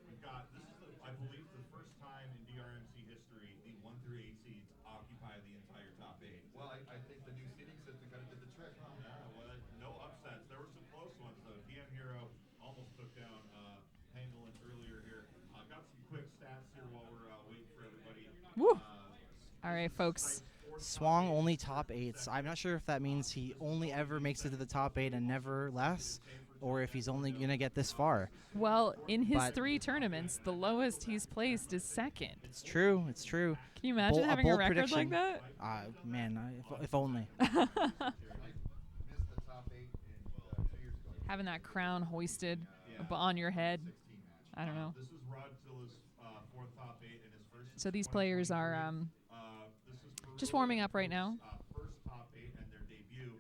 we've got, this is, I believe, the first time in DRMC history the 1 through 8 seeds occupy the entire top 8. Well, I think the new seating system kind of did the trick. Yeah, well, no upsets. There were some close ones, though. DM Hero almost took down Pangolin earlier here. Got some quick stats here while we're waiting for everybody. Woo! All right, folks. Swang only top 8s. I'm not sure if that means he only ever makes it to the top 8 and never less, or if he's only going to get this far. Well, in his 3 tournaments, the lowest he's placed is 2nd. It's true. It's true. Can you imagine having a bold record prediction. like that? Man, if only. Having that crown hoisted on your head. I don't know. This is Rodzilla's 4th top 8 in his first. So these players are just warming up right now. First top 8 and their debut.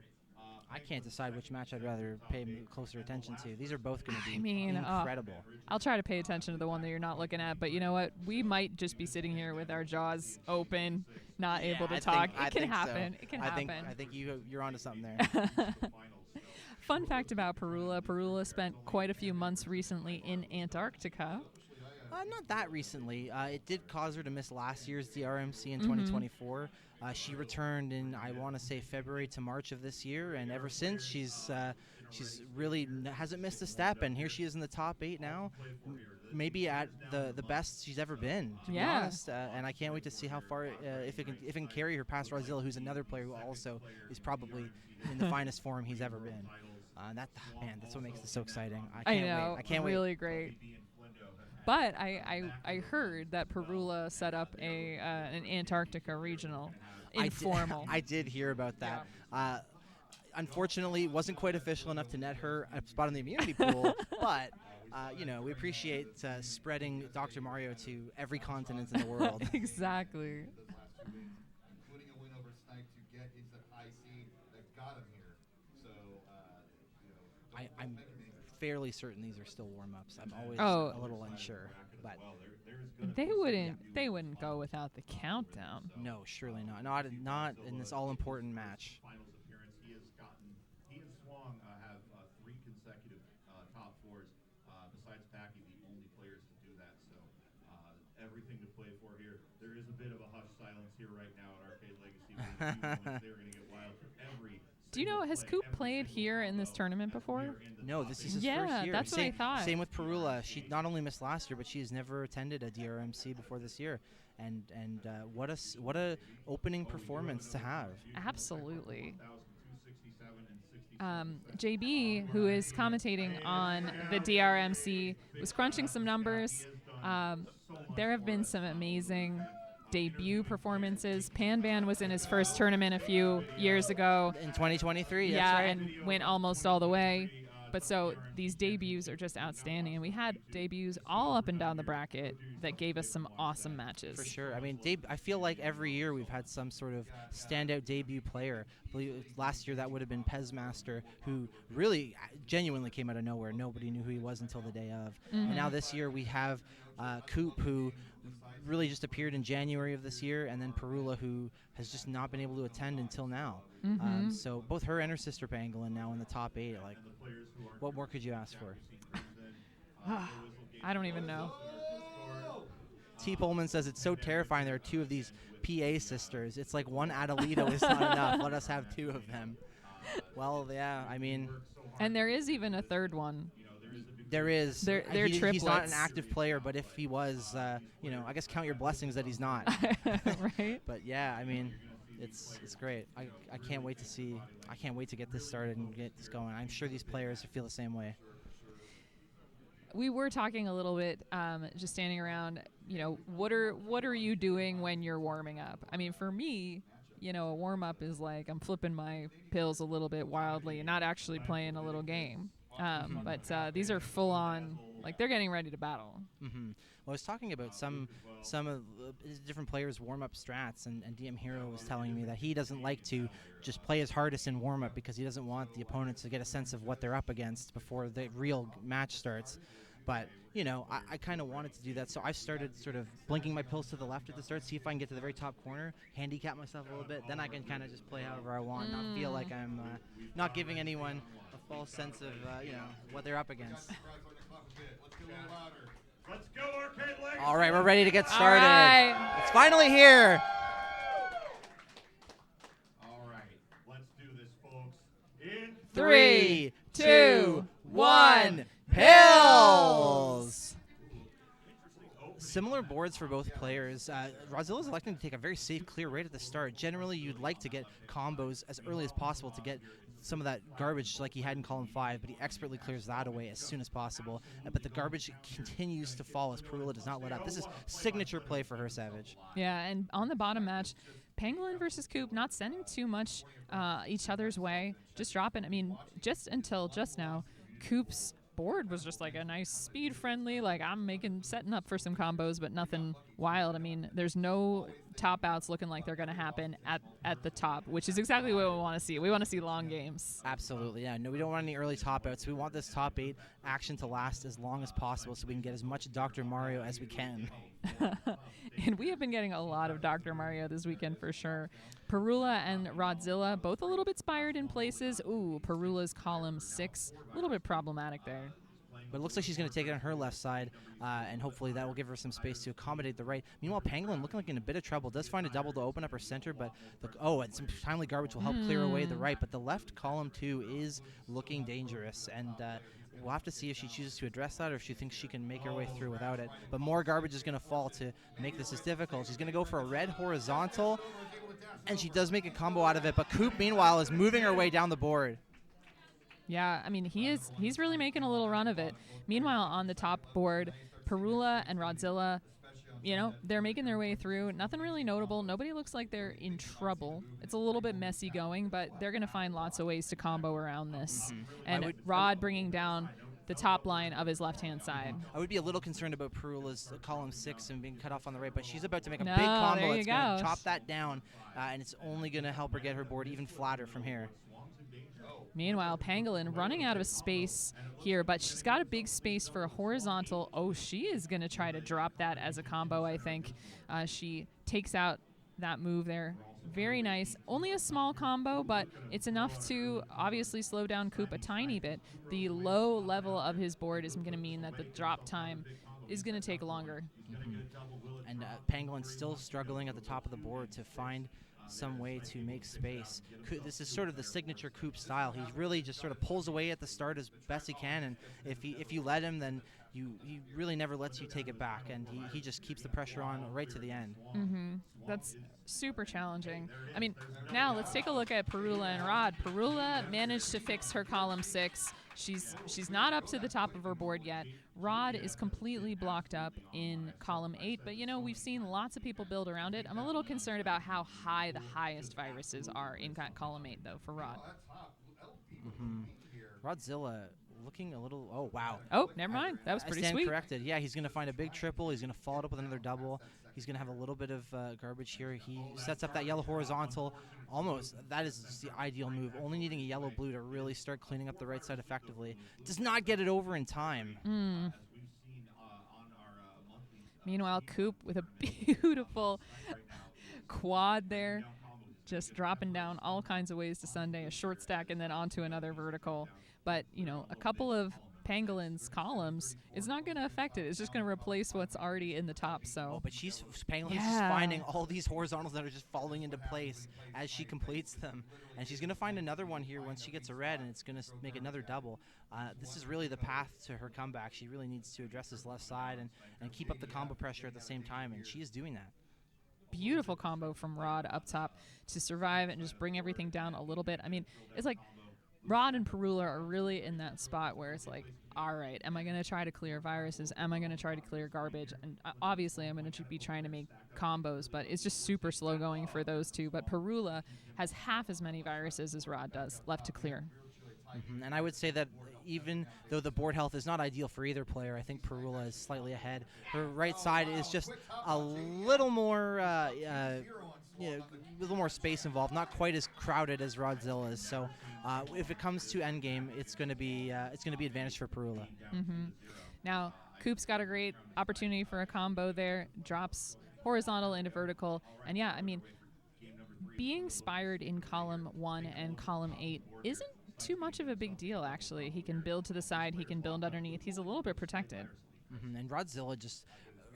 I can't decide which match I'd rather pay closer attention to. These are both going to be incredible. I'll try to pay attention to the one that you're not looking at, but you know what? We might just be sitting here with our jaws open, not able to talk. It can happen. So. It can happen. I think you're onto something there. Fun fact about Perula. Perula spent quite a few months recently in Antarctica. Not that recently. It did cause her to miss last year's DRMC in 2024. She returned in, I want to say, February to March of this year, and ever since she's really hasn't missed a step. And here she is in the top 8 now, maybe at the best she's ever been, to be honest. And I can't wait to see how far if it can carry her past Rodzilla, who's another player who also is probably in the finest form he's ever been. That's what makes this so exciting. I know. I can't wait. Really great. But I heard that Perula set up an Antarctica regional informal. I did hear about that. Yeah. Unfortunately, it wasn't quite official enough to net her a spot in the immunity pool, but we appreciate spreading Dr. Mario to every continent in the world. Exactly. Including a win over Snipe to get into the high seed that got him here. So, I'm fairly certain these are still warm-ups. I'm always a little unsure, but they wouldn't go without the countdown. No, surely not. Not in this all-important match. Finals appearance. He and Swang have 3 consecutive top 4s. Besides Packy, the only players to do that. So everything to play for here. There is a bit of a hushed silence here right now at Arcade Legacy. They're going to get wild for every. Do you know, has Coop played here in this tournament before? No, this is his first year. That's what I thought. Same with Perula. She not only missed last year, but she has never attended a DRMC before this year. And what a opening performance to have. Absolutely. JB, who is commentating on the DRMC, was crunching some numbers. There have been some amazing debut performances. Panban was in his first tournament a few years ago. In 2023, yeah, that's right. And went almost all the way. But so these debuts are just outstanding. And we had debuts all up and down the bracket that gave us some awesome matches. For sure. I mean, I feel like every year we've had some sort of standout debut player. I believe last year that would have been Pezmaster, who really genuinely came out of nowhere. Nobody knew who he was until the day of. And now this year we have Coop, who really just appeared in January of this year, and then Perula, who has just not been able to attend until now. So both her and her sister Pangolin now in the top 8. Like, what more could you ask for? I don't even know. T. Pullman says it's so terrifying there are 2 of these PA sisters. It's like one Adelito is not enough. Let us have 2 of them. Well, yeah, I mean. And there is even a third one. There is. They're triplets. He's not an active player, but if he was, I guess count your blessings that he's not. Right. But yeah, I mean, it's great. I can't wait to see. I can't wait to get this started and get this going. I'm sure these players feel the same way. We were talking a little bit, just standing around. What are you doing when you're warming up? I mean, for me, a warm up is like I'm flipping my pills a little bit wildly and not actually playing a little game. But these are full on Like, they're getting ready to battle. Well, I was talking about some of the different players' warm-up strats, and DM Hero was telling me that he doesn't like to just play his hardest in warm-up because he doesn't want the opponent to get a sense of what they're up against before the real match starts. But, you know, I kind of wanted to do that, so I started sort of blinking my pills to the left at the start, see if I can get to the very top corner, handicap myself a little bit, then I can kind of just play however I want, not feel like I'm not giving anyone a false sense of, you know, what they're up against. Let's go, Arcade Legacy. All right, we're ready to get started. Right. It's finally here. All right, let's do this, folks. In 3, 2, 1, pills! Similar boards for both players. Rodzilla's electing to take a very safe clear right at the start. Generally, you'd like to get combos as early as possible to get some of that garbage like he had in column 5, but he expertly clears that away as soon as possible. But the garbage continues to fall as Perula does not let up. This is signature play for her, Savage. Yeah, and on the bottom match, Pangolin versus Coop not sending too much each other's way, just dropping. I mean, just until just now, Coop's board was just like a nice speed friendly, like I'm setting up for some combos, but nothing wild. I mean, there's no top outs looking like they're going to happen at the top, which is exactly what we want to see. We want to see long games. Absolutely, yeah. No, we don't want any early top outs. We want this top 8 action to last as long as possible so we can get as much Dr. Mario as we can. And we have been getting a lot of Dr. Mario this weekend for sure. Perula and Rodzilla, both a little bit spired in places. Ooh, Perula's column 6, a little bit problematic there. But it looks like she's going to take it on her left side, and hopefully that will give her some space to accommodate the right. Meanwhile, Pangolin looking like in a bit of trouble. Does find a double to open up her center, but and some timely garbage will help clear away the right. But the left column 2 is looking dangerous, and we'll have to see if she chooses to address that or if she thinks she can make her way through without it. But more garbage is going to fall to make this as difficult. She's going to go for a red horizontal, and she does make a combo out of it. But Coop, meanwhile, is moving her way down the board. Yeah, I mean, he's really making a little run of it. Meanwhile, on the top board, Perula and Rodzilla, you know, they're making their way through. Nothing really notable. Nobody looks like they're in trouble. It's a little bit messy going, but they're going to find lots of ways to combo around this. And Rod bringing down the top line of his left-hand side. I would be a little concerned about Perula's column 6 and being cut off on the right, but she's about to make a big combo. It's going to chop that down, and it's only going to help her get her board even flatter from here. Meanwhile, Pangolin running out of space here, but she's got a big space for a horizontal. Oh, she is going to try to drop that as a combo, I think. She takes out that move there. Very nice. Only a small combo, but it's enough to obviously slow down Coop a tiny bit. The low level of his board is going to mean that the drop time is going to take longer. And Pangolin's still struggling at the top of the board to find some way to make space. This is sort of the signature Coop style. He really just sort of pulls away at the start as best he can, and if you let him, then he really never lets you take it back, and he just keeps the pressure on right to the end. That's super challenging. I mean, now let's take a look at Perula and Rod. Perula managed to fix her column 6. She's not up to the top of her board yet. Rod is completely blocked up in column 8, but you know, we've seen lots of people build around it. I'm a little concerned about how high the highest viruses are in column 8 though for Rod. Rodzilla looking a little, oh wow. Oh, never mind. That was pretty sweet. sweet. Corrected. Yeah, he's going to find a big triple. He's going to follow it up with another double. He's going to have a little bit of garbage here. He sets up that yellow horizontal. Almost, that is just the ideal move. Only needing a yellow-blue to really start cleaning up the right side effectively. Does not get it over in time. Meanwhile, Coop with a beautiful quad there. Just dropping down all kinds of ways to Sunday, a short stack and then onto another vertical. But, you know, a couple of Pangolin's columns, it's not going to affect it. It's just going to replace what's already in the top. So, but Pangolin's just finding all these horizontals that are just falling into place as she completes them. And she's going to find another one here once she gets a red, and it's going to make another double. This is really the path to her comeback. She really needs to address this left side and keep up the combo pressure at the same time, and she is doing that. Beautiful combo from Rod up top to survive and just bring everything down a little bit. I mean, it's like Rod and Perula are really in that spot where it's like, all right, am I going to try to clear viruses? Am I going to try to clear garbage? And obviously I'm going to be trying to make combos, but it's just super slow going for those two. But Perula has half as many viruses as Rod does left to clear. And I would say that, even though the board health is not ideal for either player, I think Perula is slightly ahead. Her right side is just a little more, a little more space involved, not quite as crowded as Rodzilla's. So if it comes to endgame, it's going to be advantage for Perula. Now, Coop's got a great opportunity for a combo there. Drops horizontal into vertical. And yeah, I mean, being spired in column 1 and column 8 isn't too much of a big deal, actually. He can build to the side. He can build underneath. He's a little bit protected. And Rodzilla just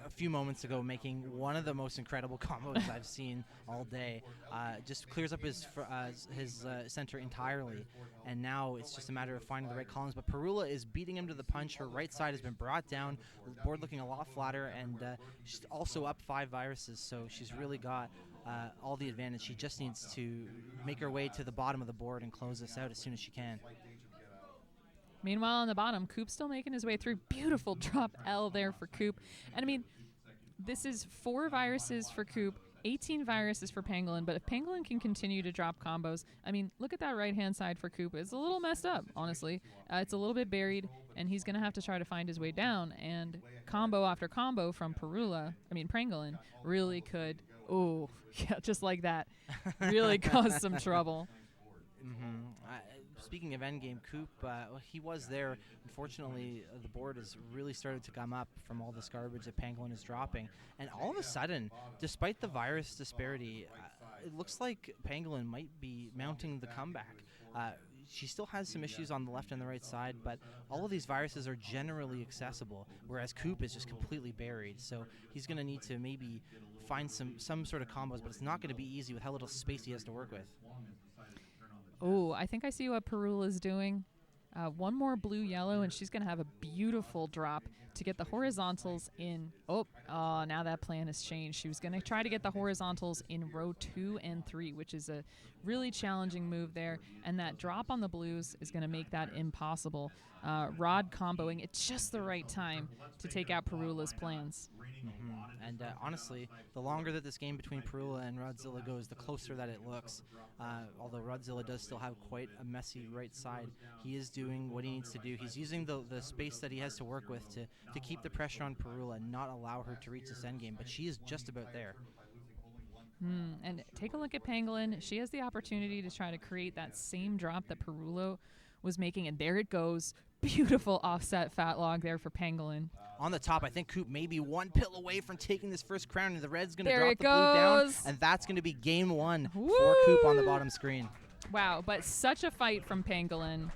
a few moments ago making one of the most incredible combos I've seen all day. Just clears up his center entirely, and now it's just a matter of finding the right columns. But Perula is beating him to the punch. Her right side has been brought down, the board looking a lot flatter, and she's also up 5 viruses, so she's really got all the advantage. She just needs to make her way to the bottom of the board and close this out as soon as she can. Meanwhile, on the bottom, Coop's still making his way through. Beautiful drop L there for Coop. And I mean, this is 4 viruses for Coop, 18 viruses for Pangolin. But if Pangolin can continue to drop combos, I mean, look at that right-hand side for Coop. It's a little messed up, honestly. It's a little bit buried, and he's going to have to try to find his way down. And combo after combo from Pangolin really could, just like that, really cause some trouble. Speaking of endgame, Coop, he was there. Unfortunately, the board has really started to come up from all this garbage that Pangolin is dropping. And all of a sudden, despite the virus disparity, it looks like Pangolin might be mounting the comeback. She still has some issues on the left and the right side, but all of these viruses are generally accessible, whereas Coop is just completely buried. So he's going to need to maybe find some sort of combos, but it's not going to be easy with how little space he has to work with. Oh, I think I see what Perula's doing. One more blue-yellow, and she's going to have a beautiful drop to get the horizontals in. Now that plan has changed. She was going to try to get the horizontals in row 2 and 3, which is a really challenging move there. And that drop on the blues is going to make that impossible. Rod comboing at just the right time to take out Perula's plans. And honestly, the longer that this game between Perula and Rodzilla goes, the closer that it looks. Although Rodzilla does still have quite a messy right side, he is doing what he needs to do. He's using the space that he has to work with to keep the pressure on Perula and not allow her to reach this endgame, but she is just about there. And take a look at Pangolin. She has the opportunity to try to create that same drop that Perula was making, and there it goes. Beautiful offset fat log there for Pangolin. On the top, I think Coop may be one pill away from taking this first crown, and the red's going to There drop it the blue down, goes. and that's going to be game 1 Woo! for Coop on the bottom screen. Wow, but such a fight from Pangolin.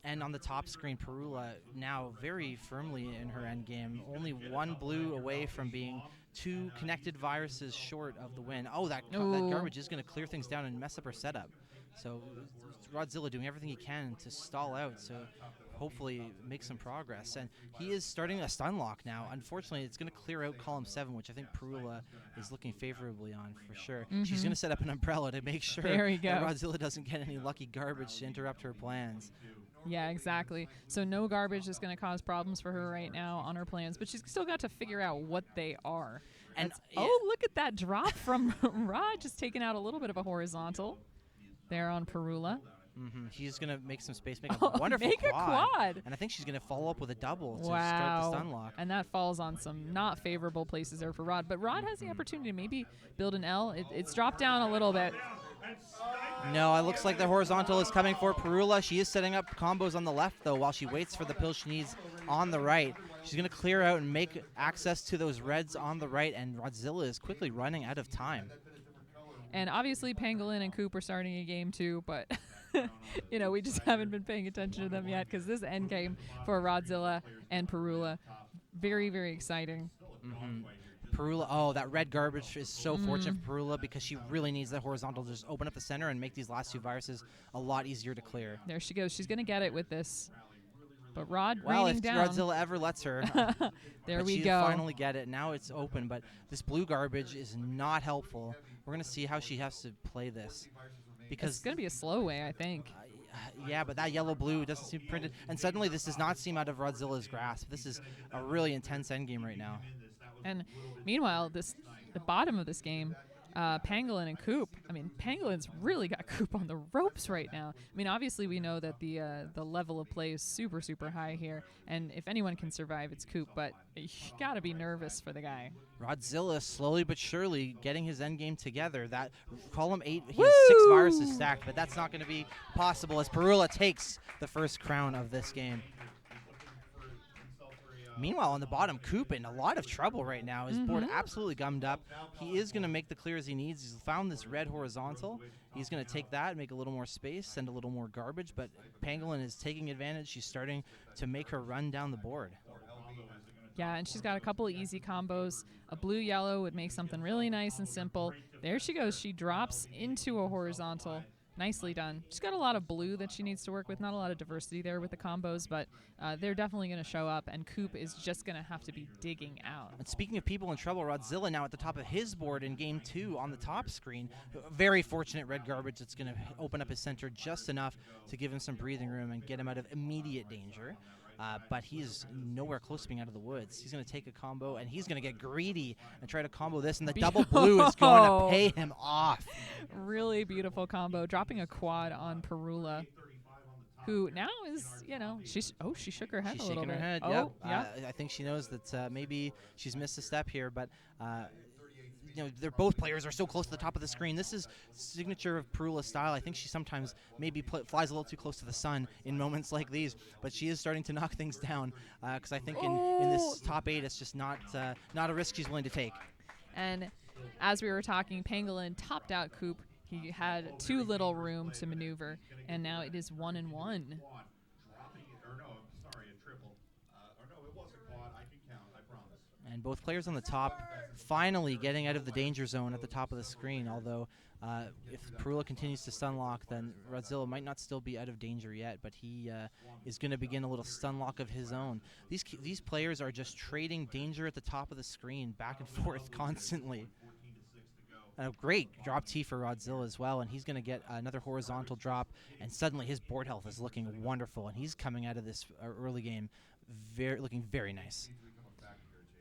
And on the top screen, Perula now very firmly in her end game, only 1 blue away from being 2 connected viruses short of the win. That garbage is going to clear things down and mess up her setup. So Rodzilla doing everything he can to stall out, so hopefully make some progress. And he is starting a stun lock now. Unfortunately, it's going to clear out column 7, which I think Perula is looking favorably on for sure. She's going to set up an umbrella to make sure that Rodzilla doesn't get any lucky garbage to interrupt her plans. Yeah, exactly. So no garbage is going to cause problems for her right now on her plans, but she's still got to figure out what they are. And look at that drop from Rod, just taking out a little bit of a horizontal there on Perula. She's going to make some space, make a wonderful quad. And I think she's going to follow up with a double to start the stun lock. And that falls on some not favorable places there for Rod. But Rod has the opportunity to maybe build an L. It's dropped down a little bit. No, it looks like the horizontal is coming for Perula. She is setting up combos on the left, though, while she waits for the pill she needs on the right. She's going to clear out and make access to those reds on the right, and Rodzilla is quickly running out of time. And obviously Pangolin and Coop are starting a game too, but we just haven't been paying attention to them yet because this end game for Rodzilla and Perula, very, very exciting. Perula, that red garbage is so fortunate for Perula because she really needs that horizontal to just open up the center and make these last 2 viruses a lot easier to clear. There she goes. She's going to get it with this. But Rod well, raining if down. Godzilla ever lets her. There we go. Finally get it. Now it's open, but this blue garbage is not helpful. We're going to see how she has to play this. Because it's going to be a slow way, I think. Yeah, but that yellow-blue doesn't seem printed. And suddenly this does not seem out of Rodzilla's grasp. This is a really intense endgame right now. And meanwhile, the bottom of this game, Pangolin and Coop. I mean, Pangolin's really got Coop on the ropes right now. I mean, obviously we know that the level of play is super, super high here, and if anyone can survive, it's Coop, but you gotta be nervous for the guy. Rodzilla slowly but surely getting his end game together. That column 8, he has 6 viruses stacked, but that's not going to be possible as Parula takes the first crown of this game. Meanwhile, on the bottom, Coop in a lot of trouble right now. His board absolutely gummed up. He is going to make the clears he needs. He's found this red horizontal. He's going to take that, make a little more space, send a little more garbage, but Pangolin is taking advantage. She's starting to make her run down the board. Yeah, and she's got a couple of easy combos. A blue-yellow would make something really nice and simple. There she goes. She drops into a horizontal. Nicely done. She's got a lot of blue that she needs to work with. Not a lot of diversity there with the combos, but they're definitely going to show up, and Coop is just going to have to be digging out. And speaking of people in trouble, Rodzilla now at the top of his board in Game 2 on the top screen. Very fortunate red garbage that's going to open up his center just enough to give him some breathing room and get him out of immediate danger. But he is nowhere close to being out of the woods. He's going to take a combo, and he's going to get greedy and try to combo this, and the double blue is going to pay him off. Really beautiful combo, dropping a quad on Parula, who now is, she shook her head a little bit. She's shaking her head, oh, yep. I think she knows that maybe she's missed a step here, but they're both players are so close to the top of the screen. This is signature of Parula's style. I think she sometimes maybe flies a little too close to the sun in moments like these, but she is starting to knock things down because I think in this top 8, it's just not a risk she's willing to take. And as we were talking, Pangolin topped out Coop. He had too little room to maneuver, and now it is 1-1. And both players on the top finally getting out of the danger zone at the top of the screen, although if Parula continues to stunlock, then Rodzilla might not still be out of danger yet, but he is going to begin a little stunlock of his own. These players are just trading danger at the top of the screen back and forth constantly. A great drop T for Rodzilla as well, and he's going to get another horizontal drop, and suddenly his board health is looking wonderful, and he's coming out of this early game looking very nice.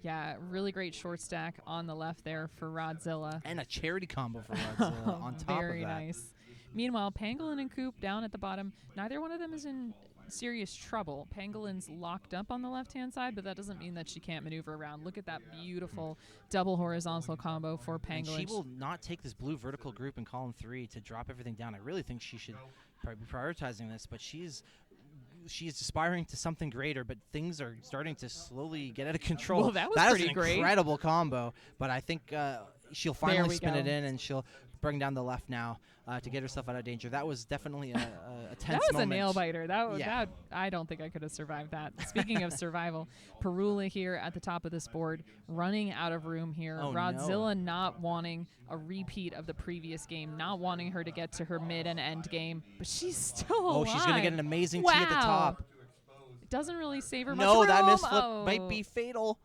Yeah, really great short stack on the left there for Rodzilla. And a charity combo for Rodzilla on top of that. Very nice. Meanwhile, Pangolin and Coop down at the bottom. Neither one of them is in serious trouble. Pangolin's locked up on the left-hand side, but that doesn't mean that she can't maneuver around. Look at that beautiful double horizontal combo for Pangolin. And she will not take this blue vertical group in column 3 to drop everything down. I really think she should probably be prioritizing this, but she is aspiring to something greater, but things are starting to slowly get out of control. Well, that was pretty pretty great. Incredible combo, but I think she'll finally spin it in, and she'll bring down the left now to get herself out of danger. That was definitely a tense That was moment. a nail biter. That I don't think I could have survived that. Speaking of survival, Parula here at the top of this board, running out of room here. Oh, Rodzilla not wanting a repeat of the previous game, not wanting her to get to her mid and end game, but she's still alive. She's going to get an amazing T at the top. It doesn't really save her much No, room. that misflip might be fatal,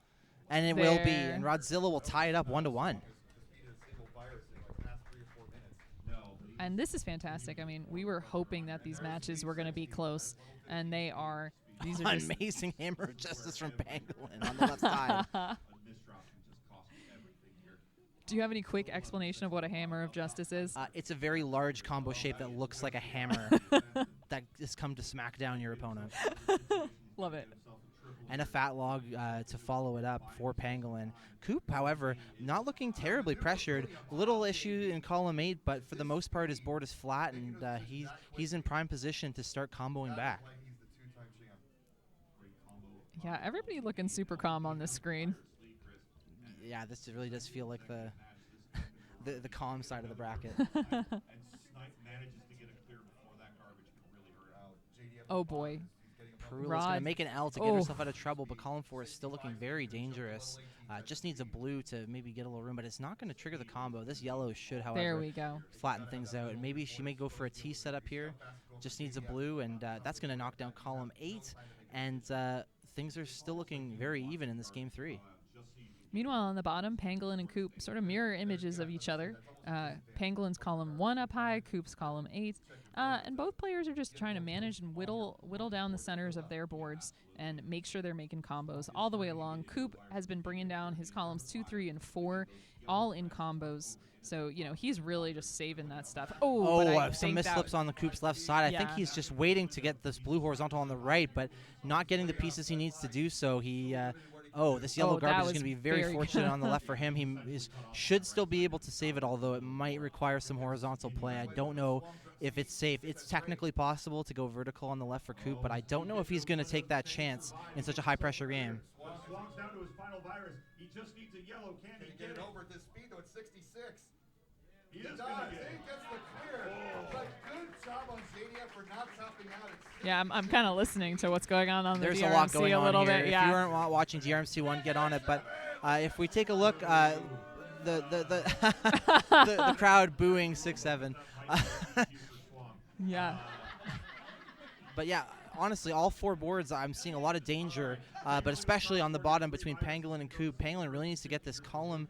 and it will be, There. and Rodzilla will tie it up 1-1. And this is fantastic. I mean, we were hoping that these matches were going to be close, and they are. These are just Amazing hammer of justice from Pangolin on the left side. Do you have any quick explanation of what a hammer of justice is? It's a very large combo shape that looks like a hammer that has come to smack down your opponent. Love it. And a fat log to follow it up for Pangolin. Coop, however, not looking terribly pressured. Little issue in column 8, but for the most part, his board is flat, and he's in prime position to start comboing back. Yeah, everybody looking super calm on this screen. Yeah, this really does feel like the the calm side of the bracket. Oh boy. Parula's going to make an L to get herself out of trouble, but column 4 is still looking very dangerous. Just needs a blue to maybe get a little room, but it's not going to trigger the combo. This yellow should, however, There we go. flatten things out. And maybe she may go for a T setup here. Just needs a blue, and that's going to knock down column 8. And things are still looking very even in this game 3. Meanwhile, on the bottom, Pangolin and Coop sort of mirror images of each other. Pangolin's column 1 up high, Coop's column 8. And both players are just trying to manage and whittle down the centers of their boards and make sure they're making combos all the way along. Coop has been bringing down his columns 2, 3, and 4, all in combos. So, he's really just saving that stuff. Some misslips on the Coop's left side. I think he's just waiting to get this blue horizontal on the right, but not getting the pieces he needs to do so. This yellow garbage is going to be very fortunate on the left for him. He should still be able to save it, although it might require some horizontal play. I don't know if it's safe. It's technically possible to go vertical on the left for Coop, but I don't know if he's going to take that chance in such a high-pressure game. Swongs down to his final virus. He just needs a yellow. Can he get it over at this speed, though? It's 66. He is going to get it. He gets the clear. But good job on Zadia for not topping out at Yeah, I'm kind of listening to what's going on There's the DRMC a lot going on little here. bit. If you weren't watching DRMC1, get on it. But if we take a look, the crowd booing 6-7. Yeah. But yeah, honestly, all 4 boards, I'm seeing a lot of danger, but especially on the bottom between Pangolin and Coop. Pangolin really needs to get this column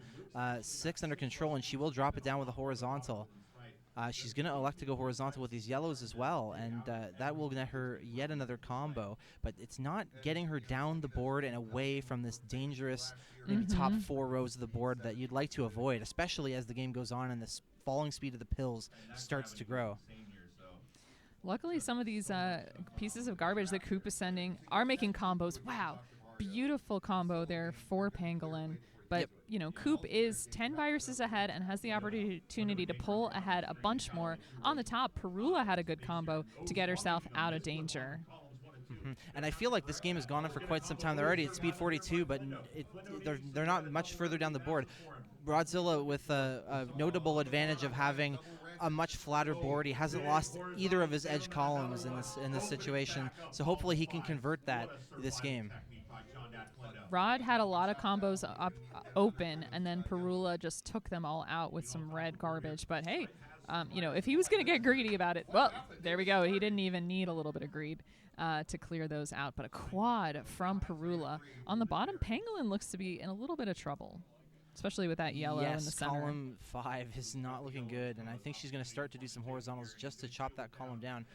6 under control, and she will drop it down with a horizontal. She's going to elect to go horizontal with these yellows as well, and that will net her yet another combo. But it's not getting her down the board and away from this dangerous maybe top 4 rows of the board that you'd like to avoid, especially as the game goes on and this falling speed of the pills starts to grow. Luckily, some of these pieces of garbage that Coop is sending are making combos. Wow, beautiful combo there for Pangolin. But, Coop is 10 viruses ahead and has the opportunity to pull ahead a bunch more. On the top, Parula had a good combo to get herself out of danger. And I feel like this game has gone on for quite some time. They're already at speed 42, but they're not much further down the board. Rodzilla with a notable advantage of having a much flatter board. He hasn't lost either of his edge columns in this situation, so hopefully he can convert that this game. Rod had a lot of combos open, and then Parula just took them all out with some red garbage. But hey, if he was going to get greedy about it, well, there we go. He didn't even need a little bit of greed to clear those out. But a quad from Parula. On the bottom, Pangolin looks to be in a little bit of trouble, especially with that yellow in the center. Column 5 is not looking good, and I think she's going to start to do some horizontals just to chop that column down.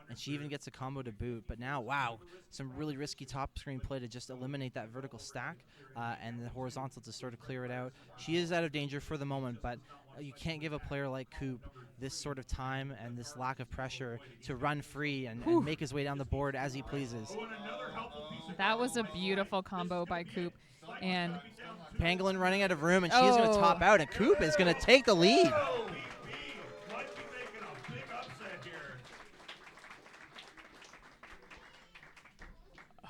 And she even gets a combo to boot. But now, wow, some really risky top screen play to just eliminate that vertical stack and the horizontal to sort of clear it out. She is out of danger for the moment, but you can't give a player like Coop this sort of time and this lack of pressure to run free and make his way down the board as he pleases. That was a beautiful combo by Coop. And Pangolin running out of room, and she is going to top out, and Coop is going to take the lead.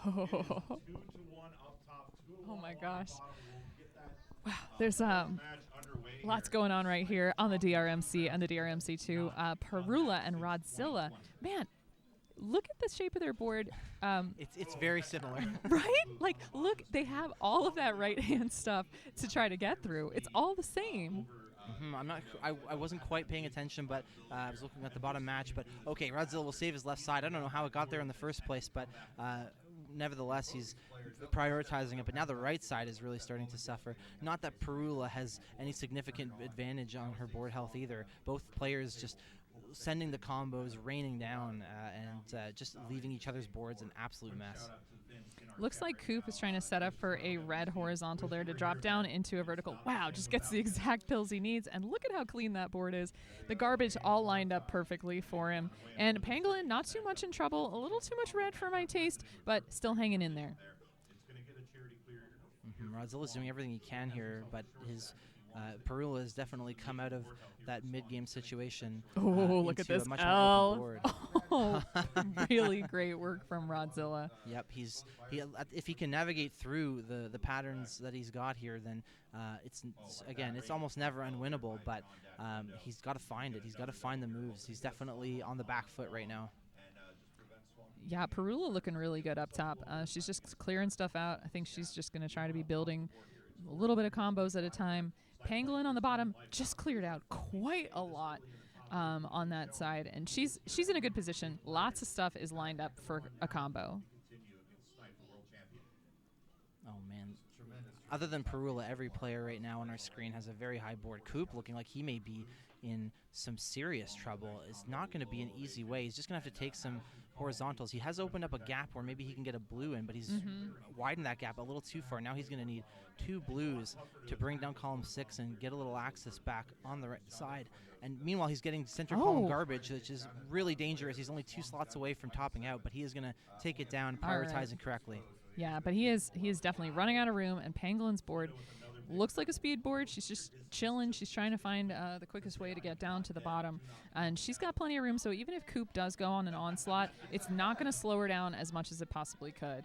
Oh my gosh. Wow, there's lots going on right here on the DRMC and the DRMC2. Parula and Rodzilla. Man, look at the shape of their board. It's very similar. Right? Like, look, they have all of that right-hand stuff to try to get through. It's all the same. I wasn't quite paying attention, but I was looking at the bottom match. But okay, Rodzilla will save his left side. I don't know how it got there in the first place, but nevertheless, he's prioritizing it. But now the right side is really starting to suffer. Not that Parula has any significant advantage on her board health either. Both players just sending the combos, raining down, and just leaving each other's boards an absolute mess. Looks like Coop is trying to set up for a red horizontal there to drop down into a vertical. Wow, just gets the exact pills he needs. And look at how clean that board is. The garbage all lined up perfectly for him. And Pangolin, not too much in trouble. A little too much red for my taste, but still hanging in there. Rodzilla's doing everything he can here, but his Parula has definitely come out of that mid-game situation. Look at this L. Really great work from Rodzilla. Yep, if he can navigate through the patterns that he's got here, then it's almost never unwinnable. But he's got to find it. He's got to find the moves. He's definitely on the back foot right now. Yeah, Parula looking really good up top. She's just clearing stuff out. I think she's just going to try to be building a little bit of combos at a time. Pangolin on the bottom just cleared out quite a lot on that side, and she's in a good position. Lots of stuff is lined up for a combo. Oh, man. Other than Perula, every player right now on our screen has a very high board. Coop looking like he may be in some serious trouble. It's not going to be an easy way. He's just going to have to take some horizontals. He has opened up a gap where maybe he can get a blue in, but he's widened that gap a little too far. Now he's going to need 2 blues to bring down column 6 and get a little access back on the right side. And meanwhile, he's getting center column garbage, which is really dangerous. He's only 2 slots away from topping out, but he is going to take it down, prioritizing correctly. Yeah, but he is definitely running out of room, and Pangolin's board looks like a speed board. She's just chilling. She's trying to find the quickest way to get down to the bottom, and she's got plenty of room, so even if Coop does go on an onslaught, it's not going to slow her down as much as it possibly could.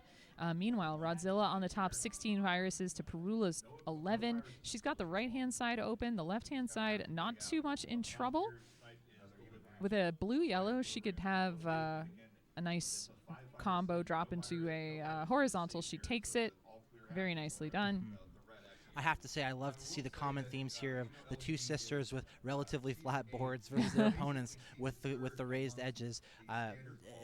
Meanwhile, Rodzilla on the top, 16 viruses to Perula's 11. She's got the right-hand side open, the left-hand side not too much in trouble. With a blue-yellow, she could have a nice combo drop into a horizontal. She takes it. Very nicely done. I have to say, I love to see the common themes here of the 2 sisters with relatively flat boards versus their opponents with the raised edges.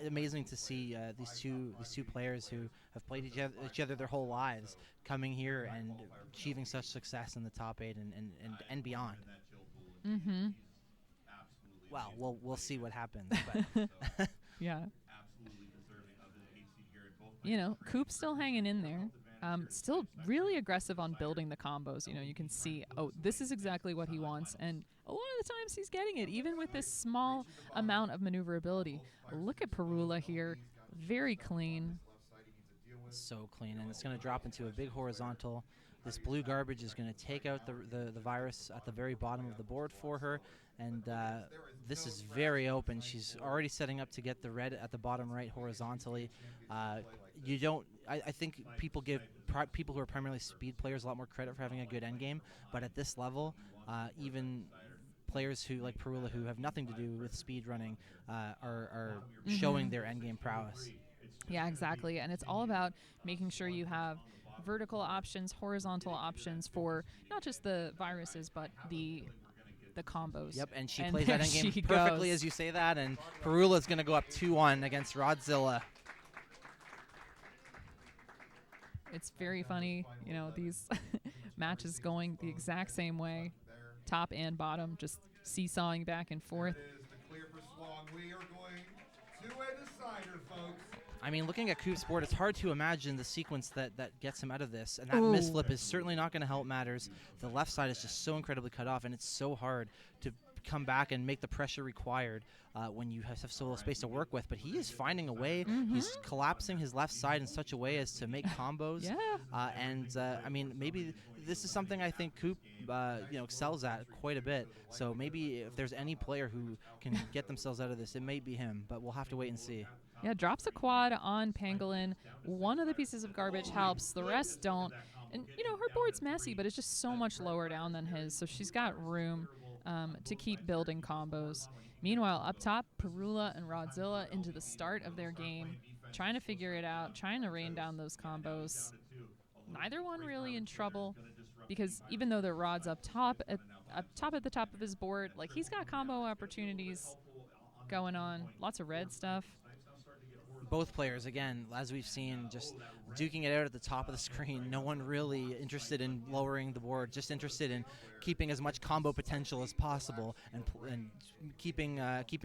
Amazing to see these two players who have played each other their whole lives coming here and achieving such success in the top 8 and beyond. Mm-hmm. Well, we'll see what happens. But yeah. You know, Coop's still hanging in there. Still really aggressive on building the combos. You know, you can see, oh, this is exactly what he wants. And a lot of the times he's getting it, even with this small amount of maneuverability. Look at Perula here. Very clean. So clean. And it's going to drop into a big horizontal. This blue garbage is going to take out the virus at the very bottom of the board for her. And this is very open. She's already setting up to get the red at the bottom right horizontally. I think people give people who are primarily speed players a lot more credit for having a good endgame, but at this level, even players who like Perula who have nothing to do with speed running are showing their endgame prowess. Yeah, exactly. And it's all about making sure you have vertical options, horizontal options for not just the viruses, but the combos. Yep, and she plays that endgame perfectly as you say that, and Perula's going to go up 2-1 against Rodzilla. It's very funny, you know, these matches going the exact same way, top and bottom, just seesawing back and forth. I mean, looking at Coop's board, it's hard to imagine the sequence that gets him out of this, and that misflip is certainly not going to help matters. The left side is just so incredibly cut off, and it's so hard to come back and make the pressure required when you have so little space to work with. But he is finding a way. He's collapsing his left side in such a way as to make combos. I mean, maybe this is something I think Coop excels at quite a bit. So maybe if there's any player who can get themselves out of this, it may be him. But we'll have to wait and see. Yeah, drops a quad on Pangolin. One of the pieces of garbage helps. The rest don't. And, you know, her board's messy, but it's just so much lower down than his. So she's got room to keep building combos. Meanwhile, up top, Perula and Rodzilla into the start of their game, trying to figure it out, trying to rain down those combos. Neither one really in trouble, because even though the Rod's up top at the top of his board, like, he's got combo opportunities going on. Lots of red stuff. Both players, again, as we've seen, just duking it out at the top of the screen. No one really interested in lowering the board, just interested in keeping as much combo potential as possible and keeping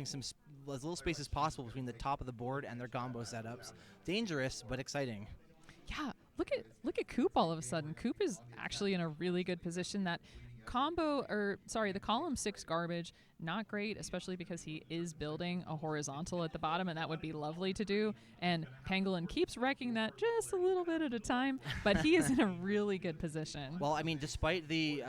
some as little space as possible between the top of the board and their combo setups. Dangerous, but exciting. Yeah, look at Coop all of a sudden. Coop is actually in a really good position. That the column 6 garbage, not great, especially because he is building a horizontal at the bottom, and that would be lovely to do. And Pangolin keeps wrecking that just a little bit at a time, but he is in a really good position. Well, I mean, despite the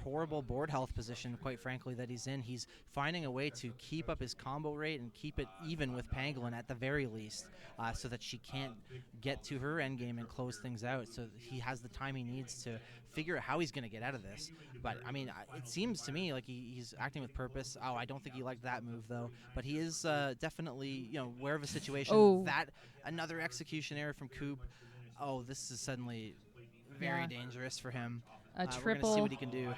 horrible board health position, quite frankly, that he's in, he's finding a way to keep up his combo rate and keep it even with Pangolin at the very least, so that she can't get to her endgame and close things out. So he has the time he needs to figure out how he's going to get out of this. But, I mean, it seems to me like he's acting with purpose. Oh, I don't think he liked that move, though. But he is definitely, aware of a situation. That another execution error from Coop. Oh, this is suddenly very dangerous for him. A We're gonna see triple. what he can do.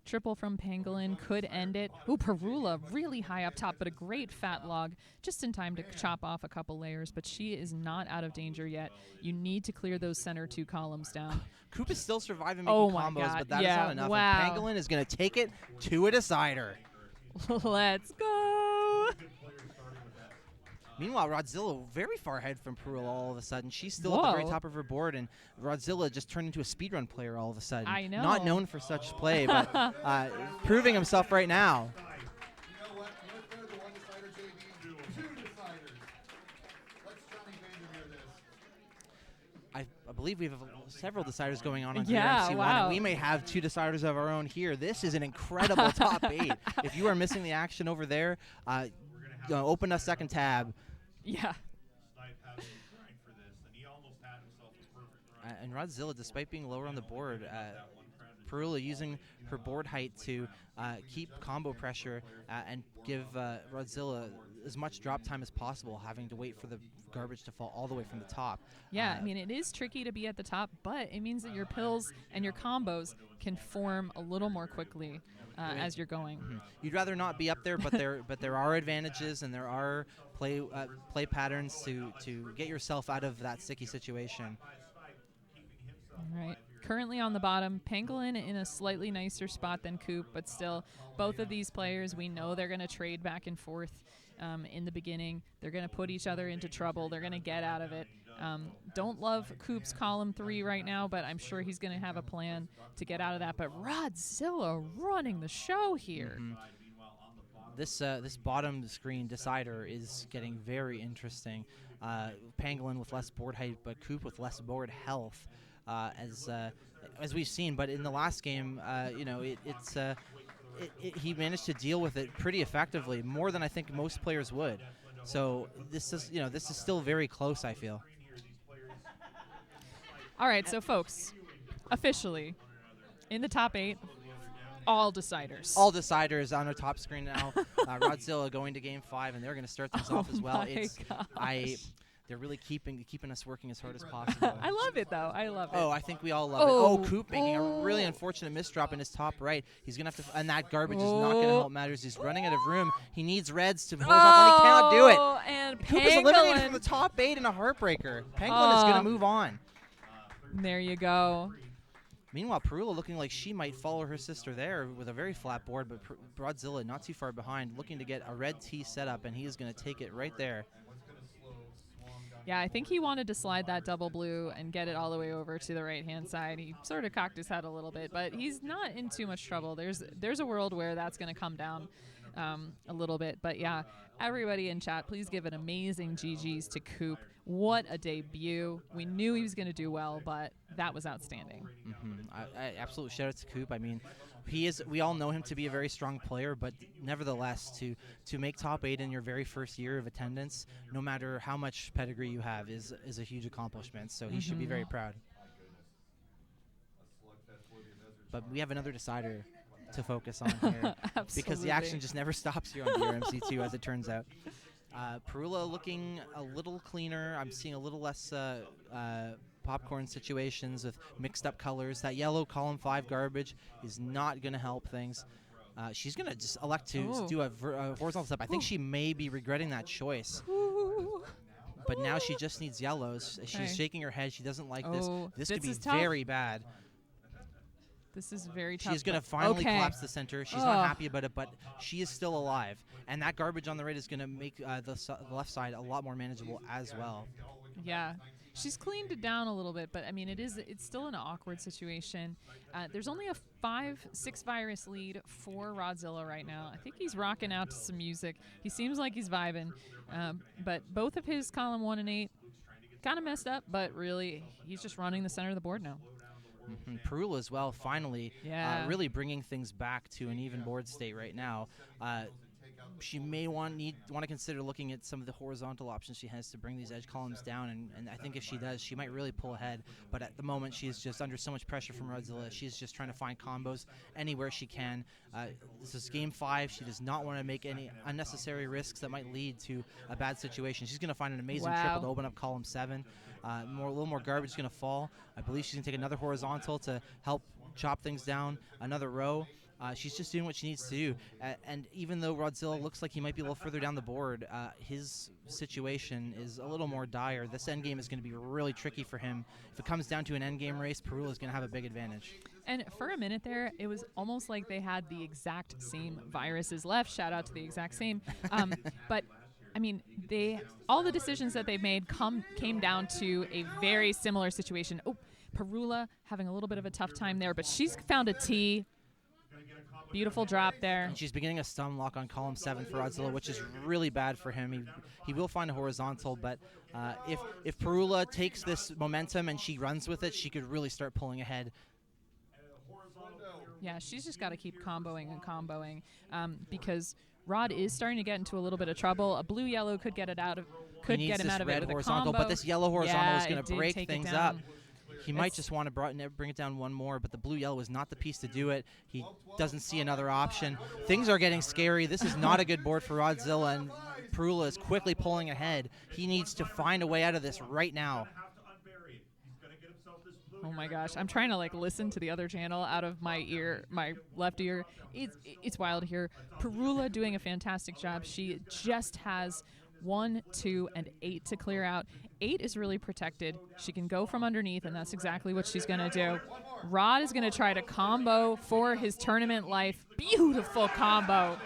Triple from Pangolin could end it. Ooh, Perula really high up top, but a great fat log just in time to chop off a couple layers, but she is not out of danger yet. You need to clear those center 2 columns down. Coop is still surviving making Oh my combos, God. but that is Yeah, not enough. wow. And Pangolin is going to take it to a decider. Let's go. Meanwhile, Rodzilla very far ahead from Perula all of a sudden. She's still at the very Whoa. top of her board, and Rodzilla just turned into a speedrun player all of a sudden. I know. Not known for such play, but proving himself right now. I believe we have several deciders going on Yeah, DMC1, wow. and we may have 2 deciders of our own here. This is an incredible top 8. If you are missing the action over there, open a second tab. Yeah. And Rodzilla, despite being lower on the board, Perula using her board height to keep combo pressure and give Rodzilla as much drop time as possible, having to wait for the garbage to fall all the way from the top. Yeah, I mean, it is tricky to be at the top, but it means that your pills and your combos can form a little more quickly as you're going. You'd rather not be up there, but there are advantages and there are play patterns to get yourself out of that sticky situation. All right. Currently on the bottom, Pangolin in a slightly nicer spot than Coop, but still, both of these players, we know they're going to trade back and forth in the beginning. They're going to put each other into trouble. They're going to get out of it. Don't love Coop's column 3 right now, but I'm sure he's going to have a plan to get out of that. But Rodzilla running the show here. This bottom screen decider is getting very interesting. Pangolin with less board height, but Coop with less board health. As we've seen, but in the last game, he managed to deal with it pretty effectively, more than I think most players would. So this is still very close, I feel. All right, so folks, officially in the top 8, all deciders. All deciders on our top screen now. Rodzilla going to game 5, and they're going to start things off as well. They're really keeping us working as hard as possible. I love it, though. I love it. Oh, I think we all love it. Oh, Coop making a really unfortunate misdrop in his top right. He's going to have to, and that garbage is not going to help matters. He's running out of room. He needs reds to horizontal, and he cannot do it. And Coop is eliminated from the top 8 in a heartbreaker. Pangolin is going to move on. There you go. Meanwhile, Perula looking like she might follow her sister there with a very flat board, but Rodzilla not too far behind, looking to get a red T set up, and he is going to take it right there. Yeah, I think he wanted to slide that double blue and get it all the way over to the right-hand side. He sort of cocked his head a little bit, but he's not in too much trouble. There's a world where that's going to come down a little bit. But, yeah, everybody in chat, please give an amazing GGs to Coop. What a debut. We knew he was going to do well, but that was outstanding. I absolute shout out to Coop. I mean, we all know him to be a very strong player, but nevertheless, to make top 8 in your very first year of attendance, no matter how much pedigree you have, is a huge accomplishment. So he should be very proud. But we have another decider to focus on here because the action just never stops here on drmc2, as it turns out. Perula looking a little cleaner. I'm seeing a little less popcorn situations with mixed up colors. That yellow column 5 garbage is not going to help things. She's going to just elect to do a horizontal step. I think she may be regretting that choice. But now she just needs yellows. She's shaking her head. She doesn't like this. This could be very bad. This is very tough. She's going to finally collapse the center. She's not happy about it, but she is still alive. And that garbage on the right is going to make the left side a lot more manageable as well. Yeah. She's cleaned it down a little bit, but I mean, it's still an awkward situation. There's only a 5-6 virus lead for Rodzilla right now. I think he's rocking out to some music. He seems like he's vibing, but both of his column 1 and 8 kind of messed up, but really, he's just running the center of the board now. Perula as well, finally, really bringing things back to an even board state right now. She may want to consider looking at some of the horizontal options she has to bring these edge columns down, and I think if she does, she might really pull ahead. But at the moment, she's just under so much pressure from Rodzilla. She's just trying to find combos anywhere she can. This is game 5. She does not want to make any unnecessary risks that might lead to a bad situation. She's going to find an amazing triple to open up column 7. A little more garbage is going to fall. I believe she's going to take another horizontal to help chop things down, another row. She's just doing what she needs to do. And even though Rodzilla looks like he might be a little further down the board, his situation is a little more dire. This endgame is going to be really tricky for him. If it comes down to an endgame race, Perula is going to have a big advantage. And for a minute there, it was almost like they had the exact same viruses left. Shout out to the exact same. But I mean, all the decisions that they made came down to a very similar situation. Oh, Perula having a little bit of a tough time there, but she's found a T. Beautiful drop there. And she's beginning a stun lock on column 7 for Godzilla, which is really bad for him. He will find a horizontal, but if Perula takes this momentum and she runs with it, she could really start pulling ahead. Yeah, she's just got to keep comboing and comboing because Rod is starting to get into a little bit of trouble. A blue-yellow could get him out of it with a combo. But this yellow horizontal is going to break take things up. He might just want to bring it down one more, but the blue-yellow is not the piece to do it. He doesn't see another option. Things are getting scary. This is not a good board for Rodzilla, and Perula is quickly pulling ahead. He needs to find a way out of this right now. Oh my gosh, I'm trying to like listen to the other channel out of my ear, my left ear. It's wild here. Perula doing a fantastic job. She just has 1, 2, and 8 to clear out. 8 is really protected. She can go from underneath, and that's exactly what she's going to do. Rod is going to try to combo for his tournament life. Beautiful combo.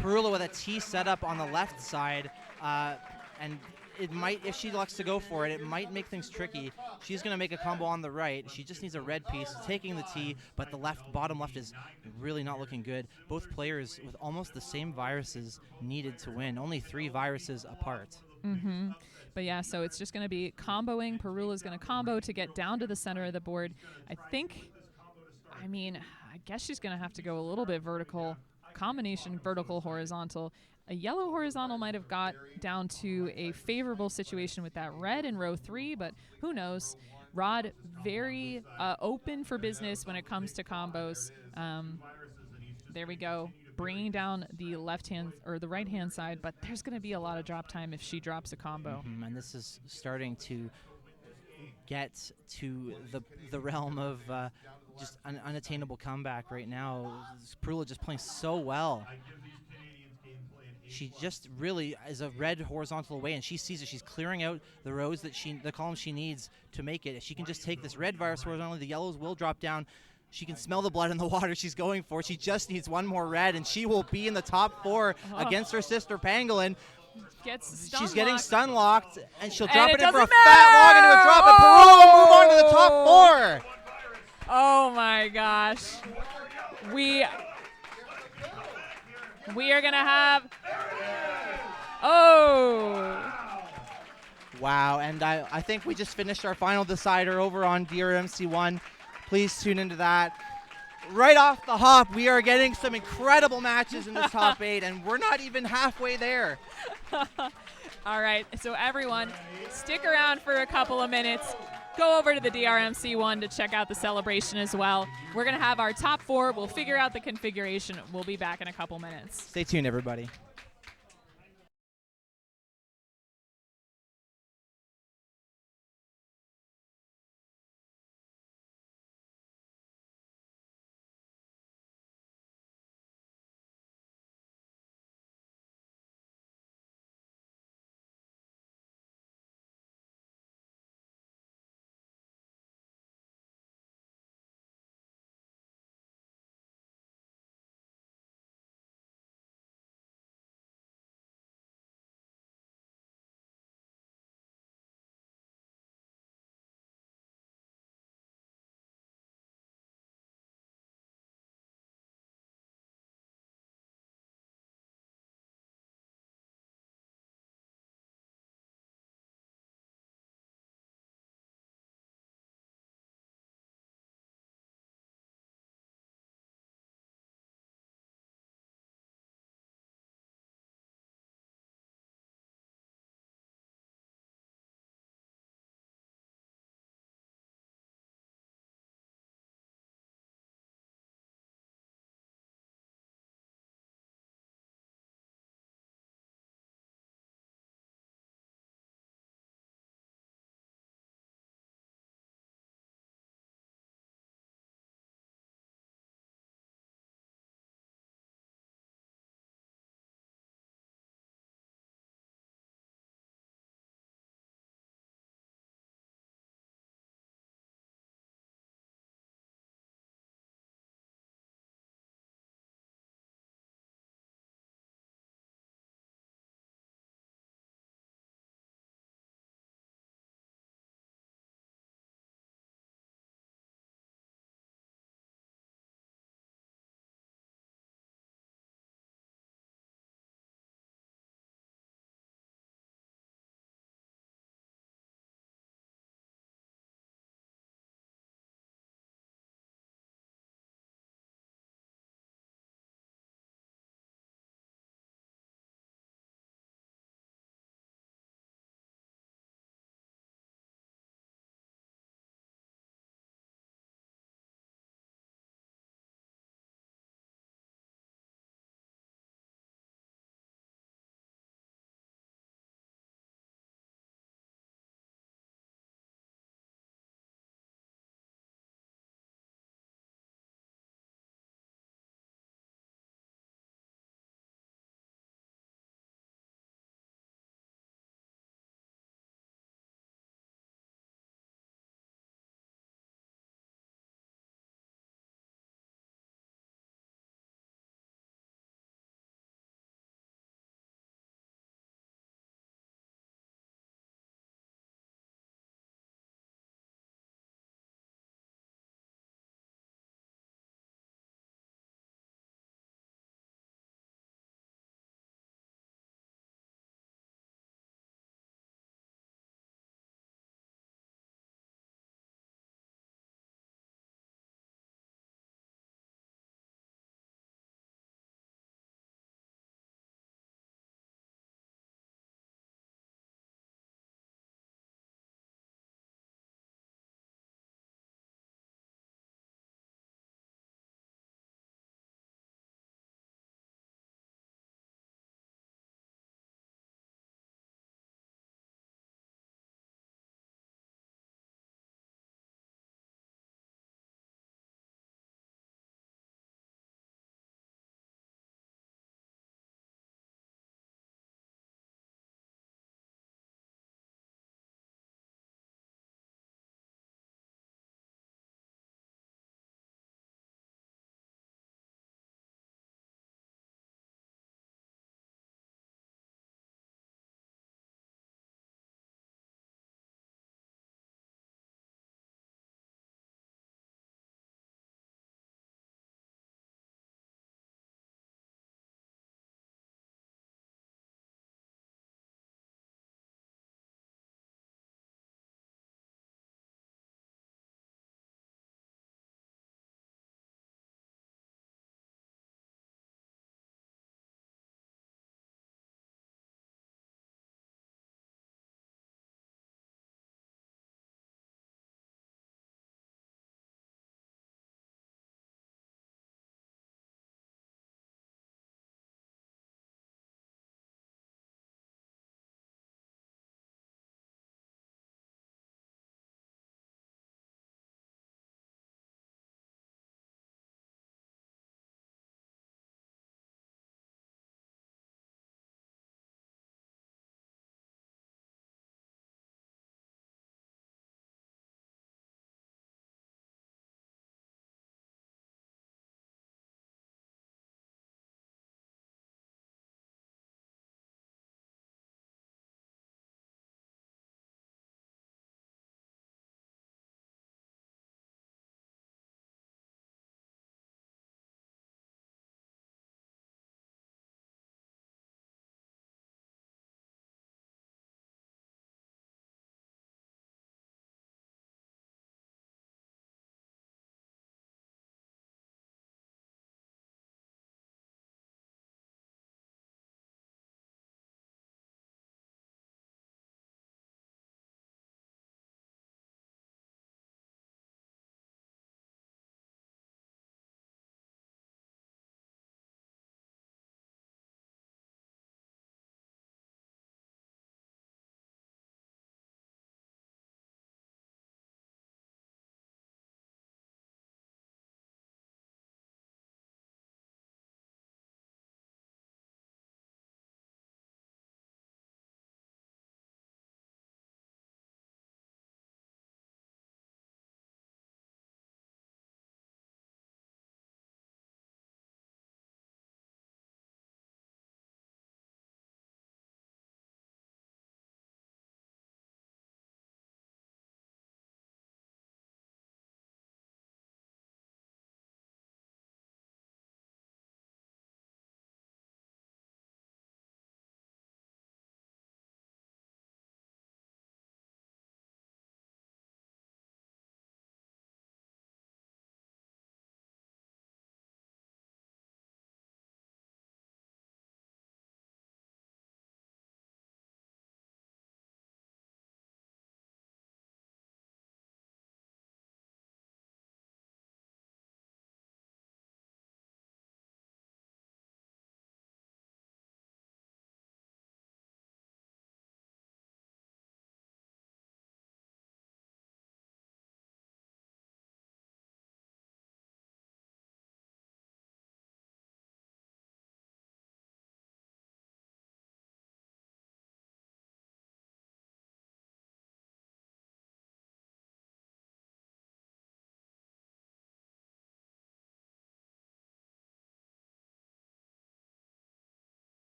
Perula with a T setup on the left side, and it might, if she looks to go for it, it might make things tricky. She's going to make a combo on the right. She just needs a red piece, taking the T, but the bottom left is really not looking good. Both players with almost the same viruses needed to win, only 3 viruses apart. Mm-hmm. But yeah, so it's just going to be comboing. Perula's going to combo to get down to the center of the board. I guess she's going to have to go a little bit vertical, combination vertical, horizontal. A yellow horizontal might have got down to a favorable situation with that red in row 3, but who knows? Rod very open for business when it comes to combos. There we go, bringing down the left hand or the right hand side, but there's going to be a lot of drop time if she drops a combo. And this is starting to get to the realm of just an unattainable comeback right now. Perula just playing so well. She just really is a red horizontal away, and she sees it. She's clearing out the rows the columns she needs to make it. If she can just take this red virus horizontally, the yellows will drop down. She can smell the blood in the water she's going for. She just needs one more red, and she will be in the top 4 against her sister Pangolin. She's getting stun locked, and she'll drop it in for a fat log into a drop, and Perula will move on to the top 4. Oh my gosh. We are going to have... Oh! Wow, and I think we just finished our final decider over on drmc2. Please tune into that. Right off the hop, we are getting some incredible matches in this top 8, and we're not even halfway there. All right, so everyone, stick around for a couple of minutes. Go over to the drmc2 to check out the celebration as well. We're going to have our top 4. We'll figure out the configuration. We'll be back in a couple minutes. Stay tuned, everybody.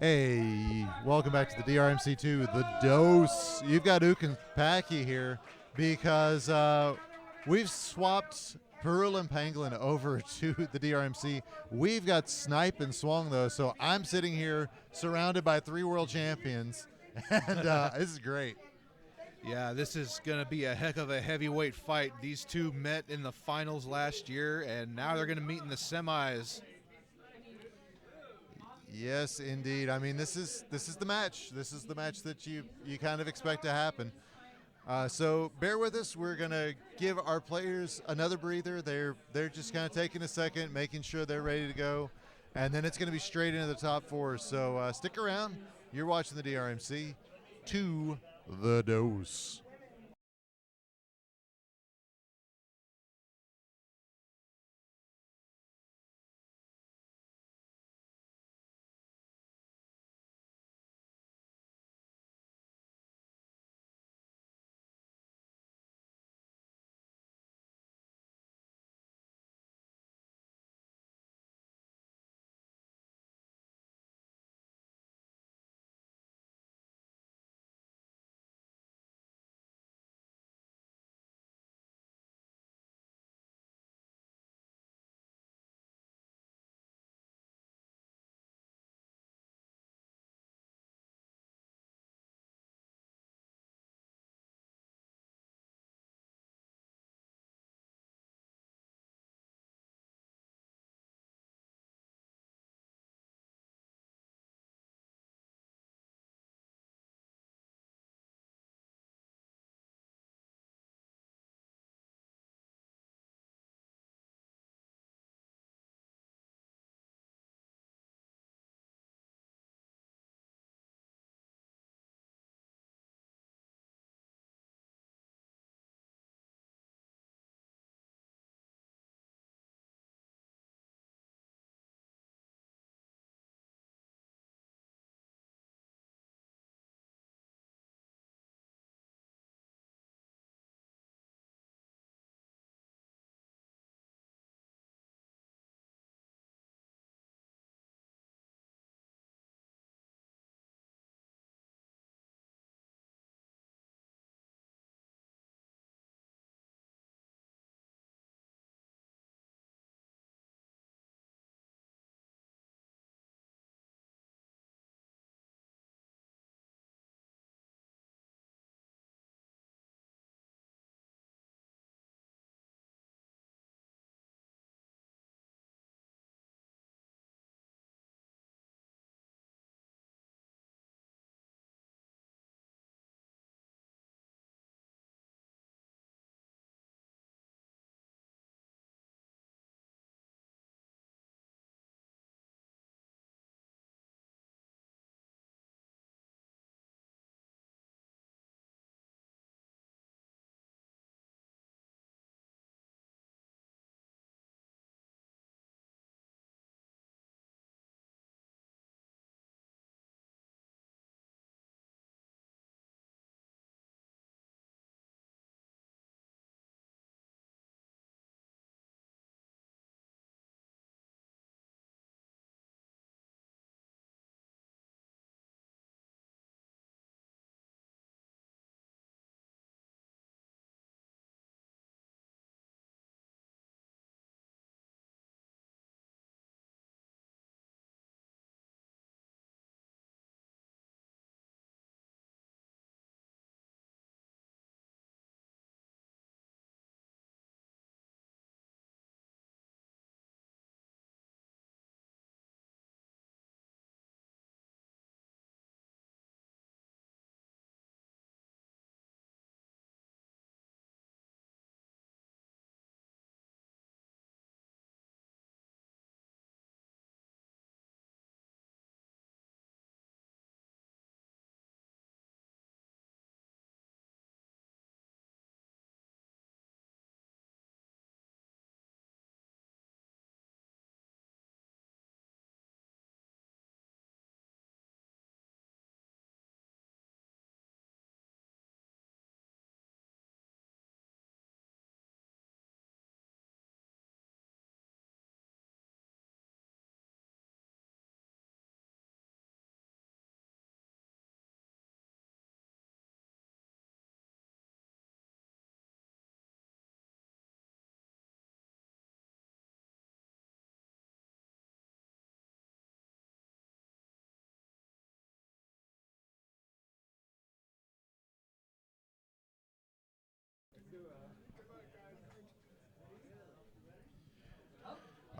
Hey, welcome back to the DRMC2, the dose. You've got Ook and Packy here because we've swapped Perul and Pangolin over to the DRMC. We've got Snipe and Swung, though, so I'm sitting here surrounded by 3 world champions, and this is great. Yeah, this is going to be a heck of a heavyweight fight. These two met in the finals last year, and now they're going to meet in the semis. Yes, indeed. I mean, this is the match. This is the match that you kind of expect to happen. So bear with us. We're gonna give our players another breather. They're just kind of taking a second, making sure they're ready to go, and then it's gonna be straight into the top 4. So stick around. You're watching the DRMC to the dose.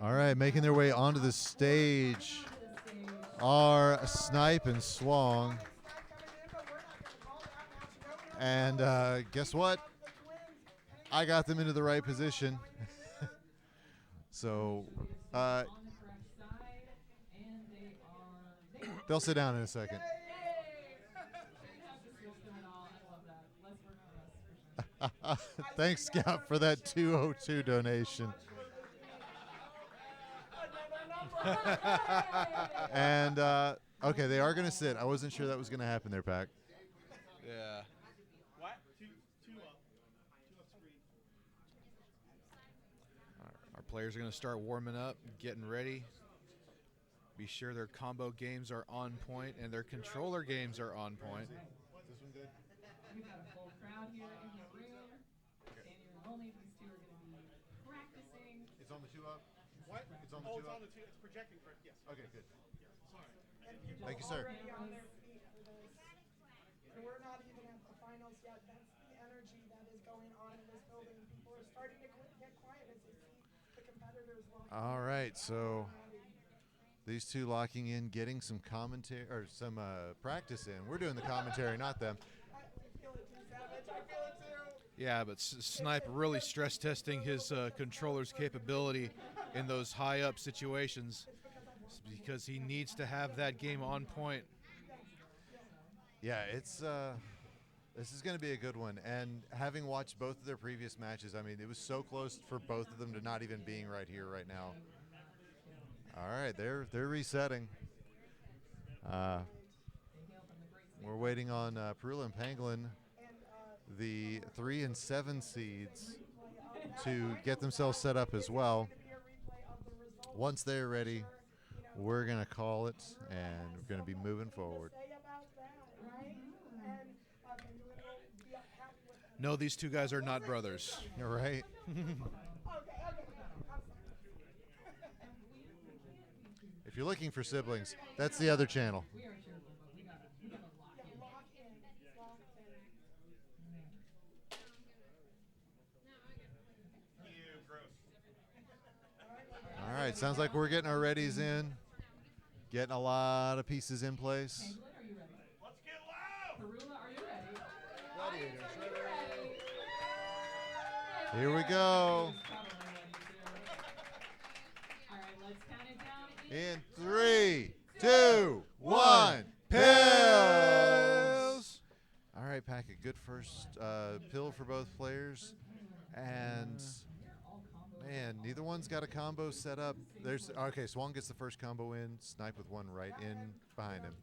All right, making their way onto the stage are Snipe and Swong. And guess what? I got them into the right position. So they'll sit down in a second. Thanks, Scout, for that 202 donation. And okay, they are going to sit. I wasn't sure that was going to happen there, Pac. Yeah. What? Two up. Our players are going to start warming up, getting ready. Be sure their combo games are on point and their controller games are on point. Is this one good? We've got a full crowd here in the room. Standing room only. These two are going to be practicing. It's on the 2 up? What? It's on the 2 it's up? on the 2. It's projecting correct. Yes. Okay, good. Sorry. Thank you, sir. On their feet for this. And we're not even at the finals yet. That's the energy that is going on in this building. People are starting to get quiet as they see the competitors walking. All right, so these two locking in, getting some commentary or some practice in. We're doing the commentary, not them. Yeah, but Snipe really stress testing his controller's capability in those high up situations because he needs to have that game on point. Yeah, it's this is going to be a good one. And having watched both of their previous matches, I mean, it was so close for both of them to not even being right here right now. All right, they're resetting. We're waiting on Perula and Pangolin, the 3 and 7 seeds, to get themselves set up as well. Once they're ready, we're going to call it, and we're going to be moving forward. No, these two guys are not brothers. You're right. If you're looking for siblings, that's the other channel. All right, sounds like we're getting our readies in, getting a lot of pieces in place. Let's get loud. Perula, are you ready? Here we go. All right, let's count it down. In 3, 2, 1, pills! All right, Pack, a good first pill for both players. And, man, neither one's got a combo set up. Okay, Swan gets the first combo in, Snipe with one right in behind him.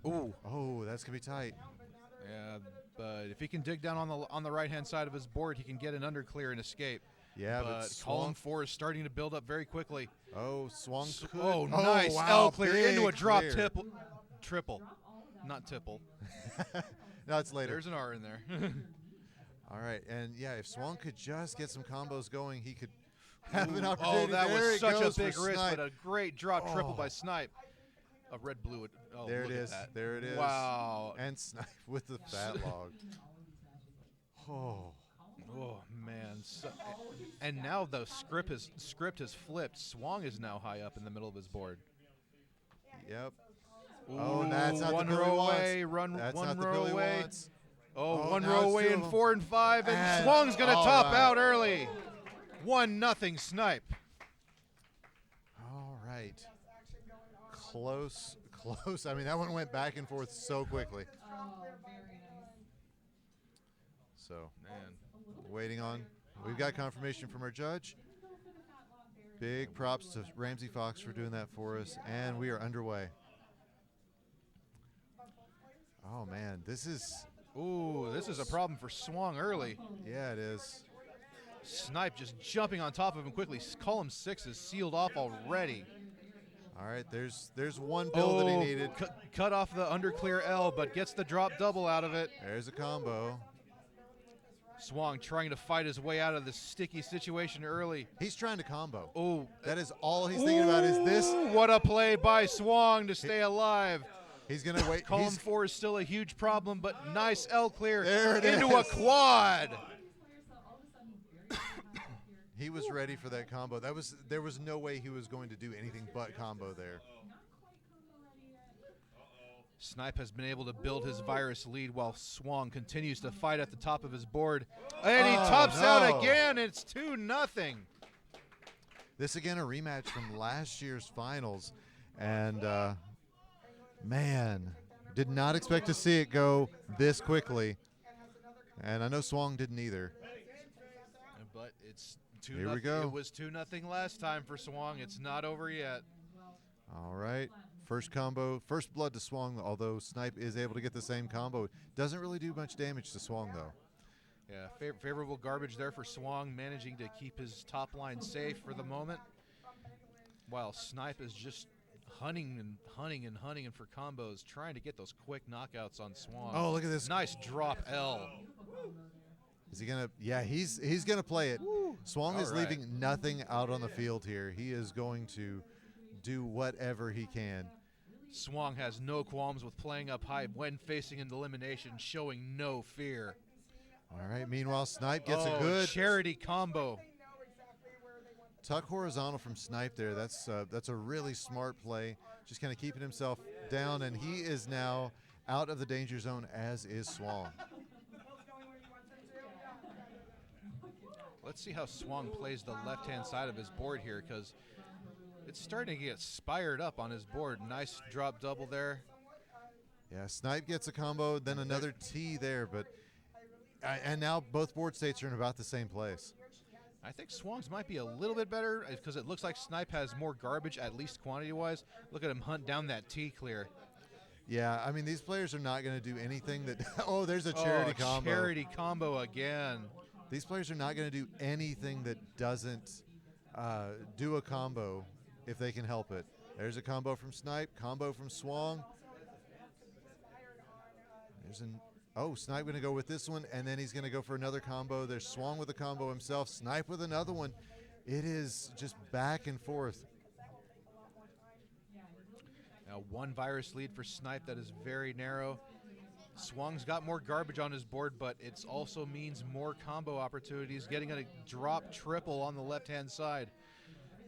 Ooh. Oh, that's going to be tight. Yeah, but if he can dig down on the right-hand side of his board, he can get an underclear and escape. Yeah, but column 4 is starting to build up very quickly. Oh, Swung could. Oh, nice. Wow, L clear into a big drop clear. triple. Not tipple. No, it's later. There's an R in there. All right, and yeah, if Swung could just get some combos going, he could have an opportunity. Oh, that There was it such a goes for big risk, Snipe. but a great drop triple Oh. by Snipe. A red blue. Oh, There it look at is. that. There it is. Wow. And Snipe with the fat log. Oh. Oh man! And now the script has flipped. Swung is now high up in the middle of his board. Yep. Ooh, Oh, that's not one the pill he row wants. away. Run That's one not the row pill he away. wants. Oh, one now row it's away two in of 'em. 4 and 5, and And Swung's gonna all top right. out early. 1-0 Snipe. All right. Close. I mean, that one went back and forth so quickly. Oh, very nice. So, Man. waiting on. We've got confirmation from our judge. Big props to Ramsey Fox for doing that for us, and we are underway. Oh man, this is a problem for Swung early. Yeah, it is. Snipe just jumping on top of him quickly. Column 6 is sealed off already. All right, there's one pill that he needed. Cut off the underclear L, but gets the drop double out of it. There's a combo. Swung trying to fight his way out of this sticky situation early. He's trying to combo. Oh, that is all he's thinking about is this. What a play by Swung to stay alive. He's going to wait. Column 4 is still a huge problem, but nice L clear There it into is. a quad. He was ready for that combo. There was no way he was going to do anything but combo there. Snipe has been able to build his virus lead while Swang continues to fight at the top of his board. And he tops out again. It's 2-0. This again a rematch from last year's finals. And man, did not expect to see it go this quickly. And I know Swang didn't either. But it's 2-0. Here we go. It was 2-0 last time for Swang. It's not over yet. All right. First combo, first blood to Swang, although Snipe is able to get the same combo. Doesn't really do much damage to Swang, though. Yeah, favorable garbage there for Swang, managing to keep his top line safe for the moment. While Snipe is just hunting for combos, trying to get those quick knockouts on Swang. Oh, look at this. Nice drop L. Is he going to? Yeah, he's going to play it. Swang is All right. leaving nothing out on the field here. He is going to do whatever he can. Swang has no qualms with playing up high when facing an elimination, showing no fear. All right, meanwhile, Snipe gets a good charity combo. Tuck horizontal from Snipe there. That's a really smart play. Just kind of keeping himself down, and he is now out of the danger zone, as is Swang. Let's see how Swang plays the left-hand side of his board here, because it's starting to get spired up on his board. Nice drop double there. Yeah, Snipe gets a combo, then another T there, but and now both board states are in about the same place. I think Swang's might be a little bit better because it looks like Snipe has more garbage, at least quantity-wise. Look at him hunt down that T clear. Yeah, I mean, these players are not going to do anything that oh, there's a charity combo. Charity combo again. These players are not going to do anything that doesn't do a combo if they can help it. There's a combo from Snipe, combo from Swang. There's an Snipe going to go with this one, and then he's going to go for another combo. There's Swang with a combo himself, Snipe with another one. It is just back and forth. Now one virus lead for Snipe that is very narrow. Swang's got more garbage on his board, but it also means more combo opportunities, getting a drop triple on the left-hand side.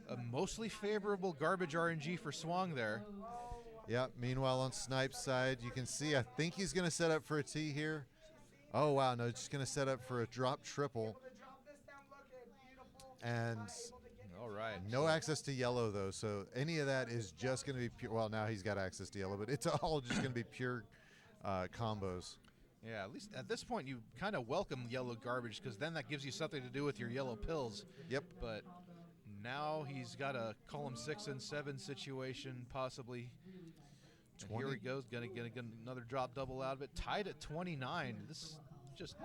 A mostly favorable garbage RNG for Swang there. Yeah, meanwhile on Snipe's side, you can see, I think he's going to set up for a T here. Oh, wow, no, just going to set up for a drop triple. And all right, no access to yellow, though, so any of that is just going to be pure. Well, now he's got access to yellow, but it's all just going to be pure combos. Yeah, at least at this point you kind of welcome yellow garbage because then that gives you something to do with your yellow pills. Yep. But now he's got a column 6 and 7 situation possibly. And here he goes, gonna get another drop double out of it. Tied at 29. This is just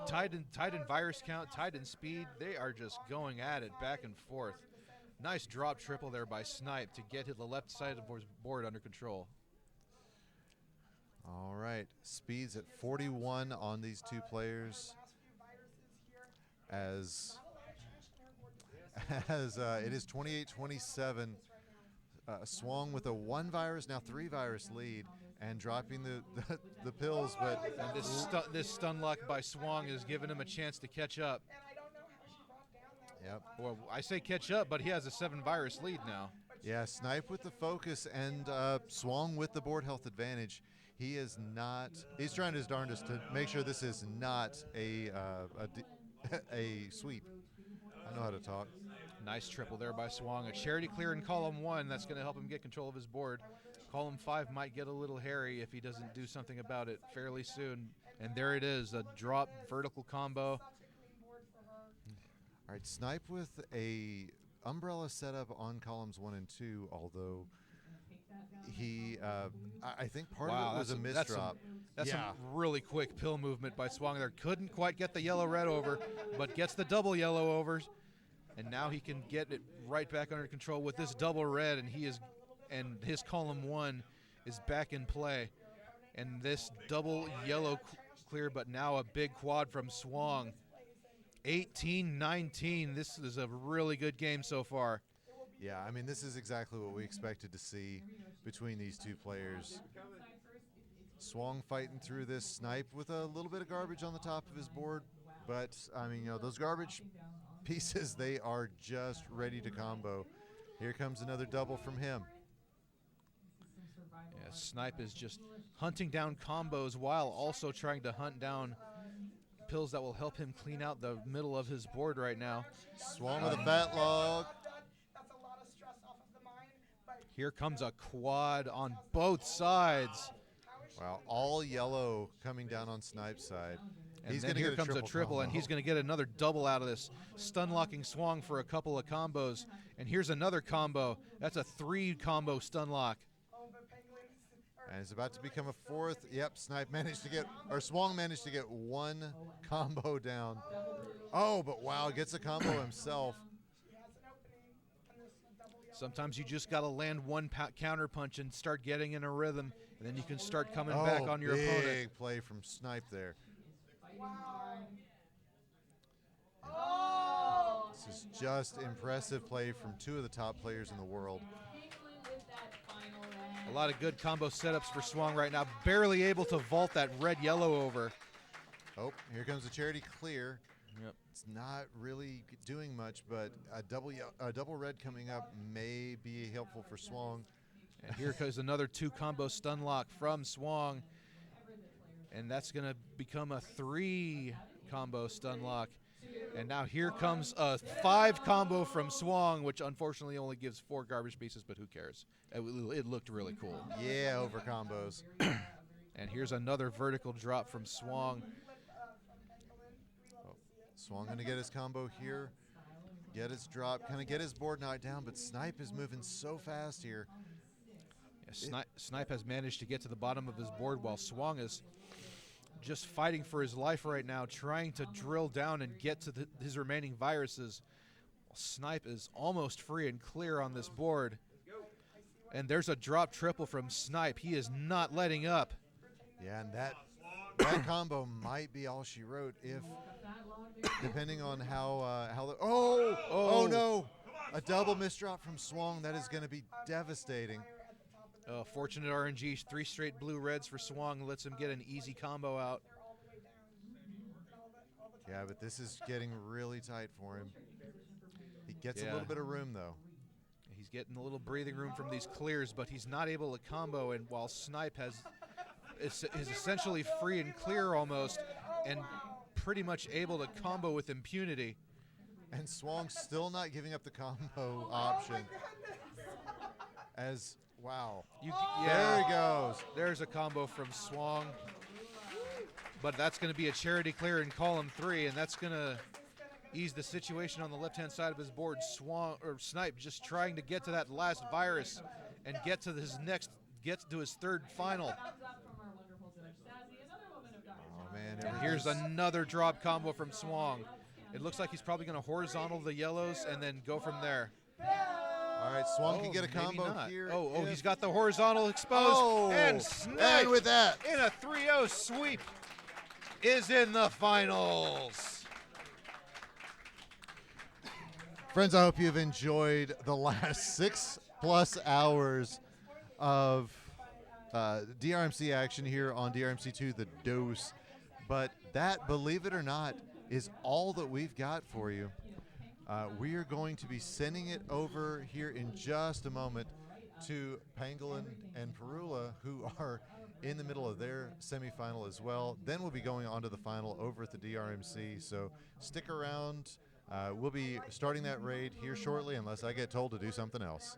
tied in virus count, tied in speed. They are just going at it back and forth. Nice drop triple there by Snipe to get the left side of his board under control. All right, speeds at 41 on these two players as it is 28-27. Swang with a 1 virus, now 3 virus lead, and dropping the pills, but and this stun lock by Swang is giving him a chance to catch up. Yep. Well, I say catch up, but he has a 7 virus lead now. Yeah, Snipe with the focus and Swang with the board health advantage. He is not. He's trying his darndest to make sure this is not a sweep. I know how to talk. Nice triple there by Swang. A charity clear in column 1. That's going to help him get control of his board. Column 5 might get a little hairy if he doesn't do something about it fairly soon. And there it is, a drop vertical combo. All right, Snipe with a umbrella setup on columns 1 and 2, although he, I think part of it was a misdrop. That's some really quick pill movement by Swang there. Couldn't quite get the yellow-red over, but gets the double yellow overs. And now he can get it right back under control with this double red, and his column 1 is back in play. And this double yellow clear, but now a big quad from Swang. 18-19. This is a really good game so far. Yeah, I mean, this is exactly what we expected to see between these two players. Swang fighting through this, Snipe with a little bit of garbage on the top of his board, but I mean, those garbage pieces. They are just ready to combo. Here comes another double from him. Yeah, Snipe is just hunting down combos while also trying to hunt down pills that will help him clean out the middle of his board right now. Swung with a fat log. Here comes a quad on both sides. Wow, all yellow coming down on Snipe's side. And He's then going to here get a comes a triple, and combo. he's going to get another double out of this. Stun locking Swang for a couple of combos. And here's another combo. That's a 3 combo stun lock. And it's about to become a 4th. Yep, Snipe managed to get, or Swang managed to get 1 combo down. Oh, but wow, gets a combo himself. Sometimes you just got to land one counter punch and start getting in a rhythm, and then you can start coming back on your opponent. Big play from Snipe there. This is just impressive play from 2 of the top players in the world. A lot of good combo setups for Swang right now. Barely able to vault that red-yellow over. Oh, here comes the charity clear. Yep. It's not really doing much, but a double red coming up may be helpful for Swang. And here goes another 2 combo stun lock from Swang. And that's going to become a 3 combo stun lock. And now here comes a 5 combo from Swang, which unfortunately only gives 4 garbage pieces, but who cares? It looked really cool. Yeah, over combos. And here's another vertical drop from Swang. Oh, Swang going to get his combo here, get his drop, kind of get his board knocked down, but Snipe is moving so fast here. Yeah, Snipe has managed to get to the bottom of his board while Swang is just fighting for his life right now, trying to drill down and get to his remaining viruses. Snipe is almost free and clear on this board. And there's a drop triple from Snipe. He is not letting up. Yeah, and that combo might be all she wrote if, depending on how oh no, a double misdrop from Swang. That is going to be devastating. Fortunate RNG, 3 straight blue reds for Swang, lets him get an easy combo out. Yeah, but this is getting really tight for him. He gets a Yeah. little bit of room though. He's getting a little breathing room from these clears, but he's not able to combo, and while Snipe is essentially free and clear almost, and pretty much able to combo with impunity. And Swang's still not giving up the combo option. As wow. There he goes. There's a combo from Swang. But that's going to be a charity clear in column 3, and that's going to ease the situation on the left-hand side of his board. Snipe just trying to get to that last virus and get to his 3rd final. Oh man! And here's another drop combo from Swang. It looks like he's probably going to horizontal the yellows and then go from there. All right, Swang can get a maybe combo not. here. Oh, he's got the horizontal exposed. And Snipe, and with that, in a 3-0 sweep, is in the finals. Friends, I hope you've enjoyed the last 6+ hours of DRMC action here on DRMC2, The Dose. But that, believe it or not, is all that we've got for you. We are going to be sending it over here in just a moment to Pangolin and Perula, who are in the middle of their semifinal as well. Then we'll be going on to the final over at the DRMC. So stick around. We'll be starting that raid here shortly, unless I get told to do something else.